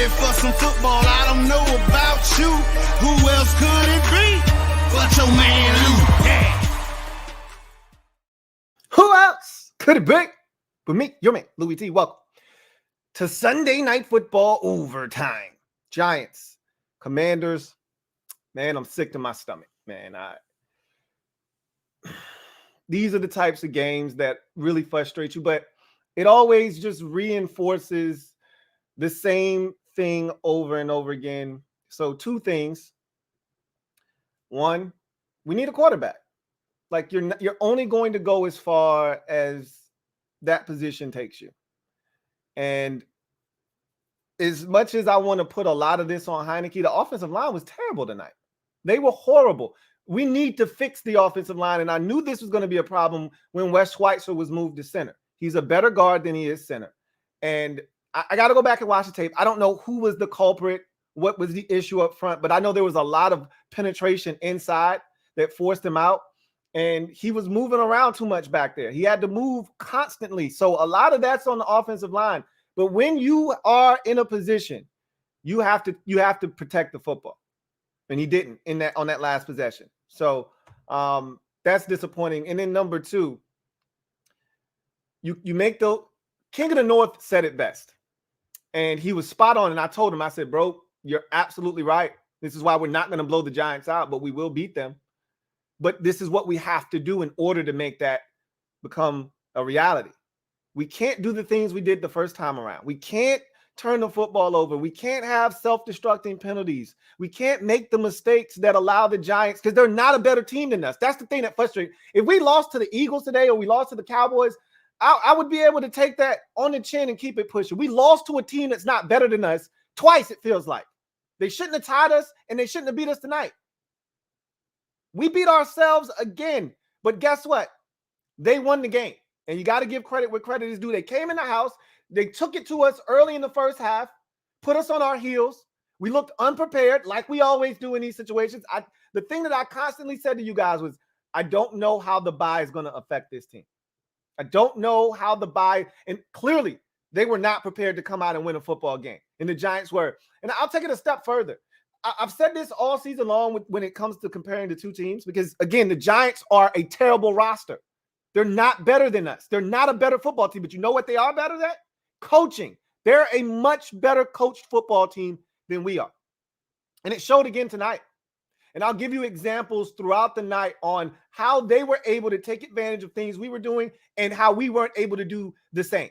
ready for some football. I don't know about you. Who else could it be but your man Lou? Yeah. Who else could it be but me, your man, Louie T? Welcome to Sunday Night Football overtime. Giants, Commanders. Man, I'm sick to my stomach, man. These are the types of games that really frustrate you, but it always just reinforces the same thing over and over again. So 2 things. 1, we need a quarterback. Like you're only going to go as far as that position takes you. And as much as I want to put a lot of this on Heinicke, the offensive line was terrible tonight. They were horrible. We need to fix the offensive line, and I knew this was going to be a problem when Wes Schweitzer was moved to center. He's a better guard than he is center. And I got to go back and watch the tape. I don't know who was the culprit, what was the issue up front, but I know there was a lot of penetration inside that forced him out, and he was moving around too much back there. He had to move constantly. So a lot of that's on the offensive line. But when you are in a position, you have to protect the football. And he didn't on that last possession. So that's disappointing. And then number 2, you make the King of the North said it best. And he was spot on. And I told him, I said, bro, you're absolutely right. This is why we're not going to blow the Giants out, but we will beat them. But this is what we have to do in order to make that become a reality. We can't do the things we did the first time around. We can't turn the football over. We can't have self-destructing penalties. We can't make the mistakes that allow the Giants, because they're not a better team than us. That's the thing that frustrates. If we lost to the Eagles today or we lost to the Cowboys, I would be able to take that on the chin and keep it pushing. We lost to a team that's not better than us twice, it feels like. They shouldn't have tied us, and they shouldn't have beat us tonight. We beat ourselves again. But guess what? They won the game. And you got to give credit where credit is due. They came in the house. They took it to us early in the first half, put us on our heels. We looked unprepared like we always do in these situations. The thing that I constantly said to you guys was, I don't know how the bye is going to affect this team. I don't know how the bye, and clearly they were not prepared to come out and win a football game. And the Giants were. And I'll take it a step further. I've said this all season long when it comes to comparing the 2 teams, because, again, the Giants are a terrible roster. They're not better than us. They're not a better football team. But you know what they are better at? Coaching. They're a much better coached football team than we are. And it showed again tonight. And I'll give you examples throughout the night on how they were able to take advantage of things we were doing and how we weren't able to do the same,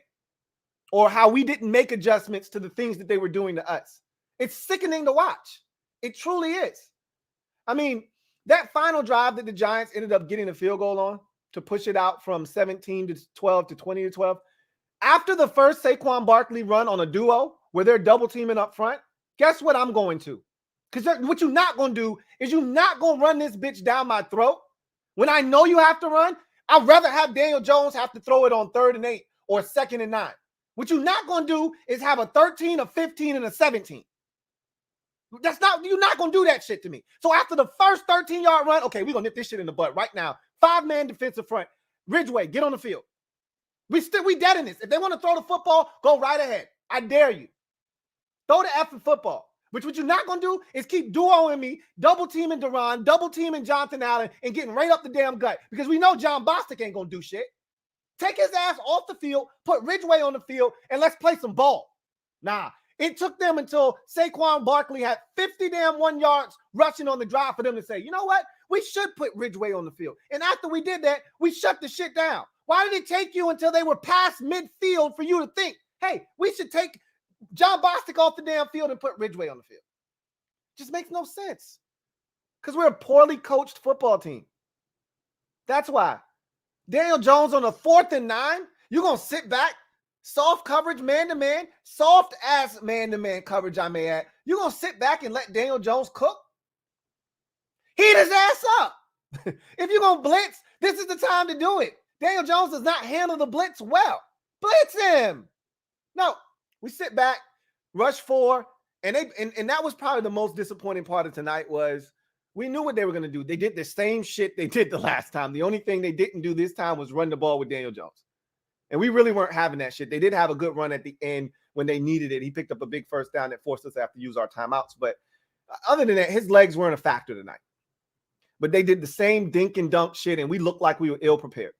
or how we didn't make adjustments to the things that they were doing to us. It's sickening to watch. It truly is. I mean, that final drive that the Giants ended up getting a field goal on to push it out from 17 to 12 to 20 to 12. After the first Saquon Barkley run on a duo where they're double teaming up front, guess what I'm going to? Because what you're not going to do is you're not going to run this bitch down my throat. When I know you have to run, I'd rather have Daniel Jones have to throw it on 3rd and 8 or 2nd and 9. What you're not going to do is have a 13, a 15, and a 17. You're not going to do that shit to me. So after the first 13-yard run, okay, we're going to nip this shit in the butt right now. 5-man defensive front. Ridgeway, get on the field. We dead in this. If they want to throw the football, go right ahead. I dare you. Throw the effing football. Which what you're not going to do is keep duoing me, double-teaming Duron, double-teaming Jonathan Allen, and getting right up the damn gut. Because we know John Bostic ain't going to do shit. Take his ass off the field, put Ridgeway on the field, and let's play some ball. Nah, it took them until Saquon Barkley had 50 damn 1 yards rushing on the drive for them to say, you know what? We should put Ridgeway on the field. And after we did that, we shut the shit down. Why did it take you until they were past midfield for you to think, hey, we should take John Bostic off the damn field and put Ridgeway on the field? Just makes no sense. Because we're a poorly coached football team. That's why. Daniel Jones on a 4th and 9, you're going to sit back, soft coverage, man-to-man, soft-ass man-to-man coverage, I may add. You're going to sit back and let Daniel Jones cook? Heat his ass up. If you're going to blitz, this is the time to do it. Daniel Jones does not handle the blitz well. Blitz him. No, we sit back, rush 4, and that was probably the most disappointing part of tonight was we knew what they were going to do. They did the same shit they did the last time. The only thing they didn't do this time was run the ball with Daniel Jones. And we really weren't having that shit. They did have a good run at the end when they needed it. He picked up a big first down that forced us to have to use our timeouts. But other than that, his legs weren't a factor tonight. But they did the same dink and dunk shit, and we looked like we were ill-prepared.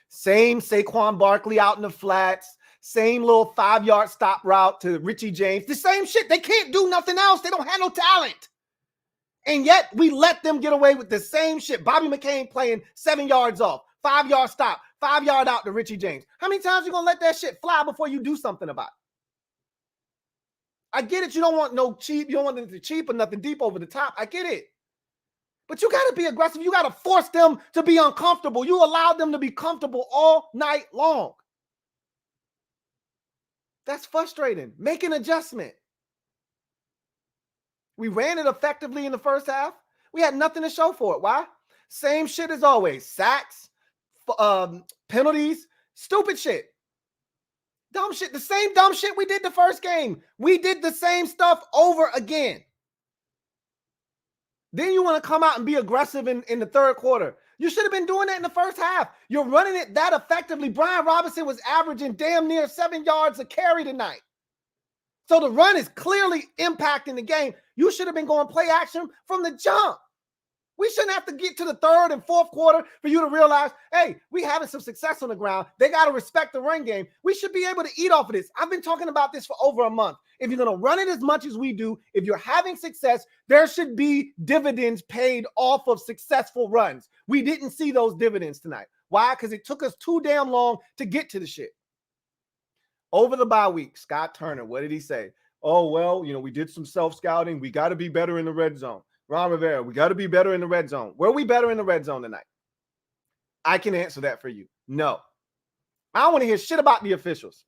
Same Saquon Barkley out in the flats, same little 5-yard stop route to Richie James. The same shit. They can't do nothing else. They don't have no talent. And yet we let them get away with the same shit. Bobby McCain playing 7 yards off, 5-yard stop, 5-yard out to Richie James. How many times are you going to let that shit fly before you do something about it? I get it. You don't want no cheap. You don't want anything cheap or nothing deep over the top. I get it. But you got to be aggressive. You got to force them to be uncomfortable. You allowed them to be comfortable all night long. That's frustrating. Make an adjustment. We ran it effectively in the first half. We had nothing to show for it. Why? Same shit as always. Sacks, penalties, stupid shit. Dumb shit. The same dumb shit we did the first game. We did the same stuff over again. Then you want to come out and be aggressive in the third quarter. You should have been doing that in the first half. You're running it that effectively. Brian Robinson was averaging damn near 7 yards a carry tonight. So the run is clearly impacting the game. You should have been going play action from the jump. We shouldn't have to get to the third and fourth quarter for you to realize, hey, we having some success on the ground. They got to respect the run game. We should be able to eat off of this. I've been talking about this for over a month. If you're going to run it as much as we do, if you're having success, there should be dividends paid off of successful runs. We didn't see those dividends tonight. Why? Because it took us too damn long to get to the shit. Over the bye week, Scott Turner, what did he say? Oh, well, we did some self-scouting. We got to be better in the red zone. Ron Rivera, we got to be better in the red zone. Were we better in the red zone tonight? I can answer that for you. No. I don't want to hear shit about the officials.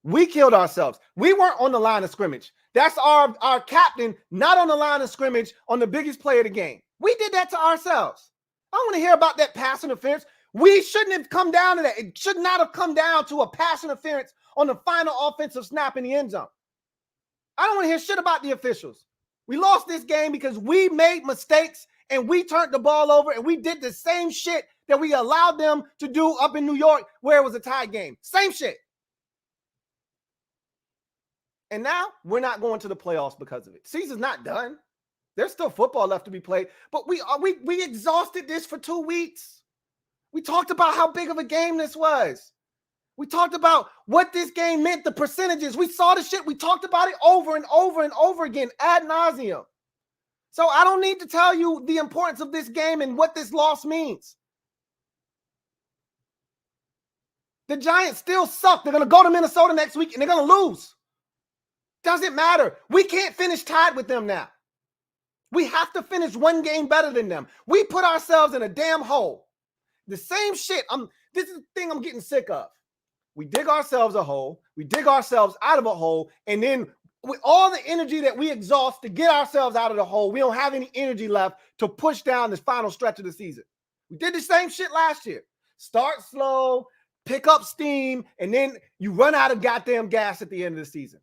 We killed ourselves. We weren't on the line of scrimmage. That's our captain not on the line of scrimmage on the biggest play of the game. We did that to ourselves. I don't want to hear about that pass interference. We shouldn't have come down to that. It should not have come down to a pass interference on the final offensive snap in the end zone. I don't want to hear shit about the officials. We lost this game because we made mistakes and we turned the ball over and we did the same shit that we allowed them to do up in New York where it was a tie game. Same shit. And now we're not going to the playoffs because of it. Season's not done. There's still football left to be played, but we exhausted this for 2 weeks. We talked about how big of a game this was. We talked about what this game meant, the percentages. We saw the shit. We talked about it over and over and over again ad nauseum. So I don't need to tell you the importance of this game and what this loss means. The Giants still suck. They're going to go to Minnesota next week and they're going to lose. Doesn't matter. We can't finish tied with them now. We have to finish one game better than them. We put ourselves in a damn hole. The same shit. This is the thing I'm getting sick of. We dig ourselves a hole. We dig ourselves out of a hole. And then with all the energy that we exhaust to get ourselves out of the hole, we don't have any energy left to push down this final stretch of the season. We did the same shit last year. Start slow, pick up steam, and then you run out of goddamn gas at the end of the season.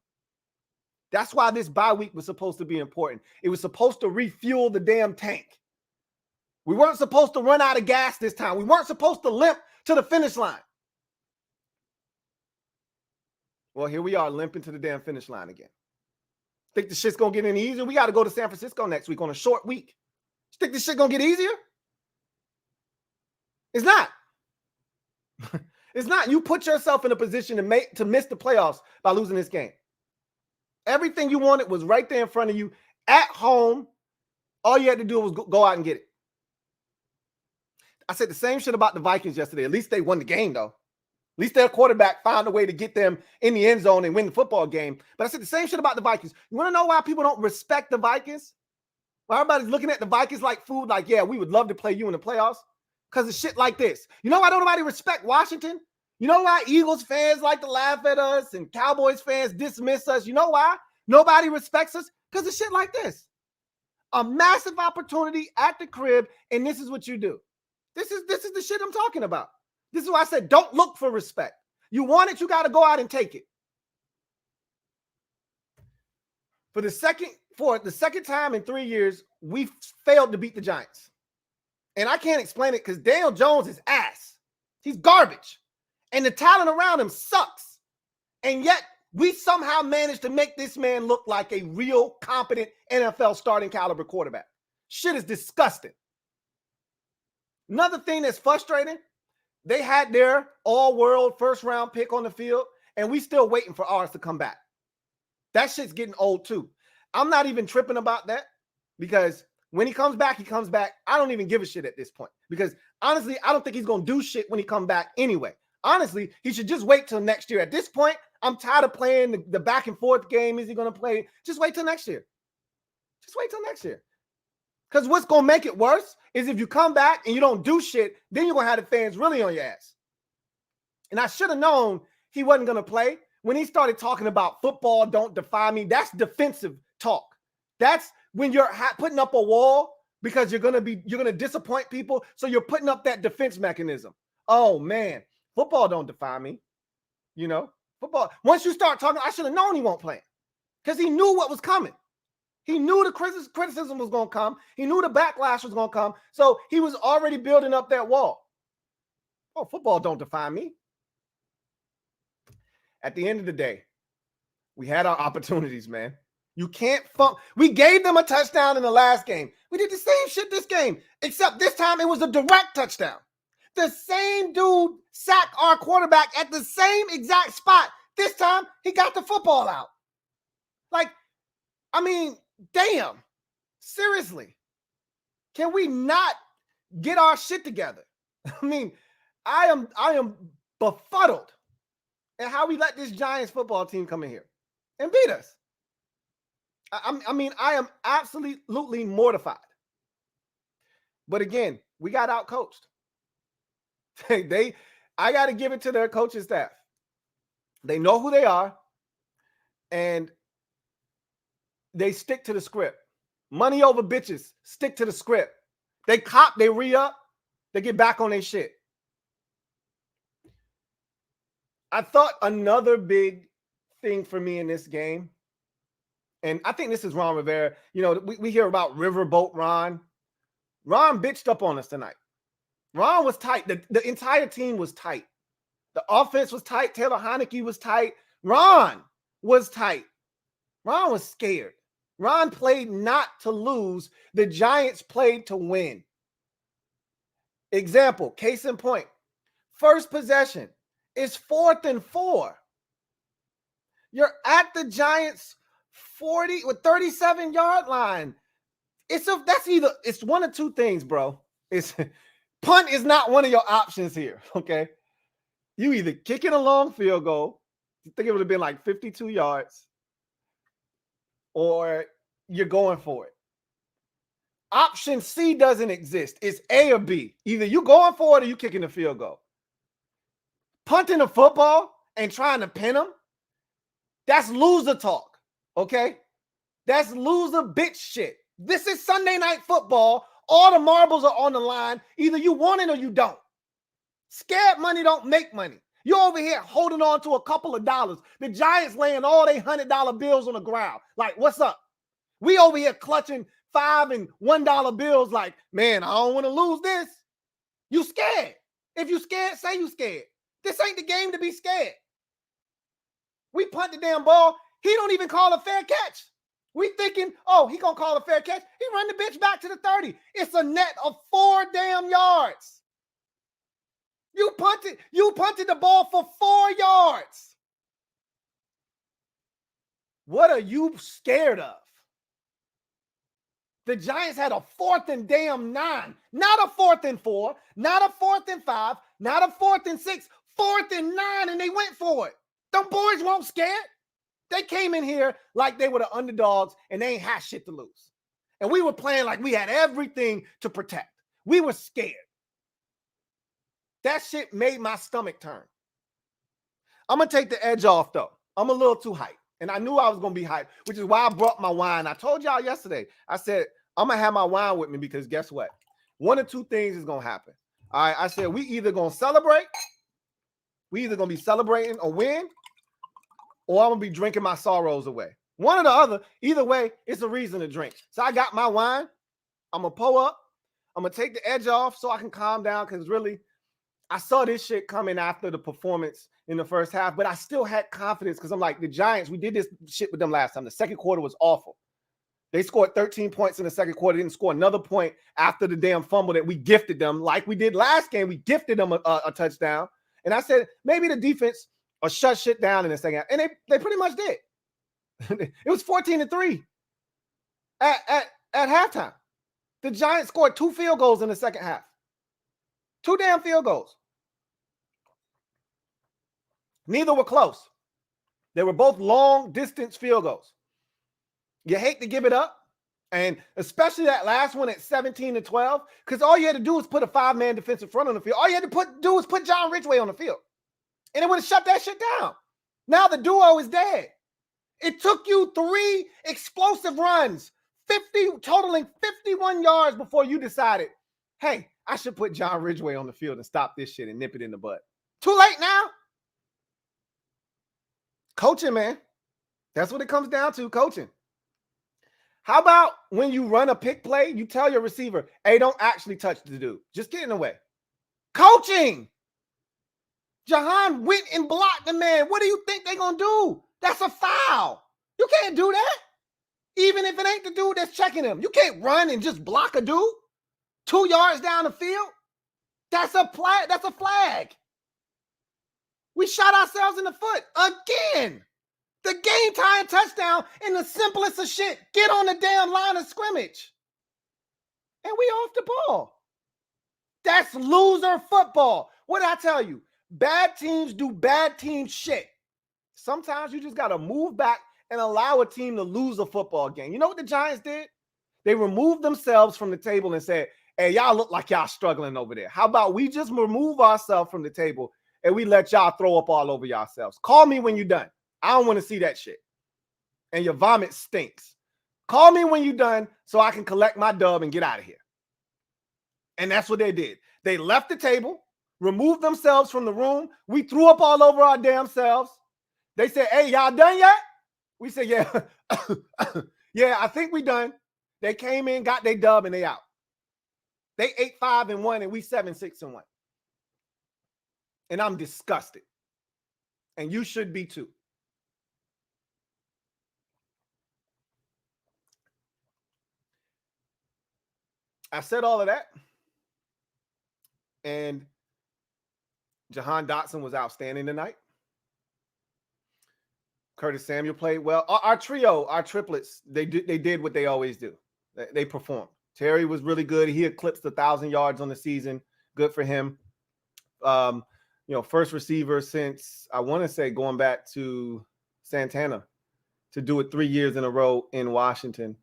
That's why this bye week was supposed to be important. It was supposed to refuel the damn tank. We weren't supposed to run out of gas this time. We weren't supposed to limp to the finish line. Well, here we are limping to the damn finish line again. Think the shit's going to get any easier? We got to go to San Francisco next week on a short week. You think this shit going to get easier? It's not. It's not. You put yourself in a position to miss the playoffs by losing this game. Everything you wanted was right there in front of you at home. All you had to do was go out and get it. I said the same shit about the Vikings yesterday. At least they won the game, though. At least their quarterback found a way to get them in the end zone and win the football game. But I said the same shit about the Vikings. You want to know why people don't respect the Vikings? Why everybody's looking at the Vikings like food, like, yeah, we would love to play you in the playoffs? Because of shit like this. You know why don't nobody respect Washington? You know why Eagles fans like to laugh at us and Cowboys fans dismiss us? You know why nobody respects us? Because of shit like this. A massive opportunity at the crib, and this is what you do. This is the shit I'm talking about. This is why I said don't look for respect. You want it, you got to go out and take it. For the second time in 3 years, we failed to beat the Giants. And I can't explain it because Daniel Jones is ass. He's garbage. And the talent around him sucks. And yet we somehow managed to make this man look like a real competent NFL starting caliber quarterback. Shit is disgusting. Another thing that's frustrating, they had their all-world first-round pick on the field, and we still waiting for ours to come back. That shit's getting old too. I'm not even tripping about that because when he comes back, he comes back. I don't even give a shit at this point because honestly, I don't think he's going to do shit when he comes back anyway. Honestly, he should just wait till next year. At this point, I'm tired of playing the back and forth game. Is he going to play? Just wait till next year. Just wait till next year. Because what's going to make it worse is if you come back and you don't do shit, then you're going to have the fans really on your ass. And I should have known he wasn't going to play. When he started talking about football don't define me, that's defensive talk. That's when you're putting up a wall because you're going to disappoint people. So you're putting up that defense mechanism. Oh, man, football don't define me. You know, football. Once you start talking, I should have known he won't play because he knew what was coming. He knew the criticism was going to come. He knew the backlash was going to come. So he was already building up that wall. Oh, football don't define me. At the end of the day, we had our opportunities, man. You can't we gave them a touchdown in the last game. We did the same shit this game, except this time it was a direct touchdown. The same dude sacked our quarterback at the same exact spot. This time he got the football out. Like, I mean, damn. Seriously. Can we not get our shit together? I mean, I am befuddled at how we let this Giants football team come in here and beat us. I mean, I am absolutely mortified. But again, we got outcoached. I got to give it to their coaching staff. They know who they are, and they stick to the script. Money over bitches, stick to the script. They cop, they re-up, they get back on their shit. I thought another big thing for me in this game, and I think this is Ron Rivera. You know, we hear about Riverboat Ron. Ron bitched up on us tonight. Ron was tight. The entire team was tight. The offense was tight. Taylor Heinicke was tight. Ron was tight. Ron was scared. Ron played not to lose. The Giants played to win. Example, case in point. First possession. It's 4th and 4. You're at the Giants 40 or 37-yard line. It's one of two things, bro. It's punt is not one of your options here, okay? You either kick it a long field goal, you think it would have been like 52 yards, or you're going for it. Option C doesn't exist. It's A or B. Either you going for it or you kicking the field goal. Punting the football and trying to pin them, that's loser talk, okay? That's loser bitch shit. This is Sunday Night Football. All the marbles are on the line. Either you want it or you don't. Scared money don't make money. You're over here holding on to a couple of dollars. The Giants laying all their $100 bills on the ground. Like, what's up? We over here clutching $5 and $1 bills like, man, I don't want to lose this. You scared. If you scared, say you scared. This ain't the game to be scared. We punt the damn ball. He don't even call a fair catch. We thinking, oh, he gonna call a fair catch. He run the bitch back to the 30. It's a net of 4 damn yards. You punted the ball for 4 yards. What are you scared of? The Giants had a 4th and damn 9, not a 4th and 4, not a 4th and 5, not a 4th and 6, 4th and 9, and they went for it. Them boys weren't scared. They came in here like they were the underdogs and they ain't had shit to lose. And we were playing like we had everything to protect. We were scared. That shit made my stomach turn. I'm going to take the edge off, though. I'm a little too hyped. And I knew I was going to be hyped, which is why I brought my wine. I told y'all yesterday, I said, I'm going to have my wine with me because guess what? One of two things is going to happen. All right, I said, we either going to celebrate, we either going to be celebrating a win, or I'm going to be drinking my sorrows away. One or the other. Either way, it's a reason to drink. So I got my wine. I'm going to pull up. I'm going to take the edge off so I can calm down because really, I saw this shit coming after the performance in the first half, but I still had confidence because I'm like, the Giants, we did this shit with them last time. The second quarter was awful. They scored 13 points in the second quarter, didn't score another point after the damn fumble that we gifted them. Like we did last game, we gifted them a touchdown. And I said, maybe the defense will shut shit down in the second half. And they pretty much did. It was 14-3 at halftime. The Giants scored 2 field goals in the second half. 2 damn field goals. Neither were close. They were both long distance field goals. You hate to give it up. And especially that last one at 17-12, because all you had to do was put a 5-man defensive front on the field. All you had to do was put John Ridgway on the field. And it would have shut that shit down. Now the duo is dead. It took you 3 explosive runs, totaling 51 yards before you decided, hey, I should put John Ridgway on the field and stop this shit and nip it in the bud. Too late now. Coaching, man. That's what it comes down to, coaching. How about when you run a pick play, you tell your receiver, hey, don't actually touch the dude. Just get in the way. Coaching. Jahan went and blocked the man. What do you think they're going to do? That's a foul. You can't do that. Even if it ain't the dude that's checking him. You can't run and just block a dude 2 yards down the field. That's a flag. That's a flag. We shot ourselves in the foot again. The game-tying touchdown in the simplest of shit. Get on the damn line of scrimmage. And we off the ball. That's loser football. What did I tell you? Bad teams do bad team shit. Sometimes you just got to move back and allow a team to lose a football game. You know what the Giants did? They removed themselves from the table and said, hey, y'all look like y'all struggling over there. How about we just remove ourselves from the table and we let y'all throw up all over yourselves? Call me when you're done. I don't want to see that shit. And your vomit stinks. Call me when you're done so I can collect my dub and get out of here. And that's what they did. They left the table, removed themselves from the room. We threw up all over our damn selves. They said, hey, y'all done yet? We said, yeah. Yeah, I think we done. They came in, got their dub, and they out. They 8-5-1, and we 7-6-1. And I'm disgusted. And you should be too. I said all of that. And Jahan Dotson was outstanding tonight. Curtis Samuel played well. Our trio, our triplets, they did what they always do. They performed. Terry was really good. He eclipsed 1,000 yards on the season. Good for him. First receiver since, I want to say, going back to Santana to do it 3 years in a row in Washington.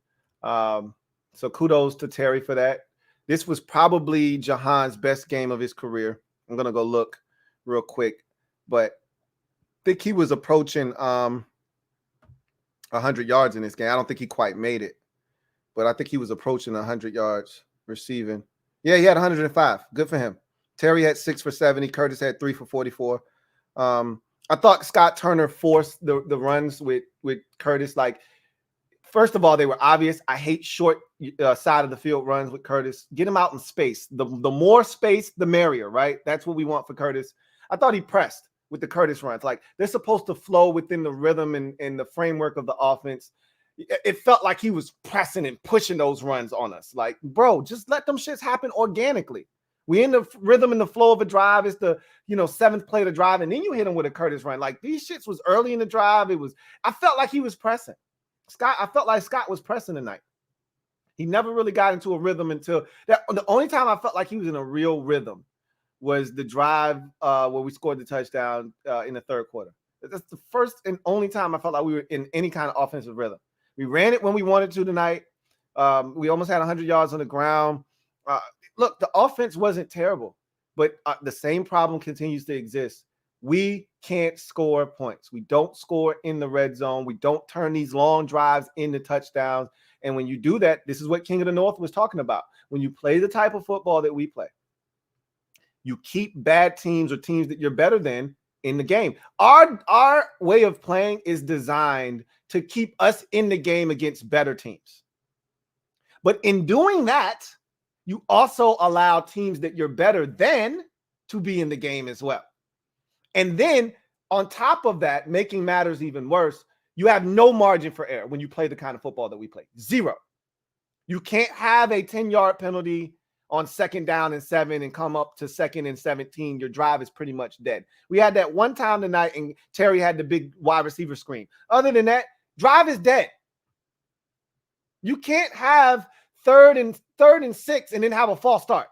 So kudos to Terry for that. This was probably Jahan's best game of his career. I'm going to go look real quick, but I think he was approaching 100 yards in this game. I don't think he quite made it, but I think he was approaching 100 yards receiving. Yeah, he had 105. Good for him. Terry had 6 for 70. Curtis had 3 for 44. I thought Scott Turner forced the runs with Curtis. Like, first of all, they were obvious. I hate short side of the field runs with Curtis. Get him out in space. The more space, the merrier, right? That's what we want for Curtis. I thought he pressed with the Curtis runs. Like, they're supposed to flow within the rhythm and the framework of the offense. It felt like he was pressing and pushing those runs on us. Like, bro, just let them shits happen organically. We in the rhythm and the flow of a drive. It's the, 7th play of the drive, and then you hit him with a Curtis run. Like, these shits was early in the drive. I felt like he was pressing. I felt like Scott was pressing tonight. He never really got into a rhythm until that. The only time I felt like he was in a real rhythm was the drive where we scored the touchdown in the third quarter. That's the first and only time I felt like we were in any kind of offensive rhythm. We ran it when we wanted to tonight. We almost had 100 yards on the ground. Look, the offense wasn't terrible, but the same problem continues to exist. We can't score points. We don't score in the red zone. We don't turn these long drives into touchdowns. And when you do that, this is what King of the North was talking about. When you play the type of football that we play, you keep bad teams or teams that you're better than in the game. Our way of playing is designed to keep us in the game against better teams. But in doing that, you also allow teams that you're better than to be in the game as well. And then on top of that, making matters even worse, you have no margin for error when you play the kind of football that we play. Zero. You can't have a 10-yard penalty on 2nd down and 7 and come up to 2nd and 17. Your drive is pretty much dead. We had that one time tonight and Terry had the big wide receiver screen. Other than that, drive is dead. You can't have 3rd and 6 and then have a false start.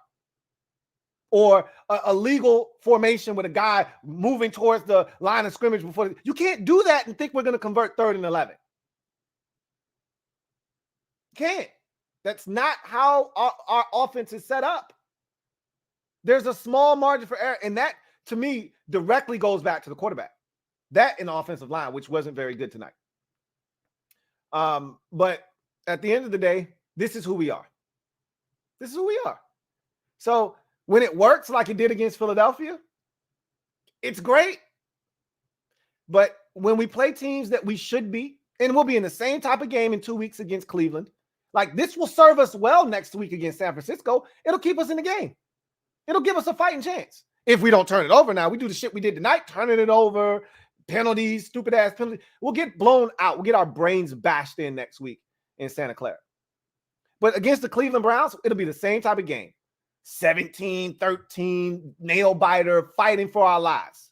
Or a legal formation with a guy moving towards the line of scrimmage before. You can't do that and think we're going to convert 3rd and 11. Can't. That's not how our offense is set up. There's a small margin for error, and that, to me, directly goes back to the quarterback. That and the offensive line, which wasn't very good tonight. But at the end of the day, this is who we are. This is who we are. So when it works like it did against Philadelphia, it's great. But when we play teams that we should be, and we'll be in the same type of game in 2 weeks against Cleveland, like this will serve us well next week against San Francisco. It'll keep us in the game. It'll give us a fighting chance. If we don't turn it over now, we do the shit we did tonight, turning it over, penalties, stupid ass penalties. We'll get blown out. We'll get our brains bashed in next week in Santa Clara. But against the Cleveland Browns, it'll be the same type of game. 17-13, nail biter, fighting for our lives.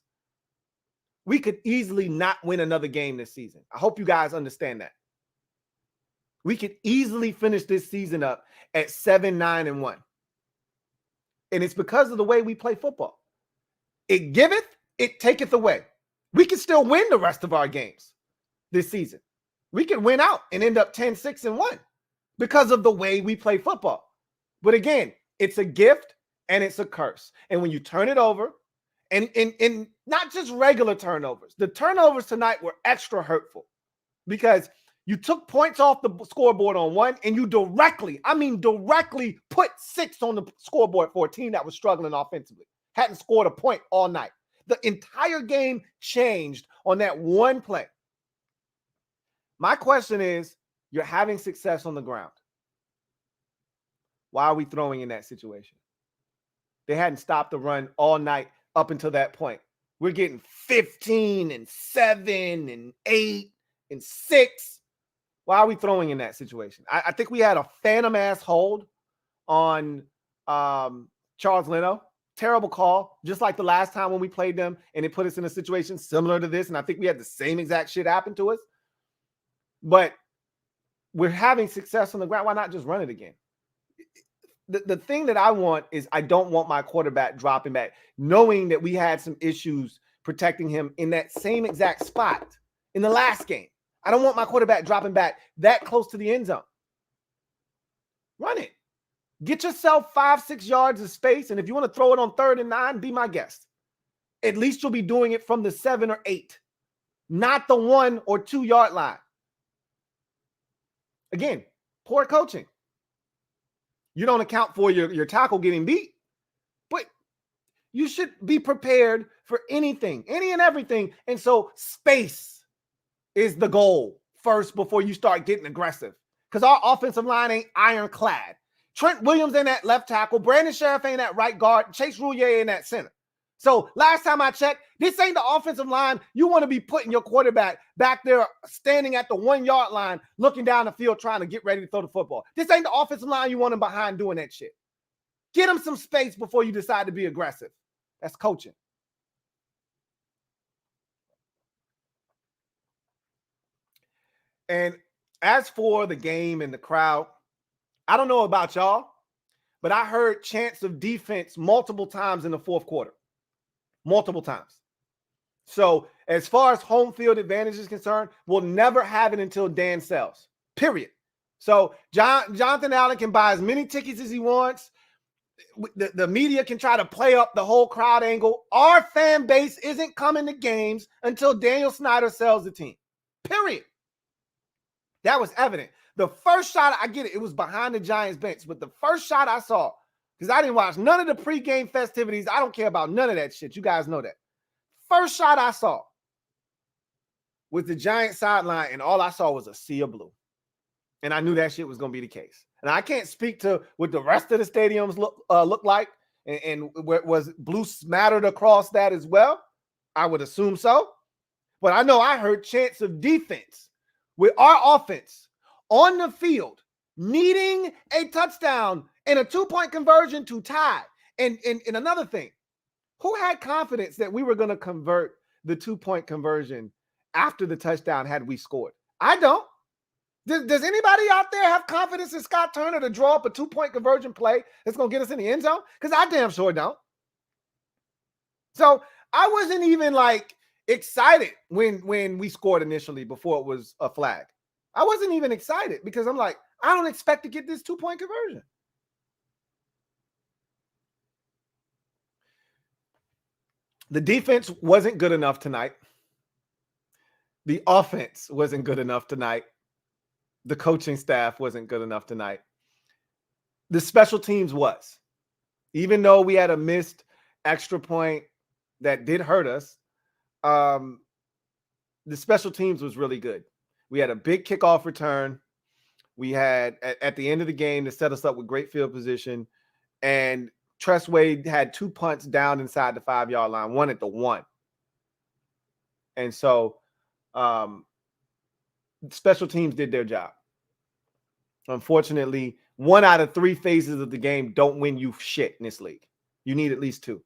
We could easily not win another game this season. I hope you guys understand that. We could easily finish this season up at 7-9-1. And it's because of the way we play football. It giveth, it taketh away. We can still win the rest of our games this season. We can win out and end up 10-6-1 because of the way we play football. But again, it's a gift and it's a curse. And when you turn it over, and not just regular turnovers, the turnovers tonight were extra hurtful because you took points off the scoreboard on one and you directly put 6 on the scoreboard for a team that was struggling offensively. Hadn't scored a point all night. The entire game changed on that one play. My question is, you're having success on the ground. Why are we throwing in that situation? They hadn't stopped the run all night up until that point. We're getting 15 and 7 and 8 and 6. Why are we throwing in that situation? I think we had a phantom ass hold on Charles Leno. Terrible call, just like the last time when we played them and it put us in a situation similar to this. And I think we had the same exact shit happen to us. But we're having success on the ground. Why not just run it again? The thing that I want is I don't want my quarterback dropping back, knowing that we had some issues protecting him in that same exact spot in the last game. I don't want my quarterback dropping back that close to the end zone. Run it. Get yourself 5-6 yards of space, and if you want to throw it on 3rd and 9, be my guest. At least you'll be doing it from the 7 or 8, not the 1 or 2 yard line. Again, poor coaching. You don't account for your tackle getting beat, but you should be prepared for anything, any and everything. And so space is the goal first before you start getting aggressive, because our offensive line ain't ironclad. Trent Williams ain't at left tackle. Brandon Sheriff ain't at right guard. Chase Roullier ain't at center. So last time I checked, this ain't the offensive line you want to be putting your quarterback back there standing at the 1 yard line, looking down the field, trying to get ready to throw the football. This ain't the offensive line you want him behind doing that shit. Get him some space before you decide to be aggressive. That's coaching. And as for the game and the crowd, I don't know about y'all, but I heard chants of defense multiple times in the fourth quarter. Multiple times. So as far as home field advantage is concerned, we'll never have it until Dan sells. Period. So Jonathan Allen can buy as many tickets as he wants. The media can try to play up the whole crowd angle. Our fan base isn't coming to games until Daniel Snyder sells the team. Period. That was evident. The first shot, I get it, it was behind the Giants bench, but the first shot I saw, because I didn't watch none of the pregame festivities. I don't care about none of that shit. You guys know that. First shot I saw was the Giant sideline, and all I saw was a sea of blue. And I knew that shit was going to be the case. And I can't speak to what the rest of the stadiums look like, And was blue smattered across that as well? I would assume so. But I know I heard chants of defense with our offense on the field, needing a touchdown and a 2-point conversion to tie. And another thing, who had confidence that we were going to convert the 2-point conversion after the touchdown had we scored? I don't. Does anybody out there have confidence in Scott Turner to draw up a 2-point conversion play that's going to get us in the end zone? Because I damn sure don't. So I wasn't even like excited when we scored initially before it was a flag. I wasn't even excited because I'm like, I don't expect to get this 2-point conversion. The defense wasn't good enough tonight. The offense wasn't good enough tonight. The coaching staff wasn't good enough tonight. The special teams was. Even though we had a missed extra point that did hurt us, the special teams was really good. We had a big kickoff return. We had, at the end of the game, to set us up with great field position. And Tress Wade had 2 punts down inside the 5-yard line, one at the 1. And so special teams did their job. Unfortunately, 1 out of 3 phases of the game don't win you shit in this league. You need at least 2.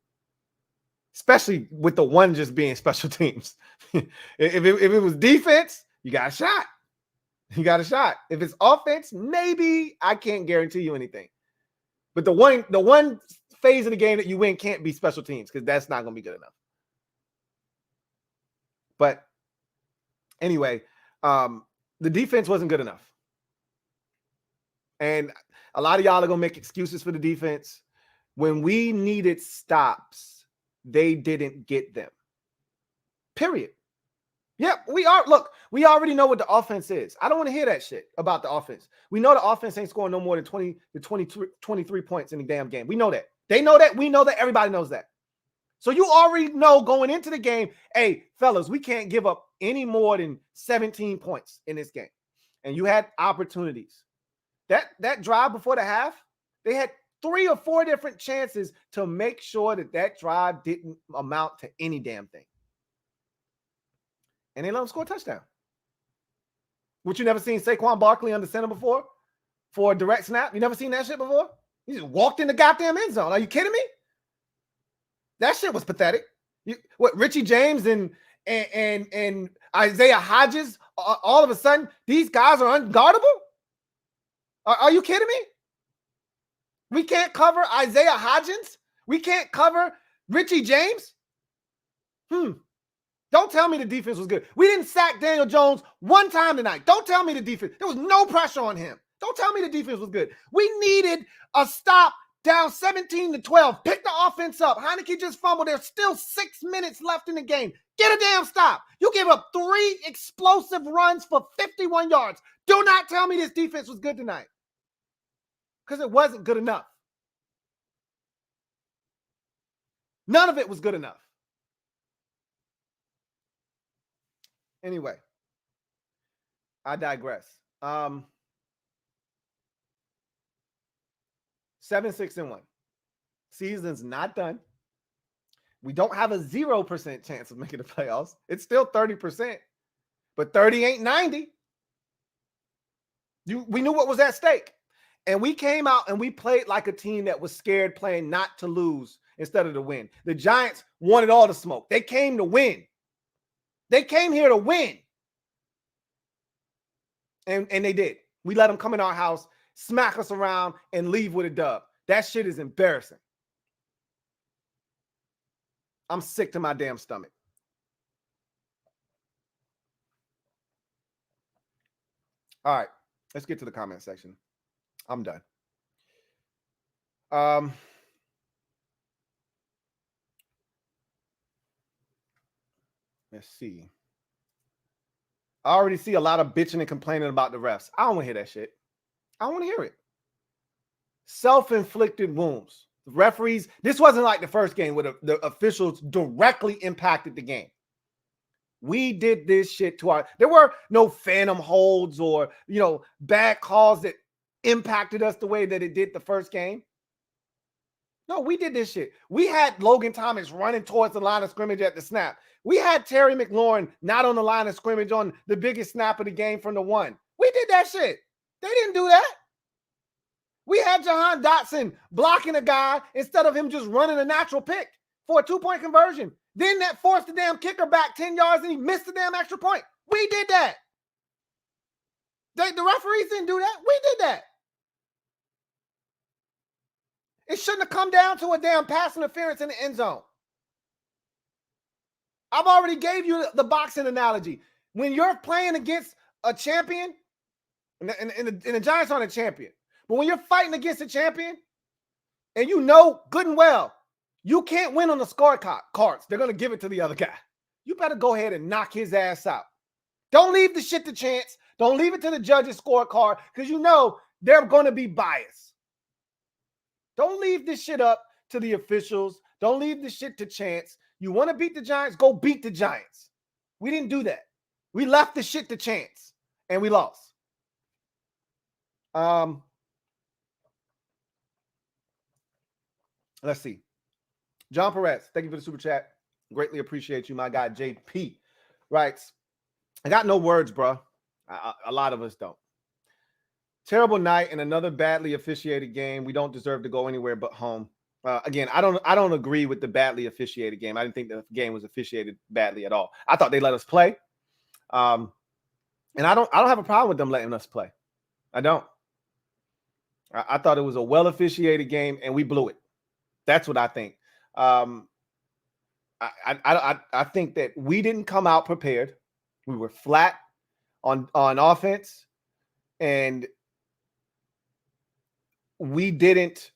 Especially with the 1 just being special teams. if it was defense, you got a shot. You got a shot. If it's offense, maybe I can't guarantee you anything. But the one phase of the game that you win can't be special teams because that's not going to be good enough. But anyway, the defense wasn't good enough. And a lot of y'all are going to make excuses for the defense. When we needed stops, they didn't get them. Period. Yep, we already know what the offense is. I don't want to hear that shit about the offense. We know the offense ain't scoring no more than 23 points in the damn game. We know that. They know that. We know that. Everybody knows that. So you already know going into the game, hey, fellas, we can't give up any more than 17 points in this game. And you had opportunities. That drive before the half, they had 3 or 4 different chances to make sure that drive didn't amount to any damn thing. And they let them score a touchdown. What, you never seen Saquon Barkley under center before for a direct snap? You never seen that shit before? He just walked in the goddamn end zone. Are you kidding me? That shit was pathetic. Richie James and Isaiah Hodgins, all of a sudden, these guys are unguardable? Are you kidding me? We can't cover Isaiah Hodgins? We can't cover Richie James? Don't tell me the defense was good. We didn't sack Daniel Jones 1 time tonight. Don't tell me the defense. There was no pressure on him. Don't tell me the defense was good. We needed a stop down 17-12. Pick the offense up. Heinicke just fumbled. There's still 6 minutes left in the game. Get a damn stop. You give up 3 explosive runs for 51 yards. Do not tell me this defense was good tonight. Because it wasn't good enough. None of it was good enough. Anyway, I digress. 7-6-1. Season's not done. We don't have a 0% chance of making the playoffs. It's still 30%, but 30 ain't 90. We knew what was at stake. And we came out and we played like a team that was scared, playing not to lose instead of to win. The Giants wanted all the smoke. They came to win. They came here to win. And they did. We let them come in our house, smack us around, and leave with a dub. That shit is embarrassing. I'm sick to my damn stomach. All right, let's get to the comment section. I'm done. Let's see. I already see a lot of bitching and complaining about the refs. I don't want to hear that shit. I don't want to hear it. Self-inflicted wounds. The referees, this wasn't like the first game where the officials directly impacted the game. We did this shit to there were no phantom holds or, bad calls that impacted us the way that it did the first game. No, we did this shit. We had Logan Thomas running towards the line of scrimmage at the snap. We had Terry McLaurin not on the line of scrimmage on the biggest snap of the game from the 1. We did that shit. They didn't do that. We had Jahan Dotson blocking a guy instead of him just running a natural pick for a 2-point conversion. Then that forced the damn kicker back 10 yards and he missed the damn extra point. We did that. The referees didn't do that. We did that. It shouldn't have come down to a damn pass interference in the end zone. I've already gave you the boxing analogy. When you're playing against a champion, and the Giants aren't a champion, but when you're fighting against a champion, and you know good and well, you can't win on the scorecards. They're going to give it to the other guy. You better go ahead and knock his ass out. Don't leave the shit to chance. Don't leave it to the judge's scorecard because you know they're going to be biased. Don't leave this shit up to the officials. Don't leave this shit to chance. You want to beat the Giants? Go beat the Giants. We didn't do that. We left the shit to chance, and we lost. Let's see. John Perez, thank you for the super chat. Greatly appreciate you. My guy JP writes, I got no words, bro. A lot of us don't. Terrible night and another badly officiated game. We don't deserve to go anywhere but home. Again, I don't agree with the badly officiated game. I didn't think the game was officiated badly at all. I thought they let us play. And I don't have a problem with them letting us play. I don't. I thought it was a well officiated game and we blew it. That's what I think. I think that we didn't come out prepared. We were flat on offense, and we didn't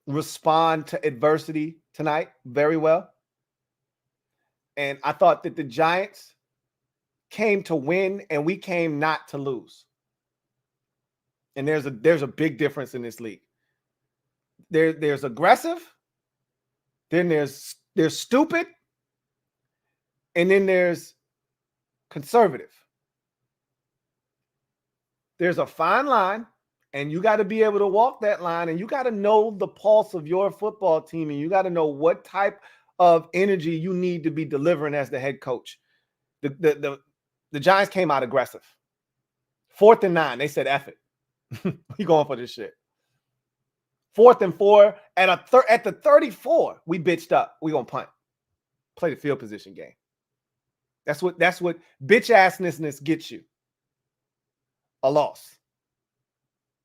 respond to adversity tonight very well. And I thought that the Giants came to win and we came not to lose. And there's a big difference in this league. There's aggressive, then there's stupid, and then there's conservative. There's a fine line, and you got to be able to walk that line, and you got to know the pulse of your football team, and you got to know what type of energy you need to be delivering as the head coach. The Giants came out aggressive. 4th and 9, they said, F it. We going for this shit. 4th and 4 at the 34, we bitched up. We gonna punt. Play the field position game. That's what bitch assness gets you. A loss.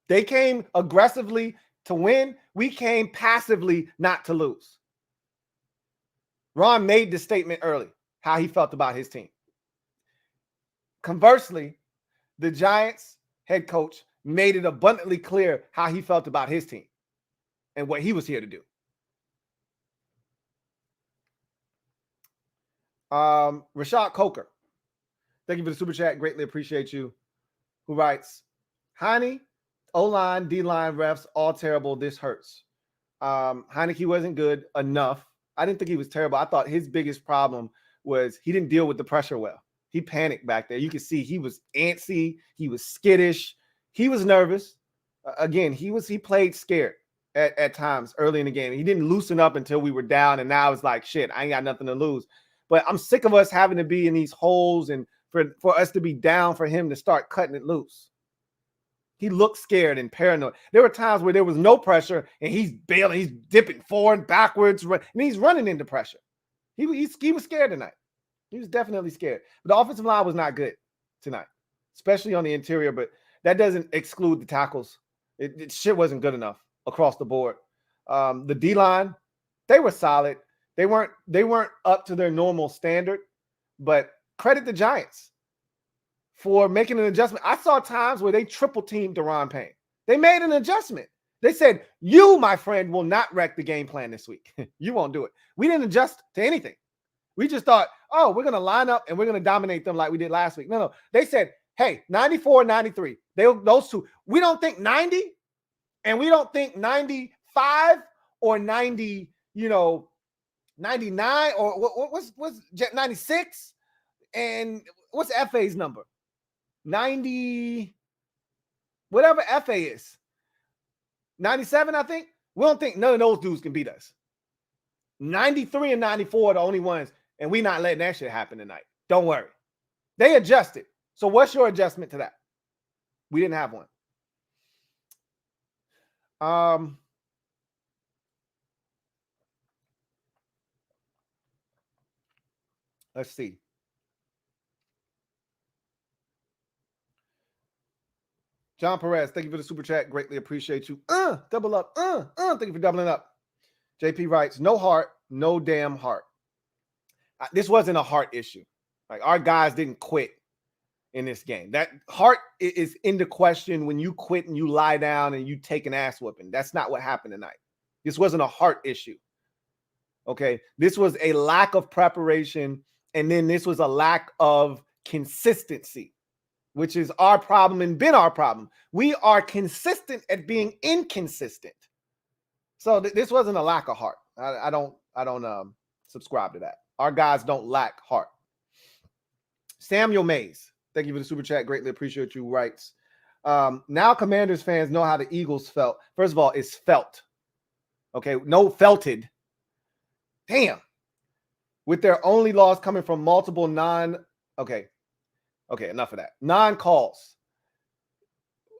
They came aggressively to win. We came passively not to lose. Ron made the statement early, how he felt about his team. Conversely, the Giants head coach made it abundantly clear how he felt about his team and what he was here to do. Rashad Coker, thank you for the super chat. Greatly appreciate you. Who writes, Heinicke, O-line, D-line, refs, all terrible. This hurts. Heinicke wasn't good enough. I didn't think he was terrible. I thought his biggest problem was he didn't deal with the pressure well. He panicked back there. You could see he was antsy. He was skittish. He was nervous. Again, he played scared at times early in the game. He didn't loosen up until we were down, and now it's like, shit, I ain't got nothing to lose. But I'm sick of us having to be in these holes and for us to be down for him to start cutting it loose. He looked scared and paranoid. There were times where there was no pressure, and he's bailing, he's dipping forward, backwards, and he's running into pressure. He was scared tonight. He was definitely scared. But the offensive line was not good tonight, especially on the interior, but that doesn't exclude the tackles. It shit wasn't good enough across the board. The D-line, they were solid. They weren't up to their normal standard, but credit the Giants for making an adjustment. I saw times where they triple teamed Daron Payne. They made an adjustment. They said, you, my friend, will not wreck the game plan this week. You won't do it. We didn't adjust to anything. We just thought, oh, we're going to line up and we're going to dominate them like we did last week. No. They said, hey, 94, 93. Those two. We don't think 90, and we don't think 95 or 90, 99 or what's 96? And what's FA's number? 90, whatever FA is. 97, I think. We don't think none of those dudes can beat us. 93 and 94 are the only ones, and we not letting that shit happen tonight. Don't worry. They adjusted. So what's your adjustment to that? We didn't have one. Let's see. John Perez, thank you for the super chat. Greatly appreciate you. Double up. Thank you for doubling up. JP writes, no heart, no damn heart. This wasn't a heart issue. Like, our guys didn't quit in this game. That heart is into question when you quit and you lie down and you take an ass whooping. That's not what happened tonight. This wasn't a heart issue. Okay. This was a lack of preparation. And then this was a lack of consistency, which is our problem and been our problem. We are consistent at being inconsistent. So this wasn't a lack of heart. I don't subscribe to that. Our guys don't lack heart. Samuel Mays, thank you for the super chat. Greatly appreciate you. Writes, now Commanders fans know how the Eagles felt. First of all, it's felt. Okay, no felted. Damn. With their only loss coming from multiple okay, enough of that. Non-calls.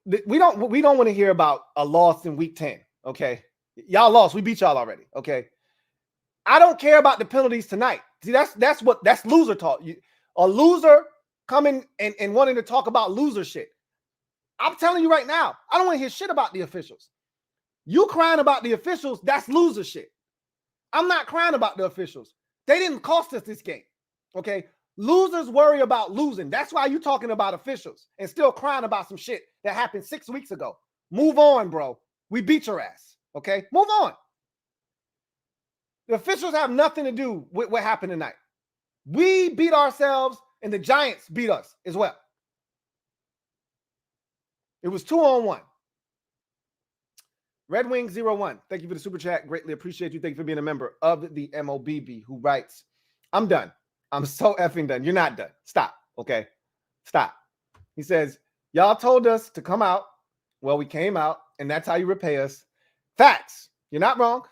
We don't want to hear about a loss in week 10. Okay, y'all lost. We beat y'all already. Okay, I don't care about the penalties tonight. See, that's loser talk. A loser coming and wanting to talk about loser shit. I'm telling you right now, I don't want to hear shit about the officials. You crying about the officials, that's loser shit. I'm not crying about the officials. They didn't cost us this game. Okay. Losers worry about losing. That's why you talking about officials and still crying about some shit that happened 6 weeks ago. Move on, bro. We beat your ass. Okay. Move on. The officials have nothing to do with what happened tonight. We beat ourselves and the Giants beat us as well. It was 2-on-1. Red Wing 01. Thank you for the super chat. Greatly appreciate you. Thank you for being a member of the MOBB, who writes, I'm done. I'm so effing done. You're not done. Stop. Okay. Stop. He says, y'all told us to come out. Well, we came out, and that's how you repay us. Facts. You're not wrong.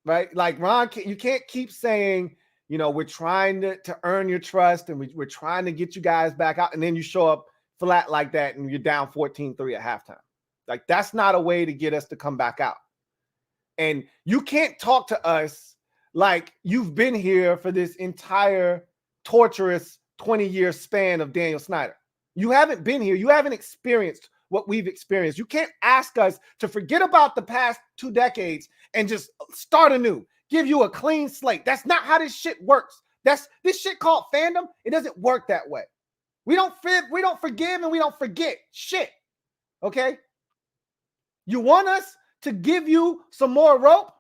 Right? Like, Ron, you can't keep saying, we're trying to earn your trust and we're trying to get you guys back out. And then you show up flat like that and you're down 14-3 at halftime. Like, that's not a way to get us to come back out. And you can't talk to us like you've been here for this entire torturous 20-year span of Daniel Snyder. You haven't been here. You haven't experienced what we've experienced. You can't ask us to forget about the past 2 decades and just start anew, give you a clean slate. That's not how this shit works. That's this shit called fandom. It doesn't work that way. We don't forgive, and we don't forget shit. Okay? You want us to give you some more rope?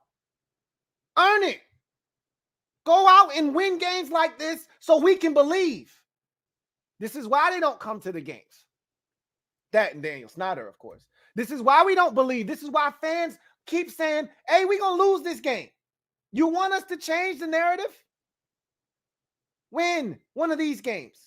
Earn it. Go out and win games like this so we can believe. This is why they don't come to the games. That and Daniel Snyder, of course. This is why we don't believe. This is why fans keep saying, hey, we're going to lose this game. You want us to change the narrative? Win one of these games.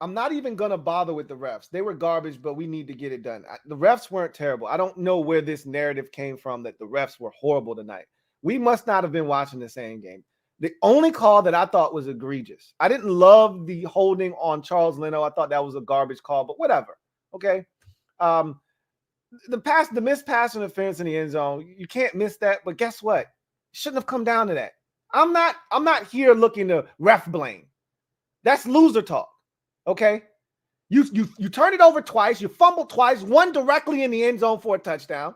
I'm not even going to bother with the refs. They were garbage, but we need to get it done. The refs weren't terrible. I don't know where this narrative came from that the refs were horrible tonight. We must not have been watching the same game. The only call that I thought was egregious. I didn't love the holding on Charles Leno. I thought that was a garbage call, but whatever. Okay. The missed pass interference in the end zone, you can't miss that, but guess what? It shouldn't have come down to that. I'm not here looking to ref blame. That's loser talk. Okay. You turned it over twice, you fumbled twice, one directly in the end zone for a touchdown.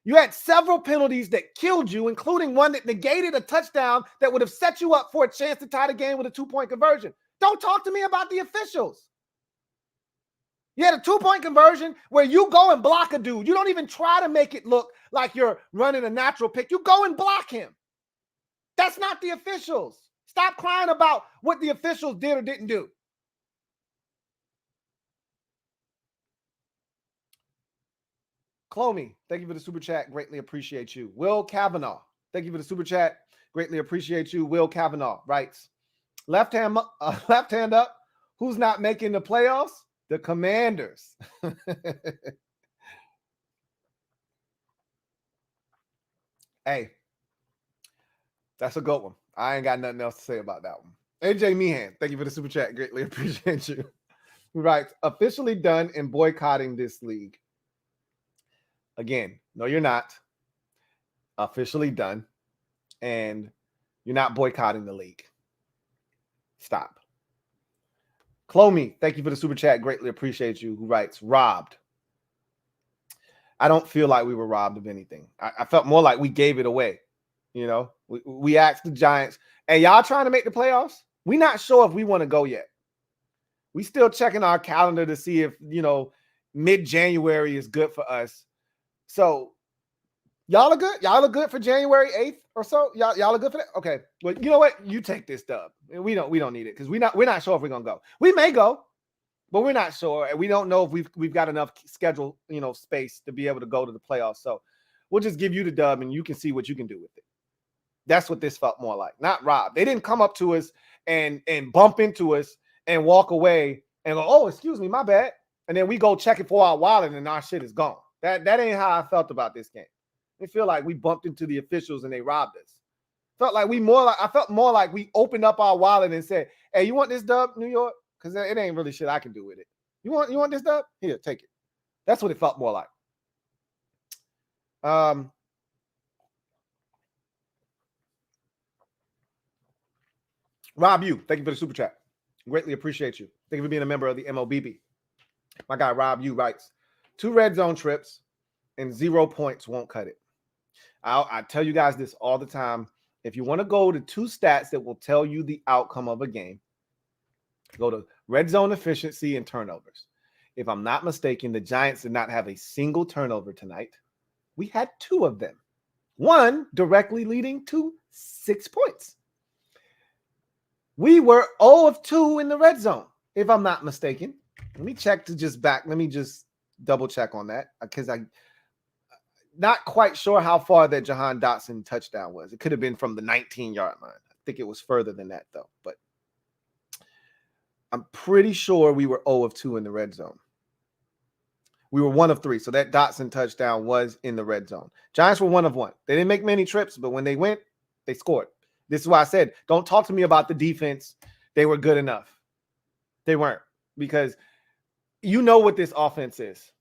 You had several penalties that killed you, including one that negated a touchdown that would have set you up for a chance to tie the game with a 2-point conversion. Don't talk to me about the officials. You had a 2-point conversion where you go and block a dude. You don't even try to make it look like you're running a natural pick. You go and block him. That's not the officials. Stop crying about what the officials did or didn't do. Clomie, thank you for the super chat. Greatly appreciate you. Will Kavanaugh, thank you for the super chat. Greatly appreciate you. Will Kavanaugh writes, left hand up. Who's not making the playoffs? The Commanders. Hey, that's a good one. I ain't got nothing else to say about that one. AJ Meehan, thank you for the super chat. Greatly appreciate you. Right. Officially done in boycotting this league. Again, no, you're not. Officially done. And you're not boycotting the league. Stop. Clomie, thank you for the super chat. Greatly appreciate you. Who writes, robbed. I don't feel like we were robbed of anything. I felt more like we gave it away. You know, we asked the Giants, hey, y'all trying to make the playoffs? We're not sure if we want to go yet. We still checking our calendar to see if, you know, mid-January is good for us. So y'all are good? Y'all are good for January 8th or so? Y'all are good for that? Okay. Well, you know what? You take this dub. We don't need it because we're not sure if we're gonna go. We may go, but we're not sure. And we don't know if we've got enough schedule, you know, space to be able to go to the playoffs. So we'll just give you the dub and you can see what you can do with it. That's what this felt more like. Not robbed. They didn't come up to us and bump into us and walk away and go, oh, excuse me, my bad. And then we go check it for our wallet and our shit is gone. That ain't how I felt about this game. I feel like we bumped into the officials and they robbed us. I felt more like we opened up our wallet and said, hey, you want this dub, New York? Because it ain't really shit I can do with it. You want this dub? Here, take it. That's what it felt more like. Rob, thank you for the super chat. Greatly appreciate you. Thank you for being a member of the MOBB. My guy Rob writes, 2 red zone trips and 0 points won't cut it. I tell you guys this all the time. If you want to go to 2 stats that will tell you the outcome of a game, go to red zone efficiency and turnovers. If I'm not mistaken, the Giants did not have a single turnover tonight. We had 2 of them. 1 directly leading to 6 points. We were 0 of 2 in the red zone, if I'm not mistaken. Let me check Let me just double check on that because I'm not quite sure how far that Jahan Dotson touchdown was. It could have been from the 19-yard line. I think it was further than that, though. But I'm pretty sure we were 0 of 2 in the red zone. We were 1 of 3. So that Dotson touchdown was in the red zone. Giants were 1 of 1. They didn't make many trips, but when they went, they scored. This is why I said, don't talk to me about the defense. They were good enough. They weren't, because you know what this offense is.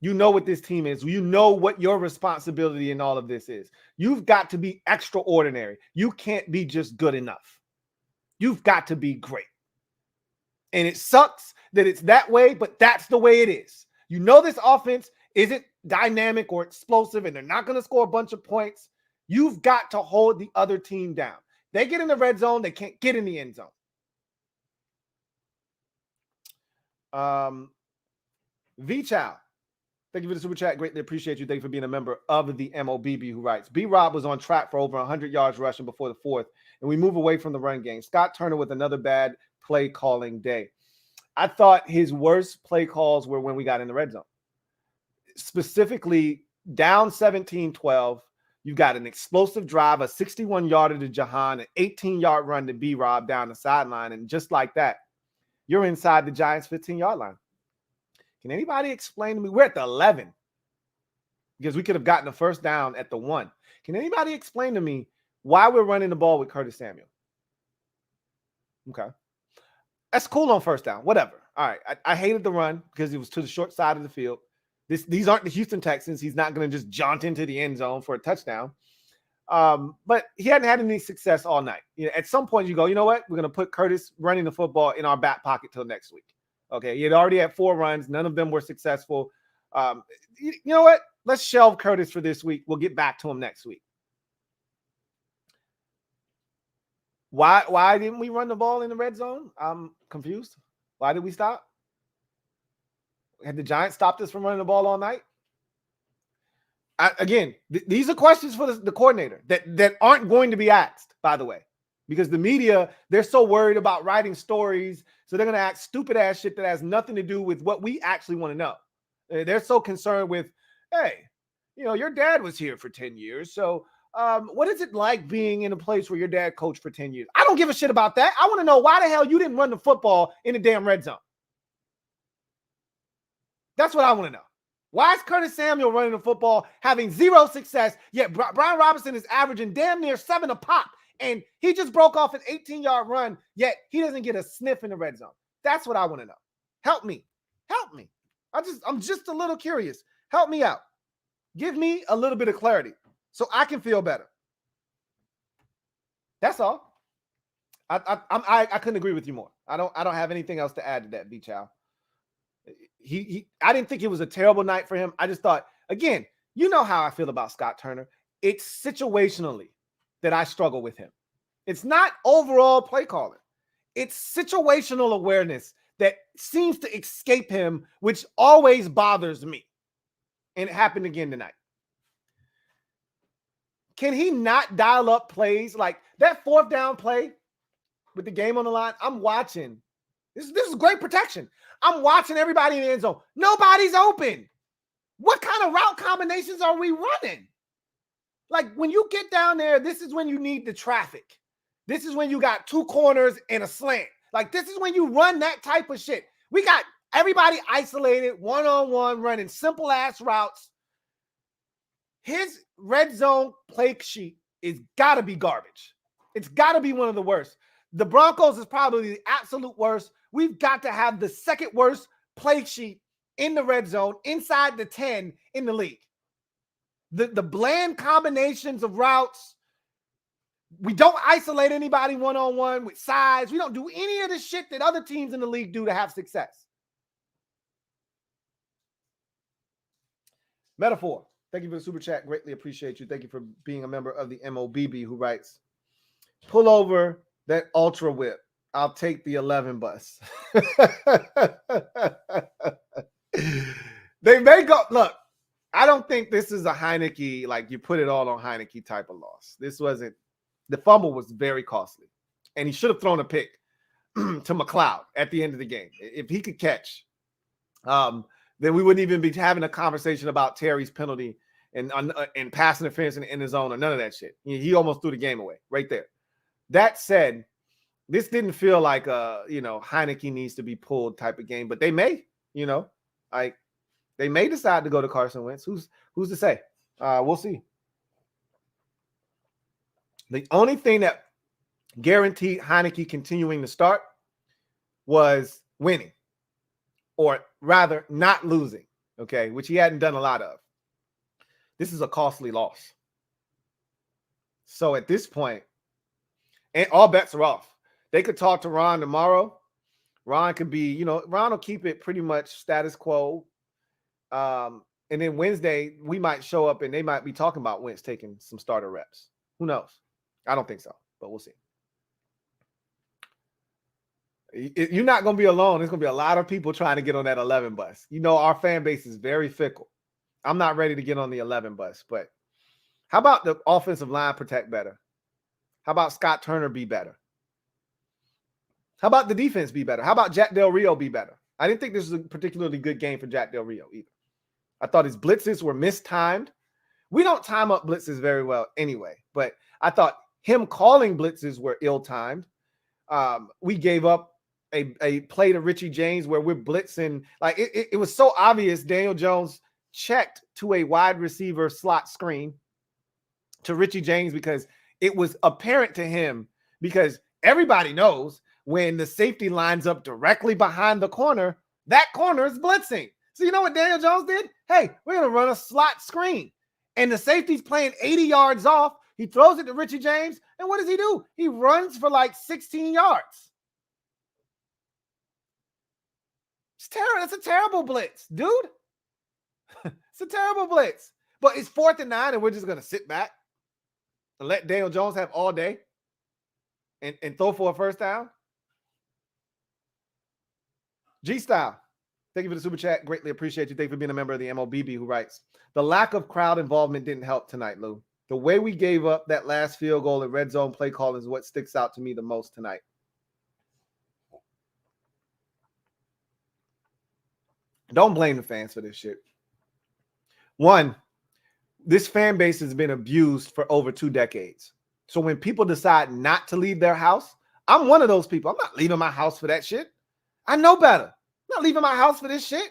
You know what this team is. You know what your responsibility in all of this is. You've got to be extraordinary. You can't be just good enough. You've got to be great. And it sucks that it's that way, but that's the way it is. You know this offense isn't dynamic or explosive, and they're not going to score a bunch of points. You've got to hold the other team down. They get in the red zone, they can't get in the end zone. V-Chow, thank you for the super chat. Greatly appreciate you. Thank you for being a member of the MOBB, who writes, B-Rob was on track for over 100 yards rushing before the 4th, and we move away from the run game. Scott Turner with another bad play calling day. I thought his worst play calls were when we got in the red zone. Specifically, down 17-12, you got an explosive drive, a 61-yarder to Jahan, an 18-yard run to B-Rob down the sideline, and just like that, you're inside the Giants' 15-yard line. Can anybody explain to me? We're at the 11 because we could have gotten a first down at the 1. Can anybody explain to me why we're running the ball with Curtis Samuel? Okay. That's cool on first down. Whatever. All right. I hated the run because it was to the short side of the field. These aren't the Houston Texans. He's not going to just jaunt into the end zone for a touchdown. But he hadn't had any success all night. You know, at some point you go, you know what? We're going to put Curtis running the football in our back pocket till next week. Okay. He had already had 4 runs. None of them were successful. You know what? Let's shelve Curtis for this week. We'll get back to him next week. Why didn't we run the ball in the red zone? I'm confused. Why did we stop? Had the Giants stopped us from running the ball all night? These are questions for the coordinator that aren't going to be asked, by the way, because the media, they're so worried about writing stories, so they're going to ask stupid ass shit that has nothing to do with what we actually want to know. They're so concerned with, hey, you know, your dad was here for 10 years, so what is it like being in a place where your dad coached for 10 years? I don't give a shit about that. I want to know why the hell you didn't run the football in the damn red zone. That's what I want to know. Why is Curtis Samuel running the football, having 0 success, yet Brian Robinson is averaging damn near 7 a pop, and he just broke off an 18-yard run, yet he doesn't get a sniff in the red zone? That's what I want to know. Help me. Help me. I'm just a little curious. Help me out. Give me a little bit of clarity so I can feel better. That's all. I couldn't agree with you more. I don't have anything else to add to that, B-Chow. I didn't think it was a terrible night for him. I just thought, again, you know how I feel about Scott Turner. It's situationally that I struggle with him. It's not overall play calling. It's situational awareness that seems to escape him, which always bothers me. And it happened again tonight. Can he not dial up plays? Like that 4th down play with the game on the line, I'm watching. This is great protection. I'm watching everybody in the end zone. Nobody's open. What kind of route combinations are we running? Like when you get down there, this is when you need the traffic. This is when you got 2 corners and a slant. Like this is when you run that type of shit. We got everybody isolated, one-on-one, running simple ass routes. His red zone play sheet is got to be garbage. It's got to be one of the worst. The Broncos is probably the absolute worst. We've got to have the second worst play sheet in the red zone, inside the 10 in the league. The bland combinations of routes. We don't isolate anybody one-on-one with size. We don't do any of the shit that other teams in the league do to have success. Metaphor. Thank you for the super chat. Greatly appreciate you. Thank you for being a member of the MOBB, who writes, pull over that ultra whip. I'll take the 11 bus. They may go, look, I don't think this is a Heinicke, like you put it all on Heinicke type of loss. This wasn't, the fumble was very costly. And he should have thrown a pick to McLeod at the end of the game. If he could catch, then we wouldn't even be having a conversation about Terry's penalty and pass interference in the zone or none of that shit. He almost threw the game away right there. That said, this didn't feel like Heinicke needs to be pulled type of game, but they may, like they may decide to go to Carson Wentz. Who's to say? We'll see. The only thing that guaranteed Heinicke continuing to start was winning, or rather not losing, okay, which he hadn't done a lot of. This is a costly loss. So at this point, and all bets are off. They could talk to Ron tomorrow. Ron could be, Ron will keep it pretty much status quo. And then Wednesday, we might show up and they might be talking about Wentz taking some starter reps. Who knows? I don't think so, but we'll see. You're not going to be alone. There's going to be a lot of people trying to get on that 11 bus. Our fan base is very fickle. I'm not ready to get on the 11 bus, but how about the offensive line protect better? How about Scott Turner be better? How about the defense be better? How about Jack Del Rio be better? I didn't think this was a particularly good game for Jack Del Rio either. I thought his blitzes were mistimed. We don't time up blitzes very well anyway, but I thought him calling blitzes were ill-timed. We gave up a play to Richie James where we're blitzing. Like it was so obvious Daniel Jones checked to a wide receiver slot screen to Richie James because it was apparent to him, because everybody knows when the safety lines up directly behind the corner, that corner is blitzing. So you know what Daniel Jones did? Hey, we're going to run a slot screen. And the safety's playing 80 yards off. He throws it to Richie James. And what does he do? He runs for like 16 yards. It's terrible. It's a terrible blitz, dude. It's a terrible blitz. But it's 4th and 9, and we're just going to sit back and let Daniel Jones have all day and throw for a first down. G-Style, thank you for the super chat. Greatly appreciate you. Thank you for being a member of the MOBB, who writes, the lack of crowd involvement didn't help tonight, Lou. The way we gave up that last field goal and red zone play calling is what sticks out to me the most tonight. Don't blame the fans for this shit. One, this fan base has been abused for over 2 decades. So when people decide not to leave their house, I'm one of those people. I'm not leaving my house for that shit. I know better. I'm not leaving my house for this shit.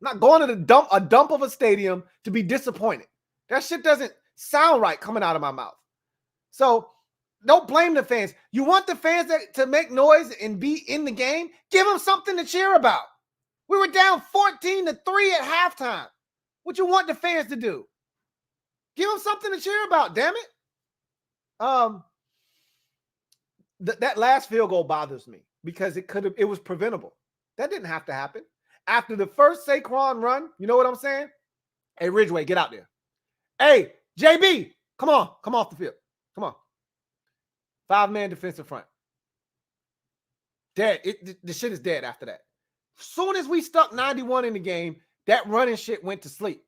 I'm not going to a dump of a stadium to be disappointed. That shit doesn't sound right coming out of my mouth. So don't blame the fans. You want the fans to make noise and be in the game? Give them something to cheer about. We were down 14-3 at halftime. What you want the fans to do? Give them something to cheer about, damn it. That last field goal bothers me because it was preventable. That didn't have to happen. After the first Saquon run, you know what I'm saying? Hey, Ridgeway, get out there. Hey, JB, come off the field. Come on. 5-man defensive front. Dead. The shit is dead after that. As soon as we stuck 91 in the game, that running shit went to sleep.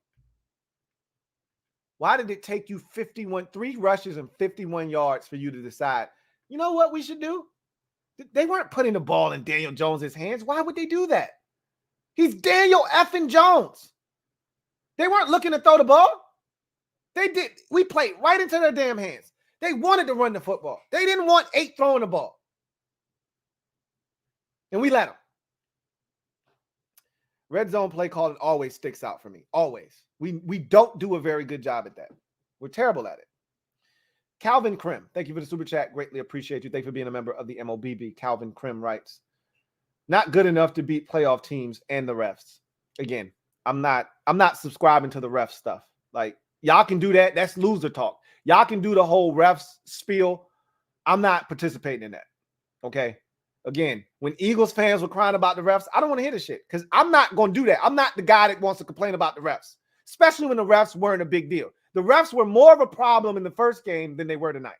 Why did it take you 3 rushes and 51 yards for you to decide, you know what we should do? They weren't putting the ball in Daniel Jones's hands. Why would they do that? He's Daniel effing Jones. They weren't looking to throw the ball. They did. We played right into their damn hands. They wanted to run the football. They didn't want 8 throwing the ball. And we let them. Red zone play calling always sticks out for me. Always. We don't do a very good job at that. We're terrible at it. Calvin Krim, thank you for the super chat. Greatly appreciate you. Thank you for being a member of the MOBB. Calvin Krim writes, not good enough to beat playoff teams and the refs. Again, I'm not subscribing to the ref stuff. Like, y'all can do that. That's loser talk. Y'all can do the whole refs spiel. I'm not participating in that. Okay. Again, when Eagles fans were crying about the refs, I don't want to hear this shit because I'm not going to do that. I'm not the guy that wants to complain about the refs, especially when the refs weren't a big deal. The refs were more of a problem in the first game than they were tonight.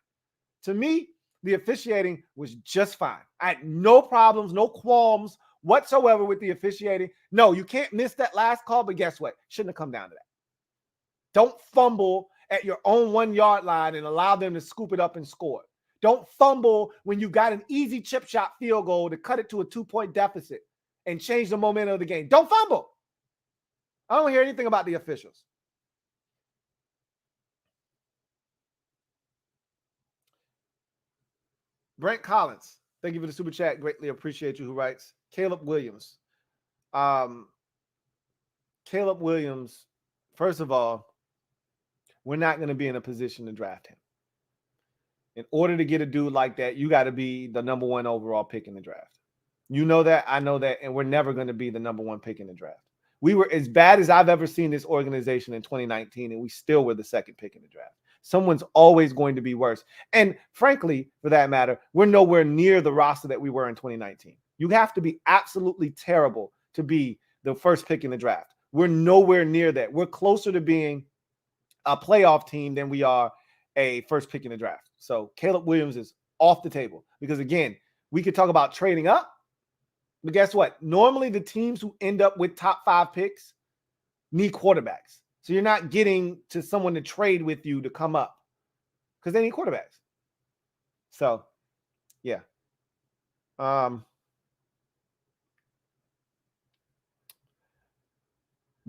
To me, the officiating was just fine. I had no problems, no qualms whatsoever with the officiating. No, you can't miss that last call, but guess what? Shouldn't have come down to that. Don't fumble at your own 1-yard line and allow them to scoop it up and score. Don't fumble when you got an easy chip shot field goal to cut it to a 2-point deficit and change the momentum of the game. Don't fumble. I don't hear anything about the officials. Brent Collins, thank you for the super chat. Greatly appreciate you. Who writes? Caleb Williams. Caleb Williams, first of all, we're not going to be in a position to draft him. In order to get a dude like that, you got to be the number 1 overall pick in the draft. You know that, I know that, and we're never going to be the number 1 pick in the draft. We were as bad as I've ever seen this organization in 2019, and we still were the 2nd pick in the draft. Someone's always going to be worse. And frankly, for that matter, we're nowhere near the roster that we were in 2019. You have to be absolutely terrible to be the 1st pick in the draft. We're nowhere near that. We're closer to being a playoff team than we are a 1st pick in the draft. So Caleb Williams is off the table because, again, we could talk about trading up, but guess what? Normally the teams who end up with top 5 picks need quarterbacks. So you're not getting to someone to trade with you to come up because they need quarterbacks. So, yeah.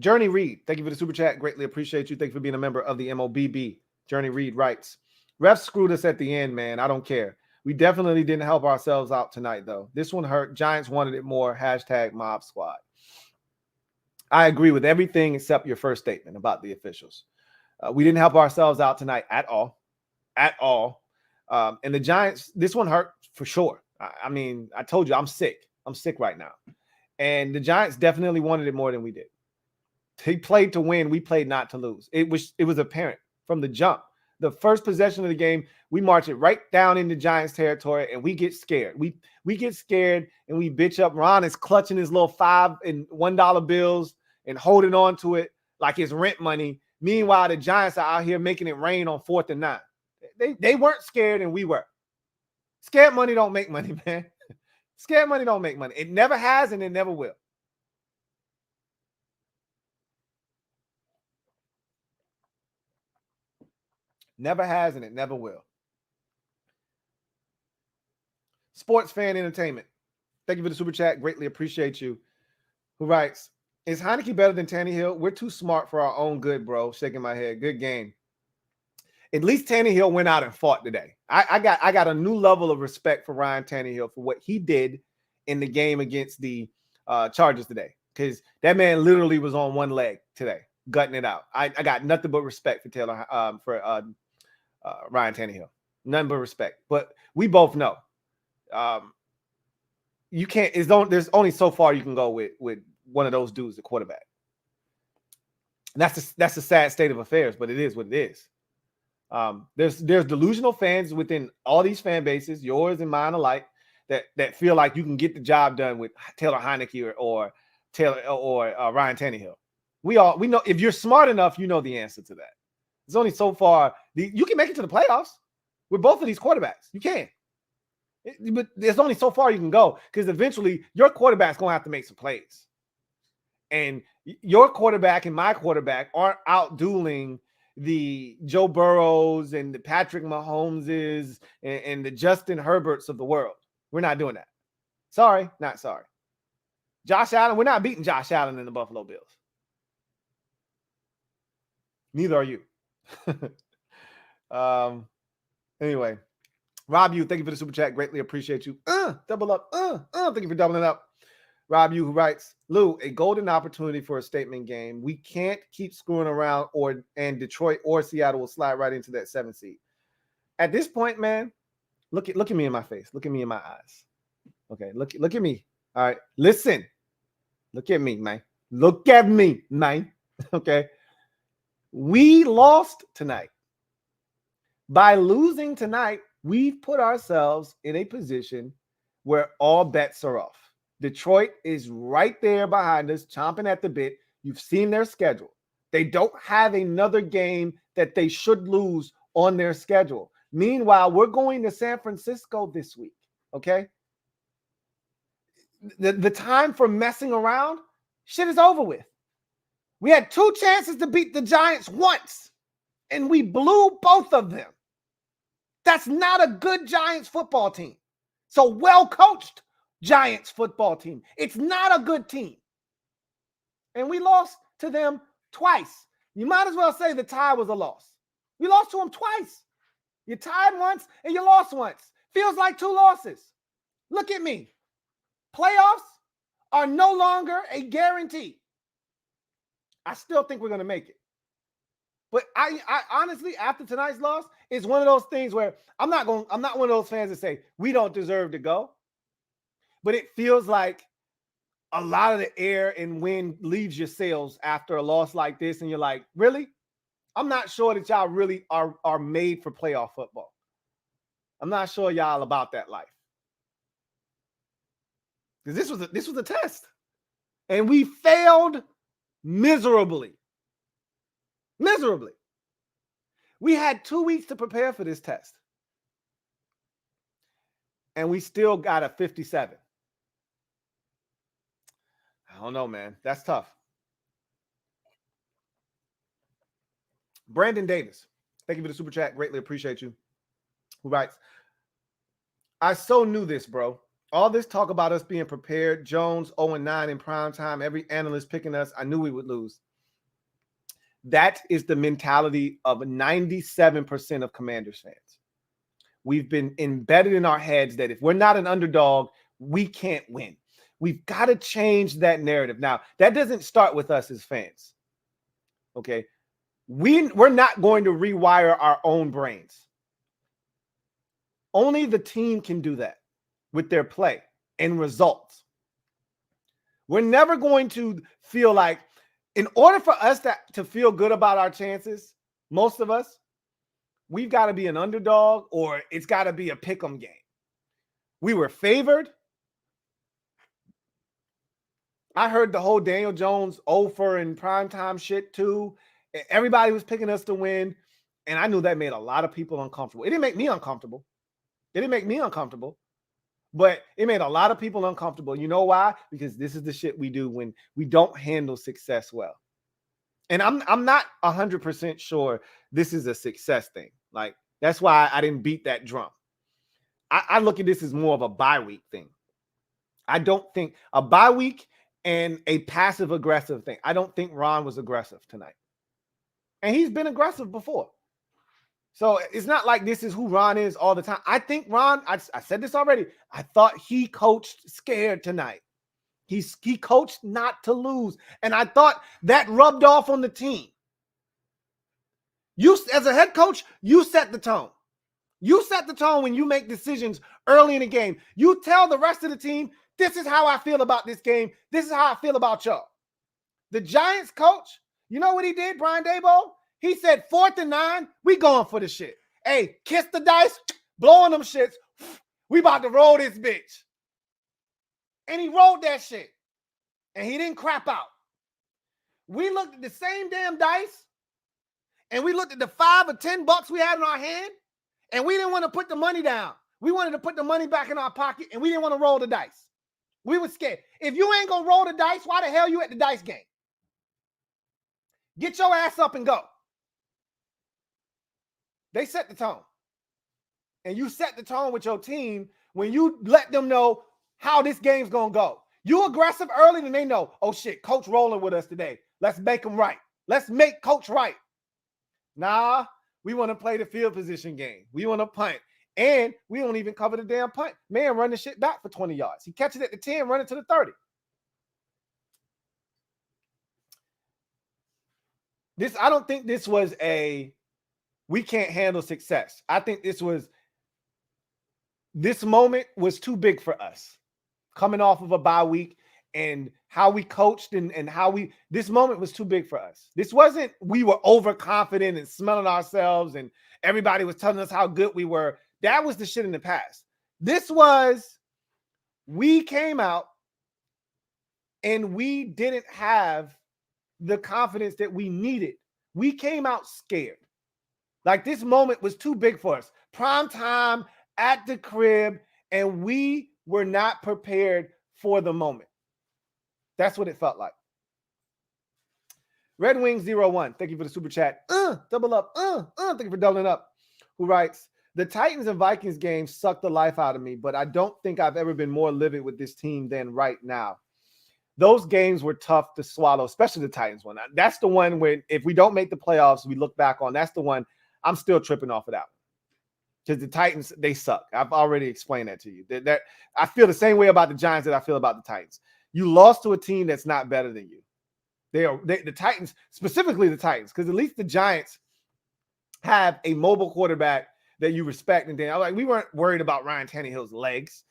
Journey Reed, thank you for the super chat. Greatly appreciate you. Thank you for being a member of the MOBB. Journey Reed writes, refs screwed us at the end, man. I don't care. We definitely didn't help ourselves out tonight, though. This one hurt. Giants wanted it more. #MobSquad. I agree with everything except your first statement about the officials. We didn't help ourselves out tonight at all. At all. And the Giants, this one hurt for sure. I mean, I told you I'm sick. I'm sick right now. And the Giants definitely wanted it more than we did. They played to win. We played not to lose. It was apparent from the jump. The first possession of the game, we march it right down into Giants territory, and we get scared. We get scared, and we bitch up. Ron is clutching his little $5 and $1 bills and holding on to it like it's rent money. Meanwhile, the Giants are out here making it rain on 4th and 9. They weren't scared, and we were. Scared money don't make money, man. Scared money don't make money. It never has, and it never will. Never has, and it never will. Sports Fan Entertainment, thank you for the super chat. Greatly appreciate you. Who writes, is Heinicke better than Tannehill? We're too smart for our own good, bro. Shaking my head. Good game. At least Tannehill went out and fought today. I got a new level of respect for Ryan Tannehill for what he did in the game against the Chargers today. because that man literally was on one leg today, gutting it out. I got nothing but respect for Ryan Tannehill. Nothing but respect. But we both know you can't. There's only so far you can go with one of those dudes, the quarterback. And that's a sad state of affairs, but it is what it is. There's delusional fans within all these fan bases, yours and mine alike, that feel like you can get the job done with Taylor Heinicke or Ryan Tannehill. We know if you're smart enough, you know the answer to that. It's only so far you can make it to the playoffs with both of these quarterbacks. You can, but there's only so far you can go because eventually your quarterback's gonna have to make some plays, and your quarterback and my quarterback aren't out dueling the Joe Burrows and the Patrick Mahomeses and the Justin Herberts of the world. We're not doing that. Sorry, not sorry. Josh Allen, we're not beating Josh Allen in the Buffalo Bills. Neither are you. Anyway, Rob you, thank you for the super chat. Greatly appreciate you. Double up. Thank you for doubling up. Rob you, who writes, Lou, a golden opportunity for a statement game. We can't keep screwing around and Detroit or Seattle will slide right into that 7th seed. At this point, man, look at me in my face. Look at me in my eyes. Okay, look at me. All right, listen. Look at me, man. Look at me, man. Okay. We lost tonight. By losing tonight, we've put ourselves in a position where all bets are off. Detroit is right there behind us, chomping at the bit. You've seen their schedule. They don't have another game that they should lose on their schedule. Meanwhile, we're going to San Francisco this week, okay? The time for messing around, shit is over with. We had 2 chances to beat the Giants once, and we blew both of them. That's not a good Giants football team. So well-coached Giants football team. It's not a good team. And we lost to them twice. You might as well say the tie was a loss. We lost to them twice. You tied once and you lost once. Feels like 2 losses. Look at me. Playoffs are no longer a guarantee. I still think we're going to make it. But I honestly, after tonight's loss, it's one of those things where I'm not one of those fans that say we don't deserve to go. But it feels like a lot of the air and wind leaves your sails after a loss like this. And you're like, really? I'm not sure that y'all really are made for playoff football. I'm not sure y'all about that life. Because this was a test. And we failed miserably. Miserably. We had 2 weeks to prepare for this test. And we still got a 57. I don't know, man. That's tough. Brandon Davis, thank you for the super chat. Greatly appreciate you. Who writes, I so knew this, bro. All this talk about us being prepared, Jones 0-9 in prime time, every analyst picking us, I knew we would lose. That is the mentality of 97% of Commanders fans. We've been embedded in our heads that if we're not an underdog, we can't win. We've got to change that narrative. Now, that doesn't start with us as fans. Okay? We're not going to rewire our own brains. Only the team can do that with their play and results. We're never going to feel like, in order for us to feel good about our chances, most of us, we've got to be an underdog or it's got to be a pick'em game. We were favored. I heard the whole Daniel Jones offer and primetime shit too. Everybody was picking us to win. And I knew that made a lot of people uncomfortable. It didn't make me uncomfortable. But it made a lot of people uncomfortable. You know why? Because this is the shit we do when we don't handle success well. And I'm not 100% sure this is a success thing. Like, that's why I didn't beat that drum. I look at this as more of a bye week thing. I don't think a bye week and a passive aggressive thing. I don't think Ron was aggressive tonight. And he's been aggressive before. So it's not like this is who Ron is all the time. I think Ron, I said this already, I thought he coached scared tonight. He coached not to lose. And I thought that rubbed off on the team. You, as a head coach, you set the tone. You set the tone when you make decisions early in the game. You tell the rest of the team, this is how I feel about this game. This is how I feel about y'all. The Giants coach, you know what he did, Brian Daboll? He said, 4th and 9, we going for the shit. Hey, kiss the dice, blowing them shits. We about to roll this bitch. And he rolled that shit. And he didn't crap out. We looked at the same damn dice, and we looked at the $5 or $10 we had in our hand, and we didn't want to put the money down. We wanted to put the money back in our pocket, and we didn't want to roll the dice. We were scared. If you ain't going to roll the dice, why the hell you at the dice game? Get your ass up and go. They set the tone. And you set the tone with your team when you let them know how this game's going to go. You aggressive early, then they know, oh shit, coach rolling with us today. Let's make them right. Let's make coach right. Nah, we want to play the field position game. We want to punt. And we don't even cover the damn punt. Man, run the shit back for 20 yards. He catches it at the 10, run it to the 30. I don't think this was we can't handle success. I think this moment was too big for us. Coming off of a bye week and how we coached and this moment was too big for us. This wasn't we were overconfident and smelling ourselves and everybody was telling us how good we were. That was the shit in the past. This was, we came out and we didn't have the confidence that we needed. We came out scared. Like this moment was too big for us. Prime time at the crib, and we were not prepared for the moment. That's what it felt like. Red Wings 01, thank you for the super chat. Double up. Thank you for doubling up. Who writes, the Titans and Vikings game sucked the life out of me, but I don't think I've ever been more livid with this team than right now. Those games were tough to swallow, especially the Titans one. That's the one where if we don't make the playoffs, we look back on. That's the one I'm still tripping off of that one. Because the Titans, they suck. I've already explained that to you. That I feel the same way about the Giants that I feel about the Titans. You lost to a team that's not better than you. The Titans, specifically the Titans, because at least the Giants have a mobile quarterback that you respect. And then we weren't worried about Ryan Tannehill's legs.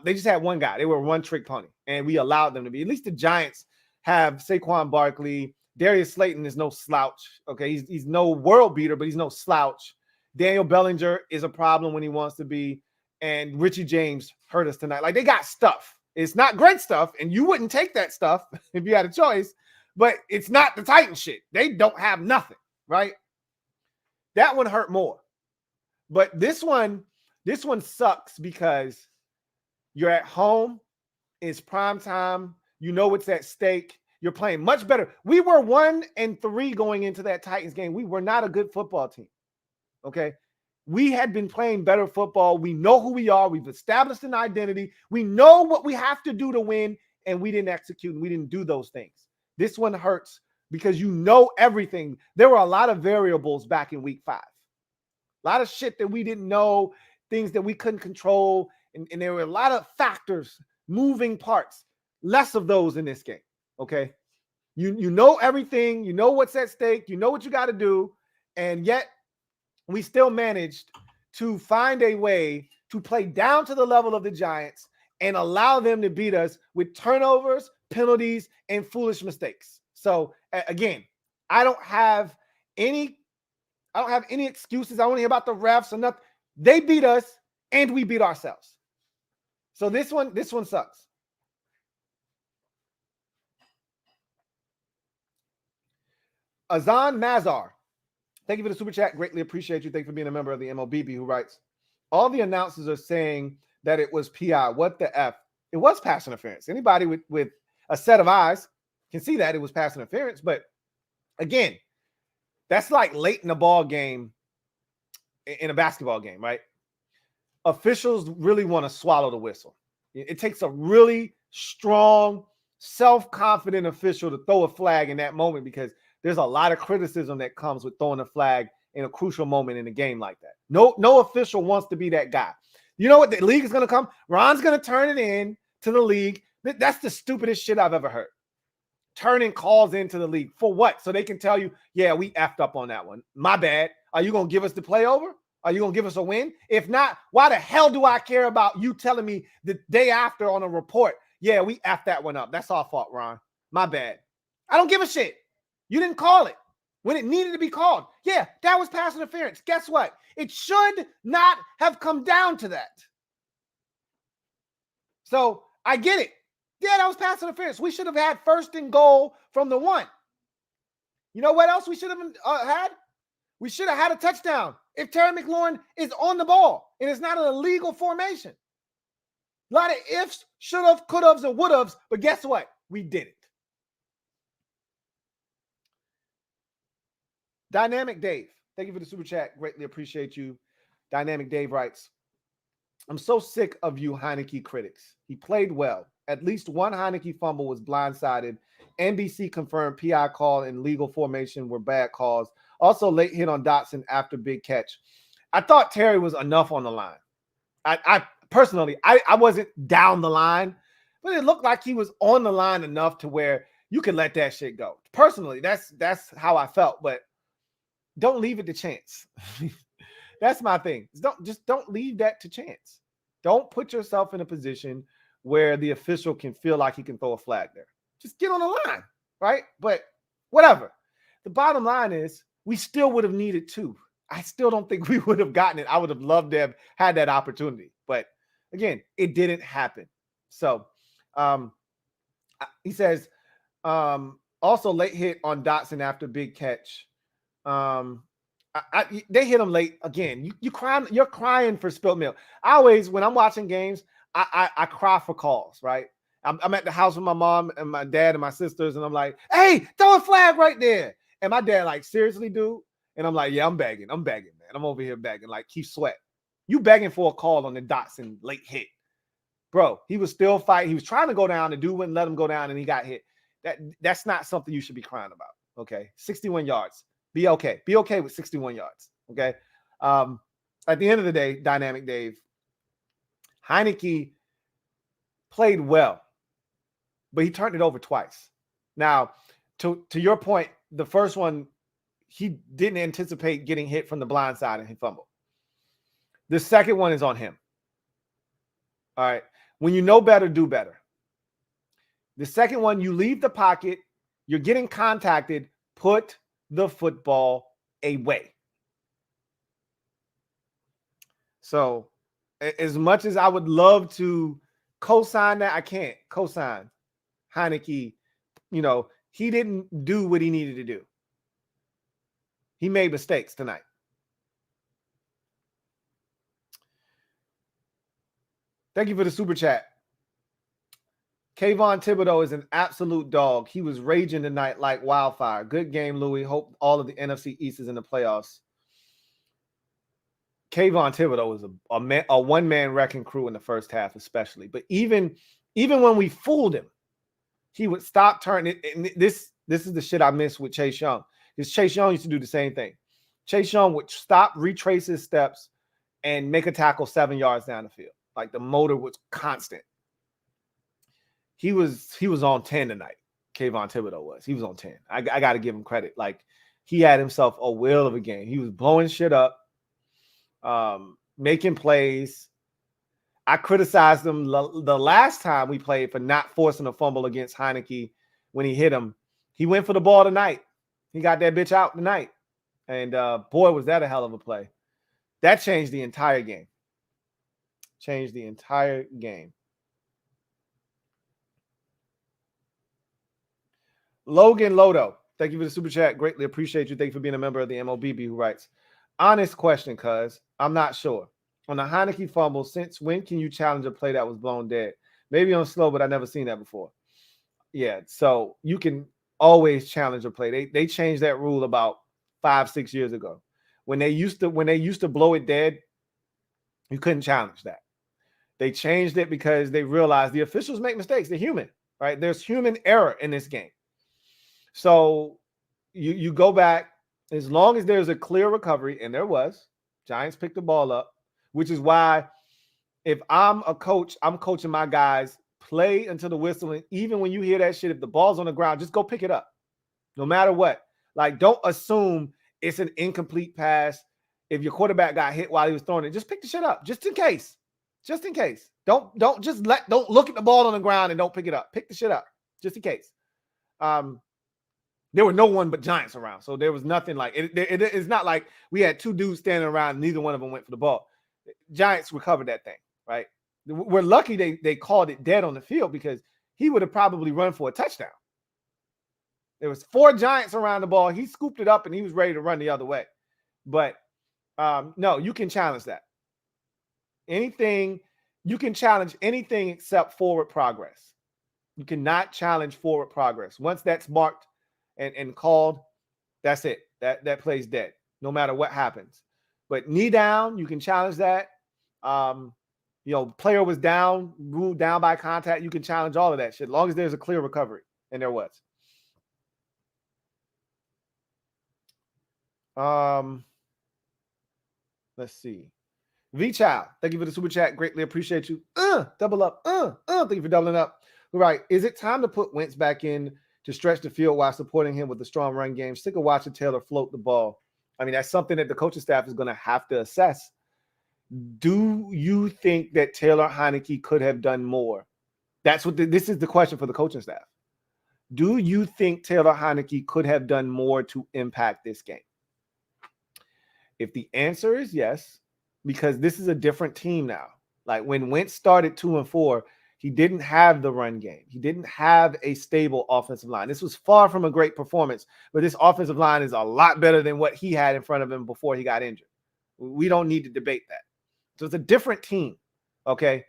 They just had one guy. They were one trick pony, and we allowed them to be. At least the Giants have Saquon Barkley. Darius Slayton is no slouch. Okay, he's no world beater, but he's no slouch. Daniel Bellinger is a problem when he wants to be, and Richie James hurt us tonight. Like, they got stuff. It's not great stuff, and you wouldn't take that stuff if you had a choice, but it's not the Titan shit. They don't have nothing, right? That one hurt more. But this one sucks because you're at home. It's prime time. You know what's at stake. You're playing much better. We were 1-3 going into that Titans game. We were not a good football team. Okay. We had been playing better football. We know who we are. We've established an identity. We know what we have to do to win, and we didn't execute, and we didn't do those things. This one hurts because you know everything. There were a lot of variables back in week 5. A lot of shit that we didn't know, things that we couldn't control, and there were a lot of factors, moving parts. Less of those in this game, okay? You know everything. You know what's at stake. You know what you got to do, and yet we still managed to find a way to play down to the level of the Giants and allow them to beat us with turnovers, penalties, and foolish mistakes. So again, I don't have any excuses. I don't hear about the refs or nothing. They beat us and we beat ourselves. So this one sucks. Azan Mazar, thank you for the super chat. Greatly appreciate you. Thank you for being a member of the MOBB, who writes, all the announcers are saying that it was PI. What the F? It was pass interference. Anybody with a set of eyes can see that it was pass interference. But again, that's like late in the ball game, in a basketball game, right? Officials really want to swallow the whistle. It takes a really strong, self-confident official to throw a flag in that moment, because there's a lot of criticism that comes with throwing a flag in a crucial moment in a game like that. No official wants to be that guy. You know what? The league is going to come. Ron's going to turn it in to the league. That's the stupidest shit I've ever heard. Turning calls into the league. For what? So they can tell you, yeah, we effed up on that one. My bad. Are you going to give us the play over? Are you going to give us a win? If not, why the hell do I care about you telling me the day after on a report, yeah, we effed that one up. That's our fault, Ron. My bad. I don't give a shit. You didn't call it when it needed to be called. Yeah, that was pass interference. Guess what? It should not have come down to that. So I get it. Yeah, that was pass interference. We should have had 1st and goal from the 1. You know what else we should have had? We should have had a touchdown if Terry McLaurin is on the ball and it's not an illegal formation. A lot of ifs, should have, could haves, and would haves, but guess what? We did it. Dynamic Dave, thank you for the super chat. Greatly appreciate you. Dynamic Dave writes, I'm so sick of you Heinicke critics. He played well. At least one Heinicke fumble was blindsided. NBC confirmed PI call and legal formation were bad calls. Also, late hit on Dotson after big catch. I thought Terry was enough on the line. I personally, I wasn't down the line, but it looked like he was on the line enough to where you can let that shit go. Personally, that's how I felt, but don't leave it to chance. That's my thing. Don't leave that to chance. Don't put yourself in a position where the official can feel like he can throw a flag there. Just get on the line, right? But whatever. The bottom line is we still would have needed 2. I still don't think we would have gotten it. I would have loved to have had that opportunity. But again, it didn't happen. So he says, also late hit on Dotson after big catch. They hit him late again. You're crying for spilt milk. I always, when I'm watching games, I cry for calls, right? I'm at the house with my mom and my dad and my sisters, and I'm like, hey, throw a flag right there. And my dad like, seriously, dude? And I'm like, yeah, I'm begging, man. I'm over here begging, like Keith Sweat. You begging for a call on the Dotson late hit. Bro, he was still fighting. He was trying to go down. The dude wouldn't let him go down, and he got hit. That's not something you should be crying about, okay? 61 yards. Be okay. Be okay with 61 yards, okay? At the end of the day, Dynamic Dave, Heinicke played well, but he turned it over twice. Now, to your point, the first one, he didn't anticipate getting hit from the blind side and he fumbled. The second one is on him. All right. When you know better, do better. The second one, you leave the pocket, you're getting contacted, put the football away. So as much as I would love to co-sign that, I can't co-sign Heinicke. You know, he didn't do what he needed to do. He made mistakes tonight. Thank you for the super chat. Kayvon Thibodeau is an absolute dog. He was raging tonight like wildfire. Good game, Louie. Hope all of the NFC East is in the playoffs. Kayvon Thibodeau was a one-man wrecking crew in the first half, especially. But even when we fooled him, he would stop turning. And this is the shit I miss with Chase Young. Because Chase Young used to do the same thing. Chase Young would stop, retrace his steps, and make a tackle 7 yards down the field. Like the motor was constant. He was on 10 tonight. Kayvon Thibodeau was. He was on 10. I got to give him credit. Like, he had himself a whale of a game. He was blowing shit up, making plays. I criticized him the last time we played for not forcing a fumble against Heinicke when he hit him. He went for the ball tonight. He got that bitch out tonight. And boy, was that a hell of a play. That changed the entire game. Changed the entire game. Logan Lodo, thank you for the super chat. Greatly appreciate you. Thank you for being a member of the MOBB, who writes, honest question, cuz I'm not sure. On the Heinicke fumble, since when can you challenge a play that was blown dead? Maybe on slow, but I've never seen that before. Yeah, so you can always challenge a play. They changed that rule about 5-6 years ago. When they used to blow it dead, you couldn't challenge that. They changed it because they realized the officials make mistakes. They're human, right? There's human error in this game. So you go back, as long as there's a clear recovery, and there was. Giants picked the ball up, which is why if I'm a coach, I'm coaching my guys, play until the whistle. And even when you hear that shit, if the ball's on the ground, just go pick it up. No matter what. Like, don't assume it's an incomplete pass. If your quarterback got hit while he was throwing it, just pick the shit up, just in case. Just in case. Don't look at the ball on the ground and don't pick it up. Pick the shit up, just in case. There were no one but Giants around, so there was nothing like it. It's not like we had two dudes standing around and neither one of them went for the ball. Giants recovered that thing, right? We're lucky they called it dead on the field because he would have probably run for a touchdown. There was 4 Giants around the ball. He scooped it up and he was ready to run the other way. But no, you can challenge that. You can challenge anything except forward progress. You cannot challenge forward progress. Once that's marked and called, that's it. That play's dead, no matter what happens. But knee down, you can challenge that. Player was down, ruled down by contact. You can challenge all of that shit, as long as there's a clear recovery. And there was. Let's see. V-Child, thank you for the super chat. Greatly appreciate you. Double up. Thank you for doubling up. All right. Is it time to put Wentz back in to stretch the field while supporting him with a strong run game? Sick of watching Taylor float the ball. I mean, that's something that the coaching staff is going to have to assess. Do you think that Taylor Heinicke could have done more? That's what this is the question for the coaching staff. Do you think Taylor Heinicke could have done more to impact this game? If the answer is yes, because this is a different team now. Like when Wentz started 2-4, he didn't have the run game. He didn't have a stable offensive line. This was far from a great performance, but this offensive line is a lot better than what he had in front of him before he got injured. We don't need to debate that. So it's a different team, okay?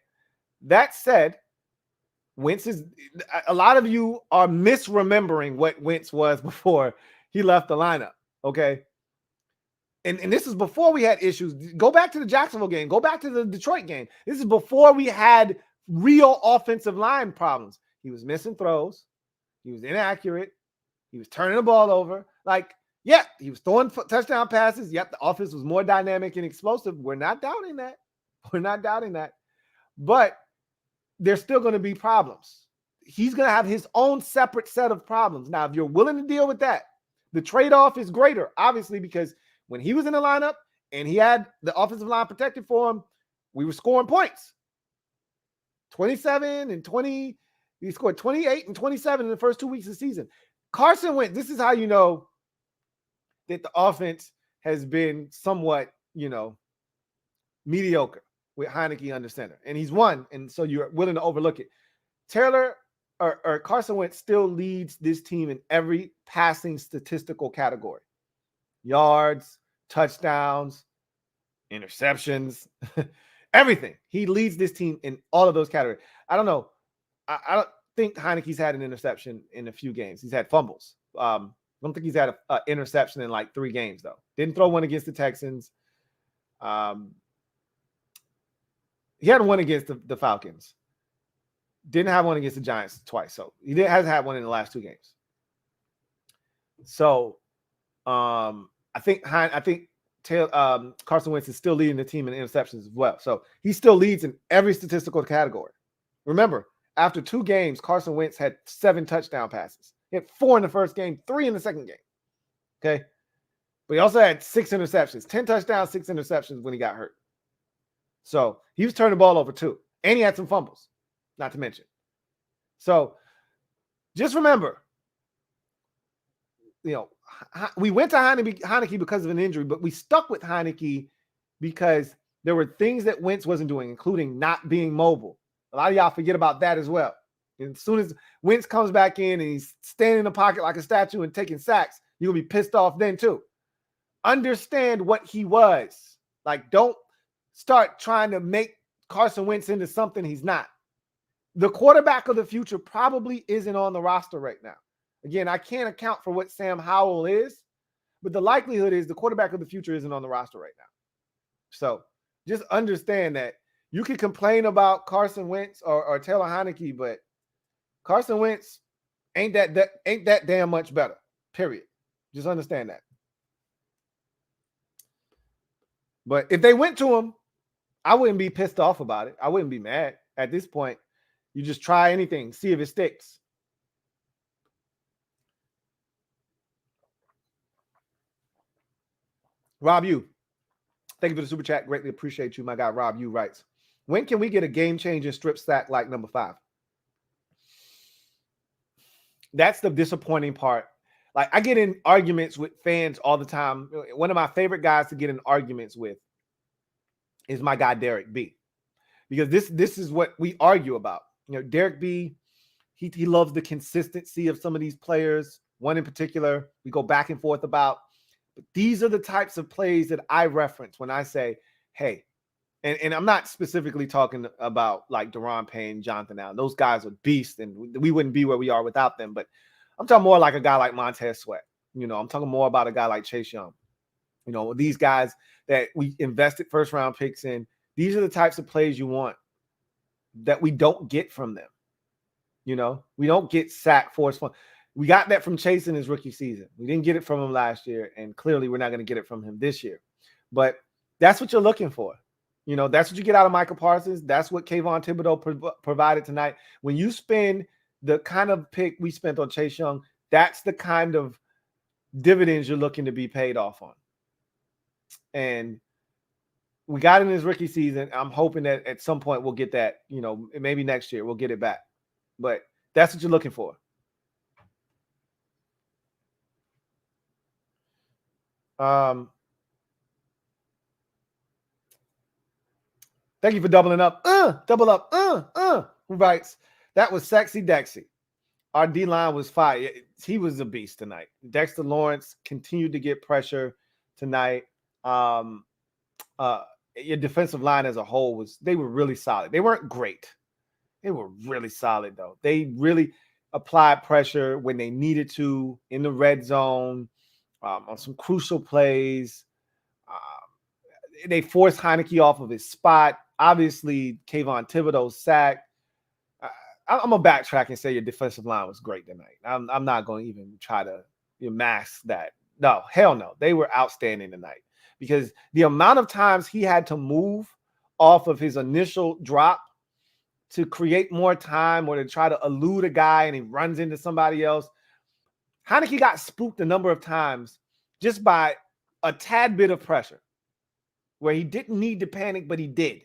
That said, a lot of you are misremembering what Wentz was before he left the lineup, okay? And this is before we had issues. Go back to the Jacksonville game. Go back to the Detroit game. This is before we had real offensive line problems. He was missing throws. He was inaccurate. He was turning the ball over. He was throwing touchdown passes. Yep, the offense was more dynamic and explosive. We're not doubting that. But there's still going to be problems. He's going to have his own separate set of problems. Now, if you're willing to deal with that, the trade-off is greater, obviously, because when he was in the lineup and he had the offensive line protected for him, we were scoring points. 27 and 20. He scored 28 and 27 in the first 2 weeks of the season. Carson Wentz, this is how you know that the offense has been somewhat, mediocre with Heinicke under center. And he's won, and so you're willing to overlook it. Taylor or Carson Wentz still leads this team in every passing statistical category. Yards, touchdowns, interceptions, everything. He leads this team in all of those categories. I don't know. I don't think Heinicke's had an interception in a few games. He's had fumbles. I don't think he's had an interception in like 3 games, though. Didn't throw one against the Texans. He had one against the Falcons. Didn't have one against the Giants twice. So he hasn't had one in the last 2 games. So I think Carson Wentz is still leading the team in interceptions as well. So he still leads in every statistical category. Remember, after 2 games, Carson Wentz had 7 touchdown passes. He had 4 in the first game, 3 in the second game. Okay. But he also had 6 interceptions, 10 touchdowns, 6 interceptions when he got hurt. So he was turning the ball over too. And he had some fumbles, not to mention. So just remember, we went to Heinicke because of an injury, but we stuck with Heinicke because there were things that Wentz wasn't doing, including not being mobile. A lot of y'all forget about that as well. And as soon as Wentz comes back in and he's standing in the pocket like a statue and taking sacks, you're going to be pissed off then too. Understand what he was. Don't start trying to make Carson Wentz into something he's not. The quarterback of the future probably isn't on the roster right now. Again, I can't account for what Sam Howell is, but the likelihood is the quarterback of the future isn't on the roster right now. So just understand that you can complain about Carson Wentz or Taylor Heinicke, but Carson Wentz ain't that damn much better, period. Just understand that. But if they went to him, I wouldn't be pissed off about it. I wouldn't be mad at this point. You just try anything, see if it sticks. Rob U, thank you for the super chat. Greatly appreciate you. My guy Rob U writes, when can we get a game-changing strip sack like number 5? That's the disappointing part. Like, I get in arguments with fans all the time. One of my favorite guys to get in arguments with is my guy Derek B, because this is what we argue about. You know, Derek B, he loves the consistency of some of these players. One in particular, we go back and forth about. But these are the types of plays that I reference when I say, hey, and I'm not specifically talking about like Deron Payne, Jonathan Allen. Those guys are beasts, and we wouldn't be where we are without them. But I'm talking more like a guy like Montez Sweat. You know, I'm talking more about a guy like Chase Young. You know, these guys that we invested first-round picks in. These are the types of plays you want that we don't get from them. You know, we don't get sack, force fun. We got that from Chase in his rookie season. We didn't get it from him last year, and clearly we're not going to get it from him this year. But that's what you're looking for. You know, that's what you get out of Michael Parsons. That's what Kayvon Thibodeau provided tonight. When you spend the kind of pick we spent on Chase Young, that's the kind of dividends you're looking to be paid off on. And we got in his rookie season. I'm hoping that at some point we'll get that, you know, maybe next year we'll get it back. But that's what you're looking for. Thank you for doubling up. Double up. Who writes, that was sexy Dexy. Our D-line was fire. He was a beast tonight. Dexter Lawrence continued to get pressure tonight. Your defensive line as a whole they were really solid. They weren't great. They were really solid, though. They really applied pressure when they needed to in the red zone, on some crucial plays. They forced Heinicke off of his spot. Obviously, Kayvon Thibodeau sacked. I'm going to backtrack and say your defensive line was great tonight. I'm not going to even try to mask that. No, hell no. They were outstanding tonight because the amount of times he had to move off of his initial drop to create more time or to try to elude a guy and he runs into somebody else. Heinicke got spooked a number of times just by a tad bit of pressure where he didn't need to panic, but he did.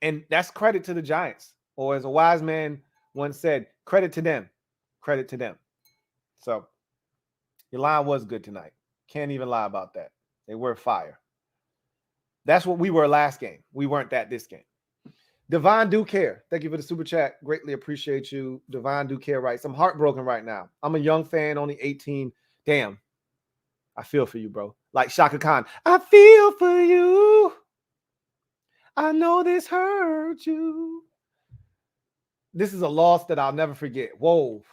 And that's credit to the Giants. Or as a wise man once said, credit to them. Credit to them. So your line was good tonight. Can't even lie about that. They were fire. That's what we were last game. We weren't that this game. Devon Ducare, thank you for the super chat. Greatly appreciate you. Devon Ducare writes, I'm heartbroken right now. I'm a young fan, only 18. Damn. I feel for you, bro. Like Shaka Khan. I feel for you. I know this hurt you. This is a loss that I'll never forget. Whoa.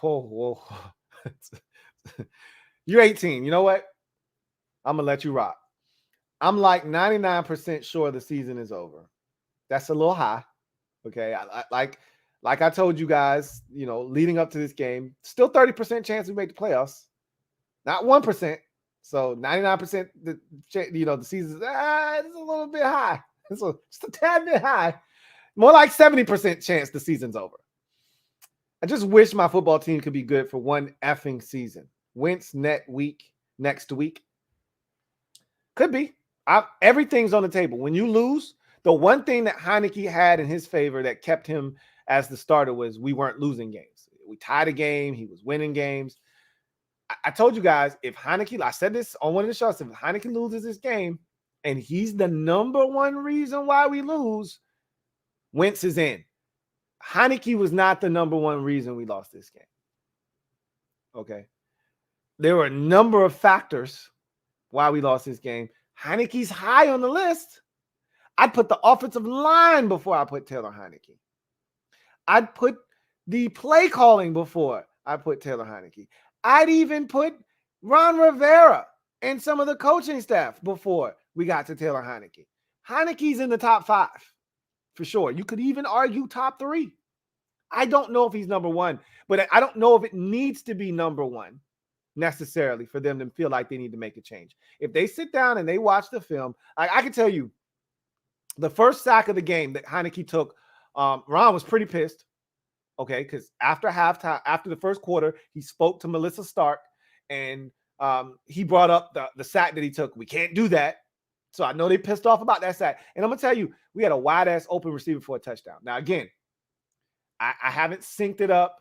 You're 18. You know what? I'm going to let you rock. I'm like 99% sure the season is over. That's a little high. Okay. I like I told you guys, you know, leading up to this game, still 30% chance we make the playoffs. Not 1%. So 99%, the season's it's a little bit high. It's just a tad bit high. More like 70% chance the season's over. I just wish my football team could be good for one effing season. Wentz next week. Could be. Everything's on the table. When you lose, the one thing that Heinicke had in his favor that kept him as the starter was we weren't losing games. We tied a game. He was winning games. I told you guys, if Heinicke, I said this on one of the shows, if Heinicke loses this game and he's the number one reason why we lose, Wentz is in. Heinicke was not the number one reason we lost this game. Okay. There were a number of factors why we lost this game. Heinicke's high on the list. I'd put the offensive line before I put Taylor Heinicke. I'd put the play calling before I put Taylor Heinicke. I'd even put Ron Rivera and some of the coaching staff before we got to Taylor Heinicke. Heinicke's in the top 5 for sure. You could even argue top 3. I don't know if he's number 1, but I don't know if it needs to be number 1 necessarily for them to feel like they need to make a change. If they sit down and they watch the film, I can tell you the first sack of the game that Heinicke took, Ron was pretty pissed. Okay, because after halftime, after the first quarter, he spoke to Melissa Stark, and he brought up the sack that he took. We can't do that. So I know they pissed off about that sack. And I'm gonna tell you, we had a wide ass open receiver for a touchdown. Now again, I haven't synced it up,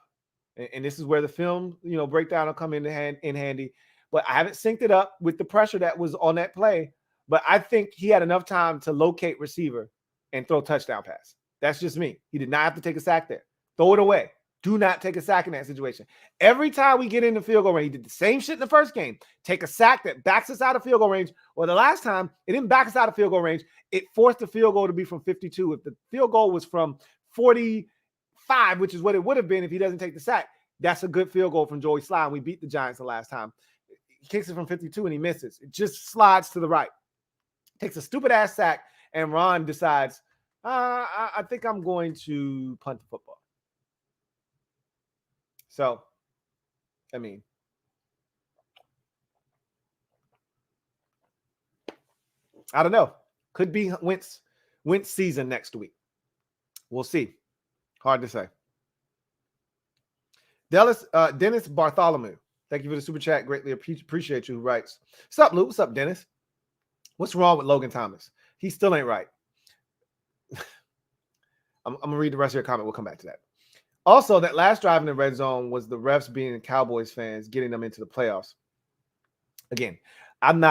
and this is where the film breakdown will come in handy. But I haven't synced it up with the pressure that was on that play. But I think he had enough time to locate receiver and throw touchdown pass. That's just me. He did not have to take a sack there. Throw it away. Do not take a sack in that situation. Every time we get in the field goal range, he did the same shit in the first game. Take a sack that backs us out of field goal range. Or the last time, it didn't back us out of field goal range. It forced the field goal to be from 52. If the field goal was from 45, which is what it would have been if he doesn't take the sack, that's a good field goal from Joey Sly. We beat the Giants the last time. He kicks it from 52 and he misses. It just slides to the right. Takes a stupid ass sack, and Ron decides, I think I'm going to punt the football. So, I mean, I don't know. Could be Wentz season next week. We'll see. Hard to say. Dennis Bartholomew. Thank you for the super chat. Greatly appreciate you. Who writes, "What's up, Lou? What's up, Dennis? What's wrong with Logan Thomas? He still ain't right." I'm going to read the rest of your comment. We'll come back to that. Also, that last drive in the red zone was the refs being Cowboys fans, getting them into the playoffs. Again, I don't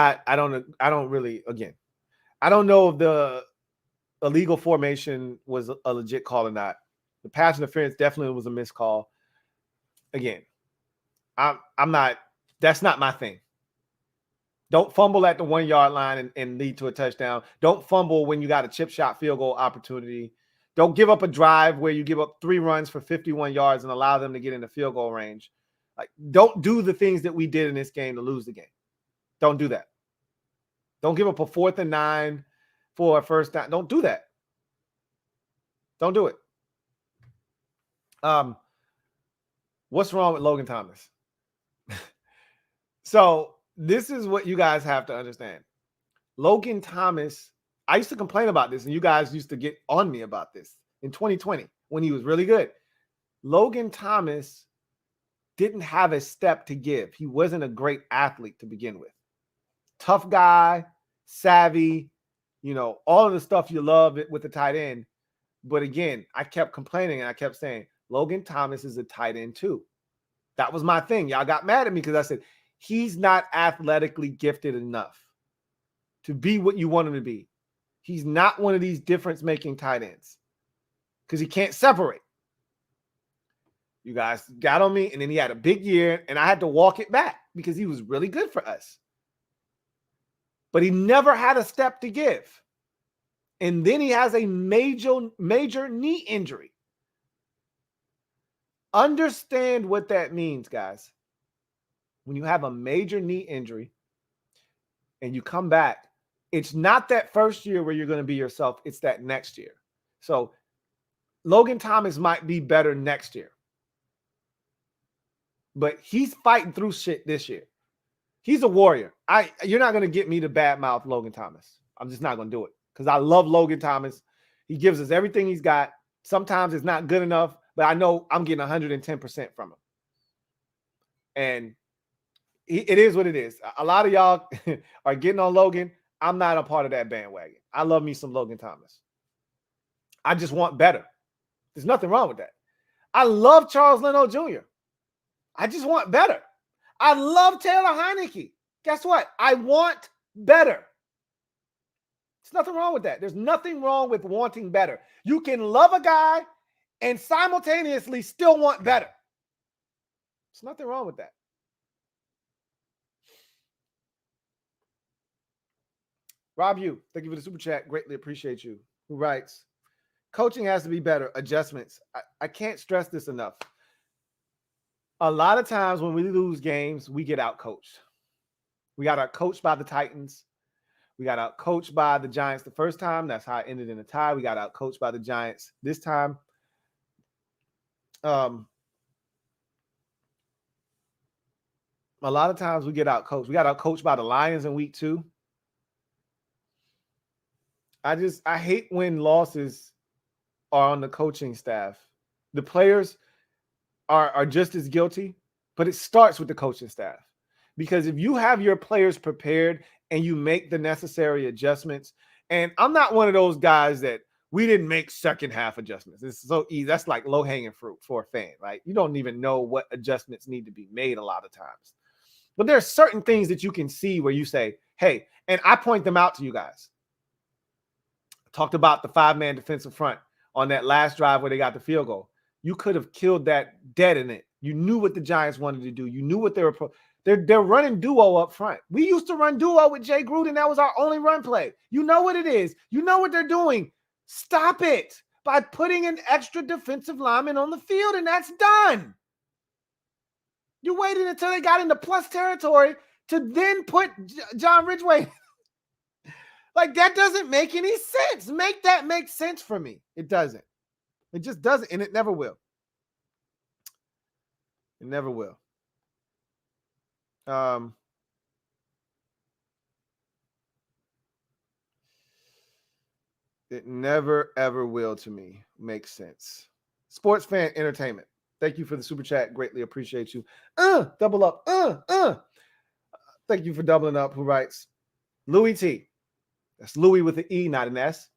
know if the illegal formation was a legit call or not. The pass interference definitely was a missed call. Again, that's not my thing. Don't fumble at the 1 yard line and lead to a touchdown. Don't fumble when you got a chip shot field goal opportunity. Don't give up a drive where you give up 3 runs for 51 yards and allow them to get in the field goal range. Like, don't do the things that we did in this game to lose the game. Don't do that. Don't give up a 4th and 9 for a first down. Don't do that. Don't do it. What's wrong with Logan Thomas? So this is what you guys have to understand. Logan Thomas, I used to complain about this, and you guys used to get on me about this in 2020 when he was really good. Logan Thomas didn't have a step to give. He wasn't a great athlete to begin with. Tough guy, savvy, all of the stuff you love with the tight end. But again, I kept complaining and I kept saying, Logan Thomas is a tight end too. That was my thing. Y'all got mad at me because I said, he's not athletically gifted enough to be what you want him to be. He's not one of these difference-making tight ends because he can't separate. You guys got on me, and then he had a big year, and I had to walk it back because he was really good for us. But he never had a step to give. And then he has a major knee injury. Understand what that means, guys. When you have a major knee injury and you come back, it's not that first year where you're going to be yourself. It's that next year. So Logan Thomas might be better next year. But he's fighting through shit this year. He's a warrior. You're not going to get me to badmouth Logan Thomas. I'm just not going to do it because I love Logan Thomas. He gives us everything he's got. Sometimes it's not good enough, but I know I'm getting 110% from him. And it is what it is. A lot of y'all are getting on Logan. I'm not a part of that bandwagon. I love me some Logan Thomas. I just want better. There's nothing wrong with that. I love Charles Leno Jr. I just want better. I love Taylor Heinicke. Guess what? I want better. There's nothing wrong with that. There's nothing wrong with wanting better. You can love a guy and simultaneously still want better. There's nothing wrong with that. Rob Yu, thank you for the super chat. Greatly appreciate you. Who writes, coaching has to be better. Adjustments. I can't stress this enough. A lot of times when we lose games, we get out-coached. We got out-coached by the Titans. We got out-coached by the Giants the first time. That's how it ended in a tie. We got out-coached by the Giants this time. A lot of times we get out-coached. We got out-coached by the Lions in week 2. I hate when losses are on the coaching staff. The players are just as guilty, but it starts with the coaching staff. Because if you have your players prepared and you make the necessary adjustments, and I'm not one of those guys that we didn't make second half adjustments. It's so easy. That's like low hanging fruit for a fan, right? You don't even know what adjustments need to be made a lot of times. But there are certain things that you can see where you say, hey, and I point them out to you guys. I talked about the 5-man defensive front on that last drive where they got the field goal. You could have killed that dead in it. You knew what the Giants wanted to do. You knew what they were. They're running duo up front. We used to run duo with Jay Gruden. That was our only run play. You know what it is. You know what they're doing. Stop it by putting an extra defensive lineman on the field, and that's done. You waited until they got into plus territory to then put John Ridgway. Like, that doesn't make any sense. Make that make sense for me. It doesn't. It just doesn't, and it never will. It never will. It never, ever will to me make sense. Sports Fan Entertainment. Thank you for the super chat. Greatly appreciate you. Double up. Thank you for doubling up. Who writes? Louie T. That's Louie with an E, not an S.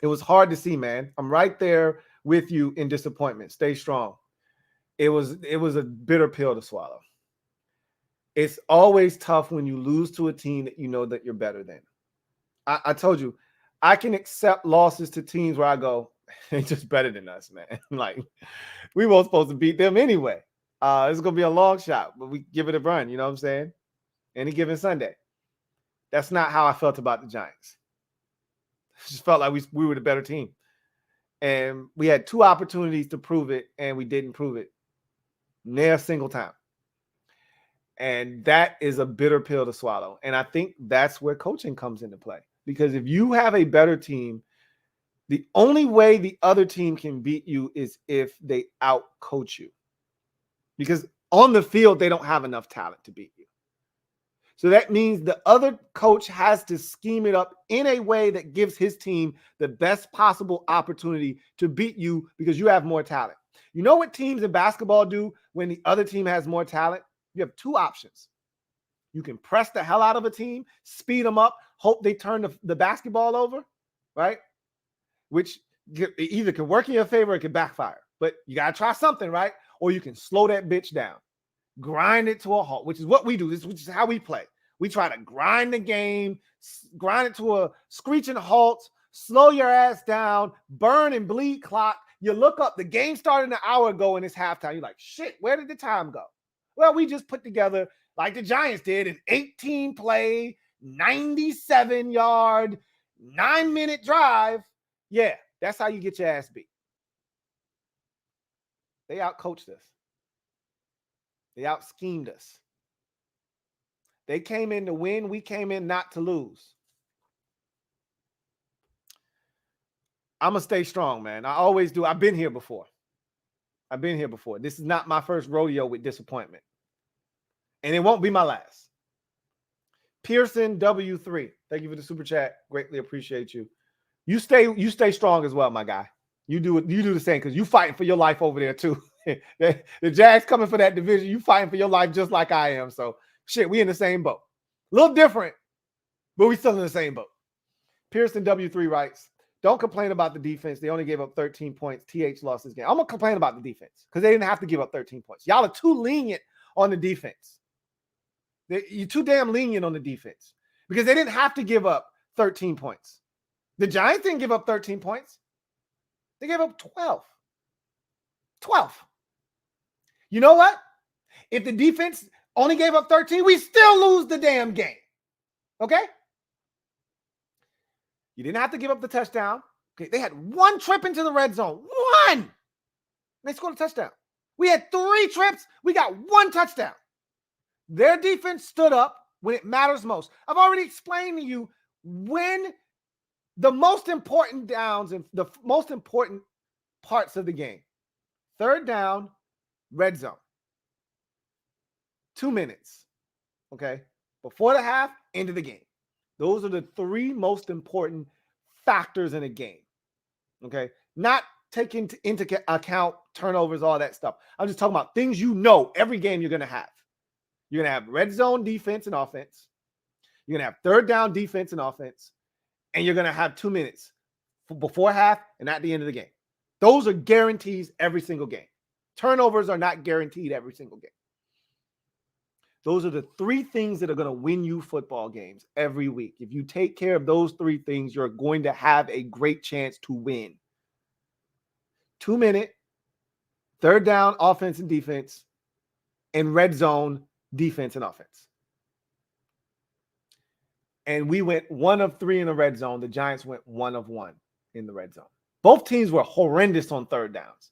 It was hard to see, man. I'm right there with you in disappointment. Stay strong. It was a bitter pill to swallow. It's always tough when you lose to a team that you know that you're better than. I told you, I can accept losses to teams where I go, they're just better than us, man. Like, we weren't supposed to beat them anyway. It's going to be a long shot, but we give it a run. You know what I'm saying? Any given Sunday. That's not how I felt about the Giants. I just felt like we were the better team. And we had 2 opportunities to prove it, and we didn't prove it. Near a single time. And that is a bitter pill to swallow. And I think that's where coaching comes into play. Because if you have a better team, the only way the other team can beat you is if they out-coach you. Because on the field, they don't have enough talent to beat you. So that means the other coach has to scheme it up in a way that gives his team the best possible opportunity to beat you because you have more talent. You know what teams in basketball do when the other team has more talent? You have 2 options. You can press the hell out of a team, speed them up, hope they turn the basketball over, right? Which either can work in your favor or it can backfire. But you got to try something, right? Or you can slow that bitch down. Grind it to a halt, which is what we do. Which is how we play. We try to grind the game, grind it to a screeching halt, slow your ass down, burn and bleed clock. You look up, the game started an hour ago and it's halftime. You're like, shit, where did the time go? Well, we just put together, like the Giants did, an 18-play, 97-yard, 9-minute drive. Yeah, that's how you get your ass beat. They out-coached us. They out-schemed us. They came in to win. We came in not to lose. I'm going to stay strong, man. I always do. I've been here before. This is not my first rodeo with disappointment. And it won't be my last. Pearson W3. Thank you for the super chat. Greatly appreciate you. You stay strong as well, my guy. You do the same because you fighting for your life over there too. The Jags coming for that division. You fighting for your life just like I am. So shit, we in the same boat. A little different, but we still in the same boat. Pearson W3 writes, don't complain about the defense. They only gave up 13 points. TH lost this game. I'm going to complain about the defense because they didn't have to give up 13 points. Y'all are too lenient on the defense. You're too damn lenient on the defense because they didn't have to give up 13 points. The Giants didn't give up 13 points. They gave up 12. 12. You know what? If the defense only gave up 13, we still lose the damn game. Okay? You didn't have to give up the touchdown. Okay, they had 1 trip into the red zone. 1! They scored a touchdown. We had 3 trips. We got 1 touchdown. Their defense stood up when it matters most. I've already explained to you when the most important downs and the most important parts of the game. 3rd down, red zone. 2 minutes. Okay? Before the half, end of the game. Those are the 3 most important factors in a game. Okay? Not taking into account turnovers, all that stuff. I'm just talking about things you know every game you're going to have. You're going to have red zone defense and offense. You're going to have third down defense and offense. And you're going to have 2 minutes before half and at the end of the game. Those are guarantees every single game. Turnovers are not guaranteed every single game. Those are the 3 things that are going to win you football games every week. If you take care of those 3 things, you're going to have a great chance to win. 2 minute, third down offense and defense, and red zone defense and offense. And we went 1 of 3 in the red zone. The Giants went 1 of 1 in the red zone. Both teams were horrendous on third downs.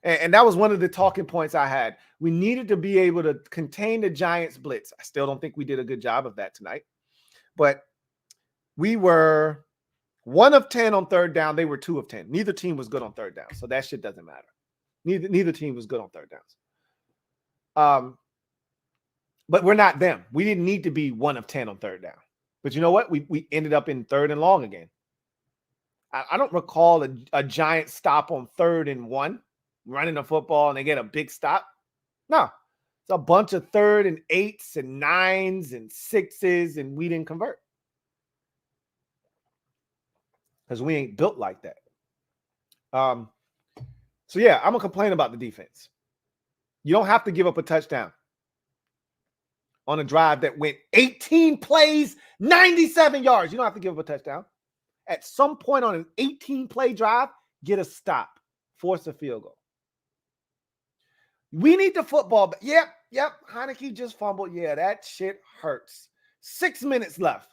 And that was one of the talking points I had. We needed to be able to contain the Giants' blitz. I still don't think we did a good job of that tonight. But we were 1 of 10 on third down. They were 2 of 10. Neither team was good on third down. So that shit doesn't matter. Neither team was good on third downs. But we're not them. We didn't need to be 1 of 10 on third down. But you know what? We ended up in 3rd and long again. I don't recall a Giant stop on 3rd and 1, running the football and they get a big stop. No, it's a bunch of 3rd and 8s and 9s and 6s, and we didn't convert because we ain't built like that. So yeah, I'm gonna complain about the defense. You don't have to give up a touchdown on a drive that went 18 plays, 97 yards. You don't have to give up a touchdown. At some point on an 18-play drive, get a stop, force a field goal. We need the football. Yep. Heinicke just fumbled. Yeah, that shit hurts. 6 minutes left.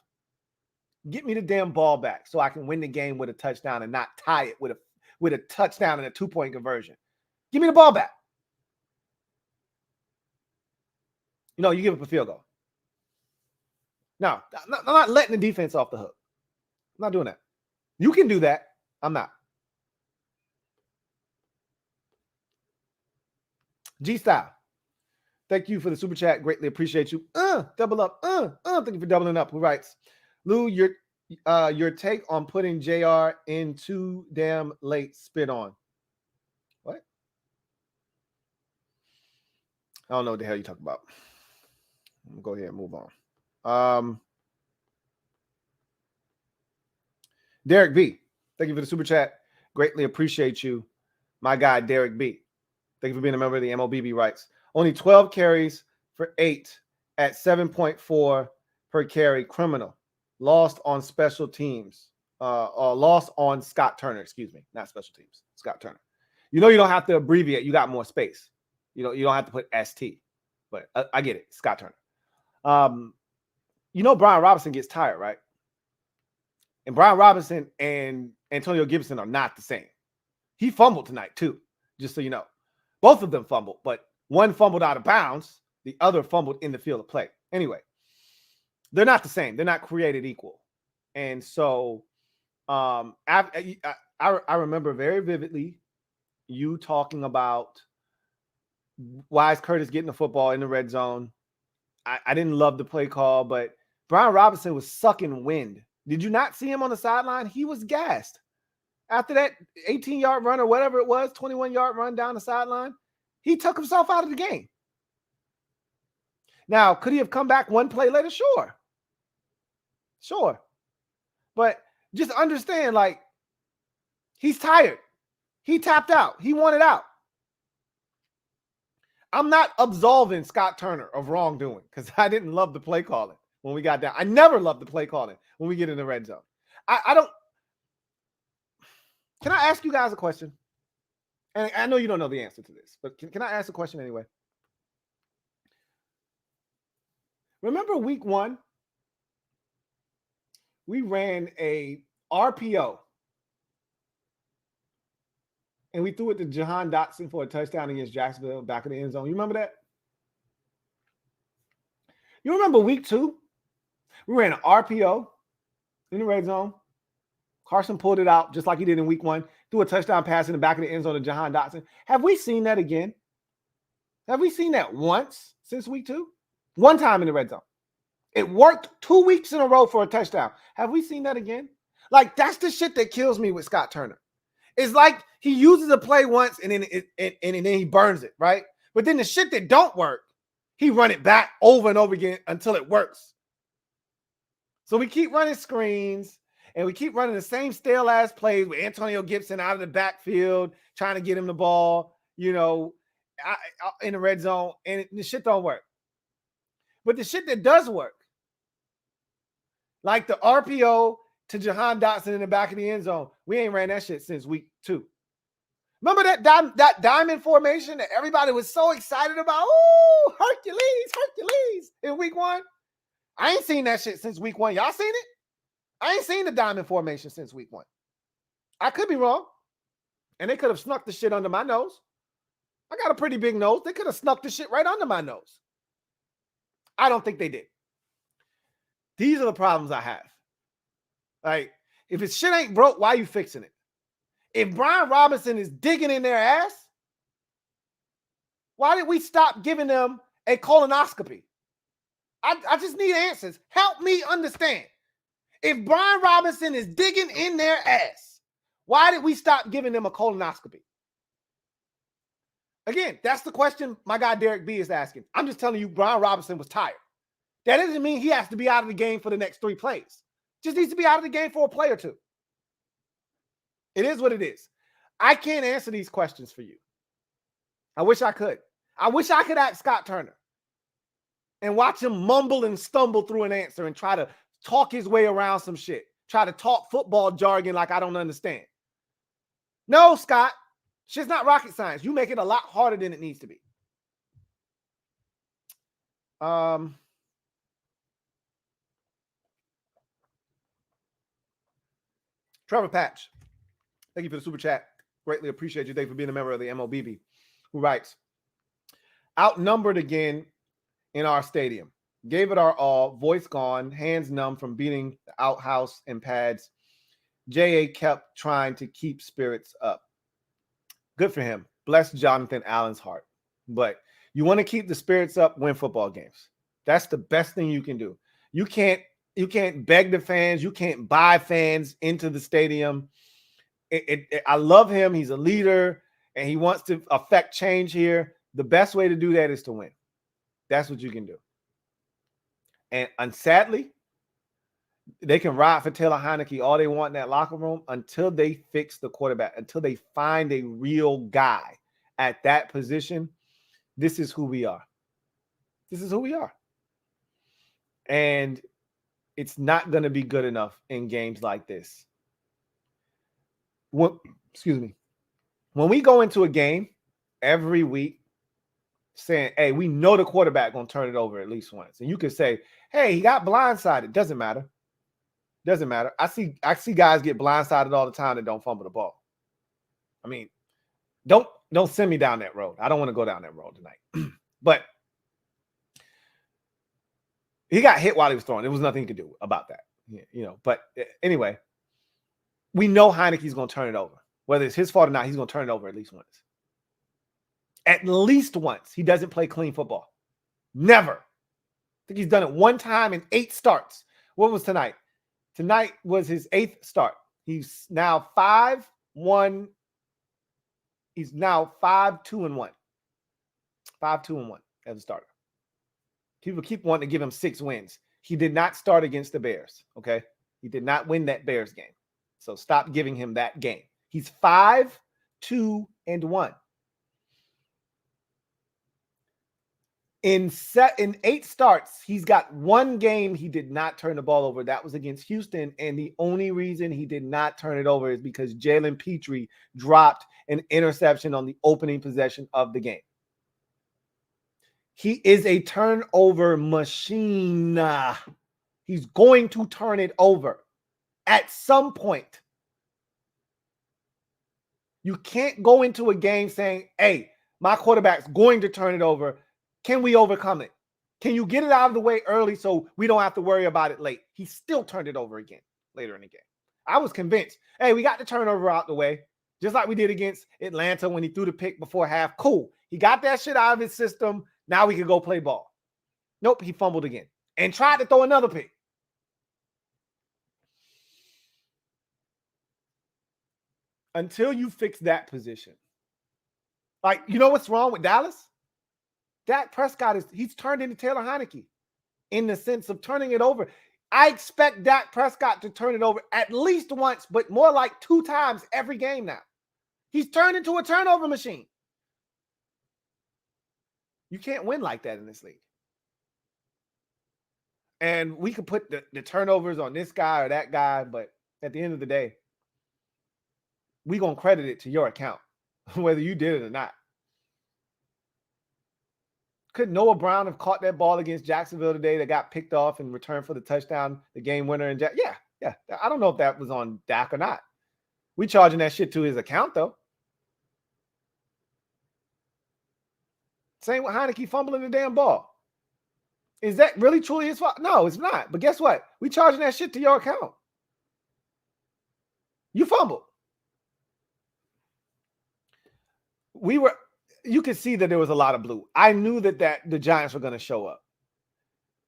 Get me the damn ball back so I can win the game with a touchdown and not tie it with a touchdown and a 2-point conversion. Give me the ball back. You know, you give up a field goal. No, I'm not letting the defense off the hook. I'm not doing that. You can do that. I'm not. G-Style. Thank you for the super chat. Greatly appreciate you. Double up. Thank you for doubling up. Who writes? Lou, your take on putting JR in too damn late spit on. What? I don't know what the hell you're talking about. I'm gonna go ahead and move on. Derek B, thank you for the super chat. Greatly appreciate you, my guy Derek B. Thank you for being a member of the MOBB rights. Only 12 carries for 8 at 7.4 per carry. Criminal. Lost on special teams. Lost on Scott Turner. Excuse me. Not special teams. Scott Turner. You know you don't have to abbreviate. You got more space. You don't have to put ST. But I get it. Scott Turner. You know Brian Robinson gets tired, right? And Brian Robinson and Antonio Gibson are not the same. He fumbled tonight too, just so you know. Both of them fumbled, but one fumbled out of bounds. The other fumbled in the field of play. Anyway, they're not the same. They're not created equal. And so I remember very vividly you talking about why is Curtis getting the football in the red zone. I didn't love the play call, but Brian Robinson was sucking wind. Did you not see him on the sideline? He was gassed. After that 18-yard run or whatever it was, 21-yard run down the sideline, he took himself out of the game. Now, could he have come back one play later? Sure. But just understand, like, he's tired. He tapped out. He wanted out. I'm not absolving Scott Turner of wrongdoing because I didn't love the play calling when we got down. I never love the play calling when we get in the red zone. I don't. Can I ask you guys a question? And I know you don't know the answer to this, but can I ask a question anyway? Remember week 1? We ran a RPO. And we threw it to Jahan Dotson for a touchdown against Jacksonville back in the end zone. You remember that? You remember week 2? We ran an RPO in the red zone. Carson pulled it out just like he did in week 1. Threw a touchdown pass in the back of the end zone to Jahan Dotson. Have we seen that again? Have we seen that once since week 2? One time in the red zone. It worked 2 weeks in a row for a touchdown. Have we seen that again? Like, that's the shit that kills me with Scott Turner. It's like he uses a play once and then then he burns it, right? But then the shit that don't work, he run it back over and over again until it works. So we keep running screens and we keep running the same stale ass plays with Antonio Gibson out of the backfield trying to get him the ball, in the red zone, and the shit don't work. But the shit that does work, like the RPO to Jahan Dotson in the back of the end zone, we ain't ran that shit since week 2. Remember that diamond formation that everybody was so excited about? Ooh, Hercules in week 1. I ain't seen that shit since week 1. Y'all seen it? I ain't seen the diamond formation since week 1. I could be wrong. And they could have snuck the shit under my nose. I got a pretty big nose. They could have snuck the shit right under my nose. I don't think they did. These are the problems I have. Like, if his shit ain't broke, why are you fixing it? If Brian Robinson is digging in their ass, why did we stop giving them a colonoscopy? I just need answers. Help me understand. If Brian Robinson is digging in their ass, why did we stop giving them a colonoscopy? Again, that's the question my guy Derek B is asking. I'm just telling you, Brian Robinson was tired. That doesn't mean he has to be out of the game for the next 3 plays. Just needs to be out of the game for a play or 2. It is what it is. I can't answer these questions for you. I wish I could. I wish I could ask Scott Turner and watch him mumble and stumble through an answer and try to talk his way around some shit. Try to talk football jargon like I don't understand. No, Scott. Shit's not rocket science. You make it a lot harder than it needs to be. Trevor Patch, thank you for the super chat. Greatly appreciate you. Thank you for being a member of the MOBB, who writes, outnumbered again in our stadium. Gave it our all. Voice gone. Hands numb from beating the outhouse and pads. J.A. kept trying to keep spirits up. Good for him. Bless Jonathan Allen's heart. But you want to keep the spirits up, win football games. That's the best thing you can do. You can't beg the fans. You can't buy fans into the stadium. I love him. He's a leader, and he wants to affect change here. The best way to do that is to win. That's what you can do. And sadly, they can ride for Taylor Heinicke all they want in that locker room until they fix the quarterback, until they find a real guy at that position. This is who we are. This is who we are. And it's not going to be good enough in games like this. Excuse me. When we go into a game every week saying, hey, we know the quarterback going to turn it over at least once. And you can say, hey, he got blindsided. Doesn't matter. Doesn't matter. I see guys get blindsided all the time that don't fumble the ball. I mean, don't send me down that road. I don't want to go down that road tonight. But he got hit while he was throwing. There was nothing he could do about that. But anyway, we know Heinicke's going to turn it over. Whether it's his fault or not, he's going to turn it over at least once. At least once. He doesn't play clean football. Never. I think he's done it one time in 8 starts. What was tonight? Tonight was his 8th start. He's now 5-1. He's now 5-2-1. 5-2-1 as a starter. People keep wanting to give him 6 wins. He did not start against the Bears, okay? He did not win that Bears game. So stop giving him that game. He's 5-2-1. In 8 starts, he's got 1 game he did not turn the ball over. That was against Houston, and the only reason he did not turn it over is because Jalen Petrie dropped an interception on the opening possession of the game. He is a turnover machine. He's going to turn it over at some point. You can't go into a game saying, hey, my quarterback's going to turn it over. Can we overcome it? Can you get it out of the way early so we don't have to worry about it late? He still turned it over again later in the game. I was convinced, hey, we got the turnover out the way, just like we did against Atlanta when he threw the pick before half. Cool. He got that shit out of his system. Now we can go play ball. Nope, he fumbled again and tried to throw another pick. until you fix that position. Like, you know what's wrong with Dallas? Dak Prescott he's turned into Taylor Heinicke in the sense of turning it over. I expect Dak Prescott to turn it over at least once, but more like 2 times every game now. He's turned into a turnover machine. You can't win like that in this league. And we could put the turnovers on this guy or that guy, but at the end of the day, we're going to credit it to your account, whether you did it or not. Could Noah Brown have caught that ball against Jacksonville today that got picked off in return for the touchdown, the game winner? And yeah. I don't know if that was on Dak or not. We charging that shit to his account, though. Same with Heinicke fumbling the damn ball. Is that really truly his fault? No, it's not. But guess what? We charging that shit to your account. You fumbled. You could see that there was a lot of blue. I knew that the Giants were going to show up.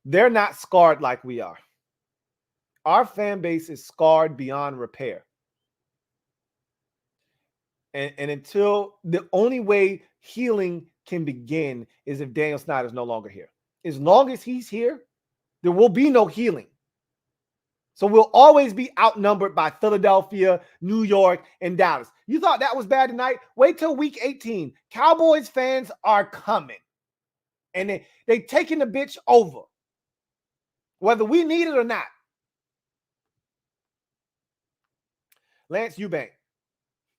They're not scarred like we are. Our fan base is scarred beyond repair. And until the only way healing can begin is if Daniel Snyder is no longer here. As long as he's here, there will be no healing. So we'll always be outnumbered by Philadelphia, New York, and Dallas. You thought that was bad tonight? Wait till week 18. Cowboys fans are coming. And they taking the bitch over. Whether we need it or not. Lance Eubank,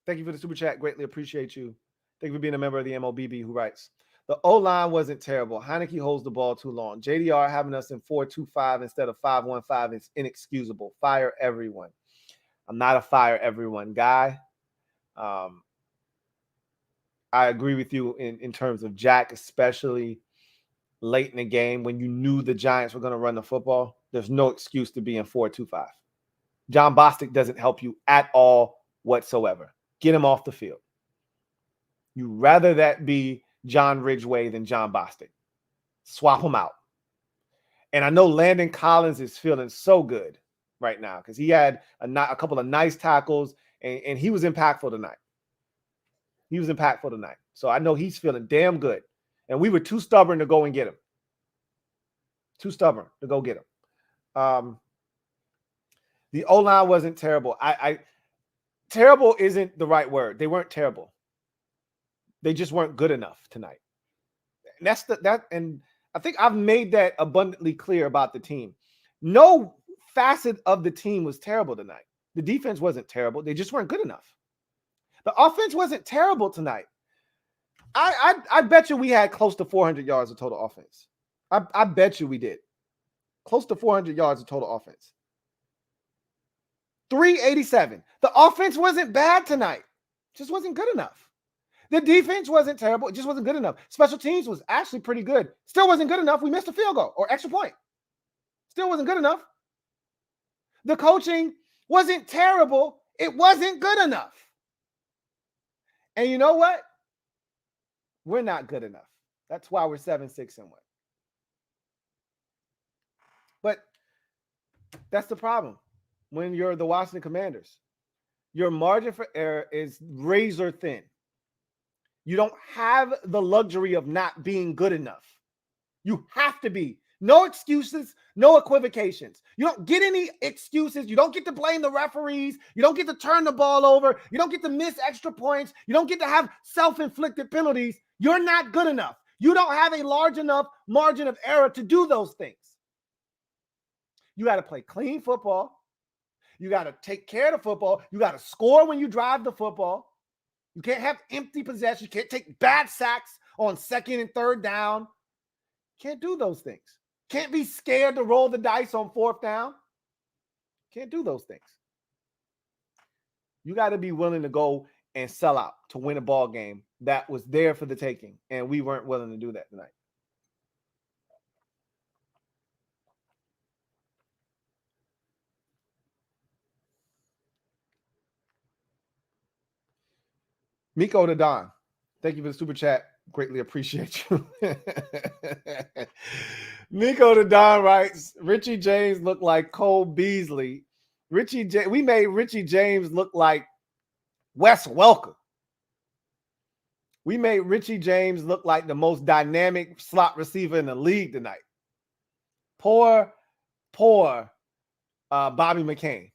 thank you for the super chat. Greatly appreciate you. Thank you for being a member of the MOBB who writes, the O-line wasn't terrible. Heinicke holds the ball too long. JDR having us in 4-2-5 instead of 5-1-5 is inexcusable. Fire everyone. I'm not a fire everyone guy. I agree with you in terms of Jack, especially late in the game when you knew the Giants were going to run the football. There's no excuse to be in 4-2-5. John Bostic doesn't help you at all whatsoever. Get him off the field. You rather that be John Ridgeway than John Bostic. Swap him out. And I know Landon Collins is feeling so good right now because he had a couple of nice tackles and he was impactful tonight. So I know he's feeling damn good. And we were too stubborn to go and get him. The O-line wasn't terrible. Terrible isn't the right word. They weren't terrible. They just weren't good enough tonight. And and I think I've made that abundantly clear about the team. No facet of the team was terrible tonight. The defense wasn't terrible. They just weren't good enough. The offense wasn't terrible tonight. I bet you we had close to 400 yards of total offense. I bet you we did. Close to 400 yards of total offense. 387. The offense wasn't bad tonight. Just wasn't good enough. The defense wasn't terrible. It just wasn't good enough. Special teams was actually pretty good. Still wasn't good enough. We missed a field goal or extra point. Still wasn't good enough. The coaching wasn't terrible. It wasn't good enough. And you know what? We're not good enough. That's why we're 7-6-1. But that's the problem when you're the Washington Commanders. Your margin for error is razor thin. You don't have the luxury of not being good enough. You have to be. No excuses, no equivocations. You don't get any excuses. You don't get to blame the referees. You don't get to turn the ball over. You don't get to miss extra points. You don't get to have self-inflicted penalties. You're not good enough. You don't have a large enough margin of error to do those things. You got to play clean football. You got to take care of the football. You got to score when you drive the football. You can't have empty possession. You can't take bad sacks on second and third down. Can't do those things. Can't be scared to roll the dice on fourth down. Can't do those things. You got to be willing to go and sell out to win a ball game that was there for the taking, and we weren't willing to do that tonight. Miko the Don, thank you for the super chat. Greatly appreciate you. Miko the Don writes, Richie James looked like Cole Beasley. We made Richie James look like Wes Welker. We made Richie James look like the most dynamic slot receiver in the league tonight. Poor Bobby McCain,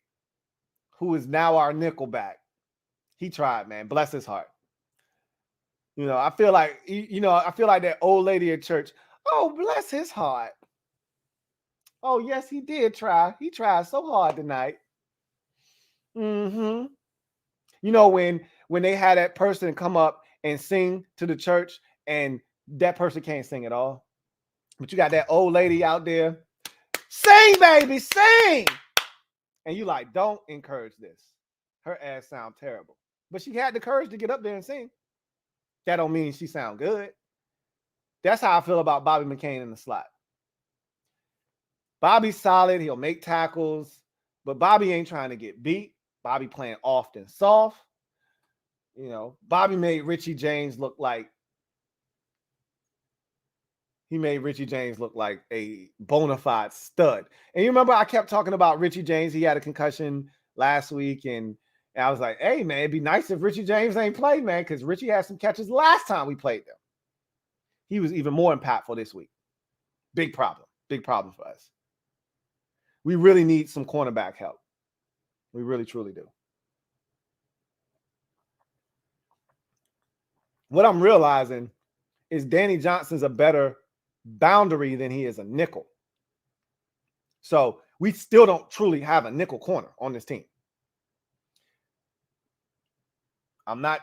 who is now our nickelback. He tried, man. Bless his heart. I feel like, I feel like that old lady at church. Oh, bless his heart. Oh, yes, he did try. He tried so hard tonight. When they had that person come up and sing to the church and that person can't sing at all. But you got that old lady out there. Sing, baby, sing. And you like, don't encourage this. Her ass sound terrible. But she had the courage to get up there and sing. That don't mean she sound good. That's how I feel about Bobby McCain in the slot. Bobby's solid. He'll make tackles. But Bobby ain't trying to get beat. Bobby playing often soft. Bobby made Richie James look like a bona fide stud. And you remember I kept talking about Richie James. He had a concussion last week. And I was like, hey, man, it'd be nice if Richie James ain't played, man, because Richie had some catches last time we played them. He was even more impactful this week. Big problem for us. We really need some cornerback help. We really, truly do. What I'm realizing is Danny Johnson's a better boundary than he is a nickel. So we still don't truly have a nickel corner on this team. I'm not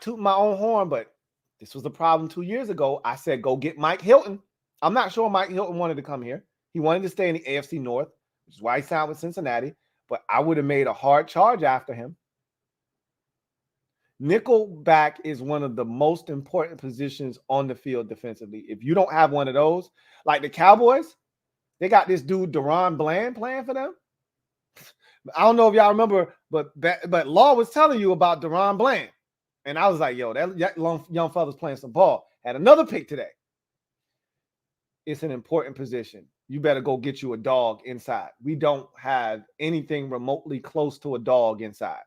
tooting my own horn, but this was the problem 2 years ago. I said, go get Mike Hilton. I'm not sure Mike Hilton wanted to come here. He wanted to stay in the AFC North, which is why he signed with Cincinnati, but I would have made a hard charge after him. Nickel back is one of the most important positions on the field defensively. If you don't have one of those, like the Cowboys, they got this dude, Deron Bland, playing for them. I don't know if y'all remember, but Law was telling you about Deron Bland. And I was like, yo, that young fella's playing some ball. Had another pick today. It's an important position. You better go get you a dog inside. We don't have anything remotely close to a dog inside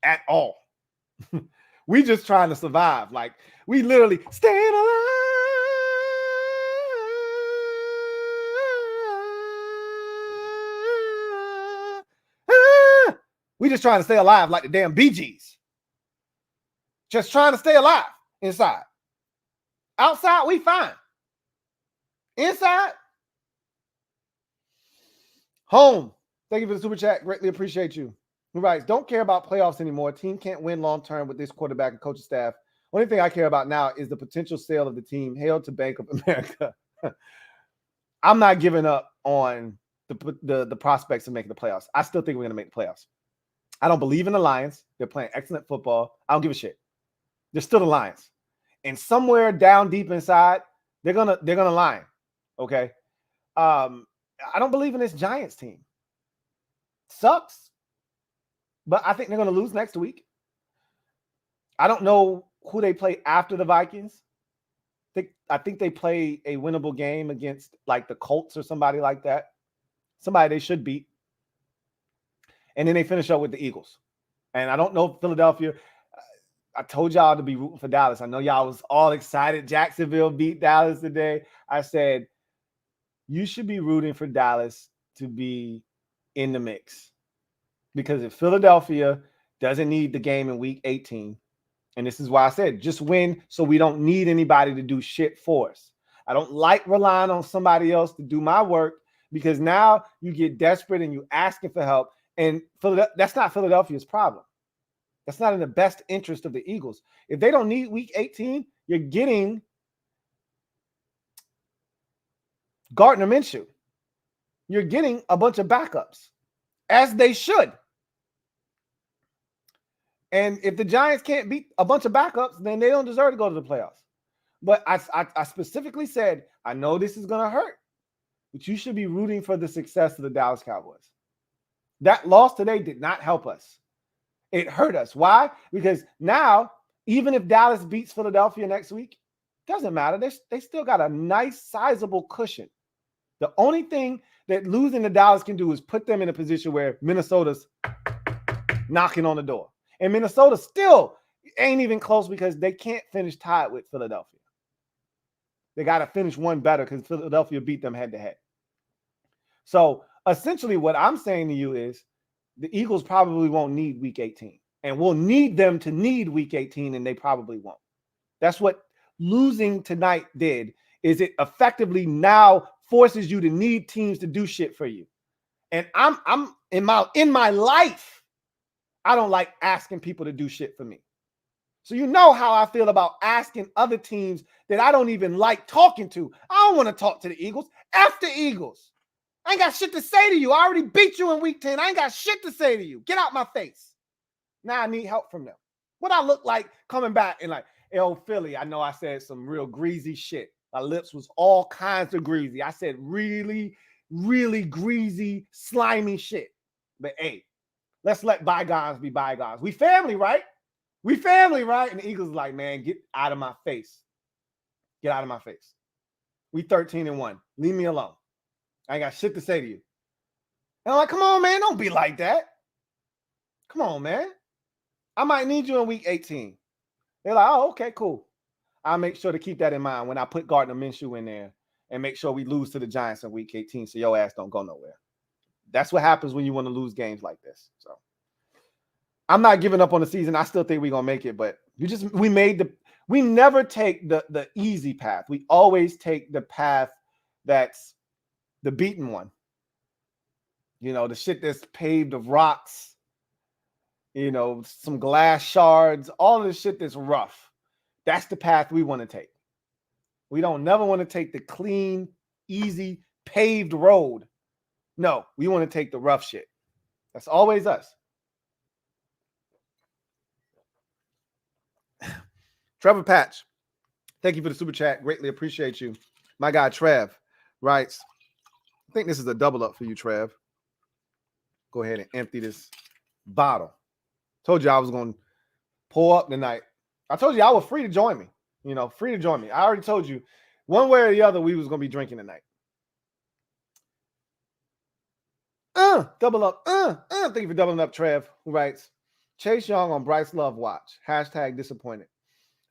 at all. We just trying to survive. Like, we literally staying alive. We just trying to stay alive like the damn Bee Gees. Just trying to stay alive inside. Outside, we fine. Inside, home. Thank you for the super chat. Greatly appreciate you. Who writes, don't care about playoffs anymore. Team can't win long-term with this quarterback and coaching staff. Only thing I care about now is the potential sale of the team. Hail to Bank of America. I'm not giving up on the prospects of making the playoffs. I still think we're going to make the playoffs. I don't believe in the Lions. They're playing excellent football. I don't give a shit. They're still the Lions. And somewhere down deep inside, they're gonna line. Okay. I don't believe in this Giants team. Sucks. But I think they're going to lose next week. I don't know who they play after the Vikings. I think they play a winnable game against like the Colts or somebody like that. Somebody they should beat. And then they finish up with the Eagles. And I don't know Philadelphia. I told y'all to be rooting for Dallas. I know y'all was all excited. Jacksonville beat Dallas today. I said, you should be rooting for Dallas to be in the mix. Because if Philadelphia doesn't need the game in week 18, and this is why I said just win so we don't need anybody to do shit for us. I don't like relying on somebody else to do my work because now you get desperate and you asking for help. And that's not Philadelphia's problem. That's not in the best interest of the Eagles. If they don't need week 18, you're getting Gardner Minshew. You're getting a bunch of backups, as they should. And if the Giants can't beat a bunch of backups, then they don't deserve to go to the playoffs. But I specifically said, I know this is going to hurt, but you should be rooting for the success of the Dallas Cowboys. That loss today did not help us. It hurt us. Why? Because now, even if Dallas beats Philadelphia next week, doesn't matter. They still got a nice, sizable cushion. The only thing that losing to Dallas can do is put them in a position where Minnesota's knocking on the door. And Minnesota still ain't even close because they can't finish tied with Philadelphia. They got to finish one better because Philadelphia beat them head-to-head. So essentially what I'm saying to you is the Eagles probably won't need Week 18. And we'll need them to need Week 18, and they probably won't. That's what losing tonight did, is it effectively now forces you to need teams to do shit for you. And I'm in my life, I don't like asking people to do shit for me. So you know how I feel about asking other teams that I don't even like talking to. I don't want to talk to the Eagles. F the Eagles. I ain't got shit to say to you. I already beat you in Week 10. I ain't got shit to say to you. Get out my face. Now I need help from them. What I look like coming back and like, yo, Philly, I know I said some real greasy shit. My lips was all kinds of greasy. I said really, really greasy, slimy shit. But hey, let's let bygones be bygones. We family, right? We family, right? And the Eagles like, man, get out of my face. Get out of my face. We 13-1. Leave me alone. I ain't got shit to say to you. And I'm like, come on, man. Don't be like that. Come on, man. I might need you in Week 18. They're like, oh, okay, cool. I'll make sure to keep that in mind when I put Gardner Minshew in there and make sure we lose to the Giants in Week 18 so your ass don't go nowhere. That's what happens when you want to lose games like this. So I'm not giving up on the season. I still think we're going to make it, but we never take the easy path. We always take the path that's the beaten one. You know, the shit that's paved of rocks, you know, some glass shards, all of the shit that's rough. That's the path we want to take. We don't never want to take the clean, easy, paved road. No, we want to take the rough shit. That's always us. Trevor Patch, thank you for the super chat. Greatly appreciate you. My guy Trev writes, I think this is a double up for you, Trev. Go ahead and empty this bottle. Told you I was going to pull up tonight. I told you I was free to join me. You know, free to join me. I already told you one way or the other we was going to be drinking tonight. Double up. Thank you for doubling up, Trev, who writes, Chase Young on Bryce Love watch. # disappointed.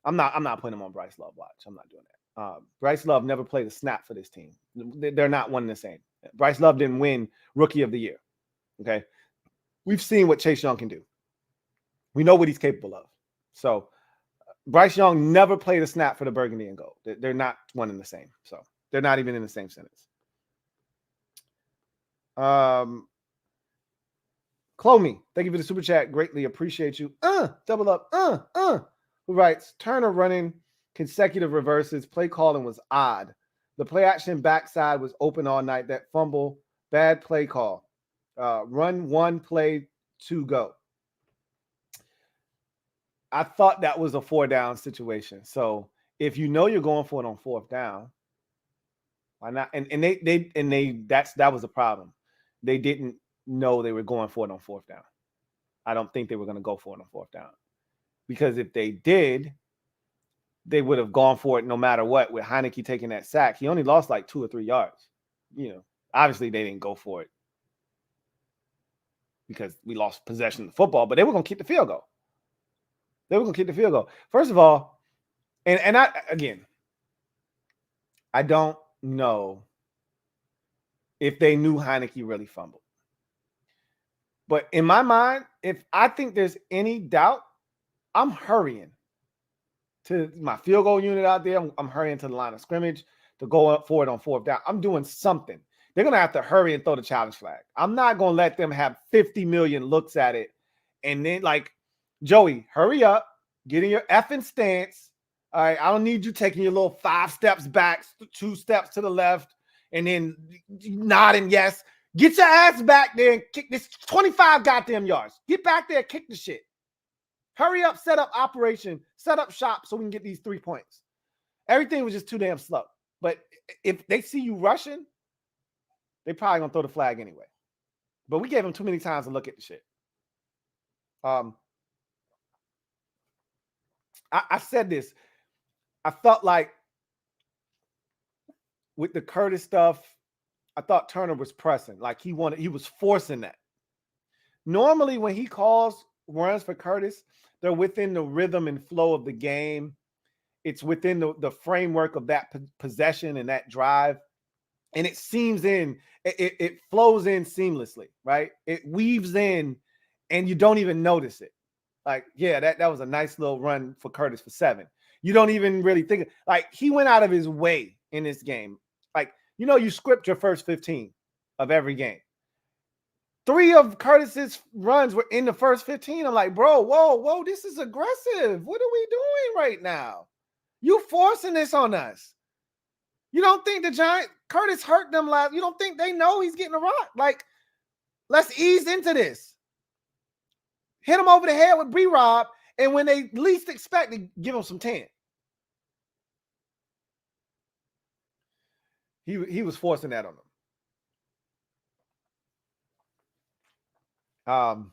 I'm not putting him on Bryce Love watch. I'm not doing that. Bryce Love never played a snap for this team. They're not one and the same. Bryce Love didn't win Rookie of the Year. Okay. We've seen what Chase Young can do. We know what he's capable of. So Bryce Young never played a snap for the Burgundy and Gold. They're not one and the same. So they're not even in the same sentence. Chloe, thank you for the super chat. Greatly appreciate you. Double up. Who writes, Turner running consecutive reverses. Play calling was odd. The play action backside was open all night. That fumble, bad play call. Run one play to go. I thought that was a 4-down situation. So if you know you're going for it on 4th down, why not? And that was the problem. They didn't know they were going for it on 4th down. I don't think they were going to go for it on 4th down. Because if they did, they would have gone for it no matter what. With Heinicke taking that sack, he only lost like 2 or 3 yards. You know, obviously they didn't go for it because we lost possession of the football, but they were going to kick the field goal. First of all, and I don't know if they knew Heinicke really fumbled. But in my mind, if I think there's any doubt, I'm hurrying to my field goal unit out there. I'm hurrying to the line of scrimmage to go up for it on 4th down. I'm doing something. They're going to have to hurry and throw the challenge flag. I'm not going to let them have 50 million looks at it. And then, like, Joey, hurry up. Get in your effing stance. All right, I don't need you taking your little 5 steps back, 2 steps to the left, and then nodding yes. Get your ass back there and kick this 25 goddamn yards. Get back there and kick the shit. Hurry up, set up operation, set up shop so we can get these 3 points. Everything was just too damn slow. But if they see you rushing, they probably going to throw the flag anyway. But we gave them too many times to look at the shit. I said this. I felt like with the Curtis stuff, I thought Turner was pressing. Like he was forcing that. Normally when he calls runs for Curtis, they're within the rhythm and flow of the game. It's within the framework of that possession and that drive. And it it flows in seamlessly, right? It weaves in and you don't even notice it. Like, yeah, that was a nice little run for Curtis for 7. You don't even really think, like, he went out of his way in this game. Like, you script your first 15 of every game. 3 of Curtis's runs were in the first 15. I'm like, bro, whoa, this is aggressive. What are we doing right now? You forcing this on us. You don't think Curtis hurt them last? You don't think they know he's getting a rock? Like, let's ease into this. Hit him over the head with B-Rob, and when they least expect it, give him some 10. He was forcing that on them.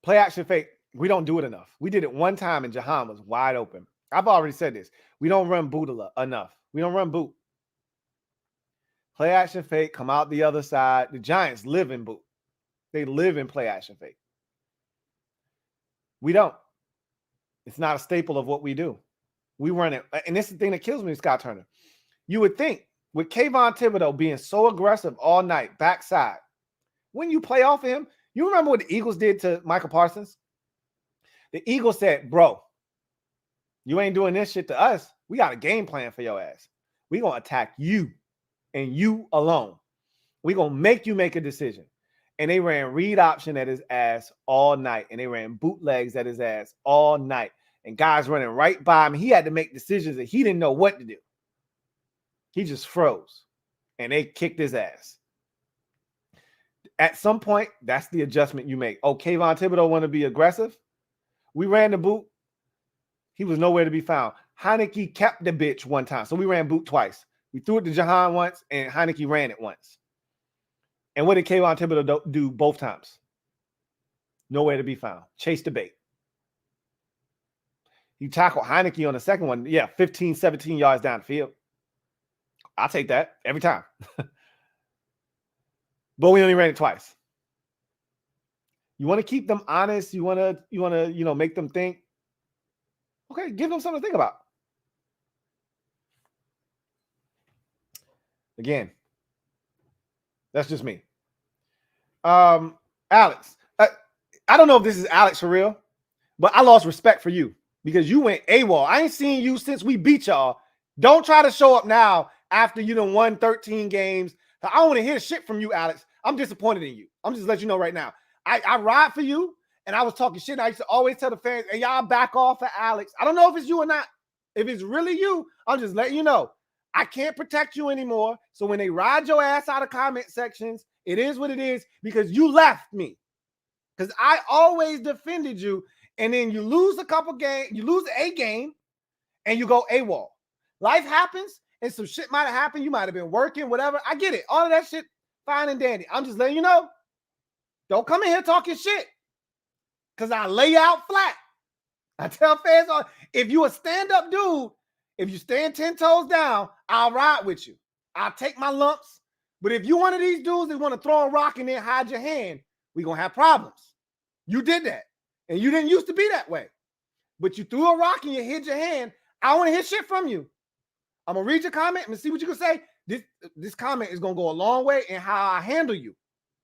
Play action fake. We don't do it enough. We did it one time and Jahan was wide open. I've already said this. We don't run boot enough. We don't run boot. Play action fake, come out the other side. The Giants live in boot. They live in play action fake. We don't. It's not a staple of what we do. We run it. And this is the thing that kills me, Scott Turner. You would think with Kayvon Thibodeau being so aggressive all night, backside, when you play off of him, you remember what the Eagles did to Michael Parsons? The Eagles said, bro, you ain't doing this shit to us. We got a game plan for your ass. We're going to attack you and you alone. We're going to make you make a decision. And they ran read option at his ass all night. And they ran bootlegs at his ass all night. And guys running right by him. He had to make decisions that he didn't know what to do. He just froze. And they kicked his ass. At some point, that's the adjustment you make. Oh, Kayvon Thibodeau want to be aggressive? We ran the boot. He was nowhere to be found. Heinicke kept the bitch one time. So we ran boot twice. We threw it to Jahan once, and Heinicke ran it once. And what did Kayvon Thibodeau do both times? Nowhere to be found. Chase the bait. He tackled Heinicke on the second one. Yeah, 15, 17 yards down the field. I'll take that every time. But we only ran it twice. You want to keep them honest. You want to, make them think. Okay, give them something to think about. Again, that's just me. Alex, I don't know if this is Alex for real, but I lost respect for you because you went AWOL. I ain't seen you since we beat y'all. Don't try to show up now after you done won 13 games. I don't want to hear shit from you, Alex. I'm disappointed in you. I'm just letting you know right now. I ride for you, and I was talking shit. And I used to always tell the fans, hey, y'all back off of Alex. I don't know if it's you or not. If it's really you, I'm just letting you know. I can't protect you anymore. So when they ride your ass out of comment sections, it is what it is because you left me. Because I always defended you, and then you lose a couple games, you lose a game, and you go AWOL. Life happens, and some shit might have happened. You might have been working, whatever. I get it. All of that shit, fine and dandy. I'm just letting you know. Don't come in here talking shit because I lay out flat. I tell fans, if you a stand-up dude, if you stand 10 toes down, I'll ride with you. I'll take my lumps. But if you one of these dudes that want to throw a rock and then hide your hand, we're going to have problems. You did that. And you didn't used to be that way. But you threw a rock and you hid your hand. I want to hear shit from you. I'm going to read your comment and see what you can say. This comment is going to go a long way in how I handle you.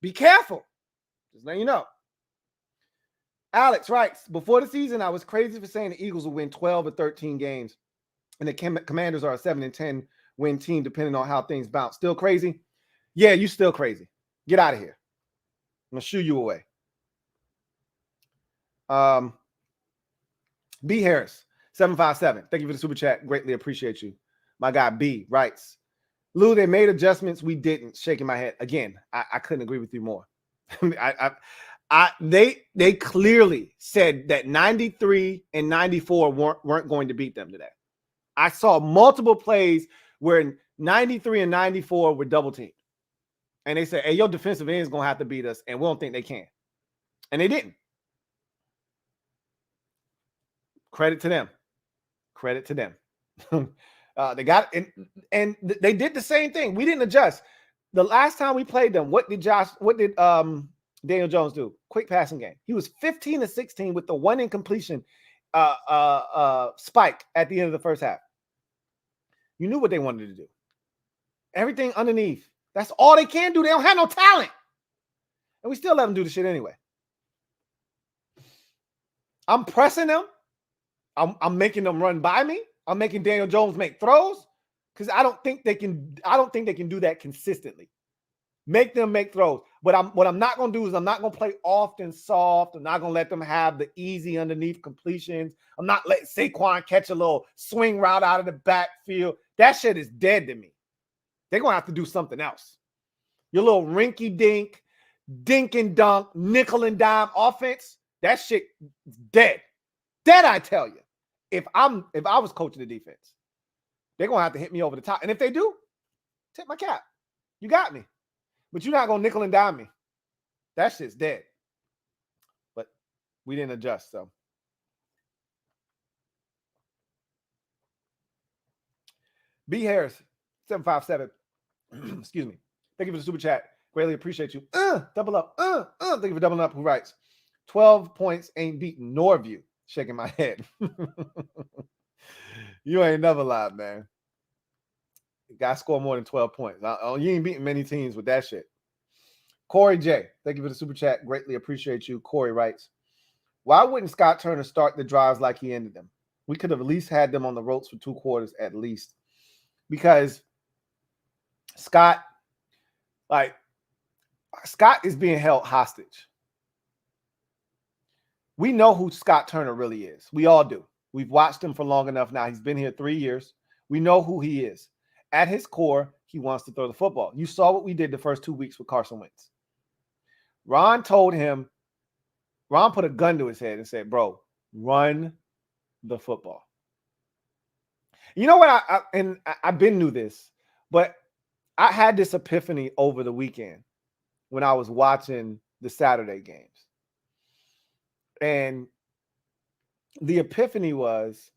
Be careful. Just letting you know. Alex writes, before the season, I was crazy for saying the Eagles will win 12 or 13 games. And the Commanders are a 7-10 win team, depending on how things bounce. Still crazy? Yeah, you still crazy. Get out of here. I'm going to shoo you away. B Harris, 757. Thank you for the super chat. Greatly appreciate you. My guy B writes, Lou, they made adjustments. We didn't. Shaking my head. Again, I couldn't agree with you more. They clearly said that 93 and 94 weren't going to beat them today. I saw multiple plays where 93 and 94 were double teamed. And they said, hey, your defensive end is going to have to beat us, and we don't think they can. And they didn't. Credit to them. Credit to them. They got it, and they did the same thing. We didn't adjust. The last time we played them, what did Daniel Jones do? Quick passing game. He was 15-16 with the one incompletion spike at the end of the first half. You knew what they wanted to do. Everything underneath. That's all they can do. They don't have no talent. And we still let them do the shit anyway. I'm pressing them. I'm making them run by me. I'm making Daniel Jones make throws because I don't think they can do that consistently. Make them make throws. But what I'm not going to do is I'm not going to play often soft. I'm not going to let them have the easy underneath completions. I'm not letting Saquon catch a little swing route out of the backfield. That shit is dead to me. They're going to have to do something else. Your little rinky-dink, dink and dunk, nickel and dime offense, that shit is dead. Dead, I tell you. If I was coaching the defense, they're going to have to hit me over the top. And if they do, tip my cap. You got me. But you're not going to nickel and dime me. That shit's dead. But we didn't adjust, so. B. Harris, 757. Excuse me. Thank you for the super chat. Greatly appreciate you. Double up. Thank you for doubling up. Who writes? 12 points ain't beating Norview. Shaking my head. You ain't never lied, man. You got to score more than 12 points. You ain't beating many teams with that shit. Corey J. Thank you for the super chat. Greatly appreciate you. Corey writes, why wouldn't Scott Turner start the drives like he ended them? We could have at least had them on the ropes for 2 quarters at least. Because Scott is being held hostage. We know who Scott Turner really is. We all do. We've watched him for long enough now. He's been here 3 years. We know who he is. At his core, he wants to throw the football. You saw what we did the first 2 weeks with Carson Wentz. Ron put a gun to his head and said, bro, run the football. You know what? I've been knew this, but I had this epiphany over the weekend when I was watching the Saturday games. And the epiphany was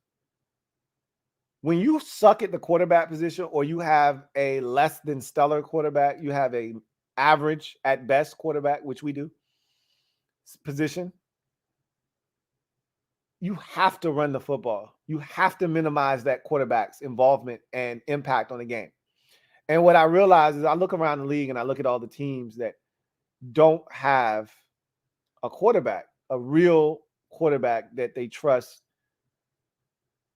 when you suck at the quarterback position or you have a less than stellar quarterback, you have a average at best quarterback, which we do, position, you have to run the football. You have to minimize that quarterback's involvement and impact on the game. And what I realize is I look around the league and I look at all the teams that don't have a quarterback, a real quarterback that they trust.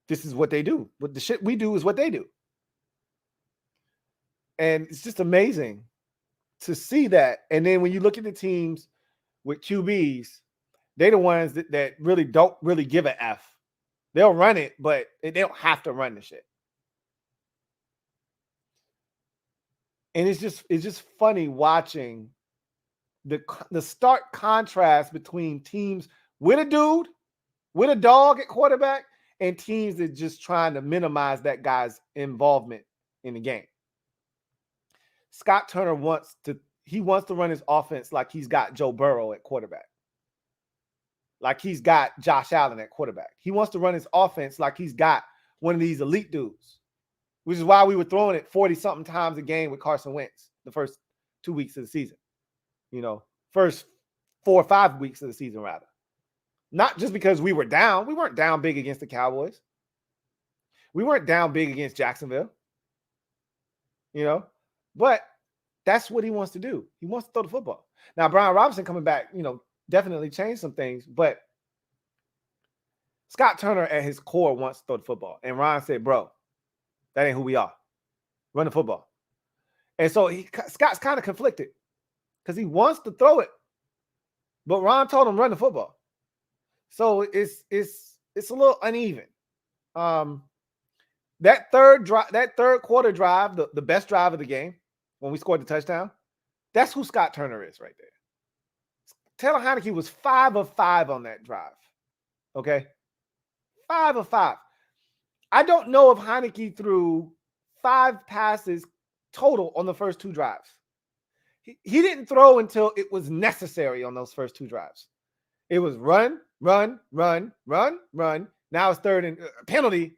This is what they do. What the shit we do is what they do. And it's just amazing to see that. And then when you look at the teams with QBs, they're the ones that really don't really give a F. They'll run it, but they don't have to run the shit. And it's just funny watching the stark contrast between teams with a dude, with a dog at quarterback, and teams that just trying to minimize that guy's involvement in the game. Scott Turner wants to run his offense like he's got Joe Burrow at quarterback. Like he's got Josh Allen at quarterback. He wants to run his offense like he's got one of these elite dudes, which is why we were throwing it 40-something times a game with Carson Wentz the first 2 weeks of the season. You know, first 4 or 5 weeks of the season, rather. Not just because we were down. We weren't down big against the Cowboys. We weren't down big against Jacksonville. You know, but that's what he wants to do. He wants to throw the football. Now, Brian Robinson coming back, you know, definitely changed some things, but Scott Turner at his core wants to throw the football. And Ron said, bro, that ain't who we are. Run the football. And so Scott's kind of conflicted because he wants to throw it, but Ron told him run the football. So it's a little uneven. That third quarter drive, the best drive of the game, when we scored the touchdown, that's who Scott Turner is right there. Taylor Heinicke was 5 of 5 on that drive. Okay? 5 of 5. I don't know if Heinicke threw 5 passes total on the first 2 drives. He didn't throw until it was necessary on those first 2 drives. It was run. Now it's third and penalty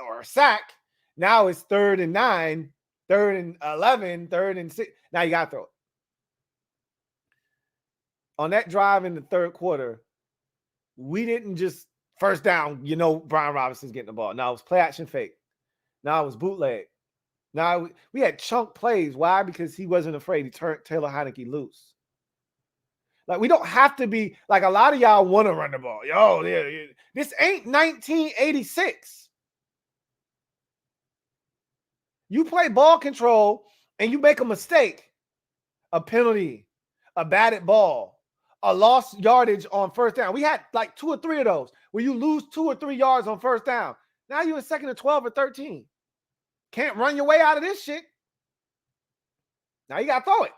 or a sack. Now it's 3rd and 9, 3rd and 11, 3rd and 6. Now you got to throw it. on that drive in the third quarter, we didn't just first down, Brian Robinson's getting the ball. Now it was play action fake. Now it was bootleg. Now we had chunk plays. Why? Because he wasn't afraid. He turned Taylor Heinicke loose. Like, we don't have to be like a lot of y'all want to run the ball. Yeah. This ain't 1986. You play ball control and you make a mistake, a penalty, a batted ball, a lost yardage on first down. We had like 2 or 3 of those where you lose 2 or 3 yards on first down. Now you're in second and 12 or 13. Can't run your way out of this shit. Now you got to throw it.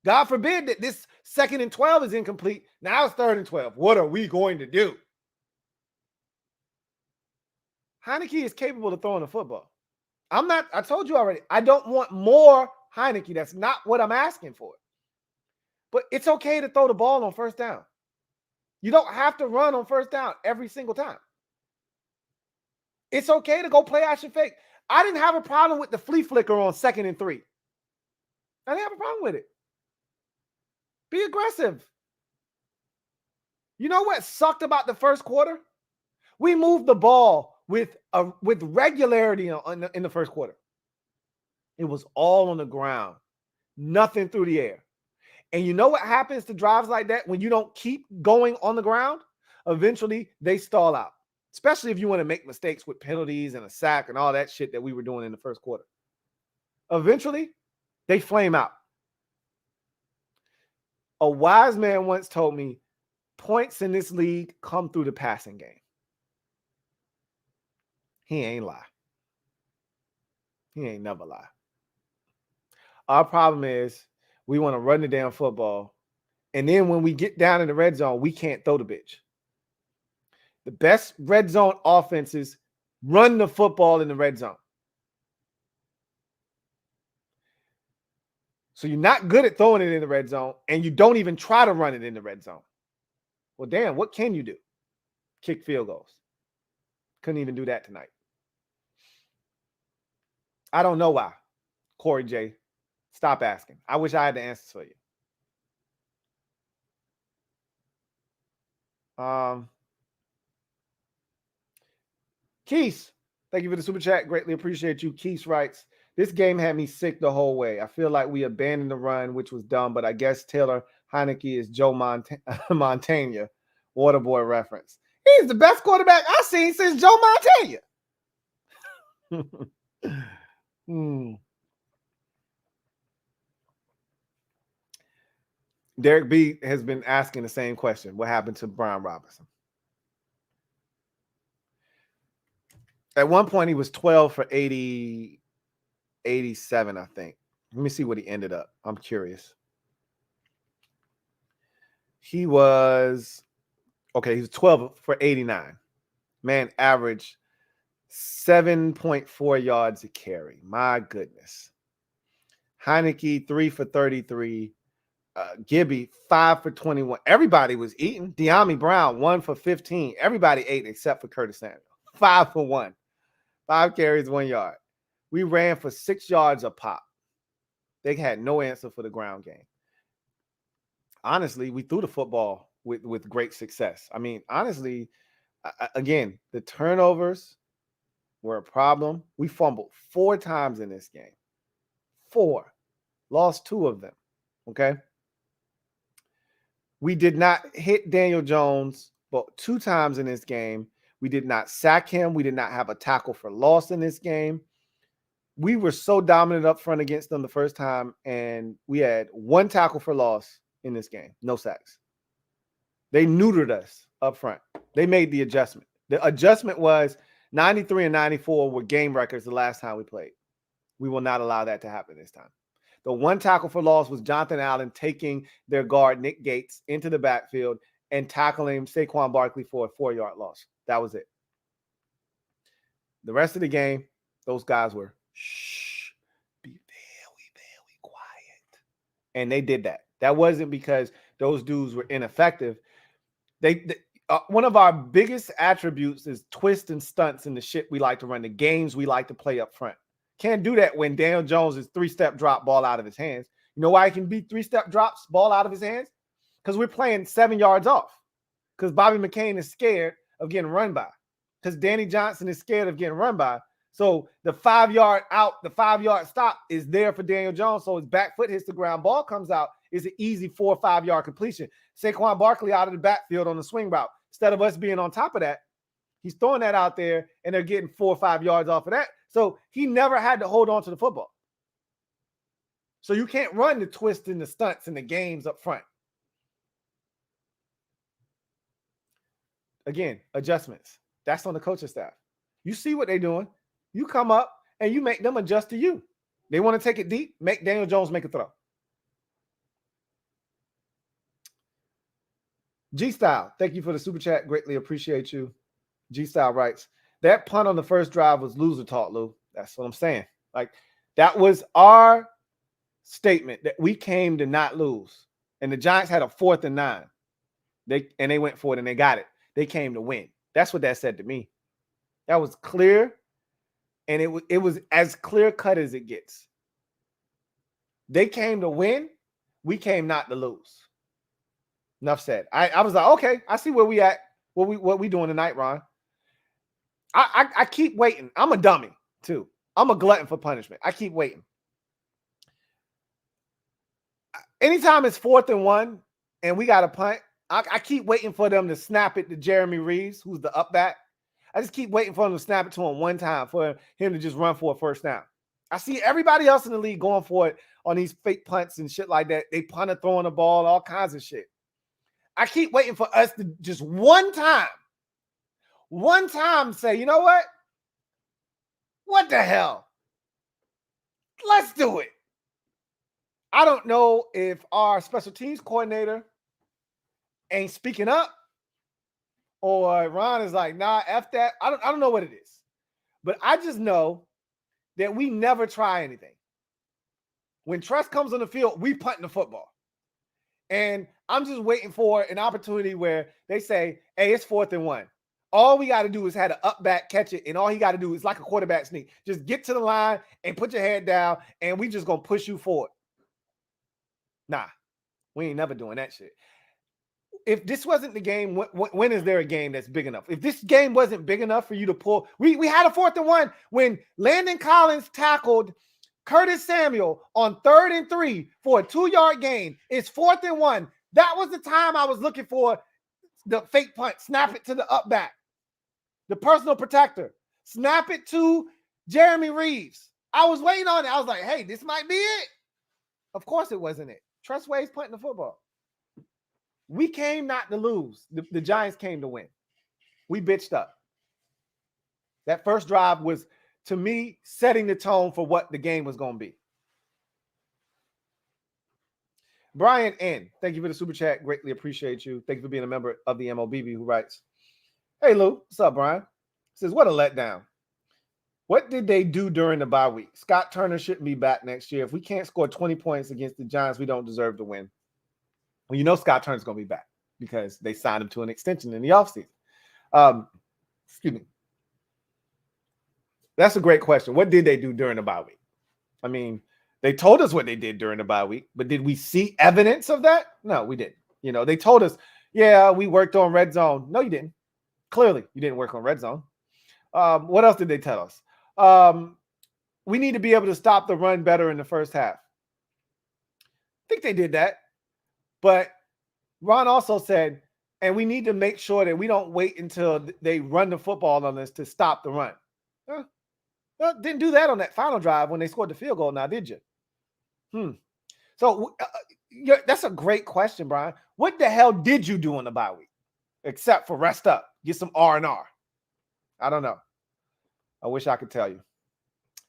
God forbid that this second and 12 is incomplete. Now it's third and 12. What are we going to do? Heinicke is capable of throwing the football. I told you already, I don't want more Heinicke. That's not what I'm asking for. But it's okay to throw the ball on first down. You don't have to run on first down every single time. It's okay to go play action fake. I didn't have a problem with the flea flicker on 2nd and 3. I didn't have a problem with it. Be aggressive. You know what sucked about the first quarter? We moved the ball with regularity in the first quarter. It was all on the ground, nothing through the air. And you know what happens to drives like that when you don't keep going on the ground? Eventually, they stall out, especially if you want to make mistakes with penalties and a sack and all that shit that we were doing in the first quarter. Eventually, they flame out. A wise man once told me, points in this league come through the passing game. He ain't lie. He ain't never lie. Our problem is we want to run the damn football, and then when we get down in the red zone, we can't throw the bitch. The best red zone offenses run the football in the red zone. So you're not good at throwing it in the red zone, and you don't even try to run it in the red zone. Well, damn, what can you do? Kick field goals. Couldn't even do that tonight. I don't know why. Corey J. Stop asking. I wish I had the answers for you. Keith, thank you for the super chat. Greatly appreciate you. Keith writes, this game had me sick the whole way. I feel like we abandoned the run, which was dumb, but I guess Taylor Heinicke is Joe Montana. Waterboy reference. He's the best quarterback I've seen since Joe Montana. Derek B has been asking the same question. What happened to Brian Robinson? At one point, he was 12 for 87, I think. Let me see what he ended up. I'm curious. He was 12 for 89. Man, average 7.4 yards a carry. My goodness. Heinicke, 3 for 33. Gibby, 5 for 21. Everybody was eating. De'Ami Brown, 1 for 15. Everybody ate except for Curtis Samuel. 5 for 1. 5 carries, 1 yard. We ran for 6 yards a pop. They had no answer for the ground game. Honestly, we threw the football with great success. I mean, honestly, again, the turnovers were a problem. We fumbled 4 times in this game. 4. Lost 2 of them. Okay. We did not hit Daniel Jones but 2 times in this game. We did not sack him. We did not have a tackle for loss in this game. We were so dominant up front against them the first time, and we had 1 tackle for loss in this game. No sacks. They neutered us up front. They made the adjustment. The adjustment was 93 and 94 were game records the last time we played. We will not allow that to happen this time. The 1 tackle for loss was Jonathan Allen taking their guard, Nick Gates, into the backfield and tackling Saquon Barkley for a 4-yard loss. That was it. The rest of the game, those guys were, be very quiet. And they did that. That wasn't because those dudes were ineffective. One of our biggest attributes is twists and stunts in the shit we like to run, the games we like to play up front. Can't do that when Daniel Jones is 3-step drop ball out of his hands. You know why he can beat 3-step drops, ball out of his hands? Because we're playing 7 yards off. Because Bobby McCain is scared of getting run by. Because Danny Johnson is scared of getting run by. So the 5-yard out, the 5-yard stop is there for Daniel Jones. So his back foot hits the ground. Ball comes out. It's an easy 4 or 5 yard completion. Saquon Barkley out of the backfield on the swing route. Instead of us being on top of that, he's throwing that out there and they're getting 4 or 5 yards off of that. So he never had to hold on to the football. So you can't run the twists and the stunts and the games up front. Again, adjustments. That's on the coaching staff. You see what they're doing. You come up and you make them adjust to you. They want to take it deep, make Daniel Jones make a throw. G-Style, thank you for the super chat. Greatly appreciate you. G-Style writes, that punt on the first drive was loser talk, Lou. That's what I'm saying. Like, that was our statement that we came to not lose. And the Giants had a 4th and 9. They went for it and they got it. They came to win. That's what that said to me. That was clear. And it was as clear cut as it gets. They came to win. We came not to lose. Enough said. I was like, okay, I see where we at. What we doing tonight, Ron. I keep waiting. I'm a dummy too. I'm a glutton for punishment. I keep waiting. Anytime it's 4th and 1 and we got a punt, I keep waiting for them to snap it to Jeremy Reeves, who's the up back. I just keep waiting for him to snap it to him one time for him to just run for a first down. I see everybody else in the league going for it on these fake punts and shit like that. They punter throwing the ball, all kinds of shit. I keep waiting for us to just one time say, you know what? What the hell? Let's do it. I don't know if our special teams coordinator ain't speaking up or Ron is like, nah, F that. I don't know what it is. But I just know that we never try anything. When Trust comes on the field, we punt the football. And I'm just waiting for an opportunity where they say, hey, it's 4th and 1. All we got to do is have an up back catch it, and all he got to do is like a quarterback sneak. Just get to the line and put your head down, and we just going to push you forward. Nah, we ain't never doing that shit. If this wasn't the game, when is there a game that's big enough? If this game wasn't big enough for you to pull, we had a 4th and 1 when Landon Collins tackled Curtis Samuel on 3rd and 3 for a 2-yard gain. It's 4th and 1. That was the time I was looking for the fake punt. Snap it to the up back, the personal protector. Snap it to Jeremy Reeves. I was waiting on it. I was like, hey, this might be it. Of course it wasn't it. Trust Wade's punting the football. We came not to lose. The Giants came to win. We bitched up. That first drive was, to me, setting the tone for what the game was going to be. Brian N., thank you for the super chat. Greatly appreciate you. Thank you for being a member of the MOBB, who writes, hey, Lou, what's up, Brian? Says, what a letdown. What did they do during the bye week? Scott Turner shouldn't be back next year. If we can't score 20 points against the Giants, we don't deserve to win. Well, you know Scott Turner's going to be back because they signed him to an extension in the offseason. Excuse me. That's a great question. What did they do during the bye week? I mean, they told us what they did during the bye week, but did we see evidence of that? No, we didn't. You know, they told us, yeah, we worked on red zone. No, you didn't. Clearly, you didn't work on red zone. What else did they tell us? We need to be able to stop the run better in the first half. I think they did that. But Ron also said, and we need to make sure that we don't wait until they run the football on us to stop the run. Well, didn't do that on that final drive when they scored the field goal now, did you? So that's a great question, Brian. What the hell did you do on the bye week? Except for rest up, get some R&R. I don't know. I wish I could tell you.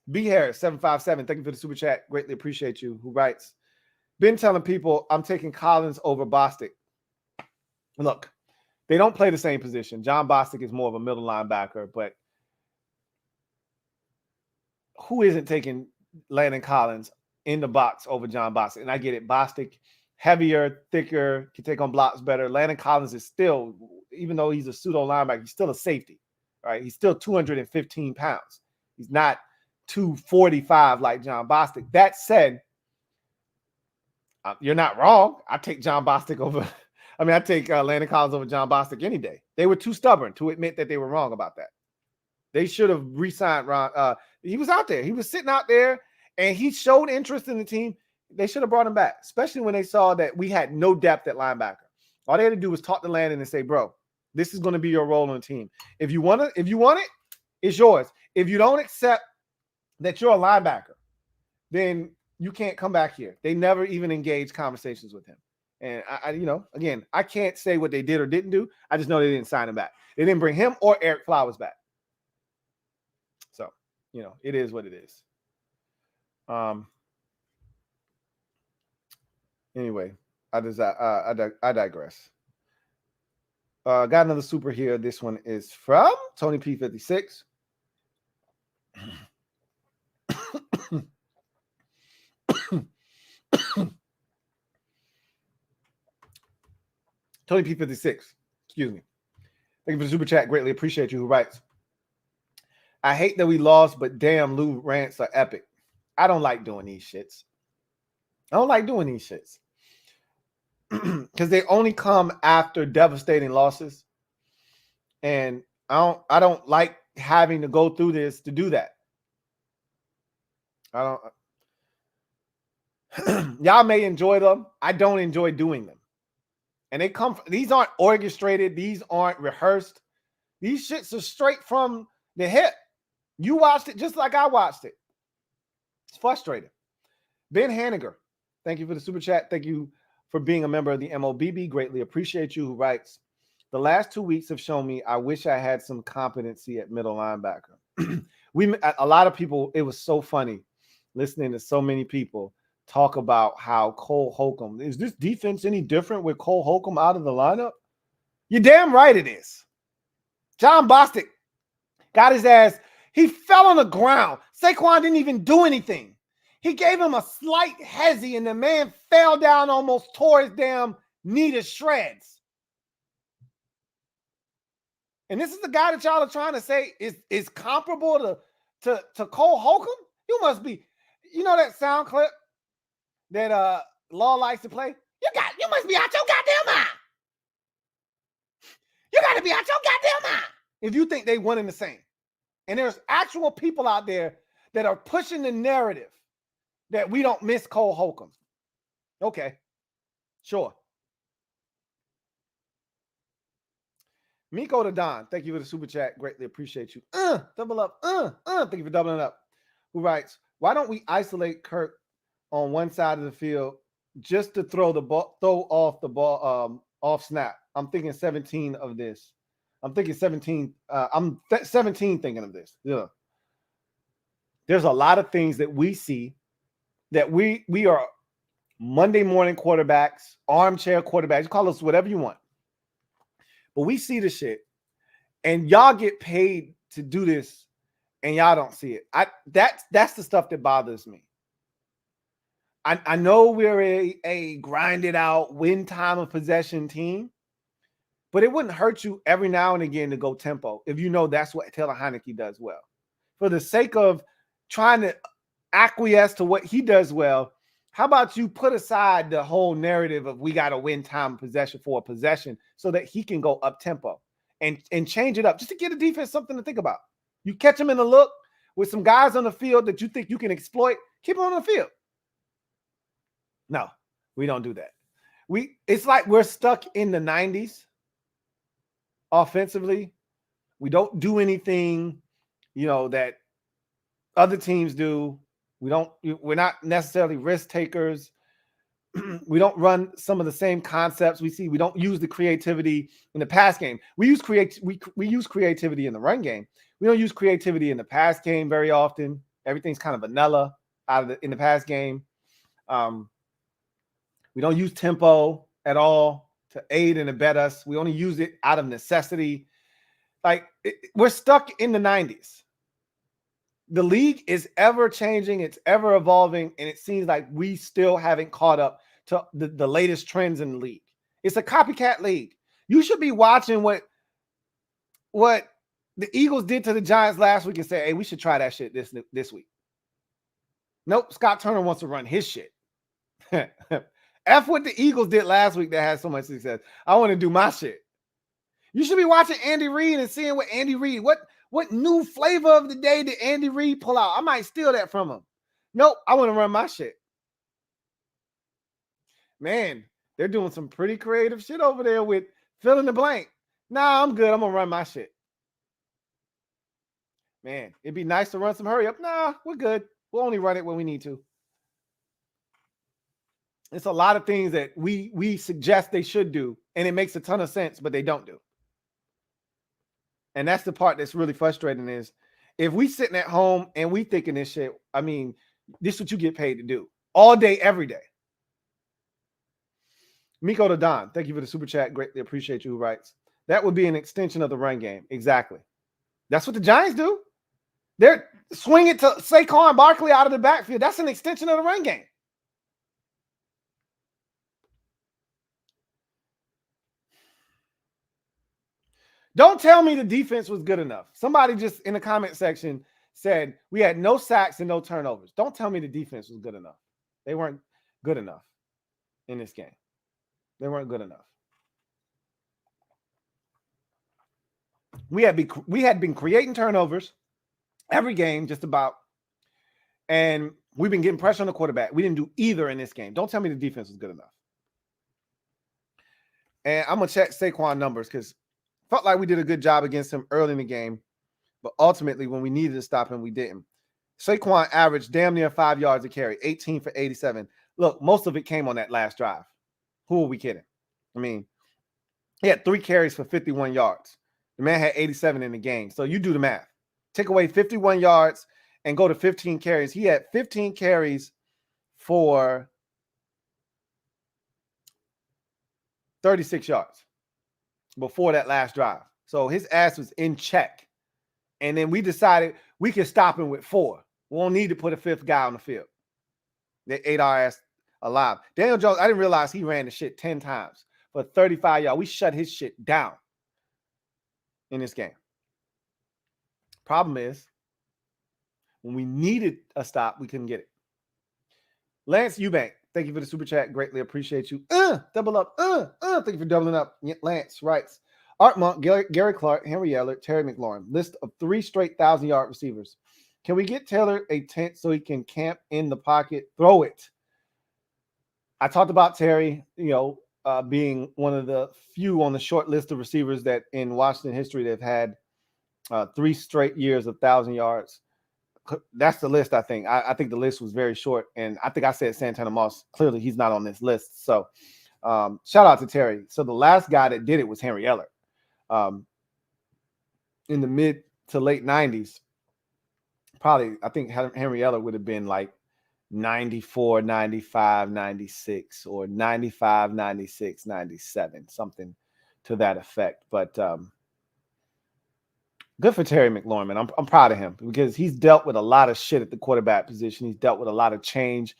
B Harris 757, thank you for the super chat. Greatly appreciate you. Who writes, been telling people I'm taking Collins over Bostic. Look, they don't play the same position. John Bostic is more of a middle linebacker, but who isn't taking Landon Collins in the box over John Bostic? And I get it. Bostic, heavier, thicker, can take on blocks better. Landon Collins is still, even though he's a pseudo linebacker, he's still a safety, right? He's still 215 pounds. He's not 245 like John Bostic. That said, You're not wrong. I take John Bostic over. I mean, I take Landon Collins over John Bostic any day. They were too stubborn to admit that they were wrong about that. They should have re-signed Ron. He was out there. He was sitting out there, and he showed interest in the team. They should have brought him back, especially when they saw that we had no depth at linebacker. All they had to do was talk to Landon and say, bro, this is going to be your role on the team. If you want it, it's yours. If you don't accept that you're a linebacker, then you can't come back here. They never even engaged conversations with him. And again, I can't say what they did or didn't do. I just know they didn't sign him back. They didn't bring him or Eric Flowers back. So, it is what it is. Anyway, I digress. Got another super here. This one is from Tony P56. Tony P56, excuse me. Thank you for the super chat. Greatly appreciate you. Who writes, I hate that we lost, but damn, Lou rants are epic. I don't like doing these shits. Because they only come after devastating losses. And I don't like having to go through this to do that. Y'all may enjoy them. I don't enjoy doing them. And these aren't orchestrated. These aren't rehearsed. These shits are straight from the hip. You watched it just like I watched it. It's frustrating. Ben Hanniger, thank you for the super chat. Thank you for being a member of the MOBB. Greatly appreciate you. Who writes, the last 2 weeks have shown me I wish I had some competency at middle linebacker. A lot of people, it was so funny listening to so many people talk about how Cole Holcomb, is this defense any different with Cole Holcomb out of the lineup? You're damn right it is. John Bostic got his ass. He fell on the ground. Saquon didn't even do anything. He gave him a slight hezzy, and the man fell down, almost tore his damn knee to shreds. And this is the guy that y'all are trying to say is comparable to Cole Holcomb? You must be, that sound clip that Law likes to play? You must be out your goddamn mind. You got to be out your goddamn mind if you think they one and the same. And there's actual people out there that are pushing the narrative that we don't miss Cole Holcomb. Okay, sure. Miko to Don, thank you for the super chat. Greatly appreciate you. Double up. Thank you for doubling up. Who writes, why don't we isolate Kirk on one side of the field just to throw off the ball off snap? I'm thinking 17 of this. I'm thinking 17. I'm 17 thinking of this. Yeah. There's a lot of things that we see that we are Monday morning quarterbacks, armchair quarterbacks, call us whatever you want. But we see the shit, and y'all get paid to do this, and y'all don't see it. That's the stuff that bothers me. I know we're a grinded out, win time of possession team, but it wouldn't hurt you every now and again to go tempo if you know that's what Taylor Heinicke does well. For the sake of trying to acquiesce to what he does well, how about you put aside the whole narrative of we got to win time possession for a possession so that he can go up tempo and change it up just to give the defense something to think about. You catch him in the look with some guys on the field that you think you can exploit, keep them on the field. No, we don't do that. It's like we're stuck in the 90s offensively. We don't do anything, that other teams do. We're not necessarily risk takers. We don't run some of the same concepts we see. We don't use the creativity in the pass game. We use creativity in the run game. We don't use creativity in the pass game very often. Everything's kind of vanilla in the pass game. We don't use tempo at all to aid and abet us. We only use it out of necessity. We're stuck in the 90s. The league is ever changing. It's ever evolving. And it seems like we still haven't caught up to the latest trends in the league. It's a copycat league. You should be watching what the Eagles did to the Giants last week and say, hey, we should try that shit this week. Nope. Scott Turner wants to run his shit. F what the Eagles did last week that had so much success. I want to do my shit. You should be watching Andy Reid and seeing what Andy Reid, what new flavor of the day did Andy Reid pull out? I might steal that from him. Nope, I want to run my shit. Man, they're doing some pretty creative shit over there with fill in the blank. Nah, I'm good. I'm going to run my shit. Man, it'd be nice to run some hurry up. Nah, we're good. We'll only run it when we need to. It's a lot of things that we suggest they should do, and it makes a ton of sense, but they don't do. And that's the part that's really frustrating is if we sitting at home and we thinking this shit, I mean, this is what you get paid to do all day, every day. Miko to Don, thank you for the super chat. Greatly appreciate you. Who writes, that would be an extension of the run game. Exactly. That's what the Giants do. They're swinging to Saquon Barkley out of the backfield. That's an extension of the run game. Don't tell me the defense was good enough. Somebody just in the comment section said we had no sacks and no turnovers. Don't tell me the defense was good enough. They weren't good enough in this game. They weren't good enough. We had been creating turnovers every game, just about, and we've been getting pressure on the quarterback. We didn't do either in this game. Don't tell me the defense was good enough. And I'm gonna check Saquon numbers because felt like we did a good job against him early in the game, but ultimately when we needed to stop him, we didn't. Saquon averaged damn near 5 yards a carry, 18 for 87. Look, most of it came on that last drive. Who are we kidding? I mean, he had 3 carries for 51 yards. The man had 87 in the game. So you do the math. Take away 51 yards and go to 15 carries. He had 15 carries for 36 yards before that last drive. So his ass was in check. And then we decided we could stop him with 4. We won't need to put a 5th guy on the field. They ate our ass alive. Daniel Jones, I didn't realize he ran the shit 10 times for 35 yards. We shut his shit down in this game. Problem is, when we needed a stop, we couldn't get it. Lance Eubank, thank you for the super chat. Greatly appreciate you. Double up. Thank you for doubling up. Lance writes, Art Monk, Gary Clark, Henry Eller, Terry McLaurin. List of 3 straight 1,000-yard receivers. Can we get Taylor a tent so he can camp in the pocket? Throw it. I talked about Terry, being one of the few on the short list of receivers that in Washington history they've had 3 straight years of 1,000 yards. That's the list, I think. I think the list was very short, and I think I said Santana Moss. Clearly, he's not on this list. So, shout out to Terry. So the last guy that did it was Henry Eller. In the mid to late 90s, probably, I think Henry Eller would have been like 94, 95, 96, or 95, 96, 97, something to that effect. But good for Terry McLaurin, man. I'm proud of him because he's dealt with a lot of shit at the quarterback position. He's dealt with a lot of change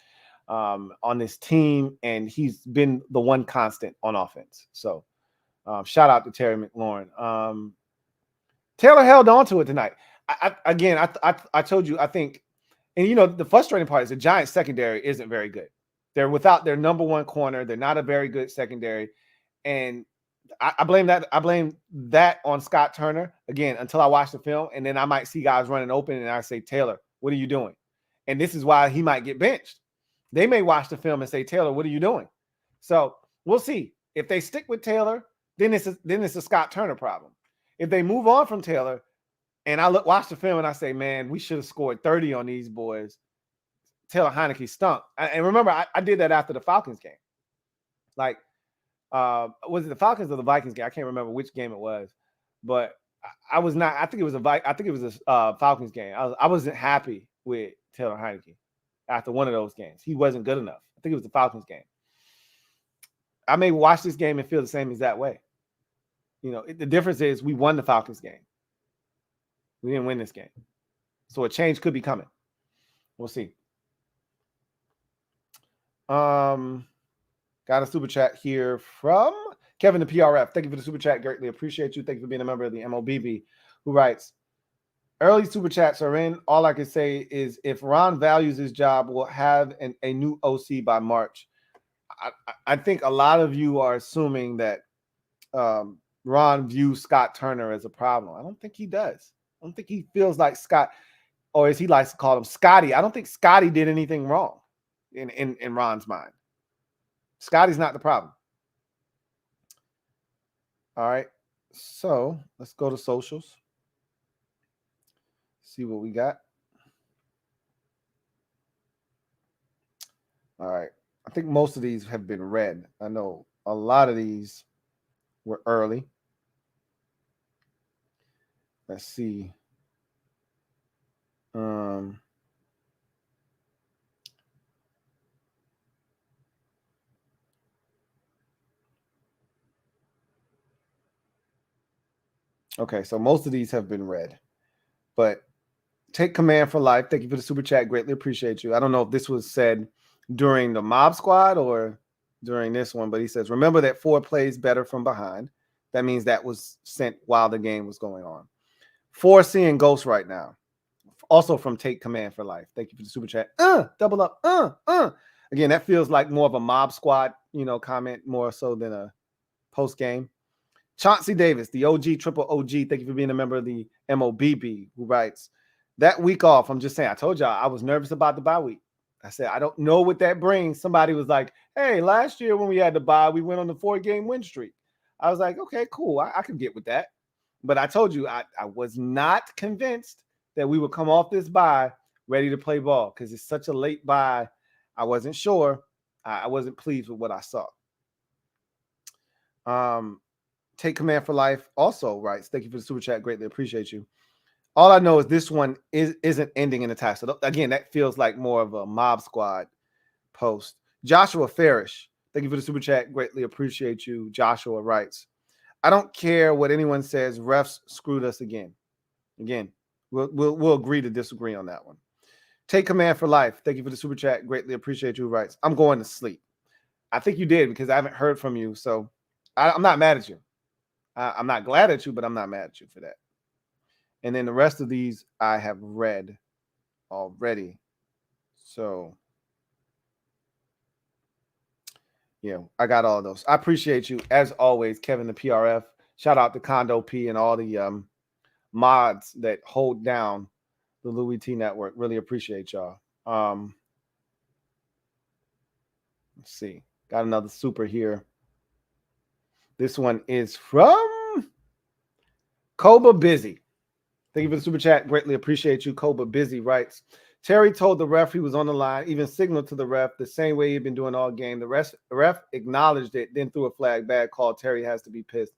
on this team, and he's been the one constant on offense. So shout out to Terry McLaurin. Taylor held on to it tonight. I told you, I think, and the frustrating part is the Giants secondary isn't very good. They're without their number 1 corner. They're not a very good secondary. And I blame that on Scott Turner again until I watch the film, and then I might see guys running open, and I say, Taylor, what are you doing? And this is why he might get benched. They may watch the film and say, Taylor, what are you doing? So we'll see. If they stick with Taylor, then it's a Scott Turner problem. If they move on from Taylor, and I watch the film and I say, man, we should have scored 30 on these boys, Taylor Heinicke stunk. And remember, I did that after the Falcons game. Like, was it the Falcons or the Vikings game? I can't remember which game it was, but I was not. I think it was a Falcons game. I wasn't happy with Taylor Heinicke after one of those games. He wasn't good enough. I think it was the Falcons game. I may watch this game and feel the same exact way. The difference is we won the Falcons game. We didn't win this game, so a change could be coming. We'll see. Got a super chat here from Kevin the PRF. Thank you for the super chat. Greatly appreciate you. Thank you for being a member of the MOBB, who writes, early super chats are in. All I can say is if Ron values his job, we'll have a new OC by March. I think a lot of you are assuming that Ron views Scott Turner as a problem. I don't think he does. I don't think he feels like Scott, or as he likes to call him, Scotty. I don't think Scotty did anything wrong in Ron's mind. Scotty's not the problem. All right. So let's go to socials. See what we got. All right. I think most of these have been read. I know a lot of these were early. Let's see. Okay, so most of these have been read, but Take Command for Life. Thank you for the super chat. Greatly appreciate you. I don't know if this was said during the Mob Squad or during this one, but he says, remember that 4 plays better from behind. That means that was sent while the game was going on. 4 seeing ghosts right now. Also from Take Command for Life. Thank you for the super chat. Double up. Again, that feels like more of a Mob Squad, comment more so than a post game. Chauncey Davis, the OG, triple OG. Thank you for being a member of the MOBB, who writes, that week off, I'm just saying, I told y'all I was nervous about the bye week. I said, I don't know what that brings. Somebody was like, hey, last year when we had the bye, we went on the 4-game win streak. I was like, okay, cool. I could get with that. But I told you, I was not convinced that we would come off this bye ready to play ball because it's such a late bye. I wasn't sure. I wasn't pleased with what I saw. Take Command for Life also writes, thank you for the super chat. Greatly appreciate you. All I know is this one isn't ending in a tie. So again, that feels like more of a Mob Squad post. Joshua Farish, thank you for the super chat. Greatly appreciate you. Joshua writes, I don't care what anyone says. Refs screwed us again. Again, we'll agree to disagree on that one. Take Command for Life. Thank you for the super chat. Greatly appreciate you. Writes, I'm going to sleep. I think you did because I haven't heard from you. So I'm not mad at you. I'm not glad at you, but I'm not mad at you for that. And then the rest of these I have read already. So, yeah, I got all those. I appreciate you, as always, Kevin, the PRF. Shout out to Condo P and all the mods that hold down the Louie T Network. Really appreciate y'all. Let's see. Got another super here. This one is from Koba Busy. Thank you for the super chat. Greatly appreciate you. Koba Busy writes, Terry told the ref he was on the line, even signaled to the ref the same way he'd been doing all game. The ref acknowledged it, then threw a flag. Bad call. Terry has to be pissed.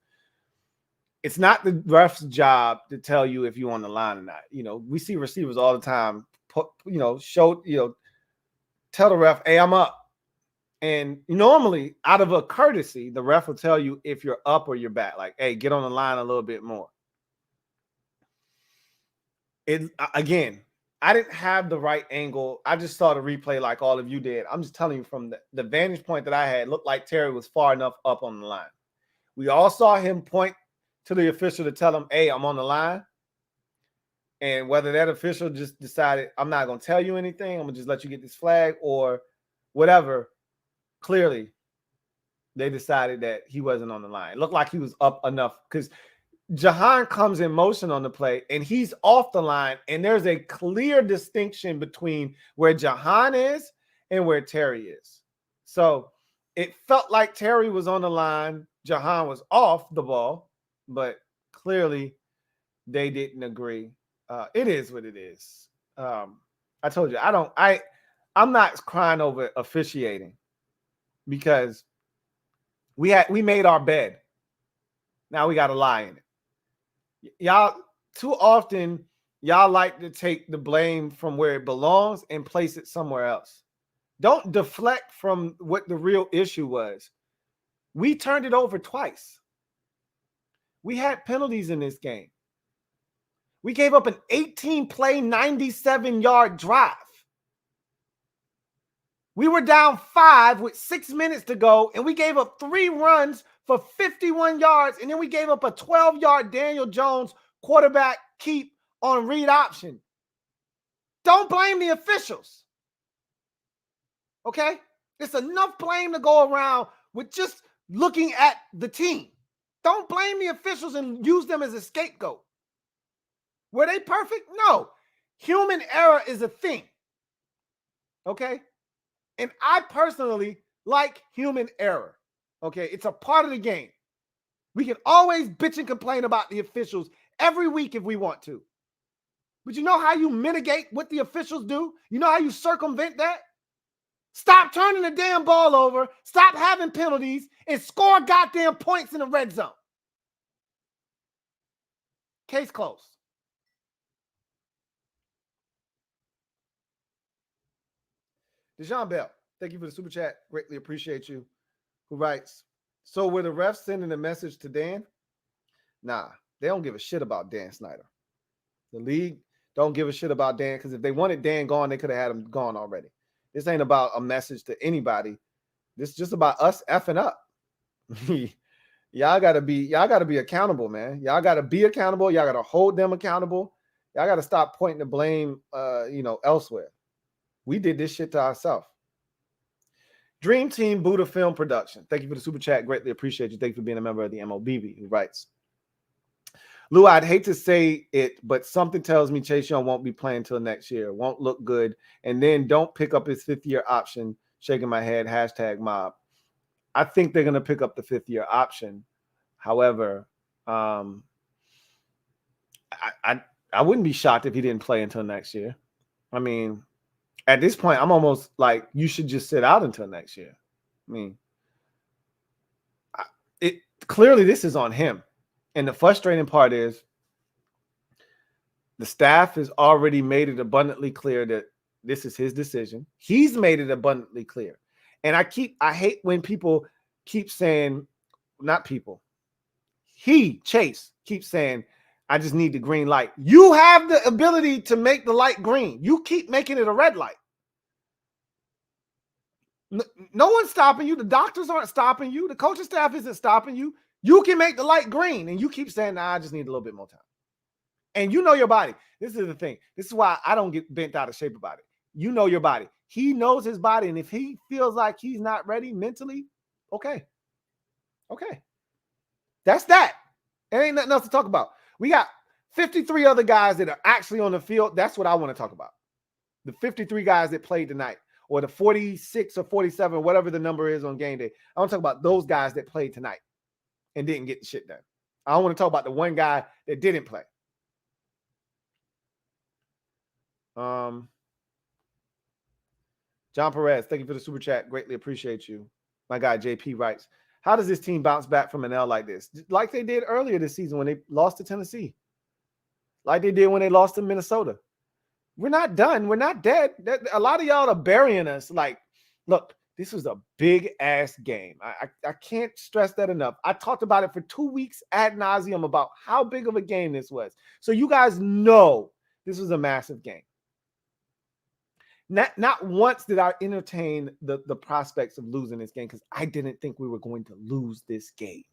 It's not the ref's job to tell you if you're on the line or not. We see receivers all the time, tell the ref, hey, I'm up. And normally, out of a courtesy, the ref will tell you if you're up or you're back. Like, hey, get on the line a little bit more. Again, I didn't have the right angle. I just saw the replay like all of you did. I'm just telling you from the vantage point that I had, looked like Terry was far enough up on the line. We all saw him point to the official to tell him, hey, I'm on the line. And whether that official just decided, I'm not going to tell you anything, I'm going to just let you get this flag or whatever, clearly they decided that he wasn't on the line. It looked like he was up enough because Jahan comes in motion on the play and he's off the line, and there's a clear distinction between where Jahan is and where Terry is. So it felt like Terry was on the line, Jahan was off the ball, but clearly they didn't agree. It is what it is. I told you, I'm not crying over officiating because we made our bed. Now we got to lie in it. Y'all, too often, y'all like to take the blame from where it belongs and place it somewhere else. Don't deflect from what the real issue was. We turned it over twice. We had penalties in this game. We gave up an 18-play, 97-yard drive. We were down 5 with 6 minutes to go, and we gave up 3 runs for 51 yards, and then we gave up a 12-yard Daniel Jones quarterback keep on read option. Don't blame the officials. Okay? It's enough blame to go around with just looking at the team. Don't blame the officials and use them as a scapegoat. Were they perfect? No. Human error is a thing. Okay? And I personally like human error. Okay? It's a part of the game. We can always bitch and complain about the officials every week if we want to. But you know how you mitigate what the officials do? You know how you circumvent that? Stop turning the damn ball over, stop having penalties, and score goddamn points in the red zone. Case closed. Dejan Bell, thank you for the super chat. Greatly appreciate you. Who writes, so were the refs sending a message to Dan? Nah, they don't give a shit about Dan Snyder. The league don't give a shit about Dan, because if they wanted Dan gone, they could have had him gone already. This ain't about a message to anybody. This is just about us effing up. Y'all gotta be accountable, man. Y'all gotta be accountable. Y'all gotta hold them accountable. Y'all gotta stop pointing the blame elsewhere. We did this shit to ourselves. Dream Team Buddha Film Production. Thank you for the super chat. Greatly appreciate you. Thank you for being a member of the MOBB, who writes, Lou, I'd hate to say it, but something tells me Chase Young won't be playing until next year. Won't look good. And then don't pick up his fifth-year option. Shaking my head, hashtag mob. I think they're going to pick up the fifth-year option. However, I wouldn't be shocked if he didn't play until next year. I mean, at this point, I'm almost like, you should just sit out until next year. I mean, clearly this is on him. And the frustrating part is the staff has already made it abundantly clear that this is his decision. He's made it abundantly clear. And I hate when people keep saying, not people, Chase keeps saying, I just need the green light. You have the ability to make the light green. You keep making it a red light. No one's stopping you. The doctors aren't stopping you. The coaching staff isn't stopping you. You can make the light green, and you keep saying, nah, I just need a little bit more time. And you know your body. This is the thing. This is why I don't get bent out of shape about it. You know your body. He knows his body, and if he feels like he's not ready mentally, okay. That's that. There ain't nothing else to talk about. We got 53 other guys that are actually on the field. That's what I want to talk about. The 53 guys that played tonight, or the 46 or 47, whatever the number is on game day. I want to talk about those guys that played tonight and didn't get the shit done. I don't want to talk about the one guy that didn't play. John Perez, thank you for the super chat. Greatly appreciate you. My guy JP writes, how does this team bounce back from an L like this? Like they did earlier this season when they lost to Tennessee. Like they did when they lost to Minnesota. We're not done. We're not dead. A lot of y'all are burying us. Like, look, this was a big-ass game. I can't stress that enough. I talked about it for 2 weeks ad nauseum about how big of a game this was. So you guys know this was a massive game. Not once did I entertain the prospects of losing this game, because I didn't think we were going to lose this game.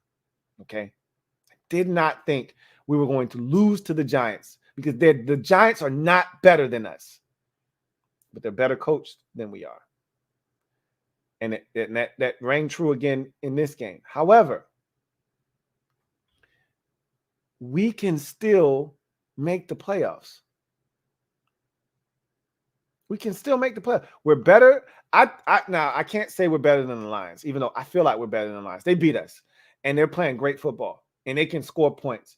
Okay? I did not think we were going to lose to the Giants, because the Giants are not better than us, but they're better coached than we are. And that rang true again in this game. However, we can still make the playoffs. We can still make the playoffs. We're better. Now, I can't say we're better than the Lions, even though I feel like we're better than the Lions. They beat us, and they're playing great football, and they can score points.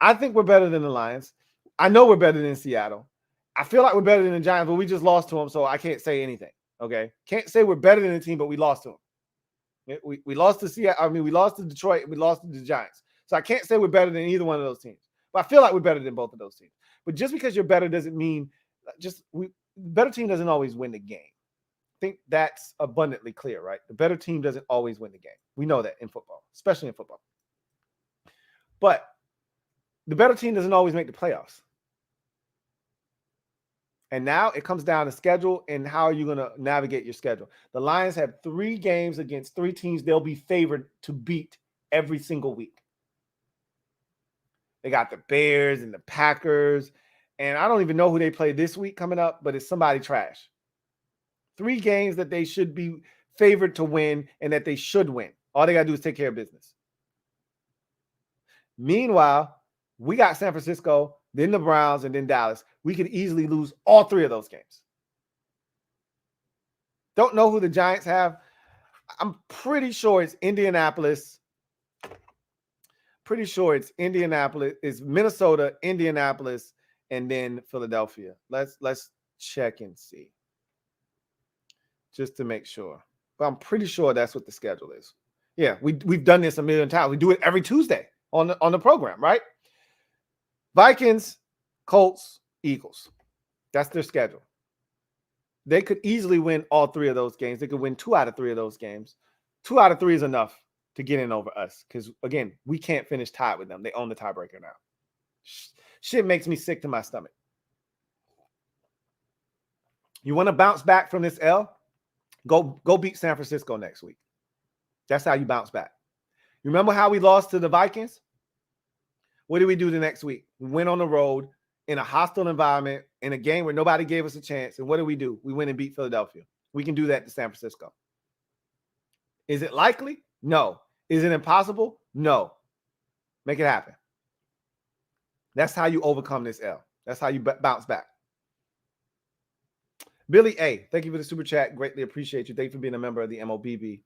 I think we're better than the Lions. I know we're better than Seattle. I feel like we're better than the Giants, but we just lost to them, so I can't say anything. Okay? Can't say we're better than the team, but we lost to them. We lost to Seattle. I mean, we lost to Detroit. We lost to the Giants. So I can't say we're better than either one of those teams. But I feel like we're better than both of those teams. But just because you're better doesn't mean better team doesn't always win the game. I think that's abundantly clear, right? The better team doesn't always win the game. We know that in football, especially in football. But the better team doesn't always make the playoffs. And now it comes down to schedule and how are you going to navigate your schedule. The Lions have 3 games against 3 teams they'll be favored to beat every single week. They got the Bears and the Packers, and I don't even know who they play this week coming up, but it's somebody trash. 3 games that they should be favored to win and that they should win. All they got to do is take care of business. Meanwhile, we got San Francisco, then the Browns, and then Dallas. We could easily lose all three of those games. Don't know who the Giants have. I'm pretty sure it's Indianapolis. Pretty sure it's Indianapolis. It's Minnesota, Indianapolis, and then Philadelphia. Let's check and see. Just to make sure. But I'm pretty sure that's what the schedule is. Yeah, we've done this a million times. We do it every Tuesday on the program, right? Vikings, Colts, Eagles. That's their schedule. They could easily win all three of those games. They could win 2 out of 3 of those games. 2 out of 3 is enough to get in over us because, again, we can't finish tied with them. They own the tiebreaker now. Shit makes me sick to my stomach. You want to bounce back from this L? Go beat San Francisco next week. That's how you bounce back. You remember how we lost to the Vikings? What did we do the next week? We went on the road in a hostile environment, in a game where nobody gave us a chance. And what did we do? We went and beat Philadelphia. We can do that to San Francisco. Is it likely? No. Is it impossible? No. Make it happen. That's how you overcome this L. That's how you bounce back. Billy A., thank you for the super chat. Greatly appreciate you. Thank you for being a member of the MOBB,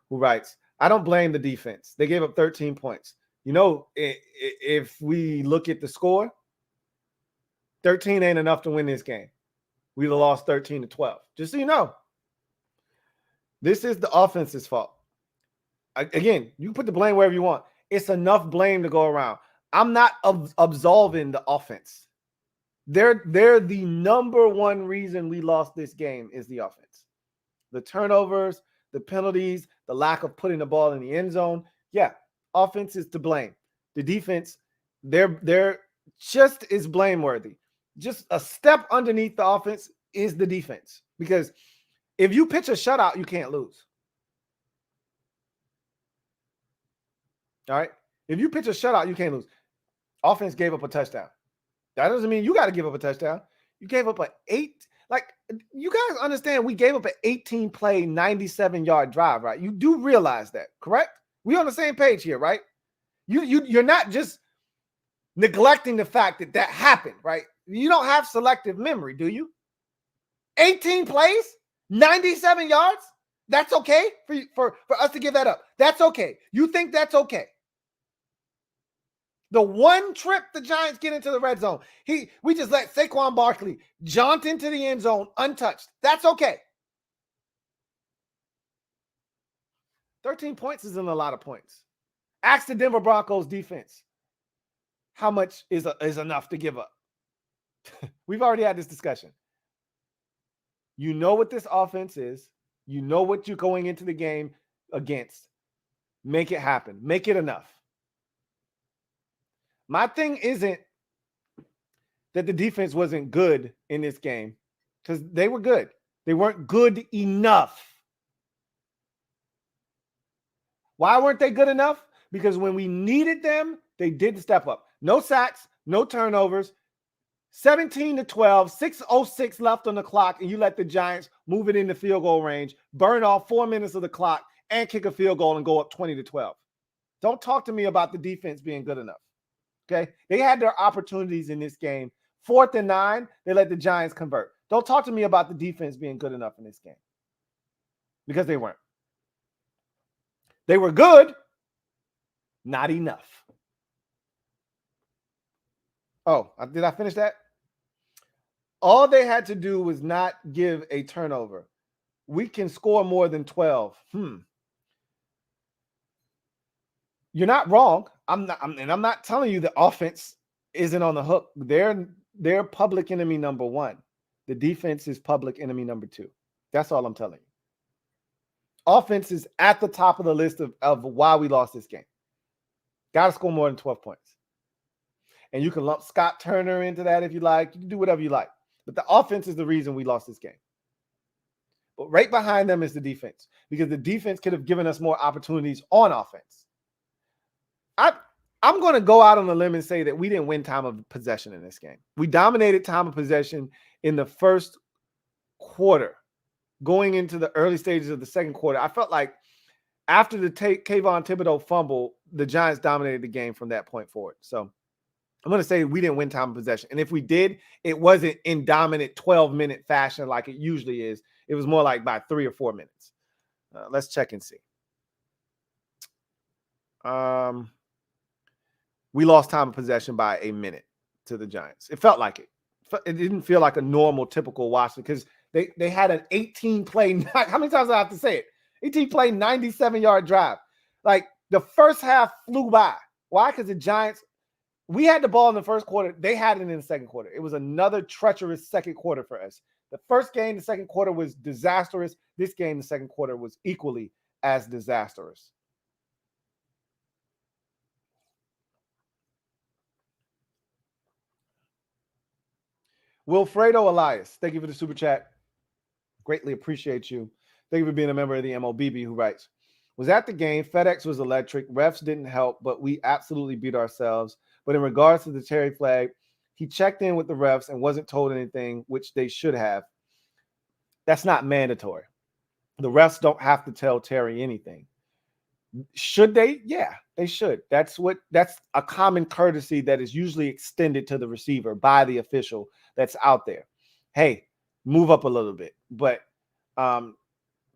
who writes, I don't blame the defense. They gave up 13 points. You know, if we look at the score, 13 ain't enough to win this game. We'd have lost 13-12. Just so you know, this is the offense's fault. Again, you can put the blame wherever you want. It's enough blame to go around. I'm not absolving the offense. They're the number one reason we lost this game is the offense. The turnovers, the penalties, the lack of putting the ball in the end zone. Yeah, offense is to blame. The defense, they're just as blameworthy. Just a step underneath the offense is the defense. Because if you pitch a shutout, you can't lose. All right? If you pitch a shutout, you can't lose. Offense gave up a touchdown. That doesn't mean you got to give up a touchdown. You gave up you guys understand we gave up an 18-play, 97-yard drive, right? You do realize that, correct? We on the same page here, right? You're not just neglecting the fact that happened, right? You don't have selective memory, do you? 18 plays, 97 yards? That's okay for us to give that up. That's okay. You think that's okay? The one trip the Giants get into the red zone, we just let Saquon Barkley jaunt into the end zone untouched. That's okay. 13 points isn't a lot of points. Ask the Denver Broncos defense how much is enough to give up. We've already had this discussion. You know what this offense is. You know what you're going into the game against. Make it happen. Make it enough. My thing isn't that the defense wasn't good in this game, because they were good. They weren't good enough. Why weren't they good enough? Because when we needed them, they didn't step up. No sacks, no turnovers. 17-12, 6:06 left on the clock, and you let the Giants move it into field goal range, burn off 4 minutes of the clock, and kick a field goal and go up 20-12. Don't talk to me about the defense being good enough. Okay? They had their opportunities in this game. 4th and 9, they let the Giants convert. Don't talk to me about the defense being good enough in this game, because they weren't. They were good, not enough. Oh, did I finish that? All they had to do was not give a turnover. We can score more than 12. You're not wrong. I'm not telling you the offense isn't on the hook. They're public enemy number 1. The defense is public enemy number 2. That's all I'm telling you. Offense is at the top of the list of why we lost this game. Got to score more than 12 points. And you can lump Scott Turner into that if you like. You can do whatever you like. But the offense is the reason we lost this game. But right behind them is the defense, because the defense could have given us more opportunities on offense. I'm going to go out on a limb and say that we didn't win time of possession in this game. We dominated time of possession in the first quarter. going into the early stages of the second quarter, I felt like after the Kayvon Thibodeau fumble, the Giants dominated the game from that point forward. So I'm going to say we didn't win time of possession. And if we did, it wasn't in dominant 12-minute fashion like it usually is. It was more like by 3 or 4 minutes. Let's check and see. We lost time of possession by a minute to the Giants. It felt like it. It didn't feel like a normal, typical Washington because they had an 18-play. How many times do I have to say it? 18-play, 97-yard drive. Like the first half flew by. Why? Because the Giants, we had the ball in the first quarter. They had it in the second quarter. It was another treacherous second quarter for us. The first game, the second quarter was disastrous. This game, the second quarter was equally as disastrous. Wilfredo Elias, thank you for the super chat. Greatly appreciate you. Thank you for being a member of the MOBB, who writes, was at the game. FedEx was electric. Refs didn't help, but we absolutely beat ourselves. But in regards to the Terry flag, he checked in with the refs and wasn't told anything, which they should have. That's not mandatory. The refs don't have to tell Terry anything. Should they? Yeah, they should. That's a common courtesy that is usually extended to the receiver by the official that's out there. Hey, move up a little bit. But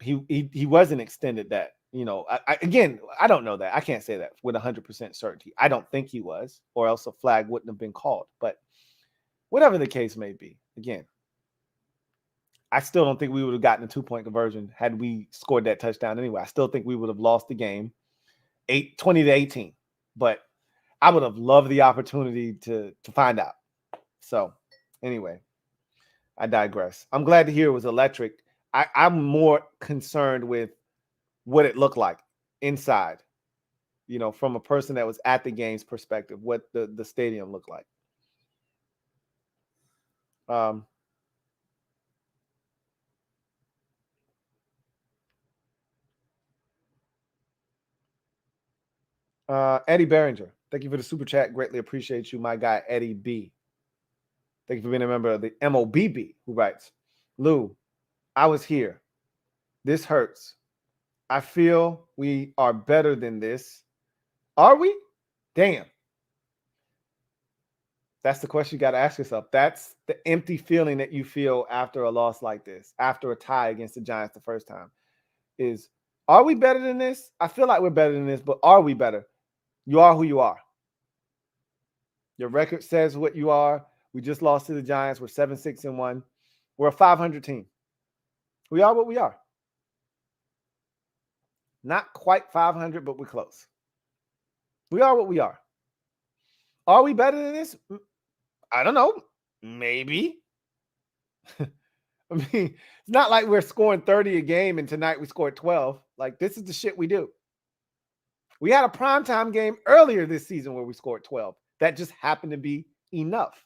he wasn't extended that. You know, again, I don't know that. I can't say that with 100% certainty. I don't think he was, or else a flag wouldn't have been called. But whatever the case may be, again, I still don't think we would have gotten a 2-point conversion had we scored that touchdown anyway. I still think we would have lost the game 20-18. But I would have loved the opportunity to find out. So anyway, I digress. I'm glad to hear it was electric. I'm more concerned with what it looked like inside, you know, from a person that was at the game's perspective, what the stadium looked like. Eddie Behringer, thank you for the super chat. Greatly appreciate you, my guy, Eddie B. Thank you for being a member of the MOBB, who writes, Lou, I was here. This hurts. I feel we are better than this. Are we? Damn. That's the question you got to ask yourself. That's the empty feeling that you feel after a loss like this, after a tie against the Giants the first time, is, are we better than this? I feel like we're better than this, but are we better? You are who you are. Your record says what you are. We just lost to the Giants. We're 7-6-1. We're a 500 team. We are what we are. Not quite 500, but we're close. We are what we are. Are we better than this? I don't know. Maybe. I mean, it's not like we're scoring 30 a game and tonight we scored 12. Like, this is the shit we do. We had a primetime game earlier this season where we scored 12. That just happened to be enough.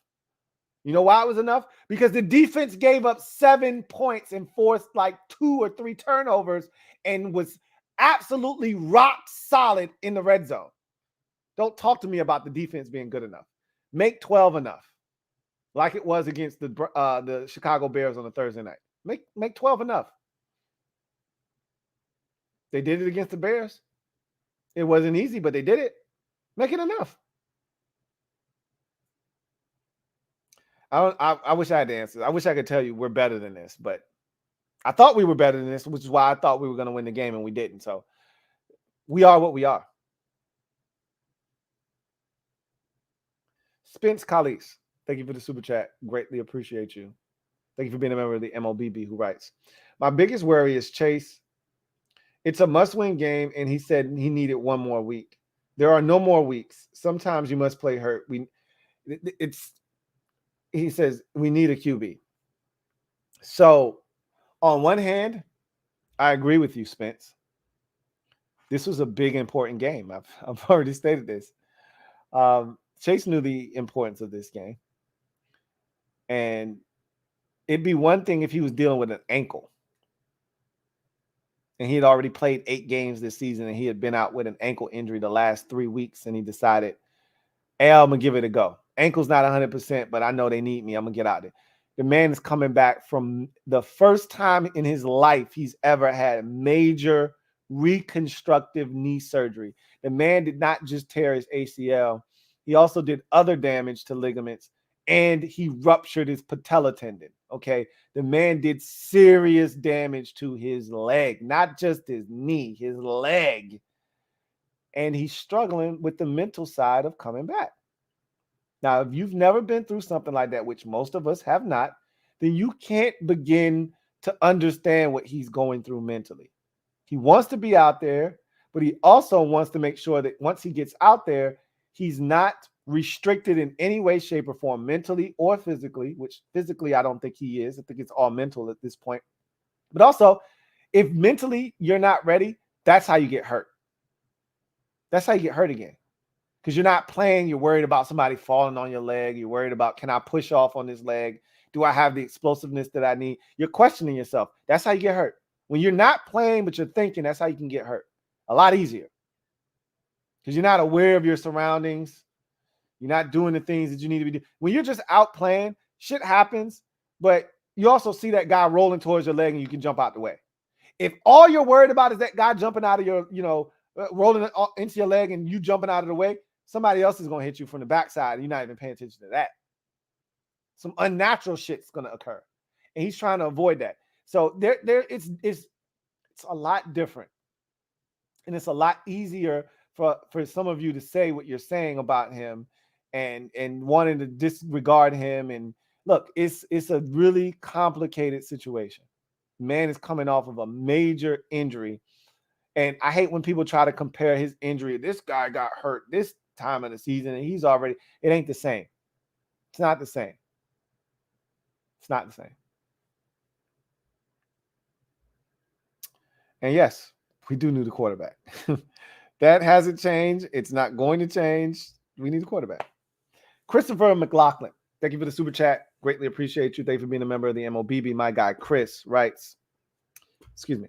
You know why it was enough? Because the defense gave up 7 points and forced like 2 or 3 turnovers and was absolutely rock solid in the red zone. Don't talk to me about the defense being good enough. Make 12 enough, like it was against the Chicago Bears on a Thursday night. Make 12 enough. They did it against the Bears. It wasn't easy, but they did it. Make it enough. I wish I had the answers. I wish I could tell you we're better than this, but I thought we were better than this, which is why I thought we were going to win the game, and we didn't. So we are what we are. Spence Callis, thank you for the super chat. Greatly appreciate you. Thank you for being a member of the MOBB, who writes, my biggest worry is Chase. It's a must-win game, and he said he needed 1 more week. There are no more weeks. Sometimes you must play hurt. He says we need a QB. So on one hand, I agree with you, Spence. This was a big, important game. I've already stated this. Chase knew the importance of this game. And it'd be one thing if he was dealing with an ankle. And he had already played 8 games this season, and he had been out with an ankle injury the last 3 weeks, and he decided, hey, I'm going to give it a go. Ankle's not 100%, but I know they need me. I'm going to get out there. The man is coming back from the first time in his life he's ever had major reconstructive knee surgery. The man did not just tear his ACL. He also did other damage to ligaments, and he ruptured his patella tendon. Okay. The man did serious damage to his leg, not just his knee, his leg. And he's struggling with the mental side of coming back. Now, if you've never been through something like that, which most of us have not, then you can't begin to understand what he's going through mentally. He wants to be out there, but he also wants to make sure that once he gets out there, he's not restricted in any way, shape, or form, mentally or physically, which physically I don't think he is. I think it's all mental at this point. But also, if mentally you're not ready, that's how you get hurt. That's how you get hurt again. Because you're not playing, you're worried about somebody falling on your leg. You're worried about, can I push off on this leg? Do I have the explosiveness that I need? You're questioning yourself. That's how you get hurt. When you're not playing, but you're thinking, that's how you can get hurt. A lot easier. Because you're not aware of your surroundings. You're not doing the things that you need to be doing. When you're just out playing, shit happens, but you also see that guy rolling towards your leg and you can jump out the way. If all you're worried about is that guy jumping out of your, rolling into your leg and you jumping out of the way, somebody else is going to hit you from the backside and you're not even paying attention to that. Some unnatural shit's going to occur. And he's trying to avoid that. So it's a lot different. And it's a lot easier for some of you to say what you're saying about him and wanting to disregard him. And look, it's a really complicated situation. Man is coming off of a major injury. And I hate when people try to compare his injury. This guy got hurt this time of the season and it ain't the same. It's not the same. It's not the same. And yes, we do need a quarterback. That hasn't changed. It's not going to change. We need a quarterback. Christopher McLaughlin, thank you for the super chat. Greatly appreciate you. Thank you for being a member of the MOBB. My guy Chris writes, excuse me.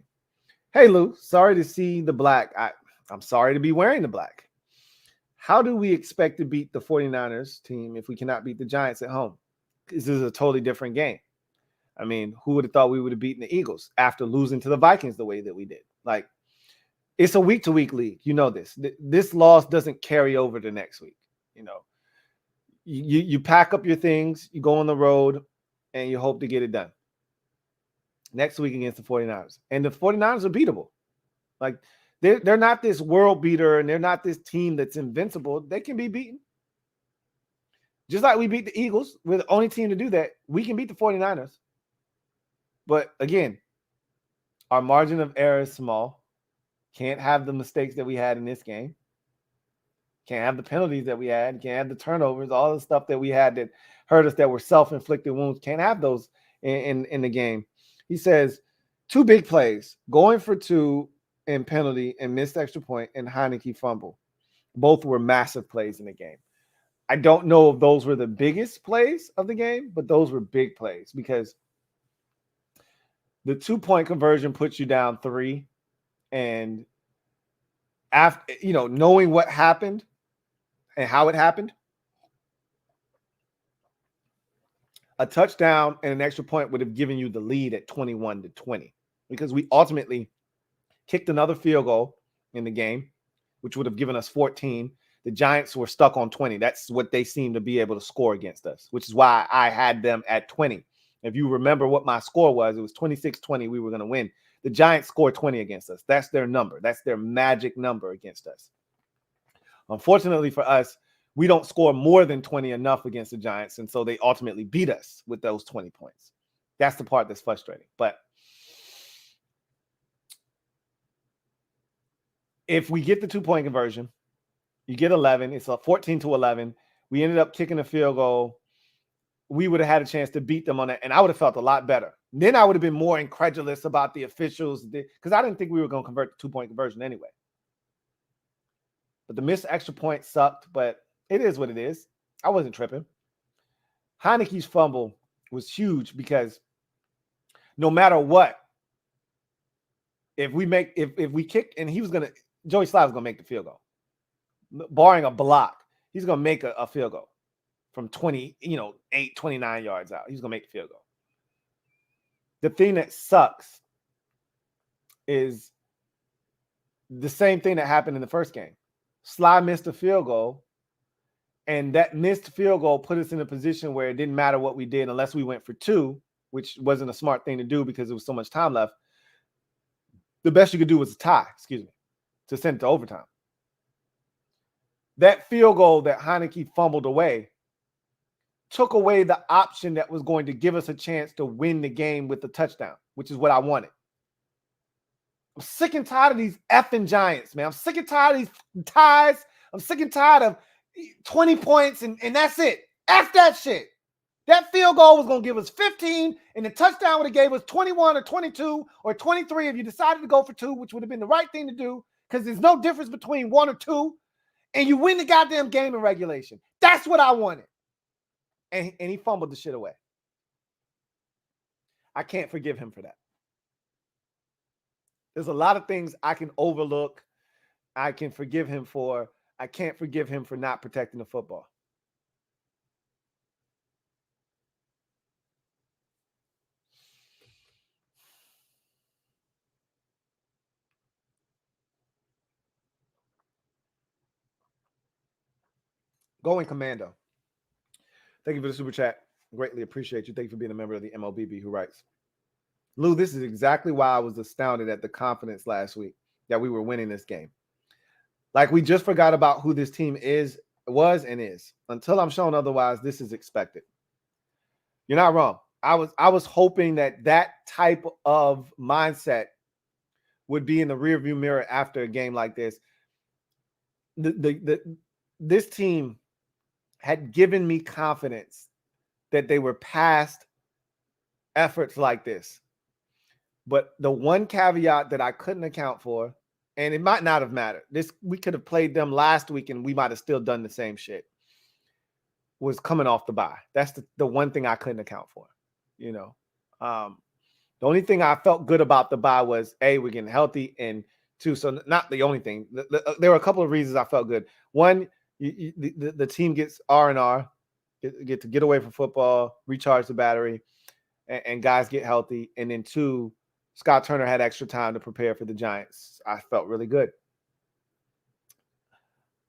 Hey, Lou, sorry to see the black. I'm sorry to be wearing the black. How do we expect to beat the 49ers team if we cannot beat the Giants at home? This is a totally different game. I mean, who would have thought we would have beaten the Eagles after losing to the Vikings the way that we did? Like, it's a week-to-week league. You know this. This loss doesn't carry over to next week. You pack up your things, you go on the road, and you hope to get it done. Next week against the 49ers. And the 49ers are beatable. Like, they're not this world beater, and they're not this team that's invincible. They can be beaten. Just like we beat the Eagles, we're the only team to do that. We can beat the 49ers. But again, our margin of error is small. Can't have the mistakes that we had in this game. Can't have the penalties that we had. Can't have the turnovers, all the stuff that we had that hurt us that were self-inflicted wounds. Can't have those in the game. He says, 2 big plays, going for 2 in penalty and missed extra point and Heinicke fumble. Both were massive plays in the game. I don't know if those were the biggest plays of the game, but those were big plays because the 2-point conversion puts you down 3. And after, knowing what happened and how it happened, a touchdown and an extra point would have given you the lead at 21-20 because we ultimately kicked another field goal in the game, which would have given us 14. The Giants were stuck on 20. That's what they seemed to be able to score against us, which is why I had them at 20. If you remember what my score was, it was 26-20. We were going to win. The Giants scored 20 against us. That's their number. That's their magic number against us. Unfortunately for us, we don't score more than 20 enough against the Giants, and so they ultimately beat us with those 20 points. That's the part that's frustrating. But if we get the 2-point conversion, you get 11. It's a 14-11. We ended up kicking a field goal. We would have had a chance to beat them on that, and I would have felt a lot better. Then I would have been more incredulous about the officials because I didn't think we were going to convert the 2-point conversion anyway. But the missed extra point sucked, but it is what it is. I wasn't tripping. Heinicke's fumble was huge because no matter what, if we kick, and Joey Sly was going to make the field goal. Barring a block, he's going to make a field goal. from 28, 29 yards out. He's going to make the field goal. The thing that sucks is the same thing that happened in the first game. Sly missed a field goal, and that missed field goal put us in a position where it didn't matter what we did unless we went for 2, which wasn't a smart thing to do because there was so much time left. The best you could do was a tie, to send it to overtime. That field goal that Heinicke fumbled away took away the option that was going to give us a chance to win the game with the touchdown, which is what I wanted. I'm sick and tired of these effing Giants, man. I'm sick and tired of these ties. I'm sick and tired of 20 points and that's it. F that shit. That field goal was going to give us 15, and the touchdown would have gave us 21 or 22 or 23 if you decided to go for 2, which would have been the right thing to do because there's no difference between 1 or 2, and you win the goddamn game in regulation. That's what I wanted. And he fumbled the shit away. I can't forgive him for that. There's a lot of things I can overlook. I can forgive him for. I can't forgive him for not protecting the football. Going Commando. Thank you for the super chat. Greatly appreciate you. Thank you for being a member of the MOBB who writes, Lou, this is exactly why I was astounded at the confidence last week that we were winning this game. Like we just forgot about who this team was and is. Until I'm shown otherwise, this is expected. You're not wrong. I was hoping that type of mindset would be in the rearview mirror after a game like this. This team had given me confidence that they were past efforts like this. But the one caveat that I couldn't account for, and it might not have mattered, we could have played them last week and we might have still done the same shit, was coming off the bye. That's the one thing I couldn't account for. The only thing I felt good about the bye was, A, we're getting healthy, and 2, so not the only thing. There were a couple of reasons I felt good. One, the team gets R&R, get away from football, recharge the battery, and guys get healthy. And then 2, Scott Turner had extra time to prepare for the Giants. I felt really good.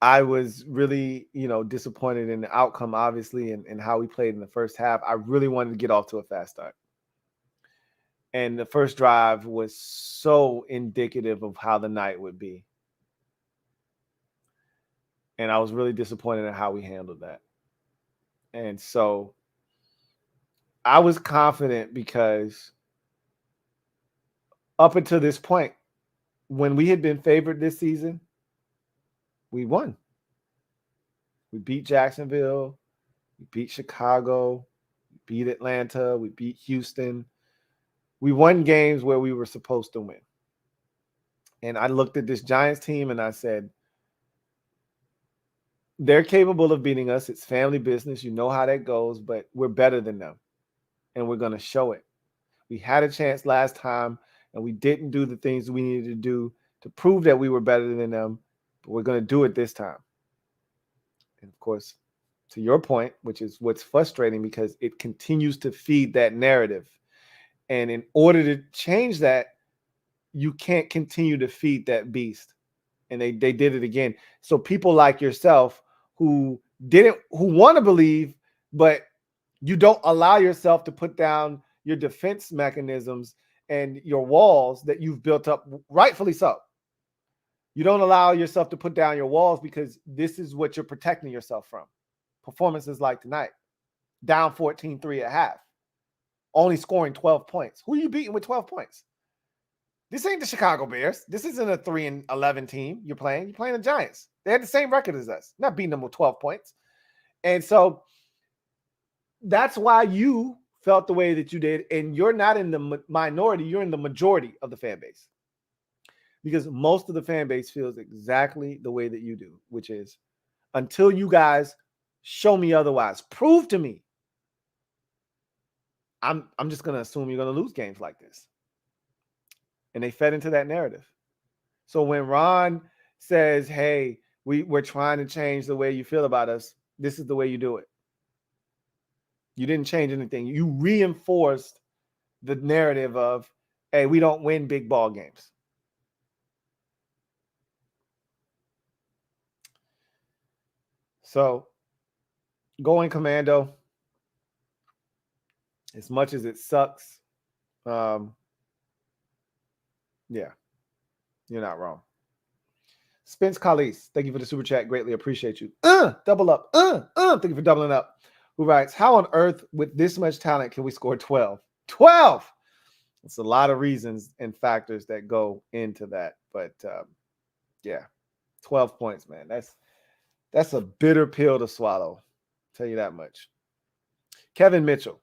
I was really, disappointed in the outcome, obviously, and how we played in the first half. I really wanted to get off to a fast start. And the first drive was so indicative of how the night would be. And I was really disappointed in how we handled that. And so I was confident because up until this point, when we had been favored this season, we won. We beat Jacksonville. We beat Chicago. We beat Atlanta. We beat Houston. We won games where we were supposed to win. And I looked at this Giants team and I said, they're capable of beating us. It's family business. You know how that goes, but we're better than them. And we're going to show it. We had a chance last time and we didn't do the things we needed to do to prove that we were better than them, but we're going to do it this time. And of course, to your point, which is what's frustrating because it continues to feed that narrative. And in order to change that, you can't continue to feed that beast. And they did it again. So people like yourself who want to believe, but you don't allow yourself to put down your defense mechanisms and your walls that you've built up, rightfully so. You don't allow yourself to put down your walls because this is what you're protecting yourself from. Performances like tonight, down 14-3 at half, only scoring 12 points. Who are you beating with 12 points? This ain't the Chicago Bears. This isn't a 3-11 team you're playing. You're playing the Giants. They had the same record as us. Not beating them with 12 points. And so that's why you felt the way that you did. And you're not in the minority. You're in the majority of the fan base. Because most of the fan base feels exactly the way that you do, which is until you guys show me otherwise, prove to me, I'm just going to assume you're going to lose games like this. And they fed into that narrative. So when Ron says, hey, we're trying to change the way you feel about us, this is the way you do it. You didn't change anything. You reinforced the narrative of, hey, we don't win big ball games. So going commando, as much as it sucks, yeah, you're not wrong. Spence Callis, thank you for the super chat. Greatly appreciate you. Double up. Thank you for doubling up. Who writes, how on earth with this much talent can we score 12? 12! It's a lot of reasons and factors that go into that. But yeah, 12 points, man. That's a bitter pill to swallow. I'll tell you that much. Kevin Mitchell,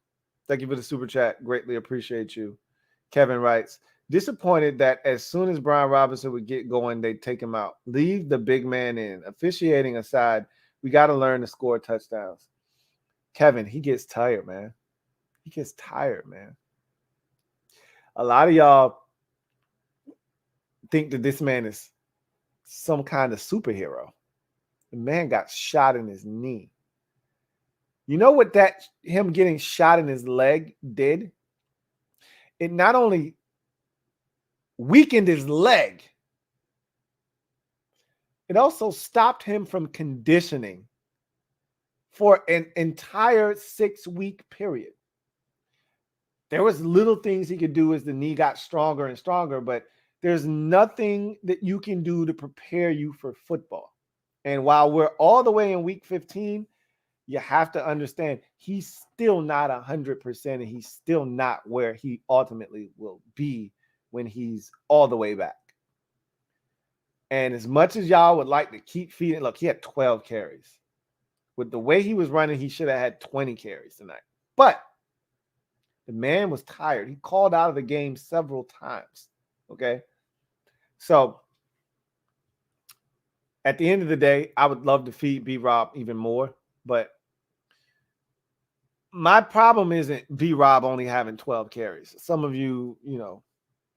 thank you for the super chat. Greatly appreciate you. Kevin writes, disappointed that as soon as Brian Robinson would get going, they'd take him out. Leave the big man in. Officiating aside, we got to learn to score touchdowns. Kevin, he gets tired, man. He gets tired, man. A lot of y'all think that this man is some kind of superhero. The man got shot in his knee. You know what him getting shot in his leg did? It not only weakened his leg, it also stopped him from conditioning for an entire 6-week period. There was little things he could do as the knee got stronger and stronger, but there's nothing that you can do to prepare you for football. And while we're all the way in week 15, you have to understand he's still not 100%, and he's still not where he ultimately will be when he's all the way back. And as much as y'all would like to keep feeding, look, he had 12 carries. With the way he was running, he should have had 20 carries tonight. But the man was tired. He called out of the game several times. Okay. So at the end of the day, I would love to feed B-Rob even more. But my problem isn't B-Rob only having 12 carries. Some of you,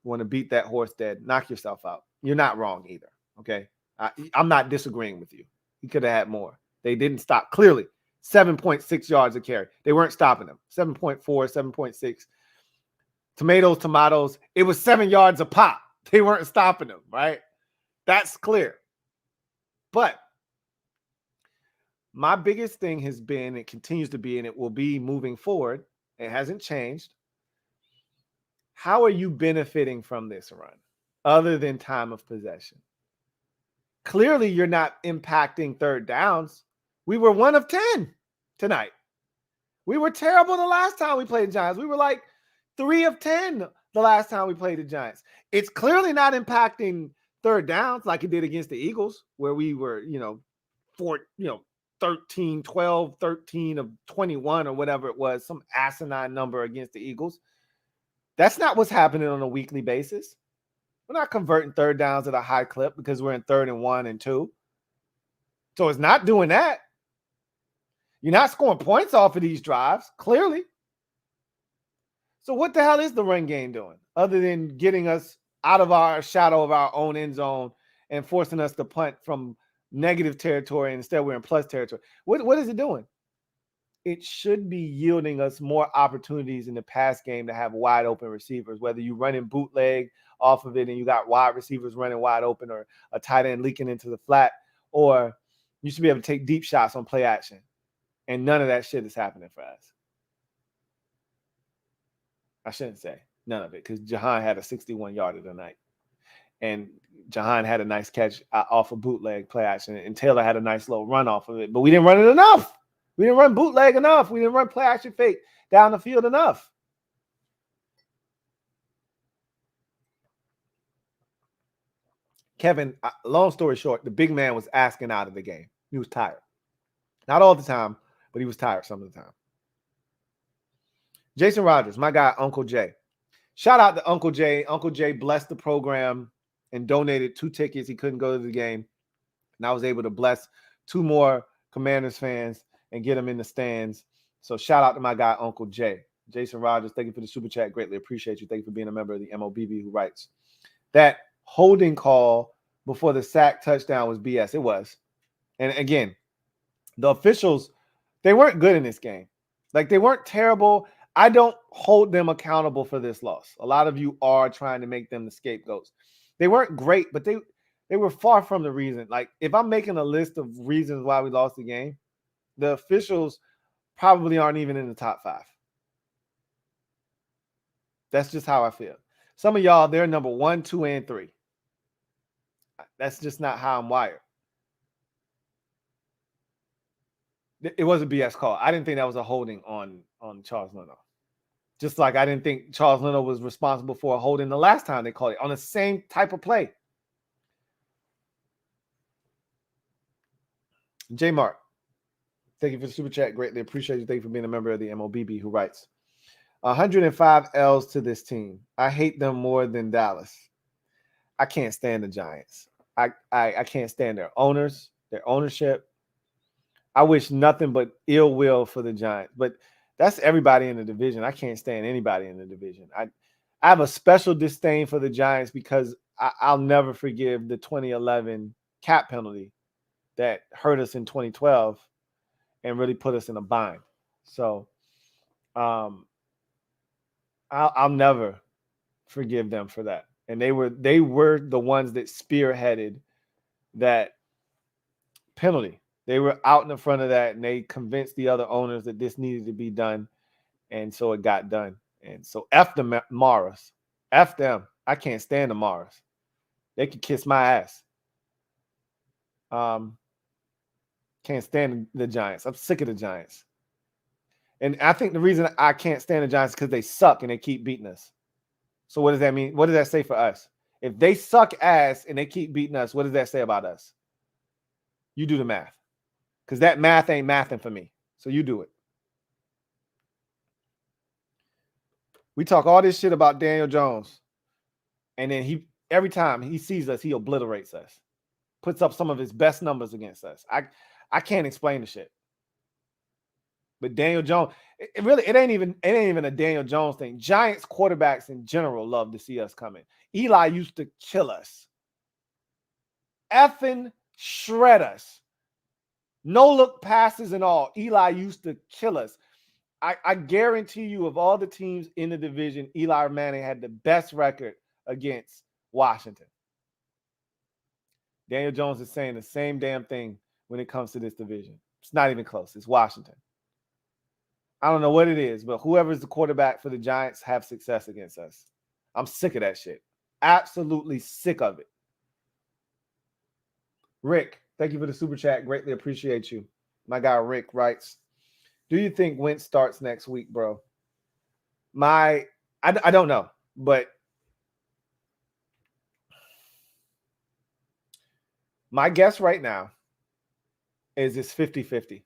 want to beat that horse dead. Knock yourself out. You're not wrong either. Okay. I'm not disagreeing with you. He could have had more. They didn't stop. Clearly, 7.6 yards a carry. They weren't stopping him. 7.4, 7.6. Tomatoes. It was 7 yards a pop. They weren't stopping him, right? That's clear. But my biggest thing has been, it continues to be, and it will be moving forward, it hasn't changed. How are you benefiting from this run other than time of possession? Clearly, you're not impacting third downs. We were 1 of 10 tonight. We were terrible the last time we played the Giants. We were like 3 of 10 the last time we played the Giants. It's clearly not impacting third downs like it did against the Eagles, where we were, 13, 12, 13 of 21 or whatever it was, some asinine number against the Eagles. That's not what's happening on a weekly basis. We're not converting third downs at a high clip because we're in 3rd and 1 and 2. So it's not doing that. You're not scoring points off of these drives, clearly. So what the hell is the run game doing other than getting us out of our shadow of our own end zone and forcing us to punt from negative territory, and instead we're in plus territory? What is it doing? It should be yielding us more opportunities in the pass game to have wide open receivers, whether you're running bootleg off of it and you got wide receivers running wide open, or a tight end leaking into the flat, or you should be able to take deep shots on play action. And none of that shit is happening for us. I shouldn't say none of it, because Jahan had a 61-yarder tonight. And Jahan had a nice catch off of bootleg play action, and Taylor had a nice little run off of it. But we didn't run it enough. We didn't run bootleg enough. We didn't run play action fake down the field enough. Kevin, long story short, the big man was asking out of the game. He was tired. Not all the time, but he was tired some of the time. Jason Rogers, my guy, Uncle Jay. Shout out to Uncle Jay. Uncle Jay blessed the program and donated 2 tickets. He couldn't go to the game. And I was able to bless 2 more Commanders fans and get them in the stands. So shout out to my guy, Uncle Jay. Jason Rogers, thank you for the super chat. Greatly appreciate you. Thank you for being a member of the MOBB, who writes that holding call before the sack touchdown was BS. It was. And again, the officials, they weren't good in this game. Like, they weren't terrible. I don't hold them accountable for this loss. A lot of you are trying to make them the scapegoats. They weren't great, but they were far from the reason. Like, if I'm making a list of reasons why we lost the game, the officials probably aren't even in the top 5. That's just how I feel. Some of y'all, they're number 1, 2, and 3. That's just not how I'm wired. It was a BS call. I didn't think that was a holding on Charles Leno. Just like I didn't think Charles Leno was responsible for a holding the last time they called it on the same type of play. J Mark, thank you for the super chat. Greatly appreciate you. Thank you for being a member of the MOBB, who writes 105 L's to this team. I hate them more than Dallas. I can't stand the Giants. I can't stand their owners, their ownership. I wish nothing but ill will for the Giants. But that's everybody in the division. I can't stand anybody in the division. I have a special disdain for the Giants because I'll never forgive the 2011 cap penalty that hurt us in 2012 and really put us in a bind. So I'll never forgive them for that. And they were the ones that spearheaded that penalty. They were out in the front of that, and they convinced the other owners that this needed to be done, and so it got done. And so F the Maras. F them. I can't stand the Maras. They can kiss my ass. Can't stand the Giants. I'm sick of the Giants. And I think the reason I can't stand the Giants is because they suck and they keep beating us. So what does that mean? What does that say for us? If they suck ass and they keep beating us, what does that say about us? You do the math. Because that math ain't mathing for me. So you do it. We talk all this shit about Daniel Jones. And then every time he sees us, he obliterates us. Puts up some of his best numbers against us. I can't explain the shit. But Daniel Jones, it ain't even a Daniel Jones thing. Giants quarterbacks in general love to see us coming. Eli used to kill us. Effing shred us. No look passes and all. Eli used to kill us. I guarantee you, of all the teams in the division, Eli Manning had the best record against Washington. Daniel Jones is saying the same damn thing when it comes to this division. It's not even close. It's Washington. I don't know what it is, but whoever's the quarterback for the Giants have success against us. I'm sick of that shit. Absolutely sick of it. Rick, thank you for the super chat. Greatly appreciate you. My guy Rick writes, do you think Wentz starts next week, bro? I don't know, but my guess right now is it's 50-50.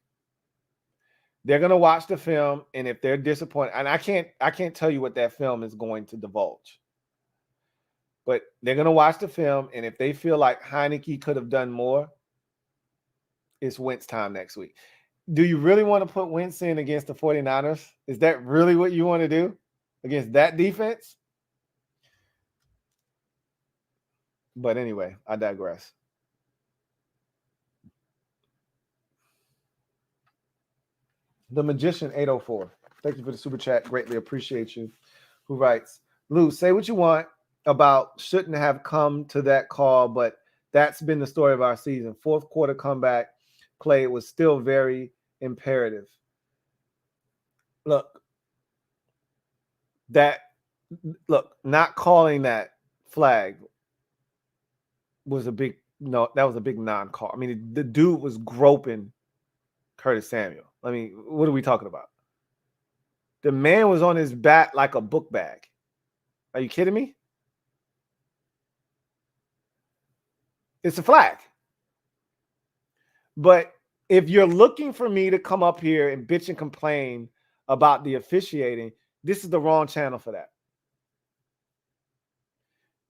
They're going to watch the film, and if they're disappointed, and I can't tell you what that film is going to divulge, but they're going to watch the film, and if they feel like Heinicke could have done more, it's Wentz time next week. Do you really want to put Wentz in against the 49ers? Is that really what you want to do against that defense? But anyway, I digress. The Magician 804. Thank you for the super chat. Greatly appreciate you. Who writes, Lou, say what you want about shouldn't have come to that call, but that's been the story of our season. Fourth quarter comeback play was still very imperative. Look, not calling that flag was a big non-call. I mean, the dude was groping Curtis Samuel. I mean, what are we talking about? The man was on his back like a book bag. Are you kidding me? It's a flag. But if you're looking for me to come up here and bitch and complain about the officiating, this is the wrong channel for that.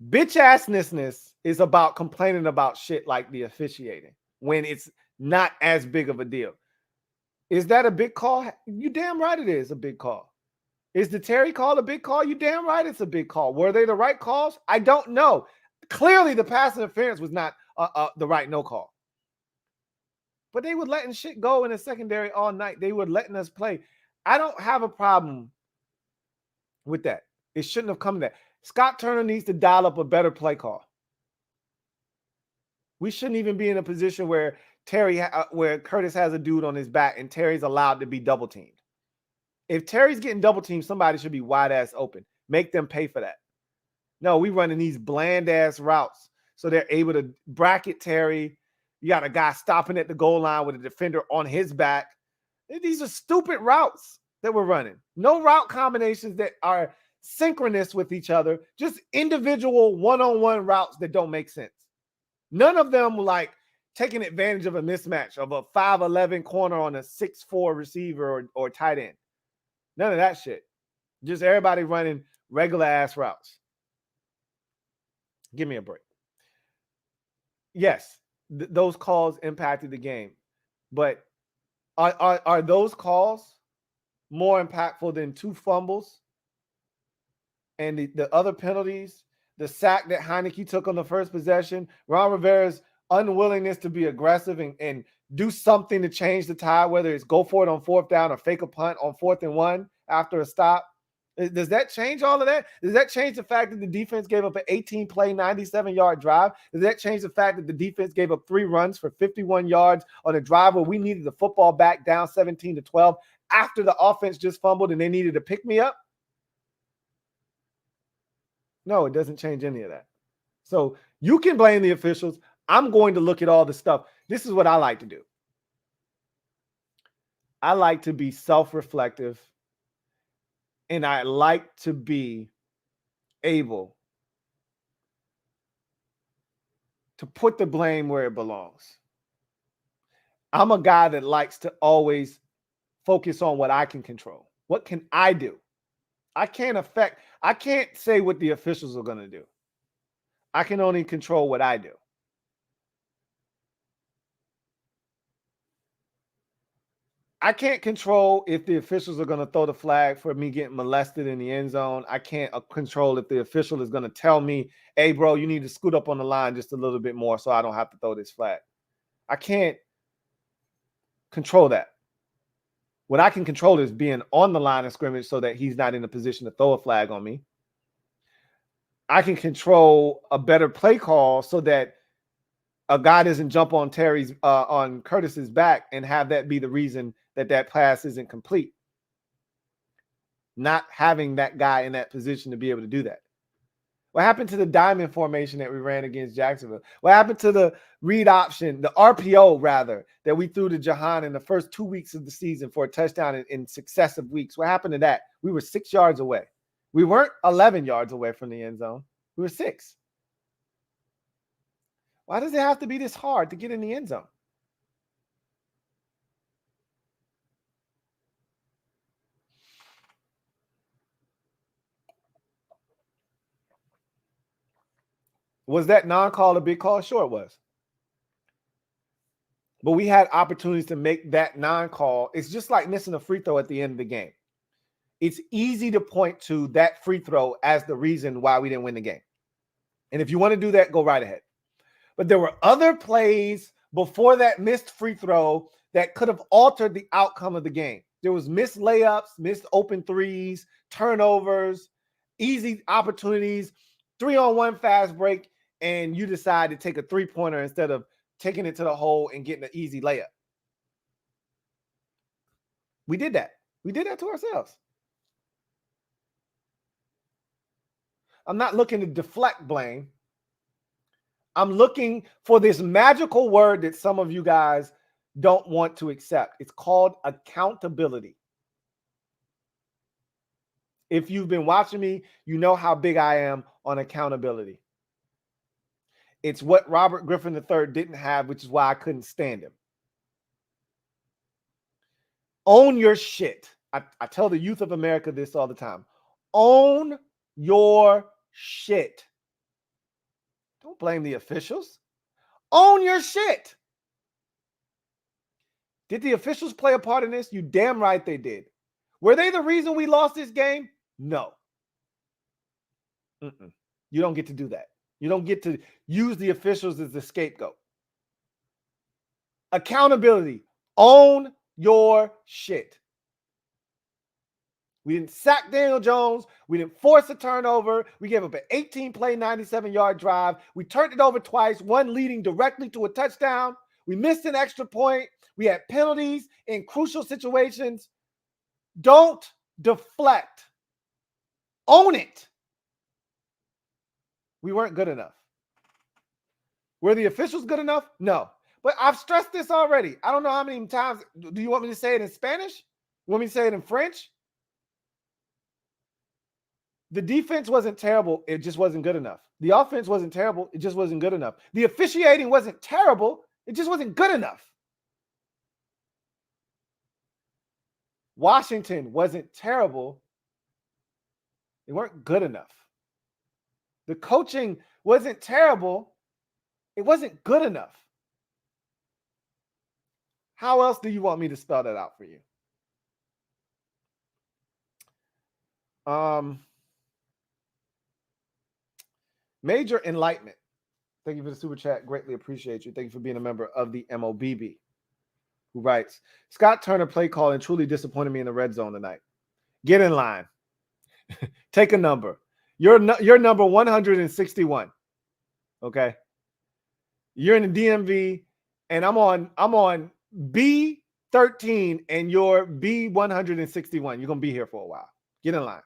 Bitch-assness is about complaining about shit like the officiating when it's not as big of a deal. Is that a big call? You damn right it is a big call. Is the Terry call a big call? You damn right it's a big call. Were they the right calls? I don't know. Clearly, the pass interference was not the right no call. But they were letting shit go in the secondary all night. They were letting us play. I don't have a problem with that. It shouldn't have come to that. Scott Turner needs to dial up a better play call. We shouldn't even be in a position where where Curtis has a dude on his back and Terry's allowed to be double teamed. If Terry's getting double teamed, somebody should be wide ass open. Make them pay for that. No, we running these bland ass routes so they're able to bracket Terry. You got a guy stopping at the goal line with a defender on his back. These are stupid routes that we're running. No route combinations that are synchronous with each other. Just individual one-on-one routes that don't make sense. None of them like taking advantage of a mismatch of a 5'11 corner on a 6'4 receiver or tight end. None of that shit. Just everybody running regular ass routes. Give me a break. Yes, those calls impacted the game, but are those calls more impactful than 2 fumbles and the other penalties, the sack that Heinicke took on the first possession, Ron Rivera's unwillingness to be aggressive and do something to change the tide, whether it's go for it on 4th down or fake a punt on 4th and 1 after a stop? Does that change all of that? Does that change the fact that the defense gave up an 18-play, 97-yard drive? Does that change the fact that the defense gave up 3 runs for 51 yards on a drive where we needed the football back down 17-12 after the offense just fumbled and they needed to pick me up? No, it doesn't change any of that. So you can blame the officials. I'm going to look at all the stuff. This is what I like to do. I like to be self-reflective. And I like to be able to put the blame where it belongs. I'm a guy that likes to always focus on what I can control. What can I do? I can't say what the officials are going to do. I can only control what I do. I can't control if the officials are going to throw the flag for me getting molested in the end zone. I can't control if the official is going to tell me, hey, bro, you need to scoot up on the line just a little bit more so I don't have to throw this flag. I can't control that. What I can control is being on the line of scrimmage so that he's not in a position to throw a flag on me. I can control a better play call so that a guy doesn't jump on on Curtis's back and have that be the reason that pass isn't complete. Not having that guy in that position to be able to do that. What happened to the diamond formation that we ran against Jacksonville? What happened to the read option, the RPO rather, that we threw to Jahan in the first 2 weeks of the season for a touchdown in successive weeks? What happened to that? We were 6 yards away. We weren't 11 yards away from the end zone. We were 6. Why does it have to be this hard to get in the end zone? Was that non-call a big call? Sure it was. But we had opportunities to make that non-call. It's just like missing a free throw at the end of the game. It's easy to point to that free throw as the reason why we didn't win the game. And if you want to do that, go right ahead. But there were other plays before that missed free throw that could have altered the outcome of the game. There was missed layups, missed open threes, turnovers, easy opportunities, 3-on-1 fast break, and you decide to take a 3-pointer instead of taking it to the hole and getting an easy layup. We did that. We did that to ourselves. I'm not looking to deflect blame. I'm looking for this magical word that some of you guys don't want to accept. It's called accountability. If you've been watching me, you know how big I am on accountability. It's what Robert Griffin III didn't have, which is why I couldn't stand him. Own your shit. I tell the youth of America this all the time. Own your shit. Don't blame the officials. Own your shit. Did the officials play a part in this? You damn right they did. Were they the reason we lost this game? No. You don't get to do that. You don't get to use the officials as the scapegoat. Accountability. Own your shit. We didn't sack Daniel Jones. We didn't force a turnover. We gave up an 18-play, 97-yard drive. We turned it over twice, one leading directly to a touchdown. We missed an extra point. We had penalties in crucial situations. Don't deflect. Own it. We weren't good enough. Were the officials good enough? No. But I've stressed this already. I don't know how many times. Do you want me to say it in Spanish? You want me to say it in French? The defense wasn't terrible. It just wasn't good enough. The offense wasn't terrible. It just wasn't good enough. The officiating wasn't terrible. It just wasn't good enough. Washington wasn't terrible. They weren't good enough. The coaching wasn't terrible. It wasn't good enough. How else do you want me to spell that out for you? Major Enlightenment. Thank you for the super chat. Greatly appreciate you. Thank you for being a member of the MOBB. Who writes, Scott Turner play calling truly disappointed me in the red zone tonight. Get in line. Take a number. You're number 161. Okay. You're in the DMV, and I'm on B13, and you're B161. You're gonna be here for a while. Get in line.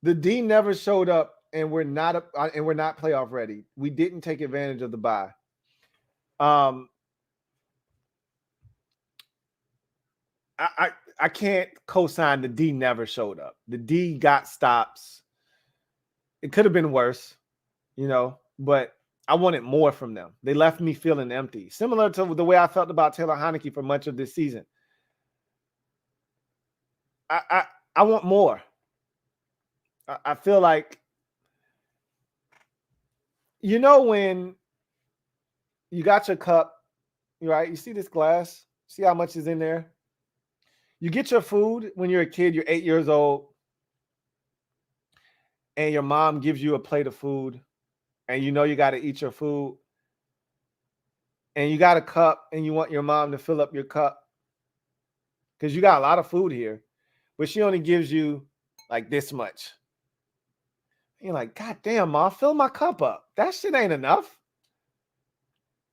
The D never showed up, and we're not playoff ready. We didn't take advantage of the bye. I can't co-sign the D never showed up. The D got stops. It could have been worse, but I wanted more from them. They left me feeling empty, similar to the way I felt about Taylor Heinicke for much of this season. I want more. I feel like, when you got your cup, right? You see this glass, see how much is in there? You get your food when you're a kid, you're 8 years old, and your mom gives you a plate of food, and you got to eat your food, and you got a cup, and you want your mom to fill up your cup because you got a lot of food here, but she only gives you like this much. And you're like, God damn, Mom, fill my cup up. That shit ain't enough.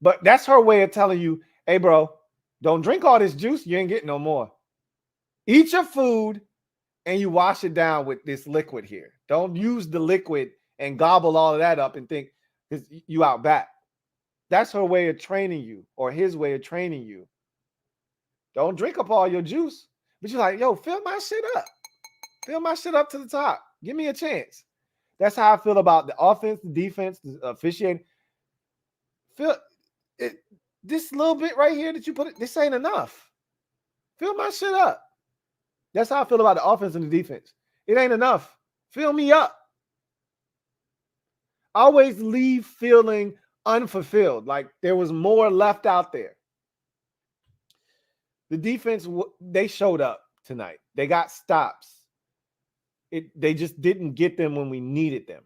But that's her way of telling you, hey, bro, don't drink all this juice. You ain't getting no more. Eat your food, and you wash it down with this liquid here. Don't use the liquid and gobble all of that up and think you out back. That's her way of training you, or his way of training you. Don't drink up all your juice. But you're like, yo, fill my shit up. Fill my shit up to the top. Give me a chance. That's how I feel about the offense, the defense, the officiating. This little bit right here that you put, this ain't enough. Fill my shit up. That's how I feel about the offense and the defense. It ain't enough. Fill me up. Always leave feeling unfulfilled, like there was more left out there. The defense, they showed up tonight. They got stops. They just didn't get them when we needed them.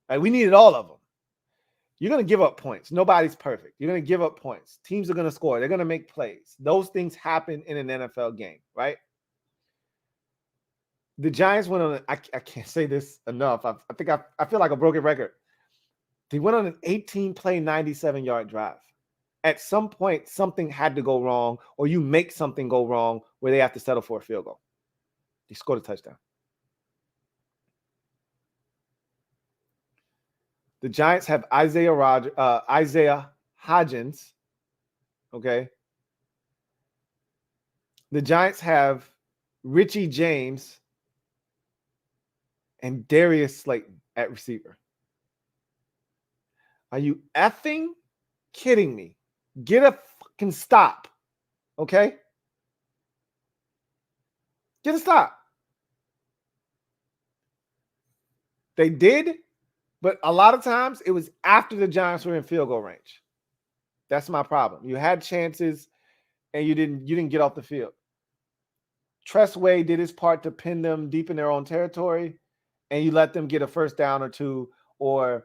Like, we needed all of them. You're going to give up points. Nobody's perfect. You're going to give up points. Teams are going to score. They're going to make plays. Those things happen in an NFL game, right? The Giants went on, I can't say this enough. I feel like a broken record. They went on an 18-play, 97-yard drive. At some point, something had to go wrong, or you make something go wrong where they have to settle for a field goal. They scored a touchdown. The Giants have Isaiah Hodgins. Okay. The Giants have Richie James and Darius Slayton at receiver. Are you effing kidding me? Get a fucking stop. Okay? Get a stop. They did, but a lot of times it was after the Giants were in field goal range. That's my problem. You had chances and you didn't get off the field. Tressway did his part to pin them deep in their own territory, and you let them get a first down or two, or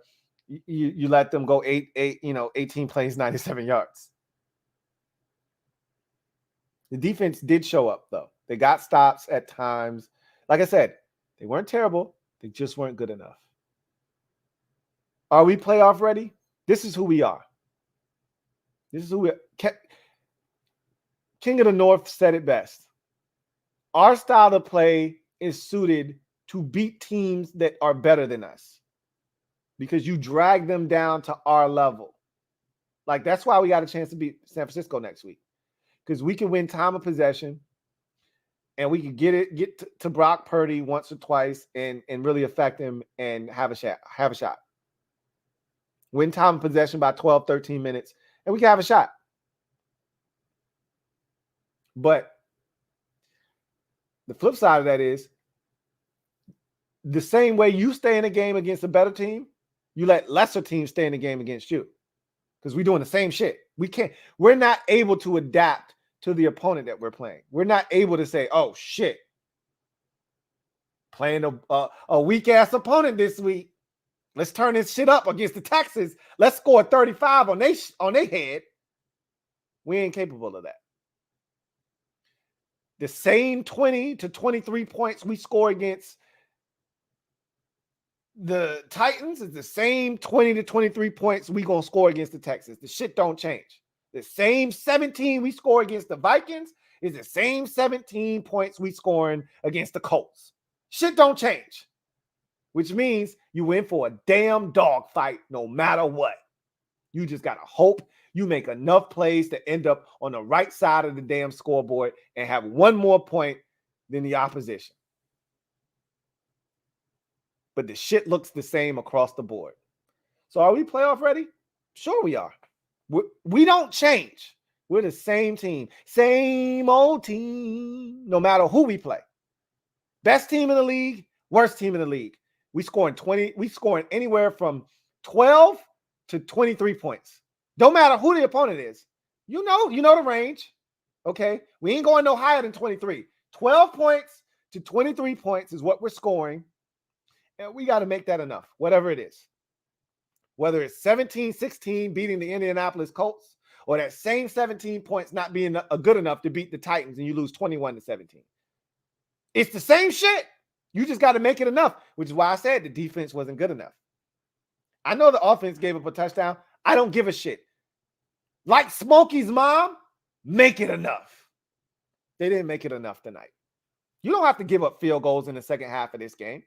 you let them go 18 plays, 97 yards. The defense did show up, though. They got stops at times. Like I said, they weren't terrible. They just weren't good enough. Are we playoff ready? This is who we are. This is who we are. King of the North said it best. Our style of play is suited to beat teams that are better than us because you drag them down to our level. Like, that's why we got a chance to beat San Francisco next week, because we can win time of possession and we can get to Brock Purdy once or twice and really affect him and have a shot. Win time of possession by 12, 13 minutes, and we can have a shot. But the flip side of that is the same way you stay in a game against a better team, you let lesser teams stay in the game against you, because we're doing the same shit. We're not able to adapt to the opponent that we're playing. We're not able to say, oh shit, playing a weak ass opponent this week. Let's turn this shit up against the Texans. Let's score 35 on their head. We ain't capable of that. The same 20 to 23 points we score against the Titans is the same 20 to 23 points we gonna score against the Texans. The shit don't change. The same 17 we score against the Vikings is the same 17 points we scoring against the Colts. Shit don't change, which means you win for a damn dog fight no matter what. You just gotta hope you make enough plays to end up on the right side of the damn scoreboard and have one more point than the opposition. But the shit looks the same across the board. So are we playoff ready? Sure we are. We don't change. We're the same team. Same old team, no matter who we play. Best team in the league, worst team in the league. We scoring anywhere from 12 to 23 points. Don't matter who the opponent is. You know the range. Okay? We ain't going no higher than 23. 12 points to 23 points is what we're scoring. And we got to make that enough, whatever it is. Whether it's 17-16 beating the Indianapolis Colts, or that same 17 points not being good enough to beat the Titans and you lose 21-17. It's the same shit. You just got to make it enough, which is why I said the defense wasn't good enough. I know the offense gave up a touchdown. I don't give a shit. Like Smokey's mom, make it enough. They didn't make it enough tonight. You don't have to give up field goals in the second half of this game.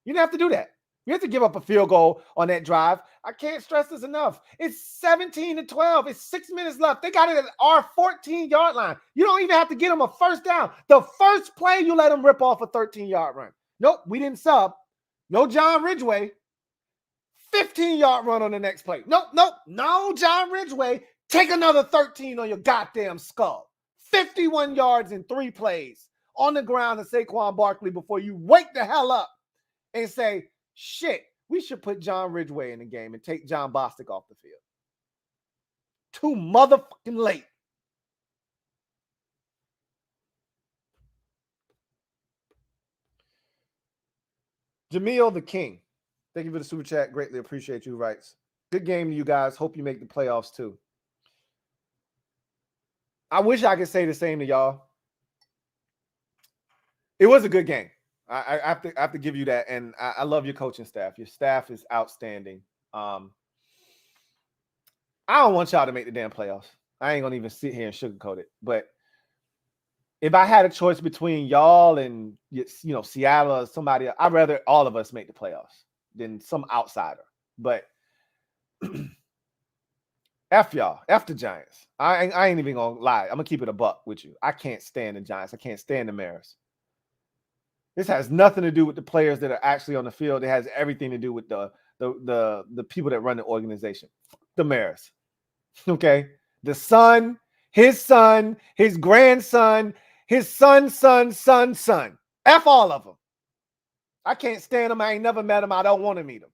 You don't have to do that. You have to give up a field goal on that drive. I can't stress this enough. It's 17-12. It's 6 minutes left. They got it at our 14-yard line. You don't even have to get them a first down. The first play, you let them rip off a 13-yard run. Nope, we didn't sub. No John Ridgeway. 15-yard run on the next play. Nope. No John Ridgeway. Take another 13 on your goddamn skull. 51 yards in 3 plays on the ground to Saquon Barkley before you wake the hell up and say, shit, we should put John Ridgeway in the game and take John Bostic off the field. Too motherfucking late. Jamil the King. Thank you for the super chat. Greatly appreciate you. Writes, good game to you guys. Hope you make the playoffs too. I wish I could say the same to y'all. It was a good game. I have to give you that. And I love your coaching staff. Your staff is outstanding. I don't want y'all to make the damn playoffs. I ain't going to even sit here and sugarcoat it. But if I had a choice between y'all and, Seattle or somebody else, I'd rather all of us make the playoffs than some outsider. But F y'all. F the Giants. I ain't even going to lie. I'm going to keep it a buck with you. I can't stand the Giants. I can't stand the Mariners. This has nothing to do with the players that are actually on the field. It has everything to do with the people that run the organization. The Mariners. Okay? The son, his grandson, his son. F all of them. I can't stand them. I ain't never met them. I don't want to meet them.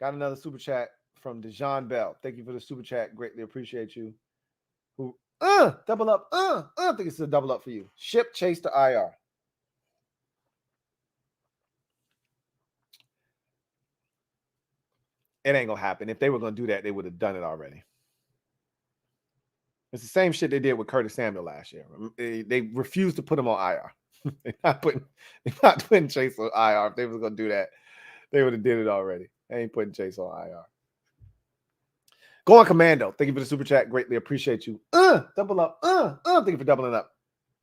Got another super chat from Dejan Bell. Thank you for the super chat. Greatly appreciate you. Who double up. I think it's a double up for you. Ship chase to IR. It ain't gonna happen. If they were gonna do that, they would have done it already. It's the same shit they did with Curtis Samuel last year. They refused to put him on IR. they're not putting Chase on IR. If they was gonna do that, they would have did it already. They ain't putting Chase on IR. Going Commando. Thank you for the super chat. Greatly appreciate you. Double up. Thank you for doubling up.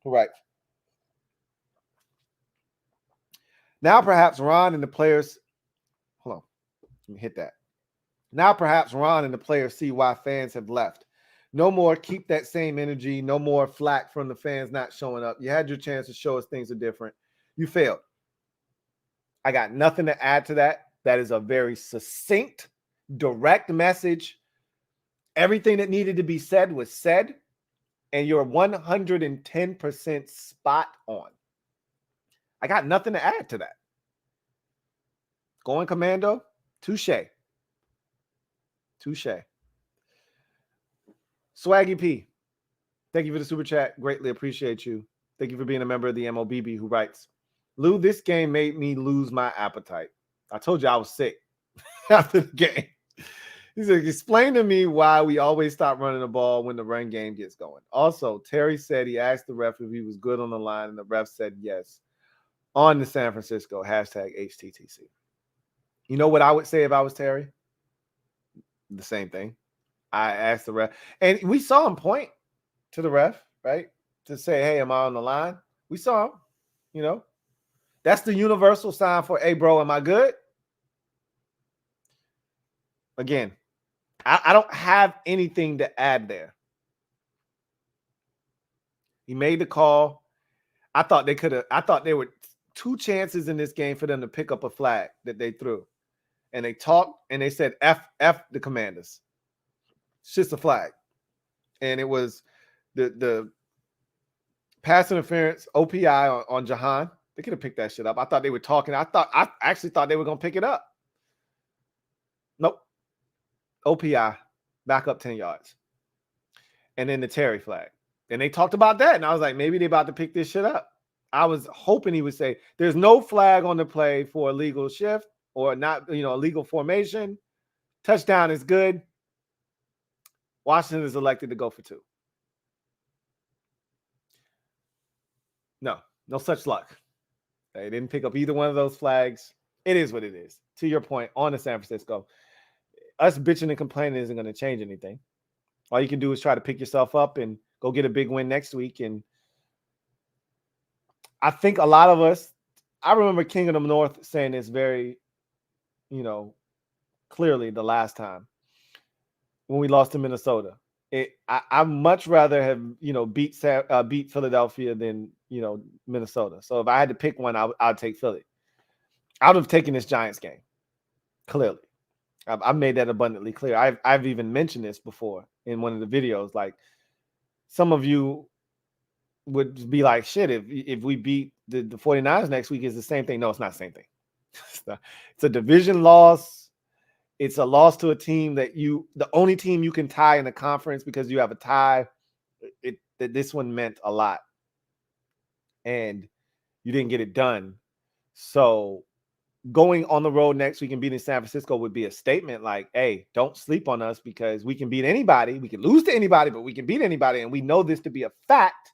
All right. Now perhaps Ron and the players. Hold on. Let me hit that. Now perhaps Ron and the players see why fans have left. No more keep that same energy. No more flack from the fans not showing up. You had your chance to show us things are different. You failed. I got nothing to add to that. That is a very succinct, direct message. Everything that needed to be said was said, and you're 110% spot on. I got nothing to add to that. Going Commando, touche. Touche. Swaggy P, thank you for the super chat. Greatly appreciate you. Thank you for being a member of the MOBB who writes, Lou, this game made me lose my appetite. I told you I was sick after the game. He said, explain to me why we always stop running the ball when the run game gets going. Also, Terry said he asked the ref if he was good on the line, and the ref said yes. On the San Francisco, hashtag HTTC. You know what I would say if I was Terry? The same thing. I asked the ref, and we saw him point to the ref, right? To say, hey, am I on the line? We saw him, you know. That's the universal sign for, hey, bro, am I good? Again, I don't have anything to add there. He made the call. I thought there were two chances in this game for them to pick up a flag that they threw. And they talked and they said, F the Commanders. It's just a flag. And it was the pass interference OPI on Jahan. They could have picked that shit up. I thought they were talking. I actually thought they were going to pick it up. Nope. OPI, back up 10 yards. And then the Terry flag. And they talked about that. And I was like, maybe they're about to pick this shit up. I was hoping he would say, there's no flag on the play for a legal shift or not, a legal formation. Touchdown is good. Washington is elected to go for 2. No such luck. They didn't pick up either one of those flags. It is what it is. To your point, on the San Francisco, us bitching and complaining isn't going to change anything. All you can do is try to pick yourself up and go get a big win next week. And I think a lot of us, I remember King of the North saying this very, clearly the last time when we lost to Minnesota. I much rather have, beat Philadelphia than, Minnesota. So if I had to pick one, I'd take Philly. I would have taken this Giants game. Clearly. I've made that abundantly clear. I've even mentioned this before in one of the videos. Like, some of you would be like, shit, if we beat the 49ers next week, is the same thing. No, it's not the same thing. It's a division loss. It's a loss to a team that the only team you can tie in the conference because you have a tie. This one meant a lot. And you didn't get it done. So going on the road next week and beating San Francisco would be a statement like, hey, don't sleep on us because we can beat anybody. We can lose to anybody, but we can beat anybody. And we know this to be a fact.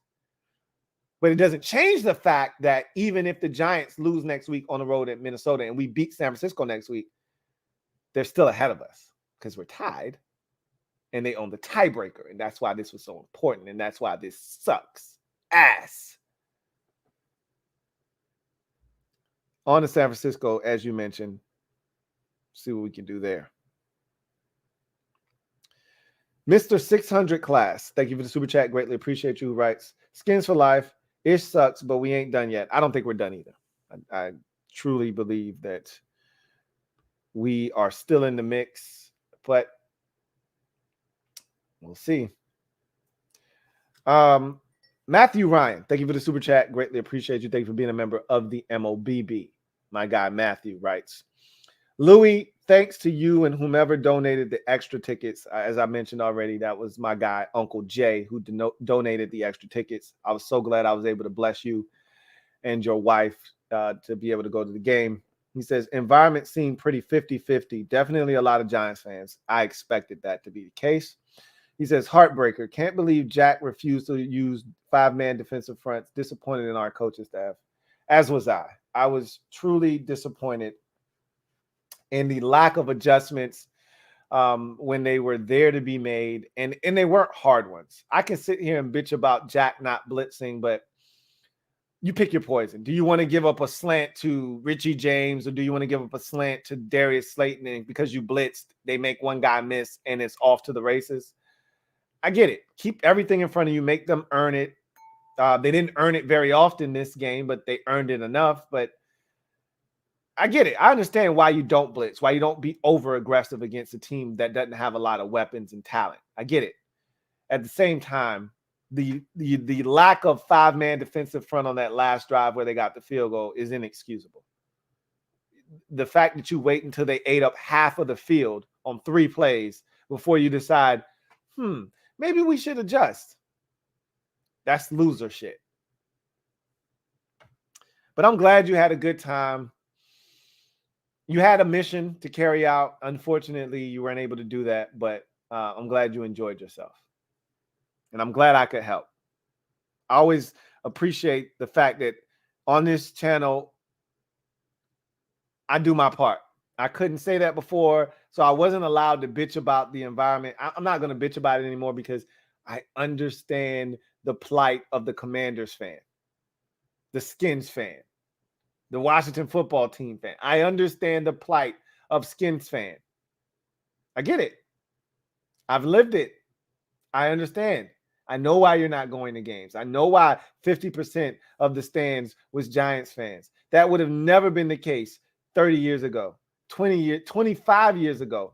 But it doesn't change the fact that even if the Giants lose next week on the road at Minnesota and we beat San Francisco next week, they're still ahead of us because we're tied and they own the tiebreaker. And that's why this was so important. And that's why this sucks ass. On to San Francisco, as you mentioned, see what we can do there. Mr. 600 class, thank you for the super chat. Greatly appreciate you. Who writes, Skins for life. Ish sucks, but we ain't done yet. I don't think we're done either. I truly believe that we are still in the mix, but we'll see. Matthew Ryan, thank you for the super chat. Greatly appreciate you. Thank you for being a member of the MOBB. My guy Matthew writes, Louie, thanks to you and whomever donated the extra tickets. As I mentioned already, that was my guy, Uncle Jay, who donated the extra tickets. I was so glad I was able to bless you and your wife to be able to go to the game. He says, environment seemed pretty 50-50. Definitely a lot of Giants fans. I expected that to be the case. He says, heartbreaker. Can't believe Jack refused to use 5-man defensive fronts. Disappointed in our coaching staff. As was I. I was truly disappointed in the lack of adjustments when they were there to be made. And they weren't hard ones. I can sit here and bitch about Jack not blitzing, but you pick your poison. Do you want to give up a slant to Richie James, or do you want to give up a slant to Darius Slayton? And because you blitzed, they make one guy miss and it's off to the races. I get it. Keep everything in front of you. Make them earn it. They didn't earn it very often this game, but they earned it enough. But I get it. I understand why you don't blitz, why you don't be over aggressive against a team that doesn't have a lot of weapons and talent. I get it. At the same time, the lack of 5-man defensive front on that last drive where they got the field goal is inexcusable. The fact that you wait until they ate up half of the field on 3 plays before you decide, maybe we should adjust. That's loser shit. But I'm glad you had a good time. You had a mission to carry out. Unfortunately, you weren't able to do that, but I'm glad you enjoyed yourself. And I'm glad I could help. I always appreciate the fact that on this channel, I do my part. I couldn't say that before, so I wasn't allowed to bitch about the environment. I'm not going to bitch about it anymore because I understand the plight of the Commanders fan, the Skins fan, the Washington football team fan. I understand the plight of Skins fan. I get it. I've lived it. I understand. I know why you're not going to games. I know why 50% of the stands was Giants fans. That would have never been the case 30 years ago, 20 years, 25 years ago.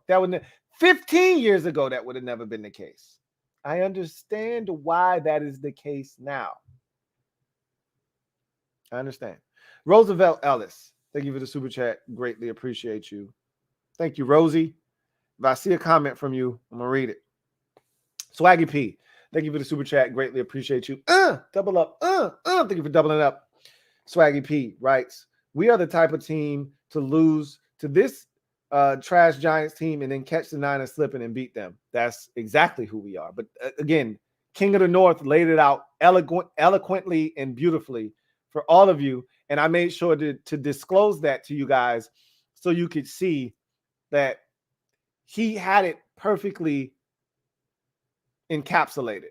15 years ago, that would have never been the case. I understand why that is the case now. I understand. Roosevelt Ellis, thank you for the super chat. Greatly appreciate you. Thank you, Rosie. If I see a comment from you, I'm going to read it. Swaggy P, thank you for the super chat. Greatly appreciate you. Double up. Thank you for doubling up. Swaggy P writes, we are the type of team to lose to this trash Giants team and then catch the Niners slipping and beat them. That's exactly who we are. But again, King of the North laid it out eloquently and beautifully for all of you. And I made sure to disclose that to you guys so you could see that he had it perfectly encapsulated.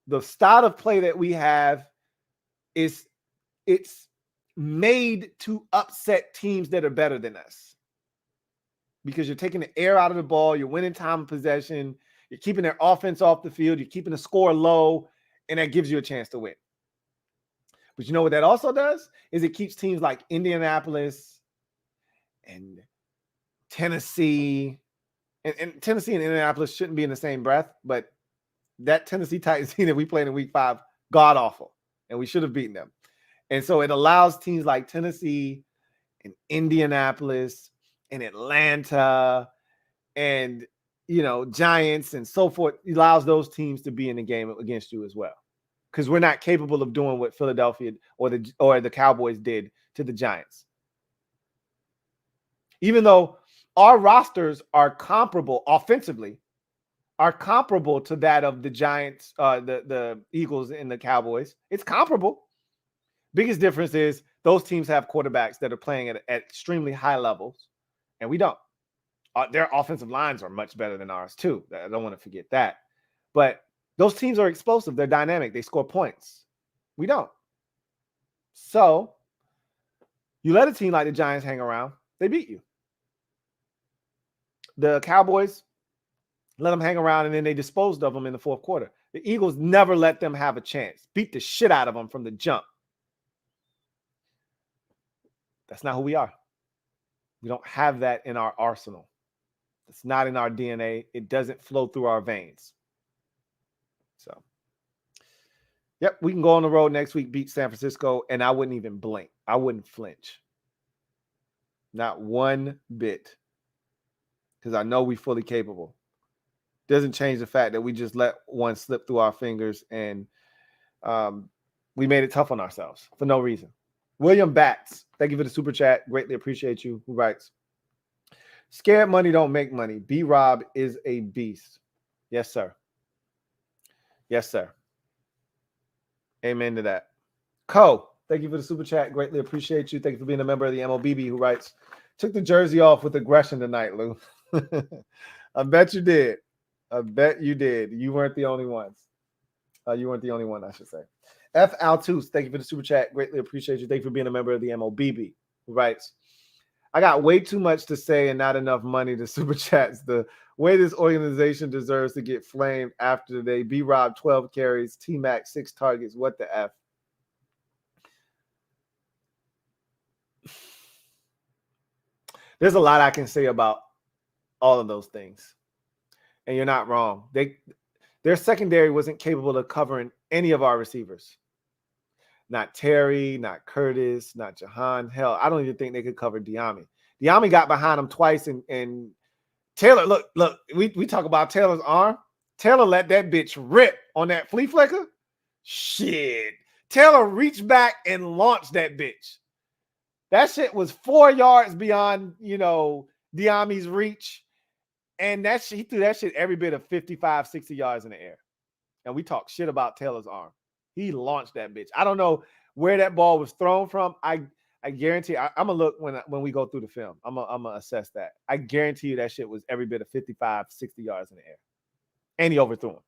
The style of play that we have it's made to upset teams that are better than us, because you're taking the air out of the ball, you're winning time of possession, you're keeping their offense off the field, you're keeping the score low, and that gives you a chance to win. But you know what that also does is it keeps teams like Indianapolis and Tennessee, and Tennessee and Indianapolis shouldn't be in the same breath, but that Tennessee Titans team that we played in week 5, god awful, and we should have beaten them. And so it allows teams like Tennessee and Indianapolis and Atlanta and, Giants and so forth. It allows those teams to be in the game against you as well, because we're not capable of doing what Philadelphia or the Cowboys did to the Giants. Even though our rosters are comparable offensively, are comparable to that of the Giants, the Eagles and the Cowboys. It's comparable. Biggest difference is those teams have quarterbacks that are playing at extremely high levels, and we don't. Their offensive lines are much better than ours too. I don't want to forget that. But those teams are explosive. They're dynamic. They score points. We don't. So you let a team like the Giants hang around, they beat you. The Cowboys let them hang around, and then they disposed of them in the fourth quarter. The Eagles never let them have a chance. Beat the shit out of them from the jump. That's not who we are. We don't have that in our arsenal. It's not in our DNA. It doesn't flow through our veins. So, yep, we can go on the road next week, beat San Francisco, and I wouldn't even blink. I wouldn't flinch. Not one bit. Because I know we're fully capable. Doesn't change the fact that we just let one slip through our fingers, and we made it tough on ourselves for no reason. William Batts, thank you for the super chat. Greatly appreciate you. Who writes, scared money don't make money. B-Rob is a beast. Yes, sir. Yes, sir. Amen to that. Co, thank you for the super chat. Greatly appreciate you. Thank you for being a member of the MOBB, who writes, took the jersey off with aggression tonight, Lou. I bet you did. I bet you did. You weren't the only ones. You weren't the only one, I should say. F. Altus, thank you for the super chat. Greatly appreciate you. Thank you for being a member of the MOBB, who writes, I got way too much to say and not enough money to super chats. The way this organization deserves to get flamed after today. B-Rob, 12 carries. T-Mac, 6 targets. What the F? There's a lot I can say about all of those things. And you're not wrong. Their secondary wasn't capable of covering any of our receivers. Not Terry, not Curtis, not Jahan. Hell, I don't even think they could cover Diami. Diami got behind him twice, and Taylor, look, we talk about Taylor's arm. Taylor let that bitch rip on that flea flicker. Shit. Taylor reached back and launched that bitch. That shit was 4 yards beyond, Diami's reach. And that shit, he threw that shit every bit of 55, 60 yards in the air. And we talk shit about Taylor's arm. He launched that bitch. I don't know where that ball was thrown from. I guarantee I'm going to look when we go through the film. I'm going to assess that. I guarantee you that shit was every bit of 55, 60 yards in the air. And he overthrew him.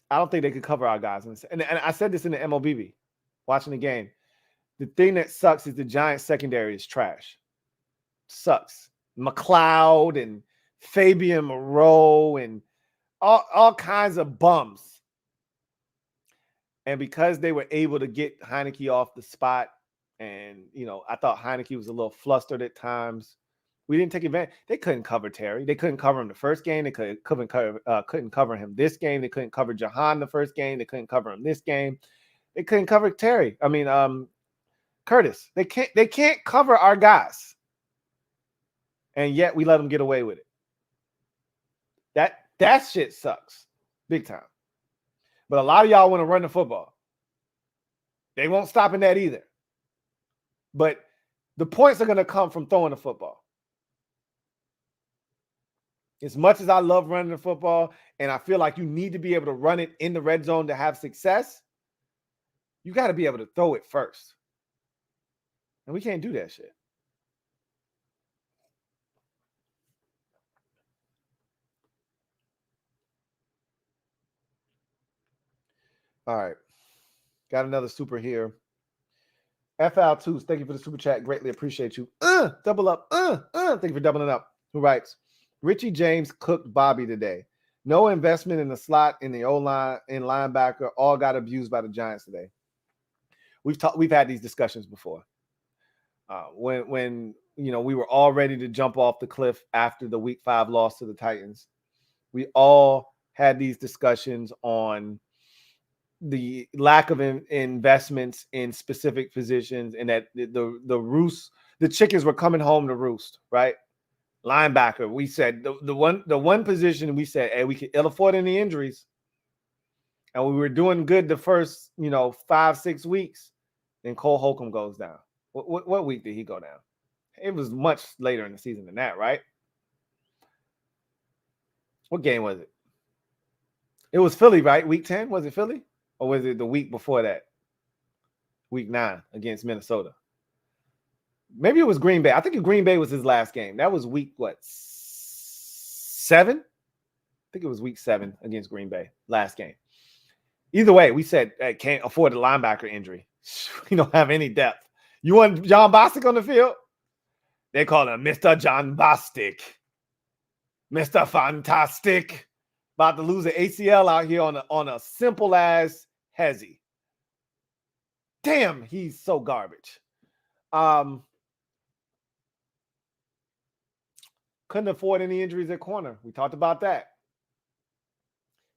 I don't think they could cover our guys. And I said this in the MOBB, watching the game. The thing that sucks is the Giants secondary is trash. Sucks. McLeod and Fabian Moreau and all kinds of bums. And because they were able to get Heinicke off the spot, and, I thought Heinicke was a little flustered at times, we didn't take advantage. They couldn't cover Terry. They couldn't cover him the first game. They couldn't cover him this game. They couldn't cover Jahan the first game. They couldn't cover him this game. They couldn't cover Terry. Curtis. They can't cover our guys. And yet we let them get away with it. That shit sucks. Big time. But a lot of y'all want to run the football. They won't stop in that either. But the points are going to come from throwing the football. As much as I love running the football, and I feel like you need to be able to run it in the red zone to have success, you got to be able to throw it first. And we can't do that shit. All right. Got another super here. FL2s, thank you for the super chat. Greatly appreciate you. Double up. Thank you for doubling up. Who writes, Richie James cooked Bobby today. No investment in the slot, in the O-line, in linebacker. All got abused by the Giants today. We've had these discussions before. When we were all ready to jump off the cliff after the Week 5 loss to the Titans, we all had these discussions on the lack of investments in specific positions, and that the chickens were coming home to roost, right? Linebacker, we said the one position we said, hey, we could ill afford any injuries, and we were doing good the first 5-6 weeks. Then Cole Holcomb goes down. What week did he go down? It was much later in the season than that, right? What game was it? It was Philly, right? Week 10, was it Philly? Or was it the week before that? Week 9 against Minnesota. Maybe it was Green Bay. I think Green Bay was his last game. That was week, 7? I think it was week 7 against Green Bay. Last game. Either way, we said, hey, can't afford a linebacker injury. We don't have any depth. You want John Bostic on the field? They call him Mr. John Bostic. Mr. Fantastic. About to lose an ACL out here on a simple ass hezzy. Damn, he's so garbage. Couldn't afford any injuries at corner. We talked about that.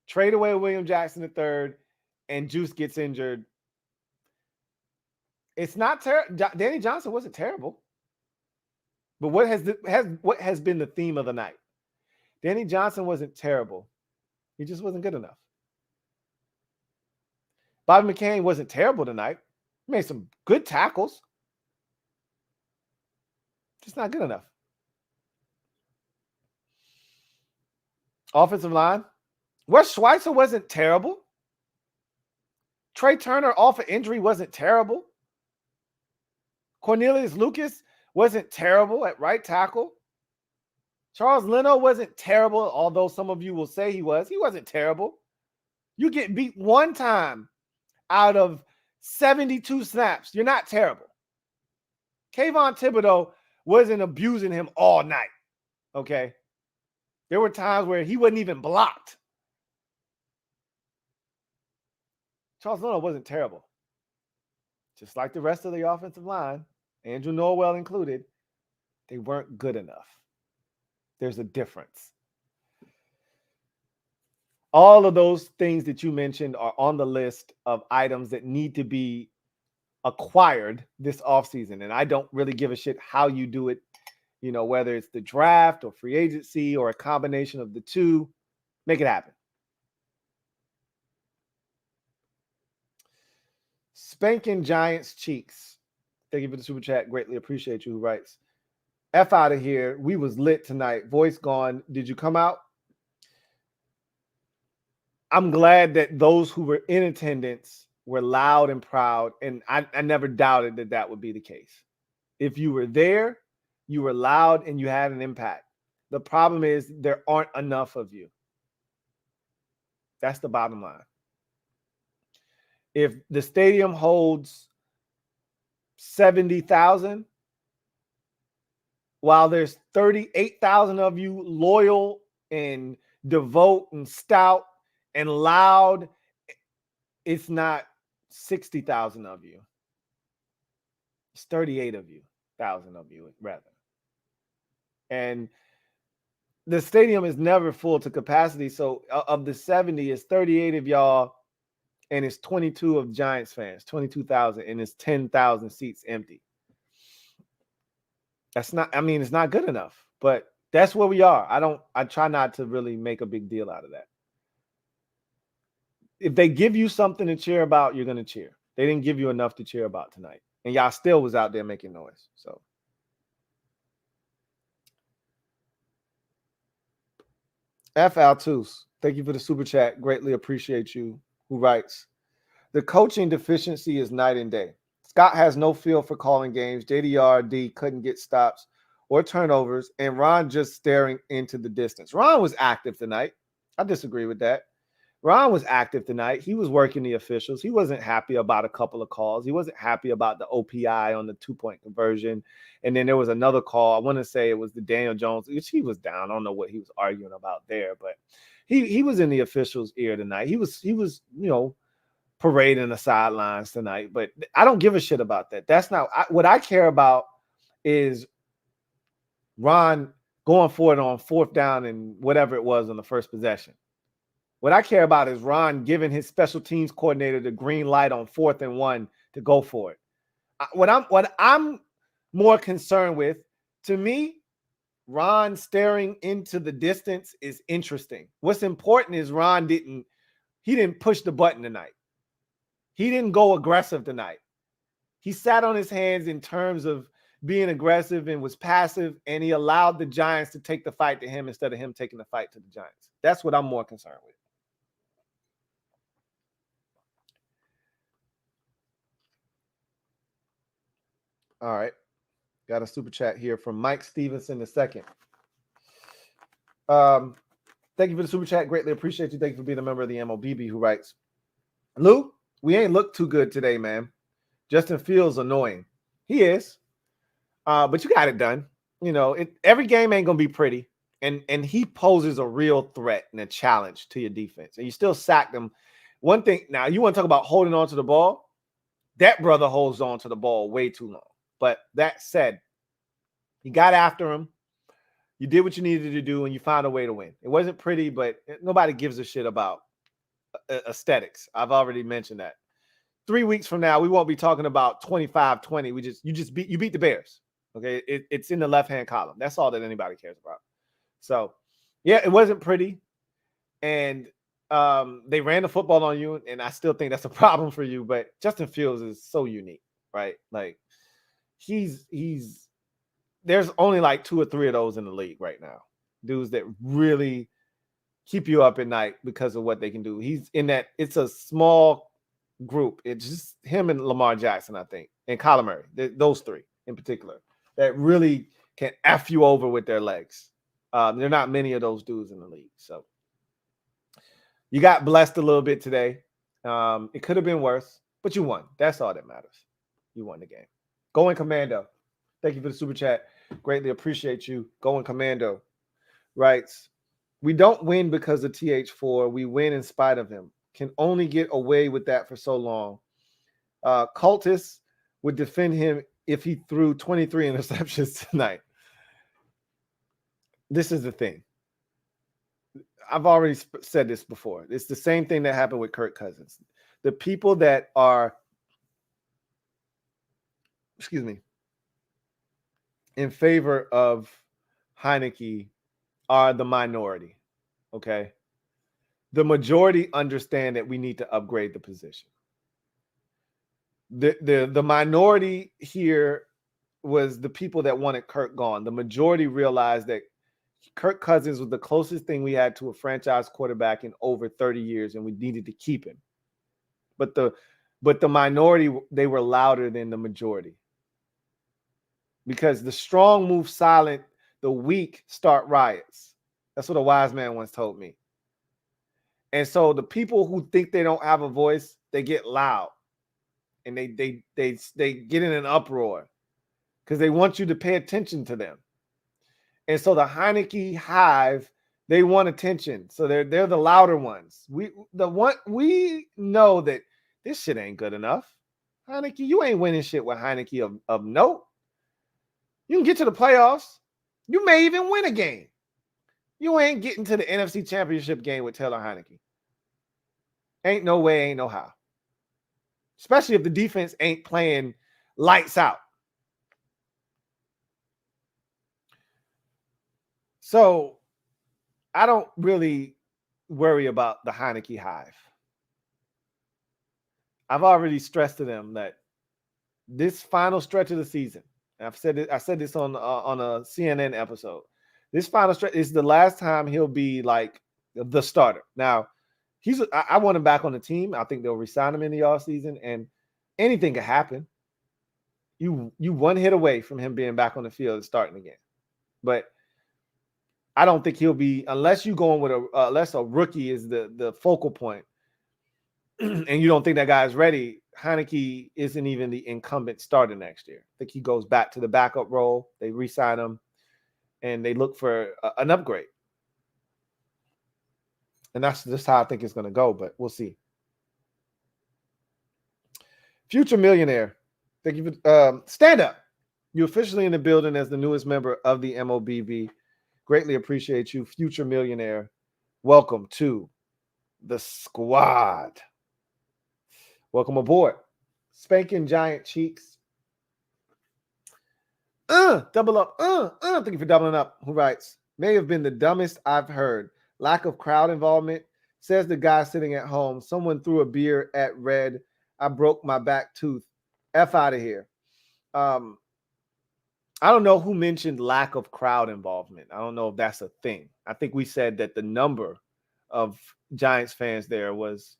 Trade away William Jackson III, and Juice gets injured. It's not terrible. Danny Johnson wasn't terrible. But what has been the theme of the night? Danny Johnson wasn't terrible. He just wasn't good enough. Bobby McCain wasn't terrible tonight. He made some good tackles. Just not good enough. Offensive line. Wes Schweitzer wasn't terrible. Trey Turner off of injury wasn't terrible. Cornelius Lucas wasn't terrible at right tackle. Charles Leno wasn't terrible, although some of you will say he was. He wasn't terrible. You get beat one time out of 72 snaps. You're not terrible. Kayvon Thibodeau wasn't abusing him all night, okay? There were times where he wasn't even blocked. Charles Leno wasn't terrible. Just like the rest of the offensive line, Andrew Norwell included, they weren't good enough. There's a difference. All of those things that you mentioned are on the list of items that need to be acquired this offseason. And I don't really give a shit how you do it, you know, whether it's the draft or free agency or a combination of the two. Make it happen. Spanking Giants cheeks. Thank you for the super chat. Greatly appreciate you. Who writes, F out of here. We was lit tonight. Voice gone. Did you come out? I'm glad that those who were in attendance were loud and proud. And I never doubted that that would be the case. If you were there, you were loud and you had an impact. The problem is there aren't enough of you. That's the bottom line. If the stadium holds 70,000, while there's 38,000 of you loyal and devout and stout and loud, it's not 60,000 of you. It's 38,000 of you, rather. And the stadium is never full to capacity. So of the 70, it's 38 of y'all, and it's 22 of Giants fans, 22,000, and it's 10,000 seats empty. That's not, I mean, it's not good enough, but that's where we are. I try not to really make a big deal out of that. If they give you something to cheer about, you're going to cheer. They didn't give you enough to cheer about tonight. And y'all still was out there making noise. So. F. Altus, thank you for the super chat. Greatly appreciate you. Who writes, the coaching deficiency is night and day. Scott has no feel for calling games. JDRD couldn't get stops or turnovers, and Ron just staring into the distance. Ron was active tonight. I disagree with that. Ron was active tonight. He was working the officials. He wasn't happy about a couple of calls. He wasn't happy about the OPI on the 2-point conversion. And then there was another call. I want to say it was the Daniel Jones, which he was down. I don't know what he was arguing about there, but he was in the officials' ear tonight. He was, you know, parading the sidelines tonight. But I don't give a shit about that. That's not what I care about. Is Ron going for it on 4th down and whatever it was on the first possession. What I care about is Ron giving his special teams coordinator the green light on 4th and 1 to go for it. What I'm more concerned with, to me, Ron staring into the distance is interesting. What's important is Ron didn't push the button tonight. He didn't go aggressive tonight. He sat on his hands in terms of being aggressive and was passive, and he allowed the Giants to take the fight to him instead of him taking the fight to the Giants. That's what I'm more concerned with. All right. Got a super chat here from Mike Stevenson II. Thank you for the super chat. Greatly appreciate you. Thank you for being a member of the MOBB, who writes, Lou, we ain't looked too good today, man. Justin Fields annoying. He is. But you got it done. You know, every game ain't going to be pretty. And he poses a real threat and a challenge to your defense. And you still sacked him. One thing, now you want to talk about holding on to the ball? That brother holds on to the ball way too long. But that said, you got after him. You did what you needed to do, and you found a way to win. It wasn't pretty, but nobody gives a shit about aesthetics. I've already mentioned that. 3 weeks from now, we won't be talking about 25-20. You beat the Bears. Okay, it's in the left-hand column. That's all that anybody cares about. So, yeah, it wasn't pretty. And They ran the football on you, and I still think that's a problem for you. But Justin Fields is so unique, right? Like he's there's only like 2 or 3 of those in the league right now. Dudes that really keep you up at night because of what they can do. He's in that. It's a small group. It's just him and Lamar Jackson, I think, and Kyler Murray. Those 3 in particular that really can F you over with their legs. There are not many of those dudes in the league. So you got blessed a little bit today. It could have been worse, but you won. That's all that matters. You won the game. Going Commando. Thank you for the super chat. Greatly appreciate you. Going Commando writes, we don't win because of TH4. We win in spite of him. Can only get away with that for so long. Cultists would defend him if he threw 23 interceptions tonight. This is the thing. I've already said this before. It's the same thing that happened with Kirk Cousins. The people that are, in favor of Heinicke are the minority, okay? The majority understand that we need to upgrade the position. The minority here was the people that wanted Kirk gone. The majority realized that Kirk Cousins was the closest thing we had to a franchise quarterback in over 30 years, and we needed to keep him. But the minority, they were louder than the majority. Because the strong move silent, the weak start riots. That's what a wise man once told me. And so the people who think they don't have a voice, they get loud. And they get in an uproar because they want you to pay attention to them. And so the Heinicke hive, they want attention. So they're the louder ones. We know that this shit ain't good enough. Heinicke, you ain't winning shit with Heinicke of note. You can get to the playoffs. You may even win a game. You ain't getting to the NFC Championship game with Taylor Heinicke. Ain't no way, ain't no how. Especially if the defense ain't playing lights out. So I don't really worry about the Heinicke hive. I've already stressed to them that this final stretch of the season, I said this on a CNN episode. This final stretch is the last time he'll be like the starter. Now, I want him back on the team. I think they'll resign him in the offseason, and anything can happen. You one hit away from him being back on the field and starting again. But I don't think he'll be, unless you go in with unless a rookie is the focal point, and you don't think that guy's ready. Heinicke isn't even the incumbent starter next year. I think he goes back to the backup role. They re-sign him, and they look for an upgrade. And that's just how I think it's going to go, but we'll see. Future Millionaire, thank you for stand up. You're officially in the building as the newest member of the MOBB. Greatly appreciate you, Future Millionaire. Welcome to the squad. Welcome aboard. Spanking Giant Cheeks. Double up. Thank you for doubling up. Who writes, may have been the dumbest I've heard. Lack of crowd involvement. Says the guy sitting at home. Someone threw a beer at Red. I broke my back tooth. F out of here. I don't know who mentioned lack of crowd involvement. I don't know if that's a thing. I think we said that the number of Giants fans there was,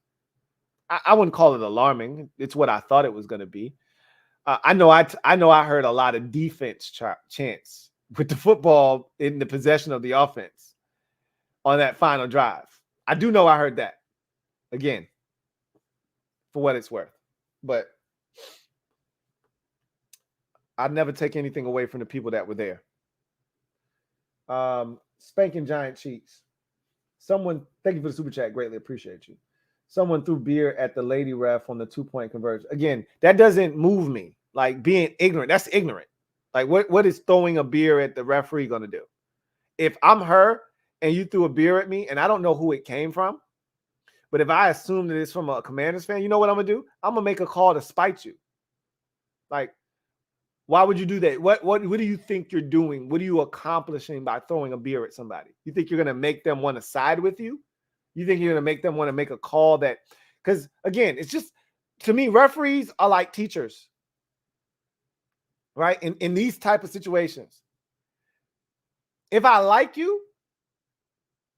I wouldn't call it alarming. It's what I thought it was going to be. I know I heard a lot of defense chants with the football in the possession of the offense on that final drive. I do know I heard that. Again, for what it's worth. But I'd never take anything away from the people that were there. Spanking Giant Cheeks. Someone, thank you for the super chat. Greatly appreciate you. Someone threw beer at the lady ref on the 2-point conversion. Again, that doesn't move me. Like being ignorant, that's ignorant. Like what is throwing a beer at the referee going to do? If I'm her and you threw a beer at me and I don't know who it came from, but if I assume that it's from a Commanders fan, you know what I'm going to do? I'm going to make a call to spite you. Like, why would you do that? What do you think you're doing? What are you accomplishing by throwing a beer at somebody? You think you're going to make them want to side with you? You think you're going to make them want to make a call that, because again, it's just, to me, referees are like teachers, right? In these type of situations. If I like you,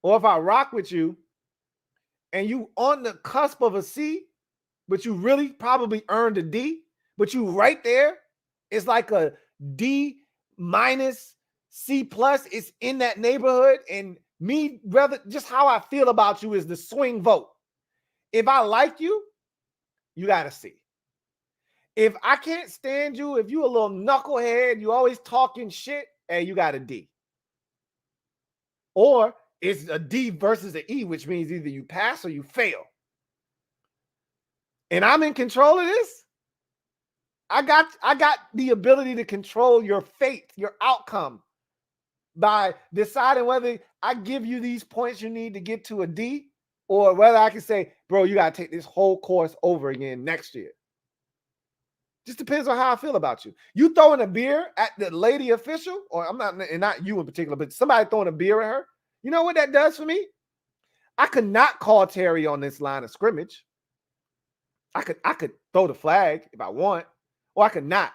or if I rock with you, and you on the cusp of a C, but you really probably earned a D, but you right there, it's like a D minus, C plus, it's in that neighborhood, and me, rather, just how I feel about you is the swing vote. If I like you, you got a C. If I can't stand you, if you a little knucklehead, you always talking shit, hey, you got a D. Or it's a D versus an E, which means either you pass or you fail. And I'm in control of this. I got the ability to control your fate, your outcome, by deciding whether I give you these points you need to get to a D, or whether I can say, bro, you got to take this whole course over again next year. Just depends on how I feel about you. You throwing a beer at the lady official, or I'm not, and not you in particular, but somebody throwing a beer at her. You know what that does for me? I could not call Terry on this line of scrimmage. I could throw the flag if I want, or I could not.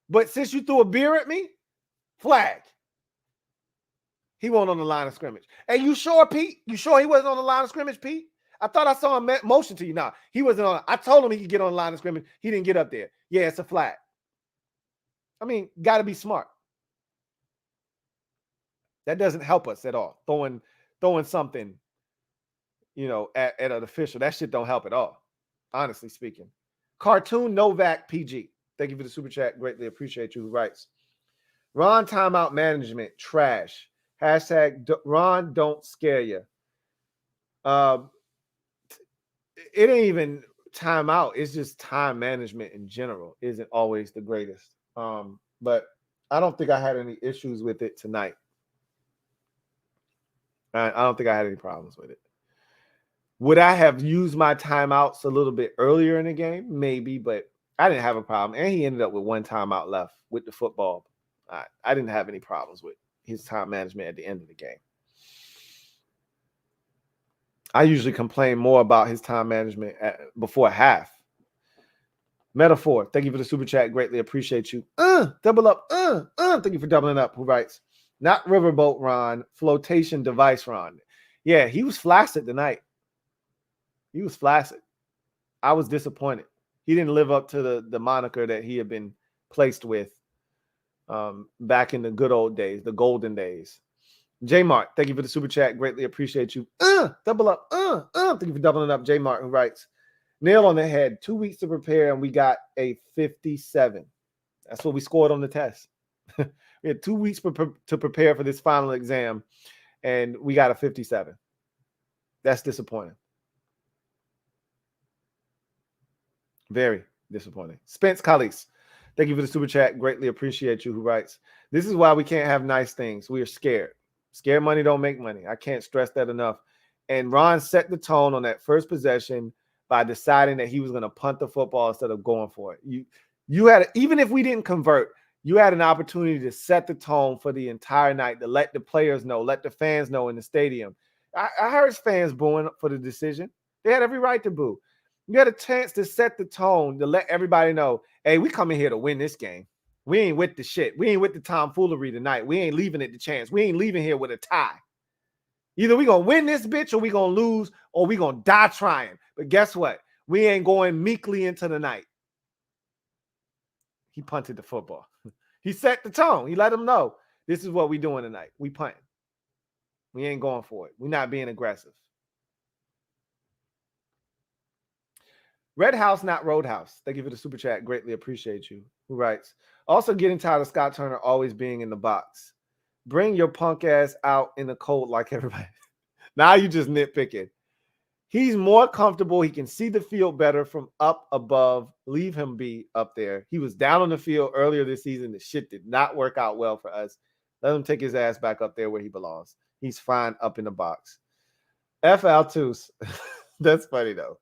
But since you threw a beer at me, flag. He wasn't on the line of scrimmage. Hey, you sure, Pete? You sure he wasn't on the line of scrimmage, Pete? I thought I saw him motion to you. Now he wasn't on. I told him he could get on the line of scrimmage. He didn't get up there. Yeah, it's a flag. I mean, got to be smart. That doesn't help us at all. Throwing something, you know, at an official. That shit don't help at all. Honestly speaking. Cartoon Novak PG. Thank you for the super chat. Greatly appreciate you. Who writes? Ron timeout management trash. Hashtag Ron don't scare you. It ain't even timeout. It's just time management in general isn't always the greatest. But I don't think I had any issues with it tonight. I don't think I had any problems with it. Would I have used my timeouts a little bit earlier in the game? Maybe, but I didn't have a problem. And he ended up with one timeout left with the football. I didn't have any problems with his time management at the end of the game. I usually complain more about his time management before half. Metaphor, thank you for the super chat. Greatly appreciate you. Double up. Thank you for doubling up. Who writes? Not riverboat Ron, flotation device Ron. Yeah, he was flaccid tonight. He was flaccid. I was disappointed. He didn't live up to the moniker that he had been placed with back in the good old days, the golden days. J Mart, thank you for the super chat. Greatly appreciate you. Double up. Thank you for doubling up. J Mart, who writes, nail on the head. 2 weeks to prepare, and we got a 57. That's what we scored on the test. We had 2 weeks to prepare for this final exam, and we got a 57. That's disappointing. Very disappointing. Spence Collies, thank you for the super chat. Greatly appreciate you. Who writes, this is why we can't have nice things. We are scared. Scared money don't make money. I can't stress that enough. And Ron set the tone on that first possession by deciding that he was going to punt the football instead of going for it. You had, even if we didn't convert, you had an opportunity to set the tone for the entire night, to let the players know, let the fans know in the stadium. I heard fans booing for the decision. They had every right to boo. You had a chance to set the tone, to let everybody know, hey, we coming here to win this game. We ain't with the shit. We ain't with the tomfoolery tonight. We ain't leaving it to chance. We ain't leaving here with a tie. Either we going to win this bitch, or we going to lose, or we going to die trying. But guess what? We ain't going meekly into the night. He punted the football. He set the tone. He let them know, this is what we doing tonight. We punting. We ain't going for it. We're not being aggressive. Red House, not Roadhouse. Thank you for the super chat. Greatly appreciate you. Who writes, also getting tired of Scott Turner always being in the box. Bring your punk ass out in the cold like everybody. Now you just nitpicking. He's more comfortable. He can see the field better from up above. Leave him be up there. He was down on the field earlier this season. The shit did not work out well for us. Let him take his ass back up there where he belongs. He's fine up in the box. F. Altus. That's funny though.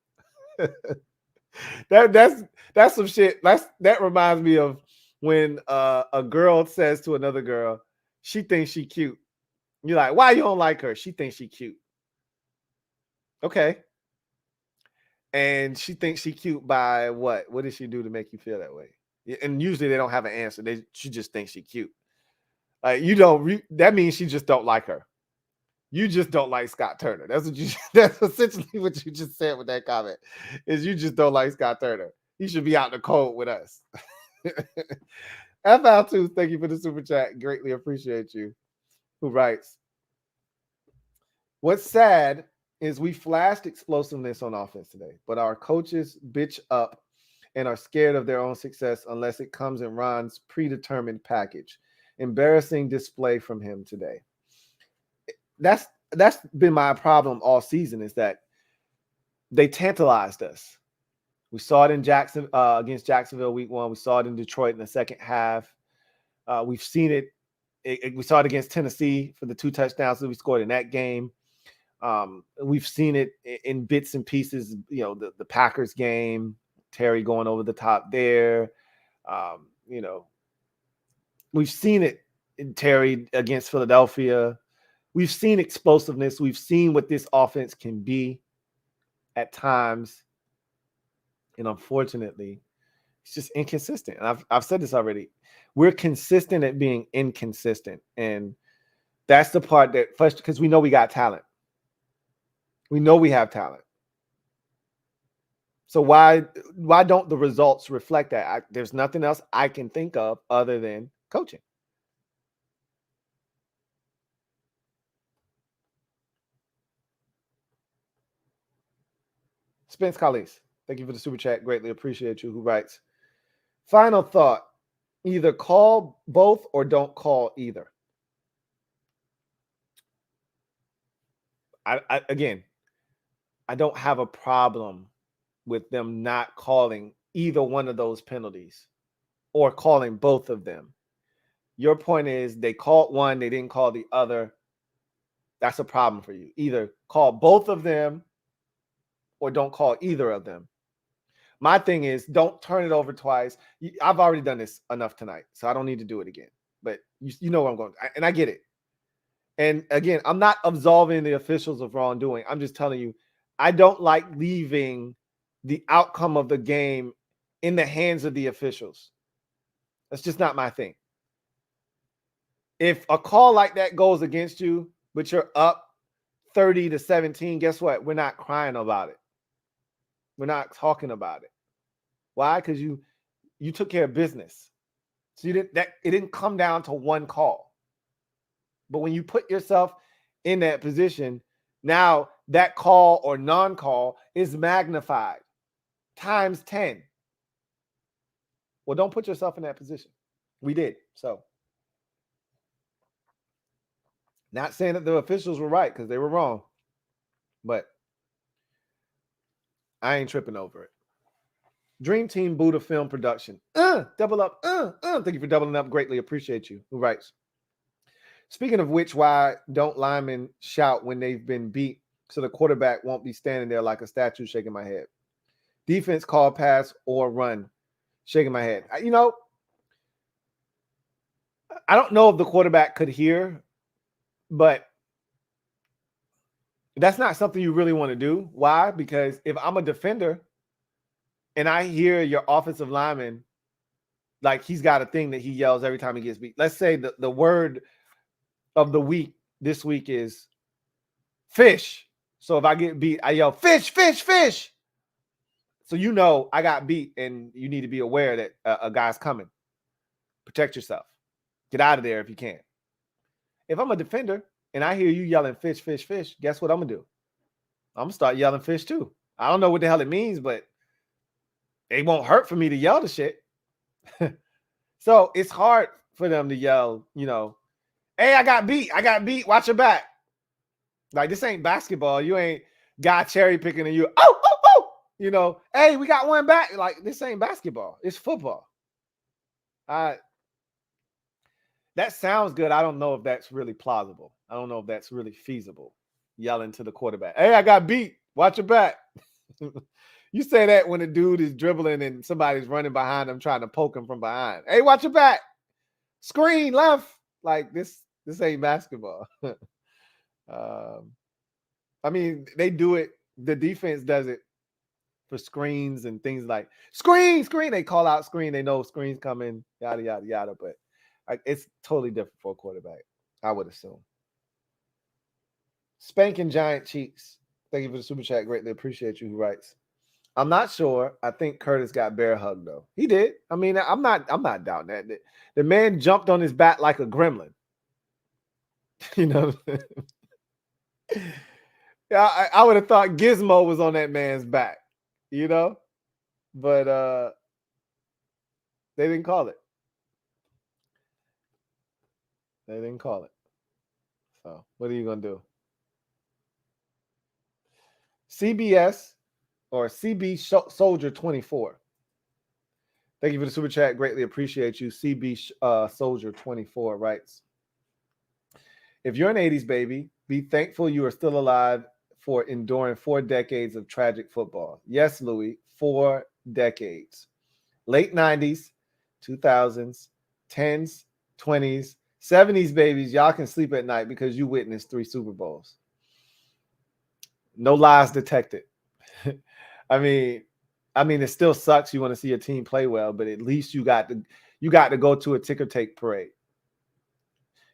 That's some shit. That reminds me of when a girl says to another girl, she thinks she cute. You're like, why you don't like her? She thinks she cute. Okay. And she thinks she cute by what? What did she do to make you feel that way? And usually they don't have an answer. She just thinks she cute. Like you don't. That means she just don't like her. You just don't like Scott Turner. That's what you. That's essentially what you just said with that comment. Is you just don't like Scott Turner. He should be out in the cold with us. FL2, thank you for the super chat. Greatly appreciate you. Who writes? What's sad is we flashed explosiveness on offense today, but our coaches bitch up and are scared of their own success unless it comes in Ron's predetermined package. Embarrassing display from him today. That's been my problem all season, is that they tantalized us. We saw it in against Jacksonville week 1. We saw it in Detroit in the second half. We've seen it. We saw it against Tennessee for the 2 touchdowns that we scored in that game. We've seen it in bits and pieces, the Packers game, Terry going over the top there. We've seen it in Terry against Philadelphia. We've seen explosiveness. We've seen what this offense can be at times. And unfortunately, it's just inconsistent. And I've said this already. We're consistent at being inconsistent. And that's the part that first, because we know we got talent. We know we have talent. So why don't the results reflect that? There's nothing else I can think of other than coaching. Spence Collies, thank you for the super chat. Greatly appreciate you. Who writes? Final thought. Either call both or don't call either. Again, I don't have a problem with them not calling either one of those penalties or calling both of them. Your point is they called one, they didn't call the other. That's a problem for you. Either call both of them or don't call either of them. My thing is, don't turn it over twice. I've already done this enough tonight, so I don't need to do it again. But you know where I'm going, and I get it. And again, I'm not absolving the officials of wrongdoing. I'm just telling you, I don't like leaving the outcome of the game in the hands of the officials. That's just not my thing. If a call like that goes against you, but you're up 30-17, guess what? We're not crying about it. We're not talking about it. Why? Because you took care of business. So it didn't come down to one call. But when you put yourself in that position, now that call or non-call is magnified times 10. Well, don't put yourself in that position. We did. So, not saying that the officials were right, because they were wrong, but I ain't tripping over it. Dream Team Buddha Film Production. Double up. Thank you for doubling up. Greatly appreciate you. Who writes? Speaking of which, why don't linemen shout when they've been beat so the quarterback won't be standing there like a statue shaking my head? Defense call pass or run, shaking my head. I don't know if the quarterback could hear, but that's not something you really want to do. Why? Because if I'm a defender and I hear your offensive lineman, like he's got a thing that he yells every time he gets beat. Let's say the word of the week this week is fish. So if I get beat, I yell fish, fish, fish. So you know I got beat, and you need to be aware that a guy's coming. Protect yourself. Get out of there if you can. If I'm a defender and I hear you yelling fish, fish, fish, guess what I'm going to do? I'm going to start yelling fish too. I don't know what the hell it means, but it won't hurt for me to yell the shit. So it's hard for them to yell, hey, I got beat. I got beat. Watch your back. Like, this ain't basketball. You ain't guy cherry picking and you, hey, we got one back. Like, this ain't basketball. It's football. That sounds good. I don't know if that's really plausible. I don't know if that's really feasible. Yelling to the quarterback, hey, I got beat. Watch your back. You say that when a dude is dribbling and somebody's running behind him trying to poke him from behind. Hey, watch your back. Screen left. Like, this ain't basketball. I mean, they do it The defense does it for screens and things like screen. They call out screen. They know screen's coming, yada, yada, yada. But it's totally different for a quarterback, I would assume. Spanking Giant Cheeks. Thank you for the super chat. Greatly appreciate you. Who writes? I'm not sure. I think Curtis got bear hugged though. He did. I mean, I'm not doubting that. The man jumped on his back like a gremlin. You know. Yeah, I would have thought Gizmo was on that man's back, you know, but they didn't call it. They didn't call it. So what are you gonna do? CBS or CB Soldier 24. Thank you for the super chat. Greatly appreciate you. CB Soldier 24 writes, if you're an 80s baby, be thankful you are still alive for enduring 4 decades of tragic football. Yes, Louie, 4 decades. Late 90s, 2000s, 10s, 20s, 70s babies, y'all can sleep at night because you witnessed 3 Super Bowls. No lies detected. I mean, it still sucks. You want to see your team play well, but at least you got to go to a ticker tape parade.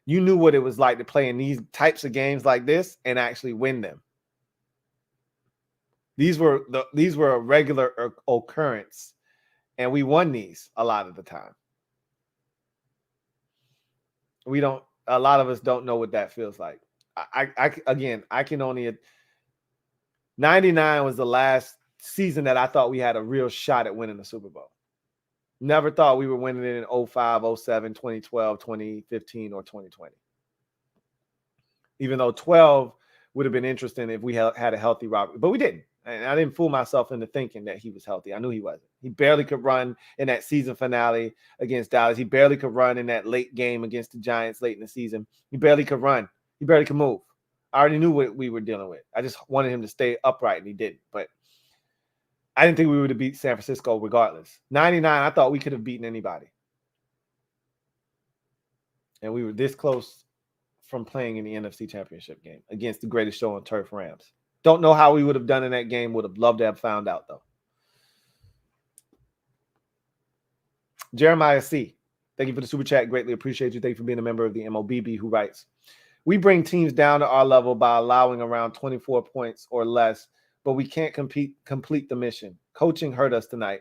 You knew what it was like to play in these types of games like this and actually win them. These were a regular occurrence, and we won these a lot of the time. A lot of us don't know what that feels like. I can only 99 was the last season that I thought we had a real shot at winning the Super Bowl. Never thought we were winning it in 05, 07, 2012, 2015, or 2020. Even though 12 would have been interesting if we had a healthy Robert, but we didn't. And I didn't fool myself into thinking that he was healthy. I knew he wasn't. He barely could run in that season finale against Dallas. He barely could run in that late game against the Giants late in the season. He barely could run. He barely could move. I already knew what we were dealing with. I just wanted him to stay upright, and he didn't. But I didn't think we would have beat San Francisco regardless. 99, I thought we could have beaten anybody. And we were this close from playing in the NFC Championship game against the greatest show on turf, Rams. Don't know how we would have done in that game. Would have loved to have found out, though. Jeremiah C. Thank you for the super chat. Greatly appreciate you. Thank you for being a member of the MOBB, who writes, we bring teams down to our level by allowing around 24 points or less, but we can't complete the mission. Coaching hurt us tonight.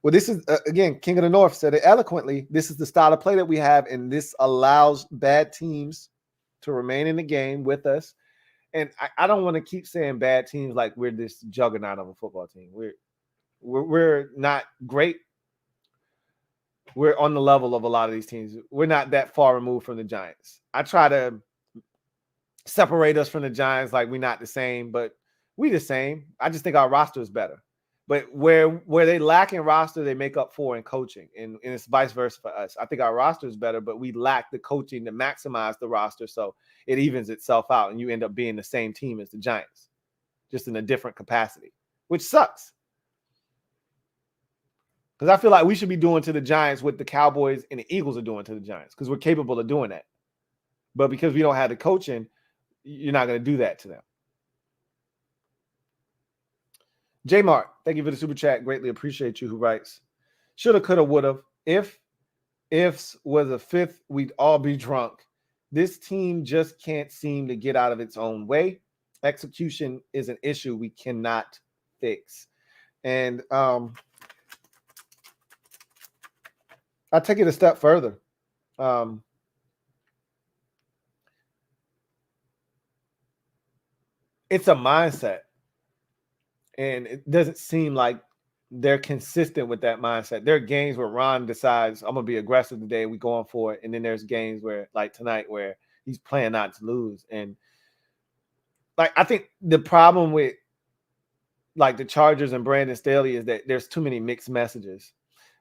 Well, this is, again, King of the North said it eloquently. This is the style of play that we have, and this allows bad teams to remain in the game with us. And I don't want to keep saying bad teams like we're this juggernaut of a football team. We're not great. We're on the level of a lot of these teams. We're not that far removed from the Giants. I try to separate us from the Giants like we're not the same, but we the same. I just think our roster is better. But where they lack in roster, they make up for in coaching. And it's vice versa for us. I think our roster is better, but we lack the coaching to maximize the roster. So it evens itself out, and you end up being the same team as the Giants, just in a different capacity, which sucks. Because I feel like we should be doing to the Giants what the Cowboys and the Eagles are doing to the Giants, because we're capable of doing that. But because we don't have the coaching, you're not going to do that to them. J Mark, thank you for the super chat. Greatly appreciate you. Who writes, shoulda, coulda, woulda. Ifs was a fifth, we'd all be drunk. This team just can't seem to get out of its own way. Execution is an issue we cannot fix. And I take it a step further. It's a mindset. And it doesn't seem like they're consistent with that mindset. There are games where Ron decides, I'm going to be aggressive today. We going for it. And then there's games where, like tonight, where he's playing not to lose. And like, I think the problem with like the Chargers and Brandon Staley is that there's too many mixed messages.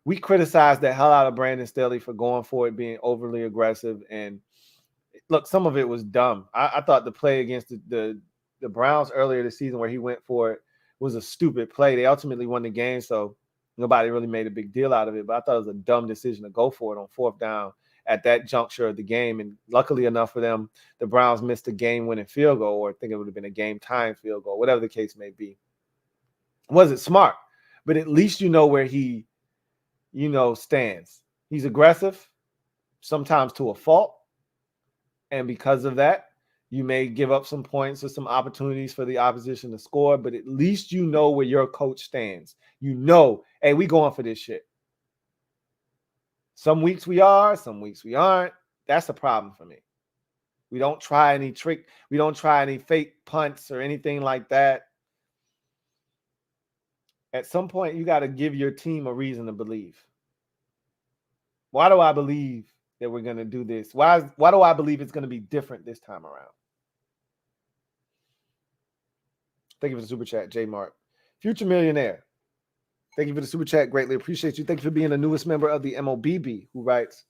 We criticized the hell out of Brandon Staley for going for it, being overly aggressive. And look, some of it was dumb. I thought the play against the Browns earlier this season where he went for it was a stupid play. They ultimately won the game, so nobody really made a big deal out of it. But I thought it was a dumb decision to go for it on 4th down at that juncture of the game. And luckily enough for them, the Browns missed a game-winning field goal, or I think it would have been a game-time field goal, whatever the case may be. It wasn't smart, but at least you know where he, stands. He's aggressive, sometimes to a fault. And because of that, you may give up some points or some opportunities for the opposition to score, but at least you know where your coach stands. You know, hey, we going for this shit. Some weeks we are, some weeks we aren't. That's a problem for me. We don't try any trick. We don't try any fake punts or anything like that. At some point, you got to give your team a reason to believe. Why do I believe that we're going to do this? Why do I believe it's going to be different this time around? Thank you for the super chat, J Mark. Future Millionaire. Thank you for the super chat. Greatly appreciate you. Thank you for being the newest member of the MOBB, who writes,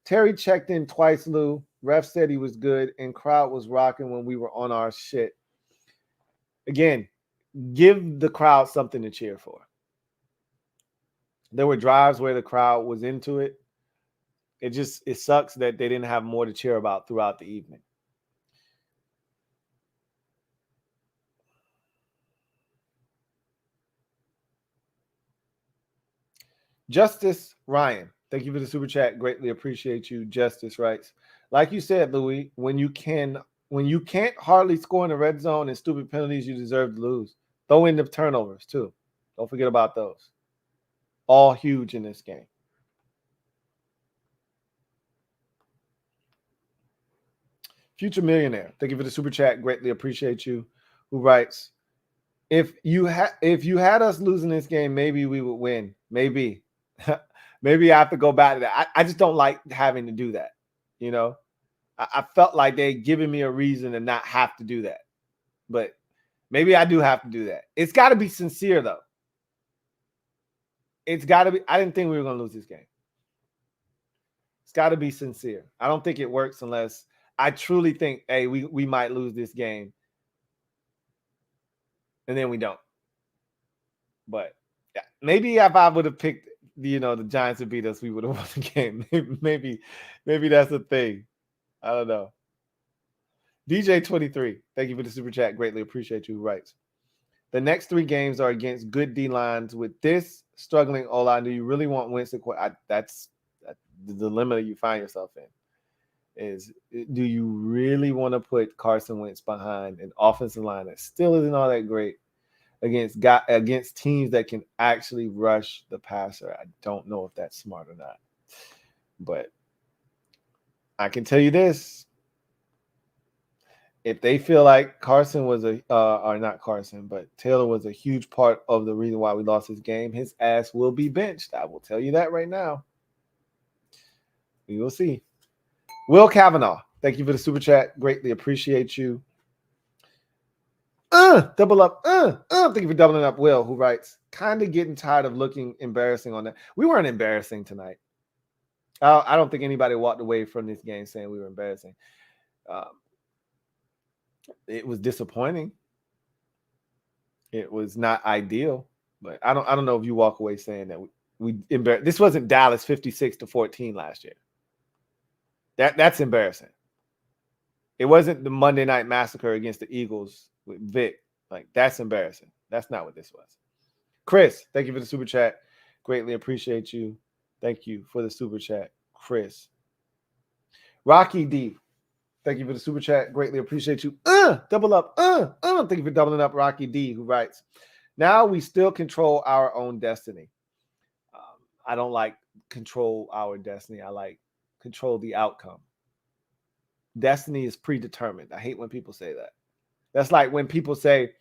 Terry checked in twice, Lou. Ref said he was good, and crowd was rocking when we were on our shit. Again, give the crowd something to cheer for. There were drives where the crowd was into it. It sucks that they didn't have more to cheer about throughout the evening. Justice Ryan, thank you for the super chat. Greatly appreciate you. Justice writes, like you said, Louis, when you can't hardly score in the red zone and stupid penalties, you deserve to lose. Throw in the turnovers too. Don't forget about those. All huge in this game. Future Millionaire, thank you for the super chat. Greatly appreciate you. Who writes, if you had us losing this game, maybe we would win. Maybe. Maybe I have to go back to that. I just don't like having to do that. I felt like they giving me a reason to not have to do that. But maybe I do have to do that. It's got to be sincere, though. It's got to be. I didn't think we were going to lose this game. It's got to be sincere. I don't think it works unless I truly think, hey, we might lose this game. And then we don't. But yeah, maybe if I would have picked, the Giants to beat us, we would have won the game. Maybe that's the thing. I don't know. DJ23, thank you for the super chat. Greatly appreciate you. Who writes, the next 3 games are against good D lines. With this struggling O-line, do you really want Wentz to quit? That's the dilemma you find yourself in. Is do you really want to put Carson Wentz behind an offensive line that still isn't all that great against teams that can actually rush the passer? I don't know if that's smart or not. But I can tell you this. If they feel like Carson was or not Carson, but Taylor was a huge part of the reason why we lost this game, his ass will be benched. I will tell you that right now. We will see. Will Kavanaugh, thank you for the super chat. Greatly appreciate you. Double up. Thank you for doubling up, Will, who writes, kind of getting tired of looking embarrassing on that. We weren't embarrassing tonight. I don't think anybody walked away from this game saying we were embarrassing. It was disappointing. It was not ideal, but I don't know if you walk away saying that we embarrassed. This wasn't Dallas 56-14 last year. That's embarrassing. It wasn't the Monday Night Massacre against the Eagles with Vic. Like, that's embarrassing. That's not what this was. Chris, thank you for the super chat. Greatly appreciate you. Thank you for the super chat, Chris. Rocky D, thank you for the super chat. Greatly appreciate you. Double up. Thank you for doubling up, Rocky D, who writes, now we still control our own destiny. I don't like control our destiny. I like control the outcome. Destiny is predetermined. I hate when people say that. That's like when people say,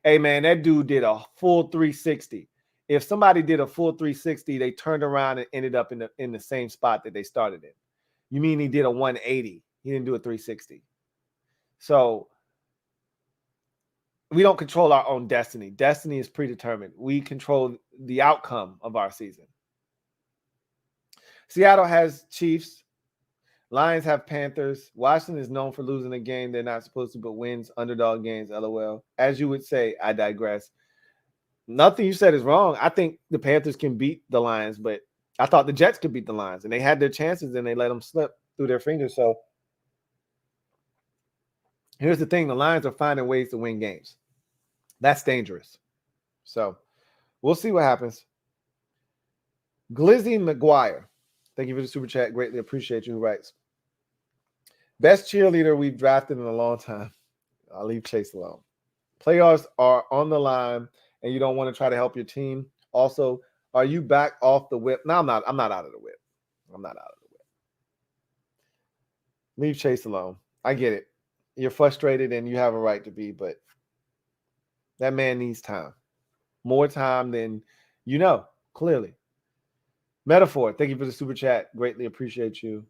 hey, man, that dude did a full 360. If somebody did a full 360, they turned around and ended up in the same spot that they started in. You mean he did a 180? He didn't do a 360. So we don't control our own destiny. Destiny is predetermined. We control the outcome of our season. Seattle has Chiefs. Lions have Panthers. Washington is known for losing a game they're not supposed to, but wins underdog games, LOL. As you would say, I digress. Nothing you said is wrong. I think the Panthers can beat the Lions, but I thought the Jets could beat the Lions, and they had their chances, and they let them slip through their fingers. So here's the thing. The Lions are finding ways to win games. That's dangerous. So we'll see what happens. Glizzy McGuire, thank you for the super chat. Greatly appreciate you. Who writes, best cheerleader we've drafted in a long time. I'll leave Chase alone. Playoffs are on the line, and you don't want to try to help your team. Also, are you back off the whip? No, I'm not. I'm not out of the whip. I'm not out of the whip. Leave Chase alone. I get it. You're frustrated, and you have a right to be, but that man needs time. More time than you know, clearly. Metaphor, thank you for the super chat. Greatly appreciate you.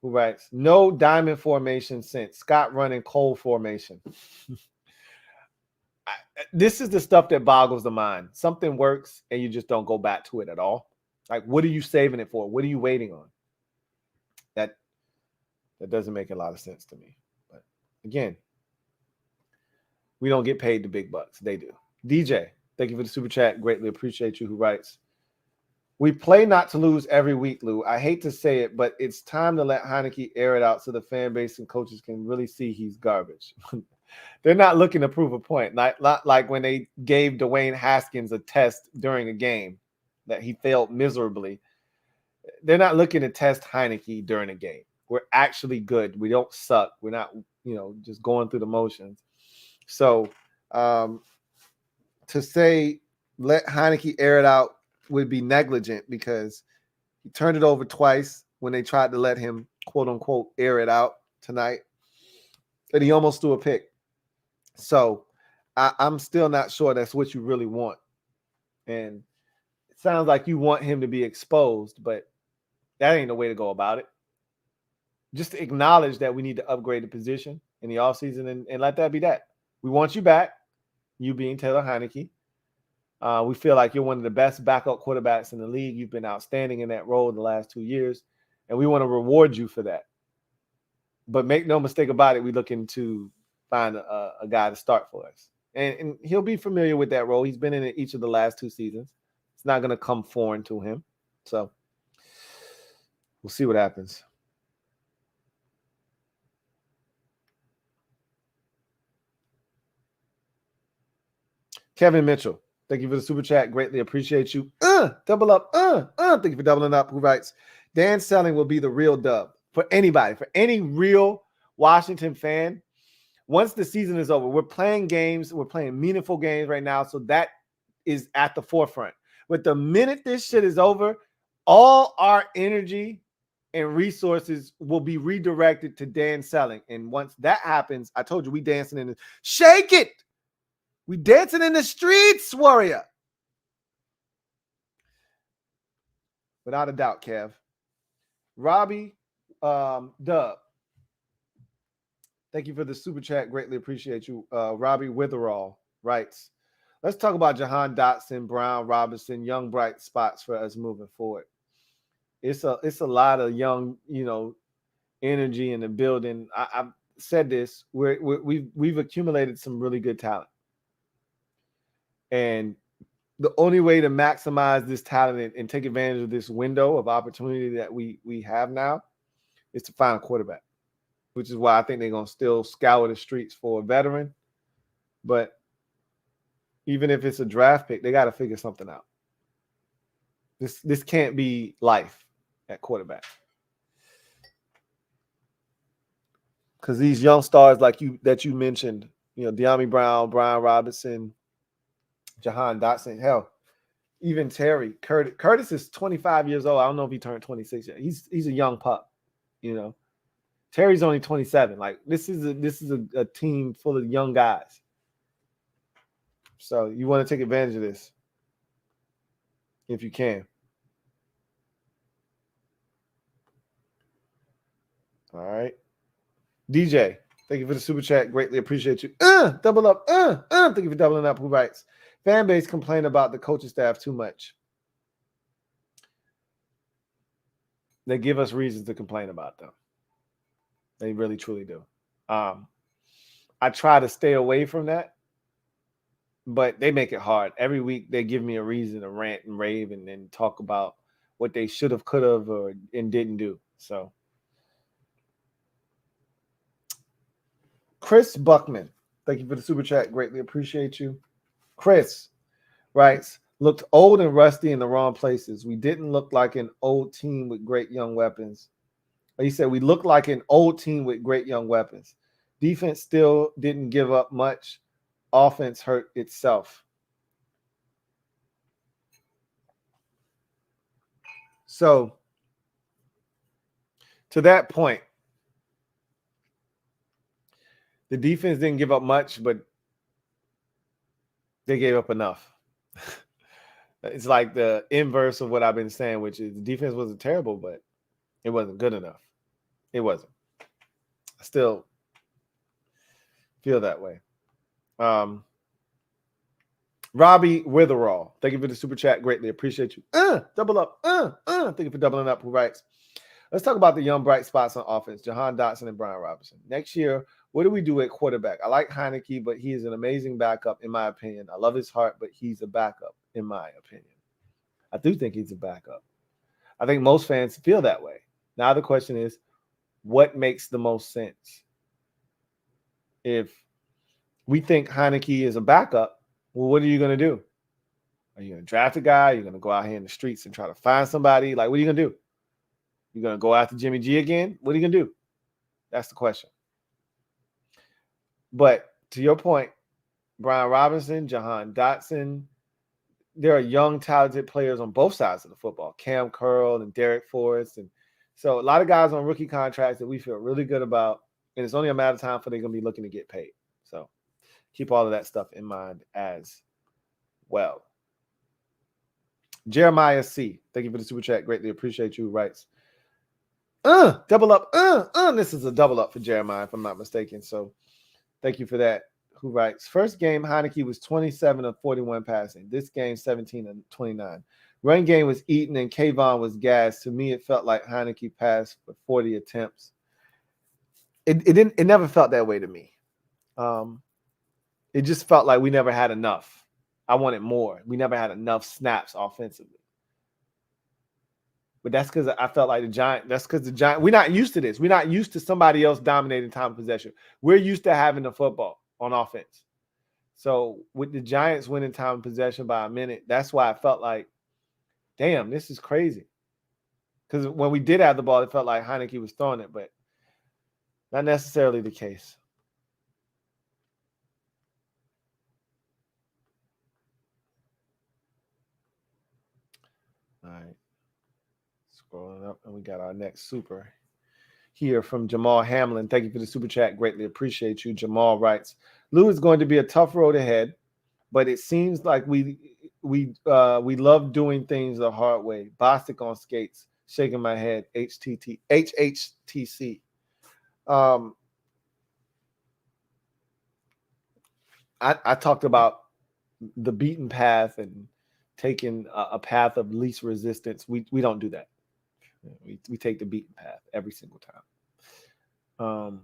Who writes, no diamond formation since Scott running cold formation. This is the stuff that boggles the mind. Something works and you just don't go back to it at all. Like, what are you saving it for? What are you waiting on? That doesn't make a lot of sense to me. But again, we don't get paid the big bucks. They do. DJ, thank you for the super chat. Greatly appreciate you. Who writes, we play not to lose every week, Lou. I hate to say it, but it's time to let Heinicke air it out so the fan base and coaches can really see he's garbage. They're not looking to prove a point. Not like when they gave Dwayne Haskins a test during a game that he failed miserably. They're not looking to test Heinicke during a game. We're actually good. We don't suck. We're not, just going through the motions. So to say let Heinicke air it out would be negligent because he turned it over twice when they tried to let him, quote unquote, air it out tonight. And he almost threw a pick. So I'm still not sure that's what you really want. And it sounds like you want him to be exposed, but that ain't the way to go about it. Just acknowledge that we need to upgrade the position in the offseason and let that be that. We want you back, you being Taylor Heinicke. We feel like you're one of the best backup quarterbacks in the league. You've been outstanding in that role the last 2 years, and we want to reward you for that. But make no mistake about it, we're looking to find a guy to start for us. And he'll be familiar with that role. He's been in it each of the last 2 seasons. It's not going to come foreign to him. So we'll see what happens. Kevin Mitchell, thank you for the super chat. Greatly appreciate you. Double up. Thank you for doubling up. Who writes, Dan Selling will be the real dub for anybody, for any real Washington fan. Once the season is over, we're playing games. We're playing meaningful games right now. So that is at the forefront. But the minute this shit is over, all our energy and resources will be redirected to Dan Selling. And once that happens, I told you, we dancing in the shake it. We dancing in the streets, warrior. Without a doubt, Kev. Robbie Dub, thank you for the super chat. Greatly appreciate you. Robbie Witherall writes, let's talk about Jahan Dotson, Brown, Robinson, young bright spots for us moving forward. It's a lot of young, energy in the building. I've said this. We've accumulated some really good talent. And the only way to maximize this talent and take advantage of this window of opportunity that we have now is to find a quarterback, which is why I think they're going to still scour the streets for a veteran. But even if it's a draft pick, they got to figure something out. This can't be life at quarterback. Because these young stars like you that you mentioned, De'Ami Brown, Brian Robinson, Jahan Dotson, hell, even Terry Curtis. Curtis is 25 years old. I don't know if he turned 26 yet. He's a young pup, Terry's only 27. Like this is a team full of young guys. So you want to take advantage of this if you can. All right. DJ, thank you for the super chat. Greatly appreciate you. Double up. Thank you for doubling up. Who writes? Fan base complain about the coaching staff too much. They give us reasons to complain about them. They really, truly do. I try to stay away from that, but they make it hard. Every week they give me a reason to rant and rave and then talk about what they should have, could have, and didn't do. So, Chris Buckman, thank you for the super chat. Greatly appreciate you. Chris writes, looked old and rusty in the wrong places. We didn't look like an old team with great young weapons. He said we look like an old team with great young weapons. Defense still didn't give up much. Offense hurt itself. So, to that point, the defense didn't give up much, but they gave up enough. It's like the inverse of what I've been saying, which is the defense wasn't terrible, but it wasn't good enough. It wasn't. I still feel that way. Robbie Witherall, thank you for the super chat. Greatly appreciate you. Double up. Thank you for doubling up. Who writes? Let's talk about the young bright spots on offense, Jahan Dotson and Brian Robinson. Next year, what do we do at quarterback? I like Heinicke, but he is an amazing backup, in my opinion. I love his heart, but he's a backup, in my opinion. I do think he's a backup. I think most fans feel that way. Now the question is, what makes the most sense? If we think Heinicke is a backup, well, what are you going to do? Are you going to draft a guy? Are you going to go out here in the streets and try to find somebody? Like, what are you going to do? You're going to go after Jimmy G again? What are you going to do? That's the question. But to your point, Brian Robinson, Jahan Dotson, there are young, talented players on both sides of the football. Cam Curl and Derek Forrest. And so a lot of guys on rookie contracts that we feel really good about. And it's only a matter of time for they're going to be looking to get paid. So keep all of that stuff in mind as well. Jeremiah C., thank you for the super chat. Greatly appreciate you. Writes, double up. This is a double up for Jeremiah, if I'm not mistaken. So thank you for that. Who writes, first game, Heinicke was 27 of 41 passing. This game, 17 of 29. Run game was eaten and Kayvon was gassed. To me, it felt like Heinicke passed for 40 attempts. It never felt that way to me. It just felt like we never had enough. I wanted more. We never had enough snaps offensively. But that's because I felt like the Giants, we're not used to this. We're not used to somebody else dominating time of possession. We're used to having the football on offense. So with the Giants winning time of possession by a minute, that's why I felt like, damn, this is crazy. Because when we did have the ball, it felt like Heinicke was throwing it, but not necessarily the case. All right. Scrolling up, and we got our next super here from Jamal Hamlin. Thank you for the super chat. Greatly appreciate you. Jamal writes, Lou is going to be a tough road ahead, but it seems like we love doing things the hard way. Bostic on skates, shaking my head. HHTC. I talked about the beaten path and taking a path of least resistance. We don't do that. We take the beaten path every single time.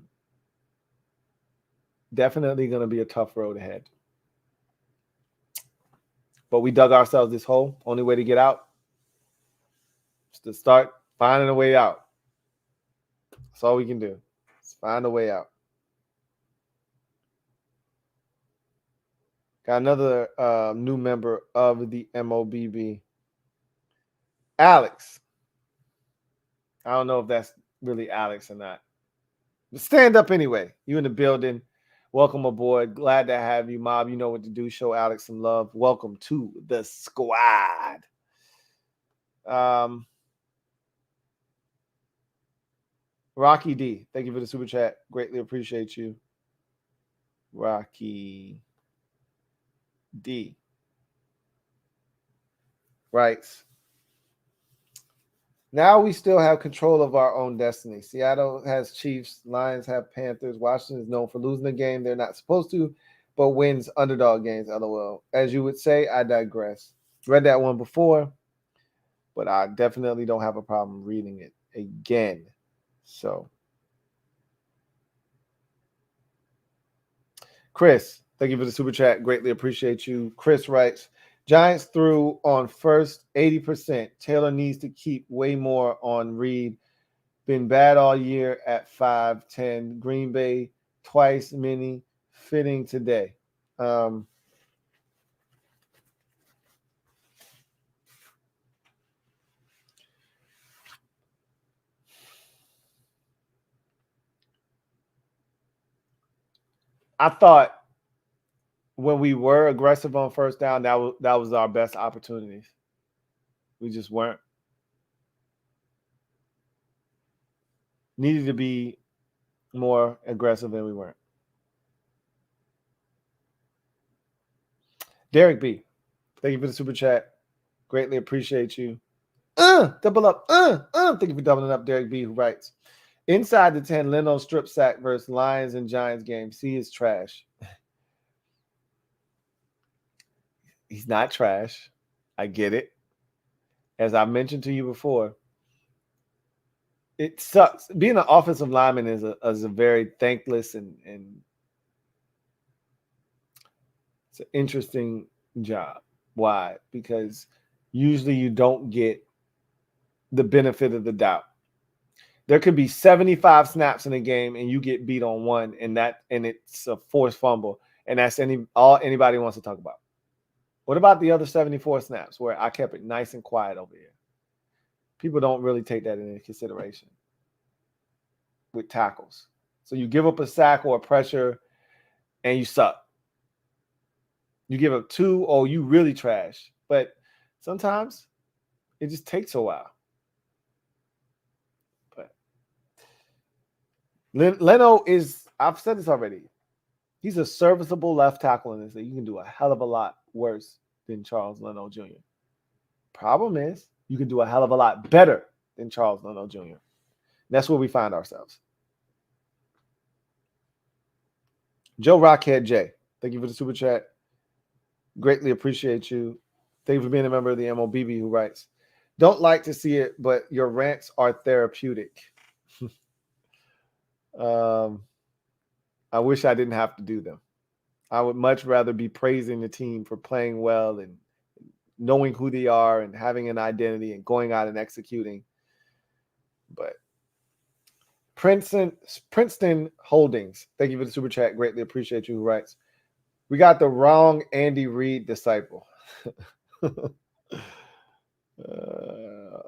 Definitely going to be a tough road ahead. But we dug ourselves this hole. Only way to get out is to start finding a way out. That's all we can do. Is find a way out. Got another new member of the MOBB. Alex. I don't know if that's really Alex or not. But stand up anyway. You in the building. Welcome aboard. Glad to have you, Mob. You know what to do. Show Alex some love. Welcome to the squad. Rocky D. Thank you for the super chat. Greatly appreciate you. Rocky D. Writes, now we still have control of our own destiny. Seattle has Chiefs. Lions have Panthers. Washington is known for losing a game they're not supposed to, but wins underdog games, LOL. As you would say, I digress. Read that one before, but I definitely don't have a problem reading it again. So, Chris, thank you for the super chat. Greatly appreciate you. Chris writes, Giants threw on first 80%. Taylor needs to keep way more on Reed. Been bad all year at 5'10". Green Bay twice many fitting today. I thought when we were aggressive on first down, that was our best opportunities. We just weren't. Needed to be more aggressive than we weren't. Derek B, thank you for the super chat. Greatly appreciate you. Double up. Thank you for doubling up, Derek B, who writes, inside the 10, Leno strip sack versus Lions and Giants game. C is trash. He's not trash. I get it. As I mentioned to you before, it sucks. Being an offensive lineman is a very thankless and it's an interesting job. Why? Because usually you don't get the benefit of the doubt. There could be 75 snaps in a game and you get beat on one, and it's a forced fumble, and that's all anybody wants to talk about. What about the other 74 snaps where I kept it nice and quiet over here? People don't really take that into consideration with tackles. So you give up a sack or a pressure and you suck. You give up 2, oh, you really trash. But sometimes it just takes a while. But Leno is, I've said this already, he's a serviceable left tackle in this league. You can do a hell of a lot worse than Charles Leno Jr. Problem is, you can do a hell of a lot better than Charles Leno Jr. That's where we find ourselves. Joe Rockhead J, thank you for the super chat. Greatly appreciate you. Thank you for being a member of the MOBB, who writes, don't like to see it, but your rants are therapeutic. I wish I didn't have to do them. I would much rather be praising the team for playing well and knowing who they are and having an identity and going out and executing. But Princeton Holdings, thank you for the super chat. Greatly appreciate you, who writes, we got the wrong Andy Reid disciple. I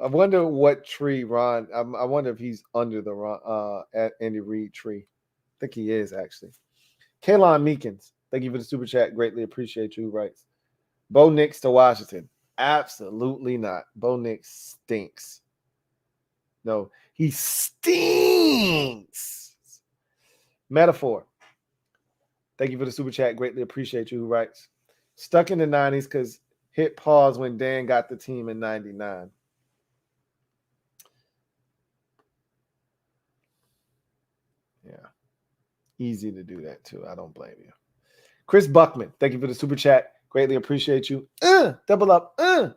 wonder what tree Ron, I wonder if he's under the Andy Reid tree. I think he is, actually. Kalon Meekins, thank you for the super chat. Greatly appreciate you, who writes, Bo Nix to Washington. Absolutely not. Bo Nix stinks. No, he stinks. Metaphor, thank you for the super chat. Greatly appreciate you, who writes, stuck in the 90s because hit pause when Dan got the team in 99. Yeah. Easy to do that too. I don't blame you. Chris Buckman, thank you for the super chat. Greatly appreciate you. Double up. Thank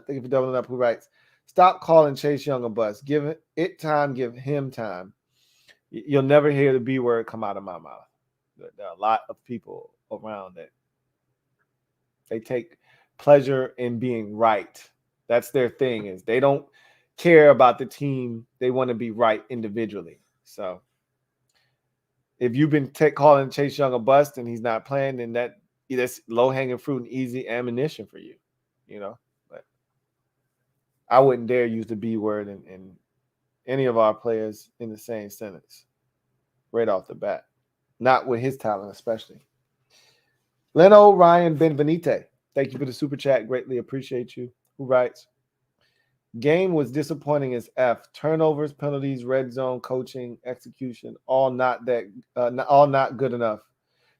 you for doubling up, who writes, stop calling Chase Young a bust. Give it time, give him time. You'll never hear the B word come out of my mouth. There are a lot of people around that they take pleasure in being right. That's their thing, is they don't care about the team. They want to be right individually. So if you've been calling Chase Young a bust and he's not playing, then that's low-hanging fruit and easy ammunition for you, But I wouldn't dare use the B word in any of our players in the same sentence right off the bat. Not with his talent, especially. Leno Ryan Benvenite, thank you for the super chat. Greatly appreciate you. Who writes, game was disappointing as F. Turnovers, penalties, red zone, coaching, execution, all not good enough.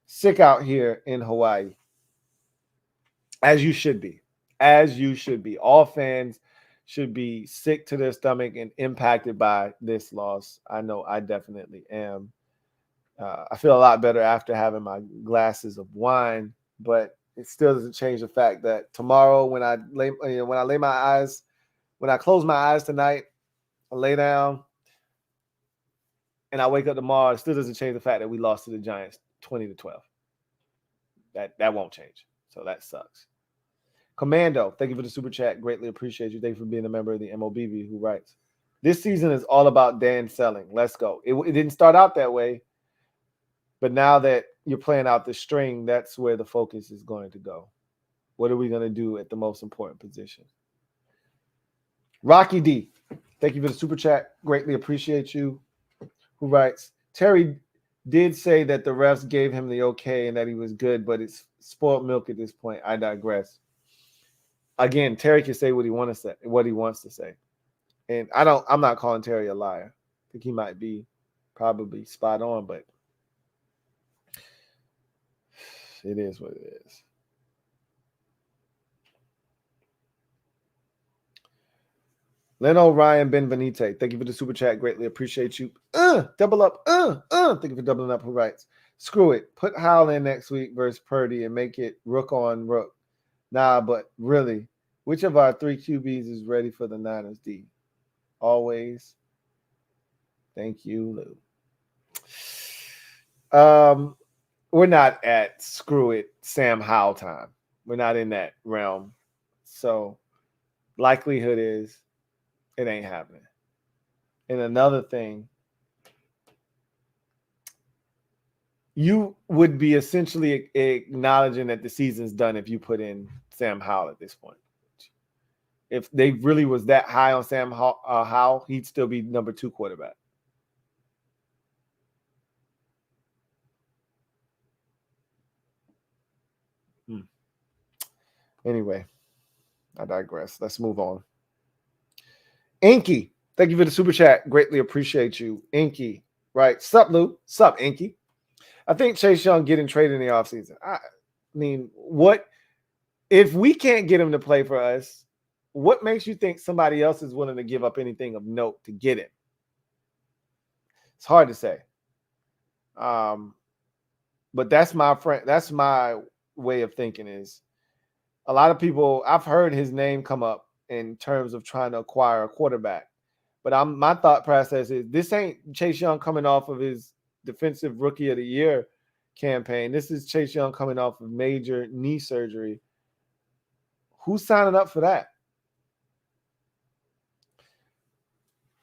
Sick out here in Hawaii. As you should be. As you should be. All fans should be sick to their stomach and impacted by this loss. I know I definitely am. I feel a lot better after having my glasses of wine, but it still doesn't change the fact that tomorrow, when I close my eyes tonight, I lay down, and I wake up tomorrow, it still doesn't change the fact that we lost to the Giants 20-12. That won't change. So that sucks. Commando, thank you for the super chat. Greatly appreciate you. Thank you for being a member of the MOBB who writes. This season is all about Dan selling. Let's go. It didn't start out that way, but now that you're playing out the string, that's where the focus is going to go. What are we going to do at the most important position? Rocky D, thank you for the super chat. Greatly appreciate you. Who writes, Terry did say that the refs gave him the okay and that he was good, but it's spoiled milk at this point. I digress. Again, Terry can say what he wants to say. And I'm not calling Terry a liar. I think he might be probably spot on, but it is what it is. Leno Ryan Benvenite, thank you for the super chat. Greatly appreciate you. Double up. Thank you for doubling up. Who writes? Screw it. Put Howell in next week versus Purdy and make it rook on rook. Nah, but really, which of our 3 QBs is ready for the Niners D? Always. Thank you, Lou. We're not at screw it Sam Howell time. We're not in that realm. So likelihood is it ain't happening. And another thing, you would be essentially acknowledging that the season's done if you put in Sam Howell at this point. If they really was that high on Sam Howell, he'd still be number 2 quarterback. Anyway, I digress. Let's move on. Inky, thank you for the super chat. Greatly appreciate you. Inky, right? Sup, Lou? Sup, Inky? I think Chase Young getting traded in the offseason. I mean, what if we can't get him to play for us? What makes you think somebody else is willing to give up anything of note to get him? It's hard to say. But that's my friend. That's my way of thinking is a lot of people, I've heard his name come up in terms of trying to acquire a quarterback. But my thought process is this ain't Chase Young coming off of his defensive rookie of the year campaign. This is Chase Young coming off of major knee surgery. Who's signing up for that?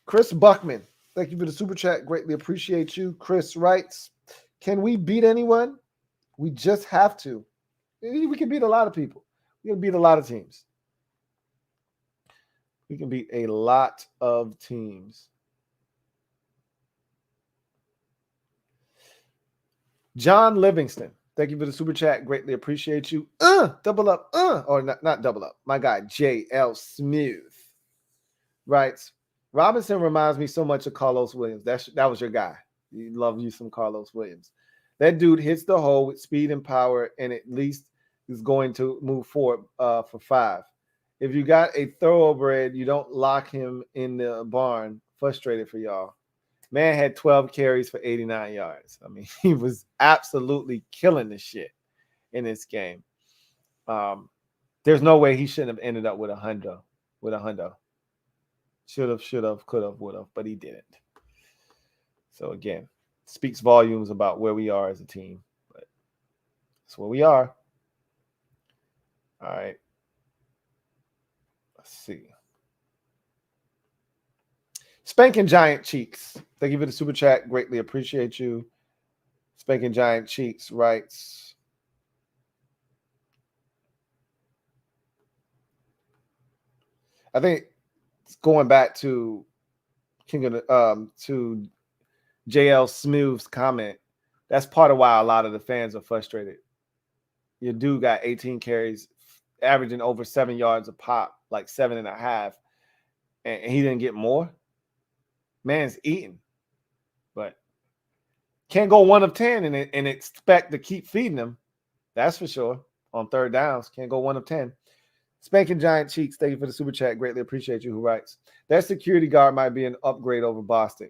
Chris Buckman, thank you for the super chat. Greatly appreciate you. Chris writes, can we beat anyone? We just have to. We can beat a lot of people. We can beat a lot of teams. We can beat a lot of teams. John Livingston, thank you for the super chat. Greatly appreciate you. Double up. Or not double up. My guy, JL Smooth, writes, Robinson reminds me so much of Carlos Williams. That was your guy. You love you some Carlos Williams. That dude hits the hole with speed and power, and at least is going to move forward for 5. If you got a thoroughbred, you don't lock him in the barn. Frustrated for y'all. Man had 12 carries for 89 yards. I mean, he was absolutely killing the shit in this game. There's no way he shouldn't have ended up with a hundo. Should have, could have, would have, but he didn't. So again, speaks volumes about where we are as a team. But that's where we are. All right. Let's see. Spanking Giant Cheeks. Thank you for the super chat. Greatly appreciate you. Spanking Giant Cheeks writes, I think going back to to JL Smooth's comment, that's part of why a lot of the fans are frustrated. Your dude got 18 carries, averaging over 7 yards a pop, like 7.5, and he didn't get more. Man's eating, but can't go 1 of 10 and expect to keep feeding him. That's for sure. On third downs, can't go 1 of 10. Spanking Giant Cheeks, thank you for the super chat. Greatly appreciate you. Who writes, that security guard might be an upgrade over Bostic.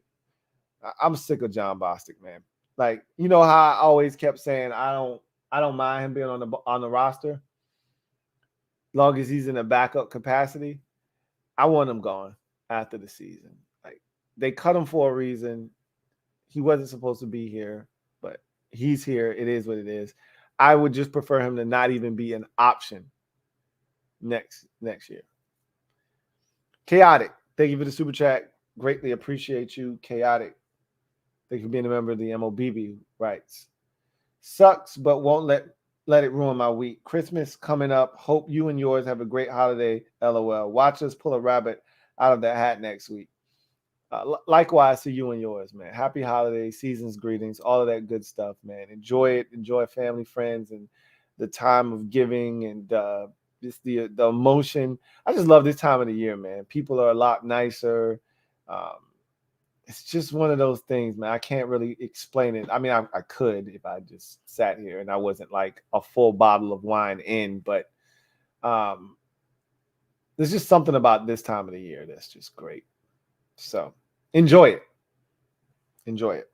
I'm sick of John Bostic, man. Like, you know how I always kept saying I don't mind him being on the roster, as long as he's in a backup capacity. I want him gone after the season. Like, they cut him for a reason. He wasn't supposed to be here, but he's here. It is what it is. I would just prefer him to not even be an option. next year. Chaotic, thank you for the super chat. Greatly appreciate you, Chaotic. Thank you for being a member of the MOBB. Writes, sucks, but won't let it ruin my week. Christmas coming up. Hope you and yours have a great holiday. LOL. Watch us pull a rabbit out of that hat next week. Likewise to you and yours, man. Happy holidays, season's greetings, all of that good stuff, man. Enjoy it. Enjoy family, friends, and the time of giving and just the emotion. I just love this time of the year, man. People are a lot nicer. It's just one of those things, man. I can't really explain it. I mean, I could if I just sat here and I wasn't like a full bottle of wine in, but there's just something about this time of the year that's just great. So enjoy it. Enjoy it.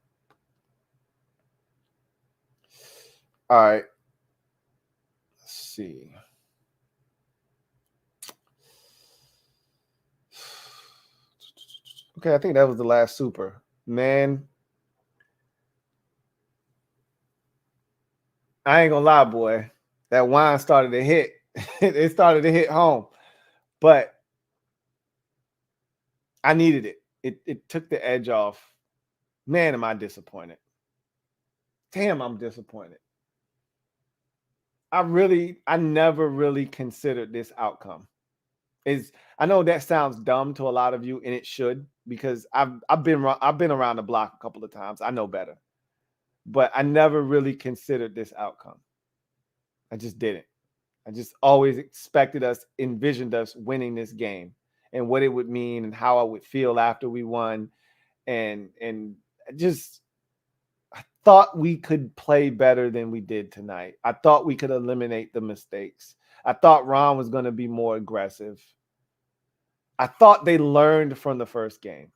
All right. Let's see. Okay, I think that was the last super. Man, I ain't gonna lie, boy. That wine started to hit. It started to hit home. But I needed it. It took the edge off. Man, am I disappointed. Damn, I'm disappointed. I never really considered this outcome. I know that sounds dumb to a lot of you, and it should, because I've been around the block a couple of times. I know better. But I never really considered this outcome. I just didn't. I just always envisioned us winning this game and what it would mean and how I would feel after we won. And I thought we could play better than we did tonight. I thought we could eliminate the mistakes. I thought Ron was going to be more aggressive. I thought they learned from the first game.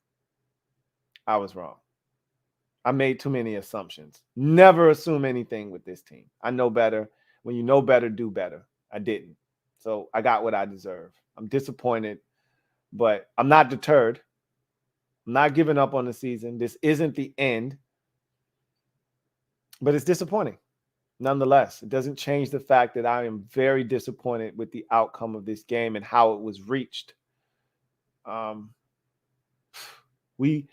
I was wrong. I made too many assumptions. Never assume anything with this team. I know better. When you know better, do better. I didn't. So I got what I deserve. I'm disappointed, but I'm not deterred. I'm not giving up on the season. This isn't the end, but it's disappointing. Nonetheless, it doesn't change the fact that I am very disappointed with the outcome of this game and how it was reached. We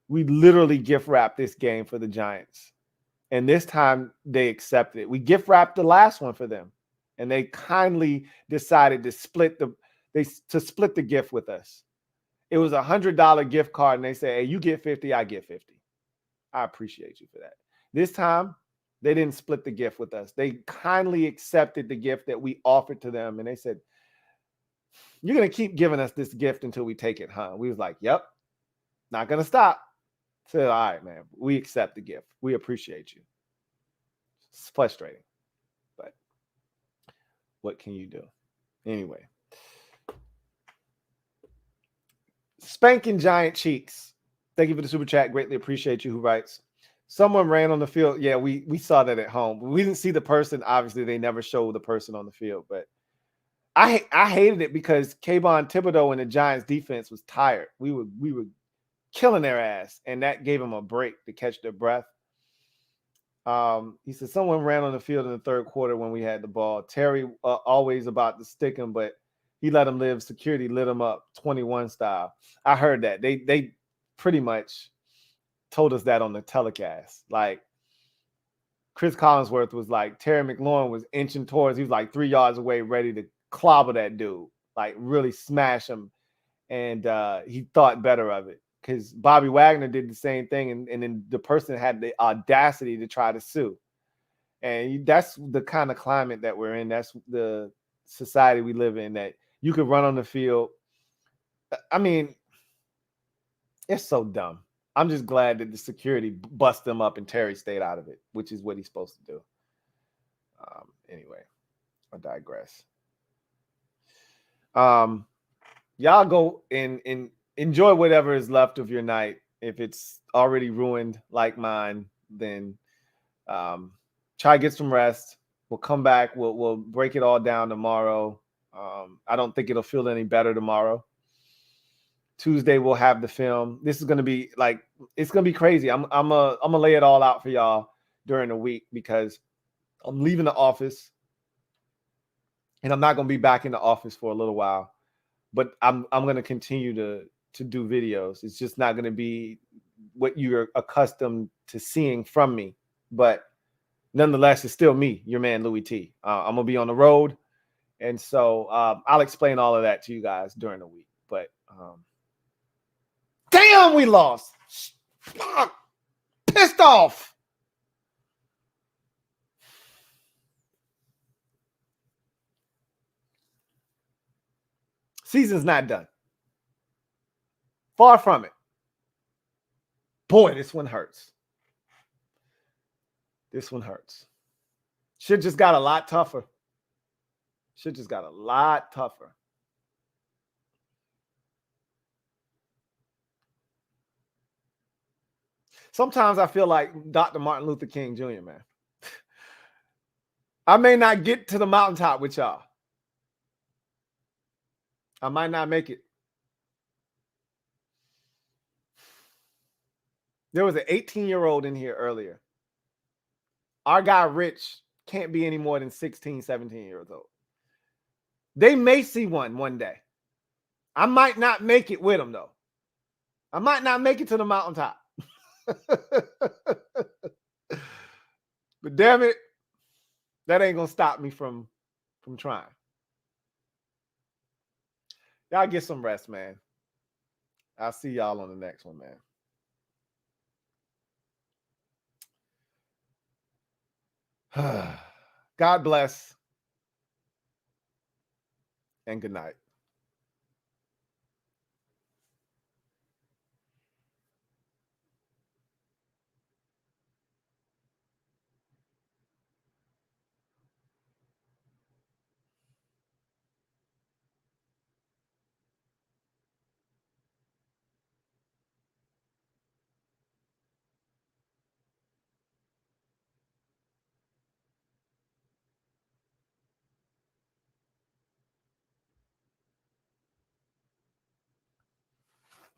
literally gift wrapped this game for the Giants. And this time they accepted it. We gift wrapped the last one for them. And they kindly decided to split the gift with us. It was $100 gift card. And they say, hey, you get 50, I get 50. I appreciate you for that. This time, they didn't split the gift with us. They kindly accepted the gift that we offered to them. And they said, you're going to keep giving us this gift until we take it, huh? We was like, yep, not going to stop. So, all right, man, we accept the gift. We appreciate you. It's frustrating, but what can you do? Anyway. Spanking Giant Cheeks. Thank you for the super chat. Greatly appreciate you. Who writes, someone ran on the field. Yeah, we saw that at home. We didn't see the person. Obviously, they never show the person on the field, but I hated it because Kayvon Thibodeau and the Giants defense was tired. We were killing their ass, and that gave them a break to catch their breath. He said someone ran on the field in the third quarter when we had the ball. Terry always about to stick him, but he let him live. Security lit him up 21 style. I heard that. They pretty much told us that on the telecast. Like Chris Collinsworth was like, Terry McLaurin was inching towards, he was like 3 yards away, ready to clobber that dude, like really smash him. And he thought better of it because Bobby Wagner did the same thing. And then the person had the audacity to try to sue. And that's the kind of climate that we're in. That's the society we live in, that you could run on the field. I mean, it's so dumb. I'm just glad that the security bust them up and Terry stayed out of it, which is what he's supposed to do. Anyway, I digress. Y'all go and enjoy whatever is left of your night. If it's already ruined like mine, then try to get some rest. We'll come back. We'll break it all down tomorrow. I don't think it'll feel any better tomorrow. Tuesday we'll have the film. This is gonna be like, it's gonna be crazy. I'm gonna lay it all out for y'all during the week because I'm leaving the office and I'm not going to be back in the office for a little while, but I'm going to continue to do videos. It's just not going to be what you're accustomed to seeing from me, but nonetheless, it's still me, your man, Louie T. I'm going to be on the road, and so I'll explain all of that to you guys during the week, but damn, we lost. Fuck. Pissed off. Season's not done. Far from it. Boy, this one hurts. This one hurts. Shit just got a lot tougher. Shit just got a lot tougher. Sometimes I feel like Dr. Martin Luther King Jr., man. I may not get to the mountaintop with y'all. I might not make it. There was an 18-year-old in here earlier. Our guy, Rich, can't be any more than 16, 17 years old. They may see one day. I might not make it with them, though. I might not make it to the mountaintop. But damn it, that ain't going to stop me from trying. Y'all get some rest, man. I'll see y'all on the next one, man. God bless and good night.